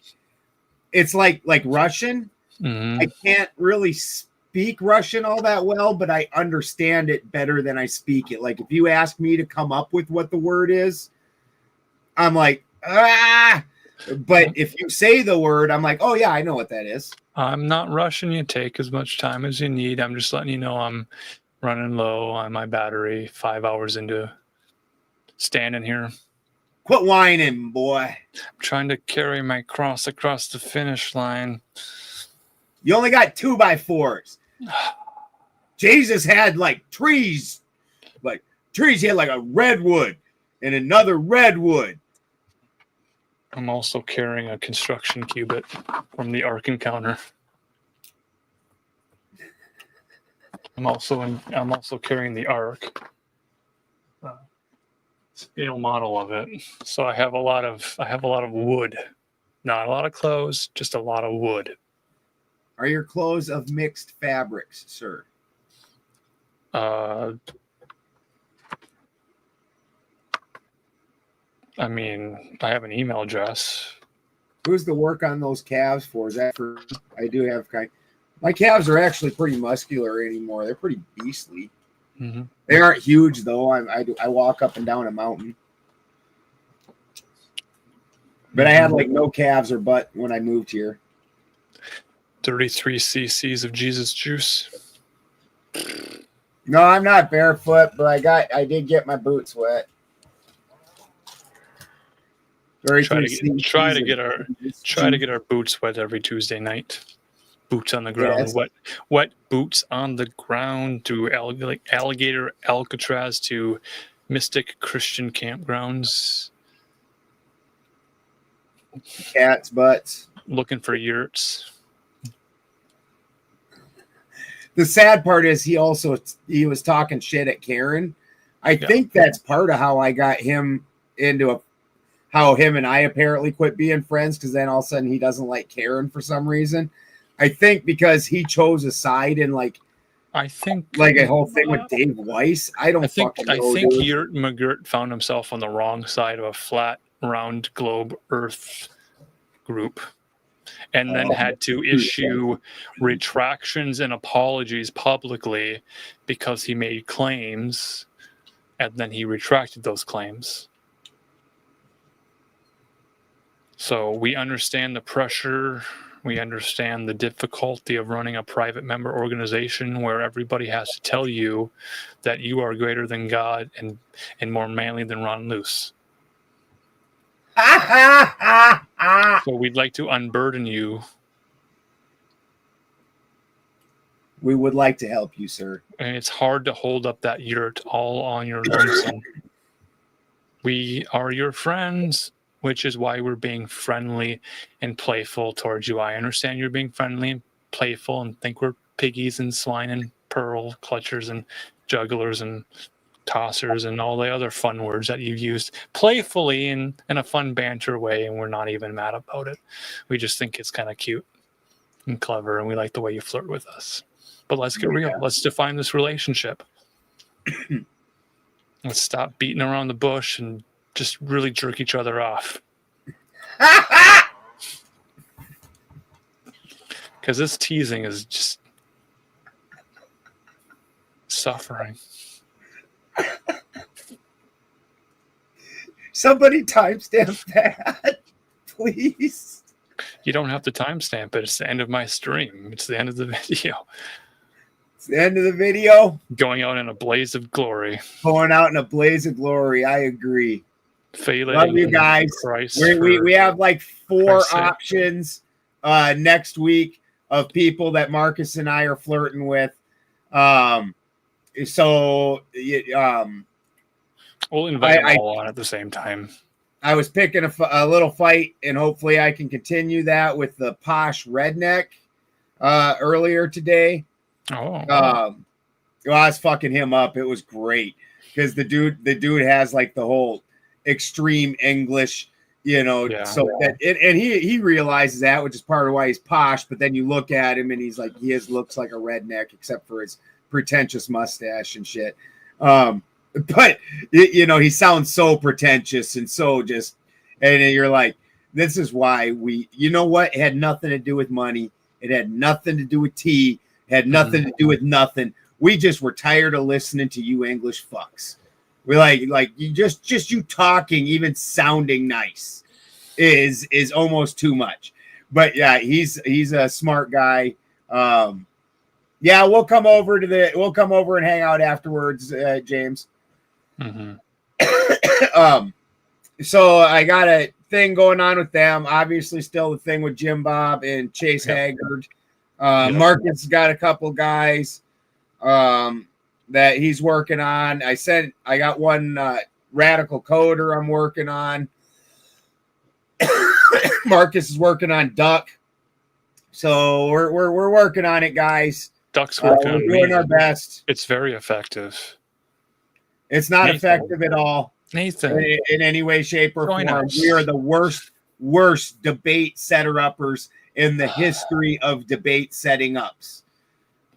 it's like Russian. Mm-hmm. I can't really speak Russian all that well, but I understand it better than I speak it. Like, if you ask me to come up with what the word is, I'm like, ah. But if you say the word, I'm like, oh yeah, I know what that is. I'm not rushing you. Take as much time as you need. I'm just letting you know I'm running low on my battery. 5 hours into standing here. Quit whining, boy. I'm trying to carry my cross across the finish line. You only got 2x4s. Jesus had like trees. Like trees, he had like a redwood and another redwood. I'm also carrying a construction cubit from the Ark Encounter. I'm also carrying the Ark. Scale model of it. So I have a lot of wood. Not a lot of clothes, just a lot of wood. Are your clothes of mixed fabrics, sir? I mean, I have an email address. Who's the work on those calves for? Is that for? I do have kind. My calves are actually pretty muscular anymore. They're pretty beastly. Mm-hmm. They aren't huge though. I walk up and down a mountain, but I had like no calves or butt when I moved here. 33 cc's of Jesus juice. No, I'm not barefoot, but I did get my boots wet. Try to get our boots wet every Tuesday night. Boots on the ground, wet boots on the ground to Alligator Alcatraz to Mystic Christian campgrounds. Cats' butts. Looking for yurts. The sad part is he was talking shit at Karen. I think that's part of how I got him into how him and I apparently quit being friends, because then all of a sudden he doesn't like Karen for some reason. I think because he chose a side and like a whole thing with Dave Weiss. I think Yurt McGirt found himself on the wrong side of a flat, round globe Earth group, and then had to issue retractions and apologies publicly because he made claims, and then he retracted those claims. So we understand the pressure. We understand the difficulty of running a private member organization where everybody has to tell you that you are greater than God and more manly than Ron Luce. So we'd like to unburden you. We would like to help you, sir. And it's hard to hold up that yurt all on your lonesome. We are your friends, which is why we're being friendly and playful towards you. I understand you're being friendly and playful and think we're piggies and swine and pearl clutchers and jugglers and tossers and all the other fun words that you've used playfully in a fun banter way, and we're not even mad about it. We just think it's kind of cute and clever, and we like the way you flirt with us. But let's get real. Let's define this relationship. Let's stop beating around the bush and just really jerk each other off. Because this teasing is just suffering. Somebody timestamp that, please. You don't have to timestamp it. It's the end of my stream. It's the end of the video. It's the end of the video. Going out in a blaze of glory. Going out in a blaze of glory. I agree. Failing Love you guys. We have like 4 options next week of people that Marcus and I are flirting with. So we'll invite them all on at the same time. I was picking a little fight, and hopefully I can continue that with the Posh Redneck earlier today. Oh, I was fucking him up. It was great because the dude has like the whole extreme English, so that and he realizes that, which is part of why he's posh. But then you look at him and he's like, looks like a redneck except for his pretentious mustache and shit. But he sounds so pretentious and so just, and you're like, this is why it had nothing to do with money. It had nothing to do with tea. It had nothing to do with nothing. We just were tired of listening to you English fucks. We're like you just you talking, even sounding nice is almost too much. But yeah, he's a smart guy. Yeah, we'll come over and hang out afterwards, James. So I got a thing going on with them. Obviously, still the thing with Jim Bob and Chase Haggard. Marcus got a couple guys that he's working on. I got one radical coder I'm working on. Marcus is working on Duck. So we're working on it, guys. Duck's working on doing our best. It's very effective. It's not effective at all. Nathan, in any way, shape, or form. We are the worst debate setter-uppers in the history of debate setting ups.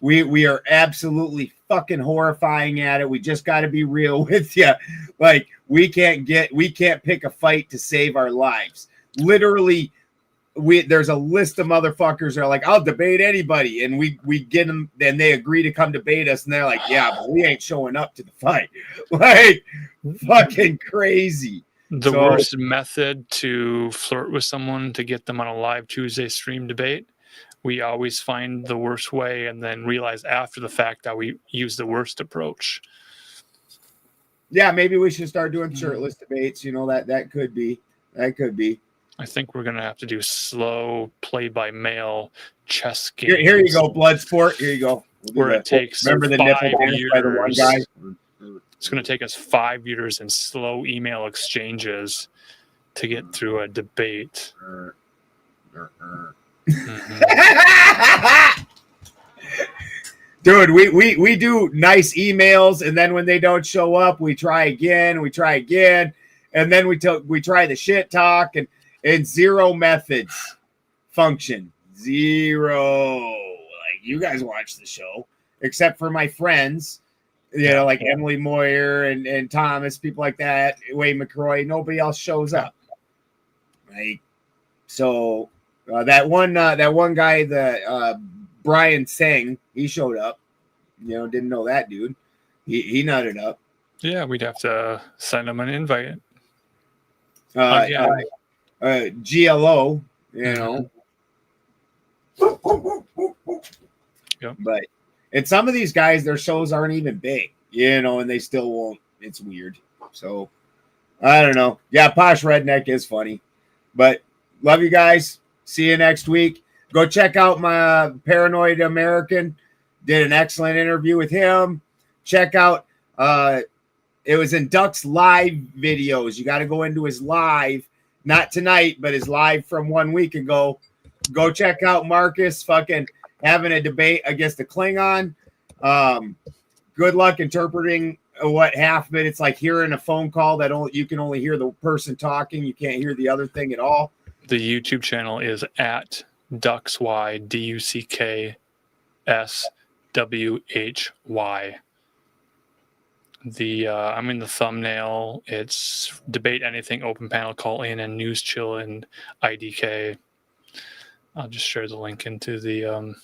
We are absolutely fucking horrifying at it. We just got to be real with you. Like we can't pick a fight to save our lives. Literally, there's a list of motherfuckers that are like, I'll debate anybody, and we get them, then they agree to come debate us, and they're like, yeah, but we ain't showing up to the fight. Like fucking crazy. The worst method to flirt with someone to get them on a live Tuesday stream debate, we always find the worst way and then realize after the fact that we use the worst approach. Yeah, maybe we should start doing shirtless debates. That could be. I think we're going to have to do slow play-by-mail chess games. Here you go, Bloodsport. Here you go. Where it takes Remember the nipple dance by the one guy? It's going to take us 5 years in slow email exchanges to get through a debate. Dude, we do nice emails, and then when they don't show up, we try again, and then we try the shit talk, and zero methods function. Zero. Like you guys watch the show, except for my friends, like Emily Moyer and Thomas, people like that, Wade McCroy. Nobody else shows up. Like so, that one guy, the Brian Singh, he showed up. Didn't know that dude. He nutted up. Yeah, we'd have to send him an invite. GLO, Yep. But and some of these guys, their shows aren't even big, and they still won't. It's weird. So I don't know. Yeah, Posh Redneck is funny, but love you guys. See you next week. Go check out my Paranoid American. Did an excellent interview with him. Check out. It was in Duck's live videos. You got to go into his live. Not tonight, but his live from 1 week ago. Go check out Marcus fucking having a debate against a Klingon. Good luck interpreting what half of it. It's like hearing a phone call that you can only hear the person talking. You can't hear the other thing at all. The YouTube channel is at DucksY, DucksWHY. I'm in the thumbnail. It's debate anything, open panel, call in, and news chill and IDK. I'll just share the link into the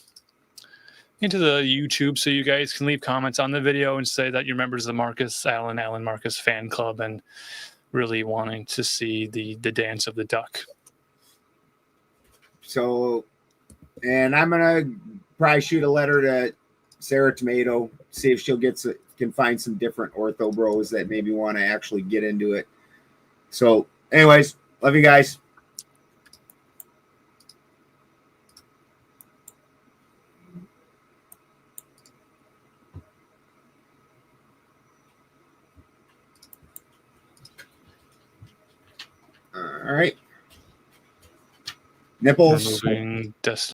YouTube so you guys can leave comments on the video and say that you're members of the Alan Marcus fan club and really wanting to see the dance of the duck. So, and I'm gonna probably shoot a letter to Sarah Tomato, see if she'll can find some different ortho bros that maybe want to actually get into it. So, anyways, love you guys. All right. Nipples. Removing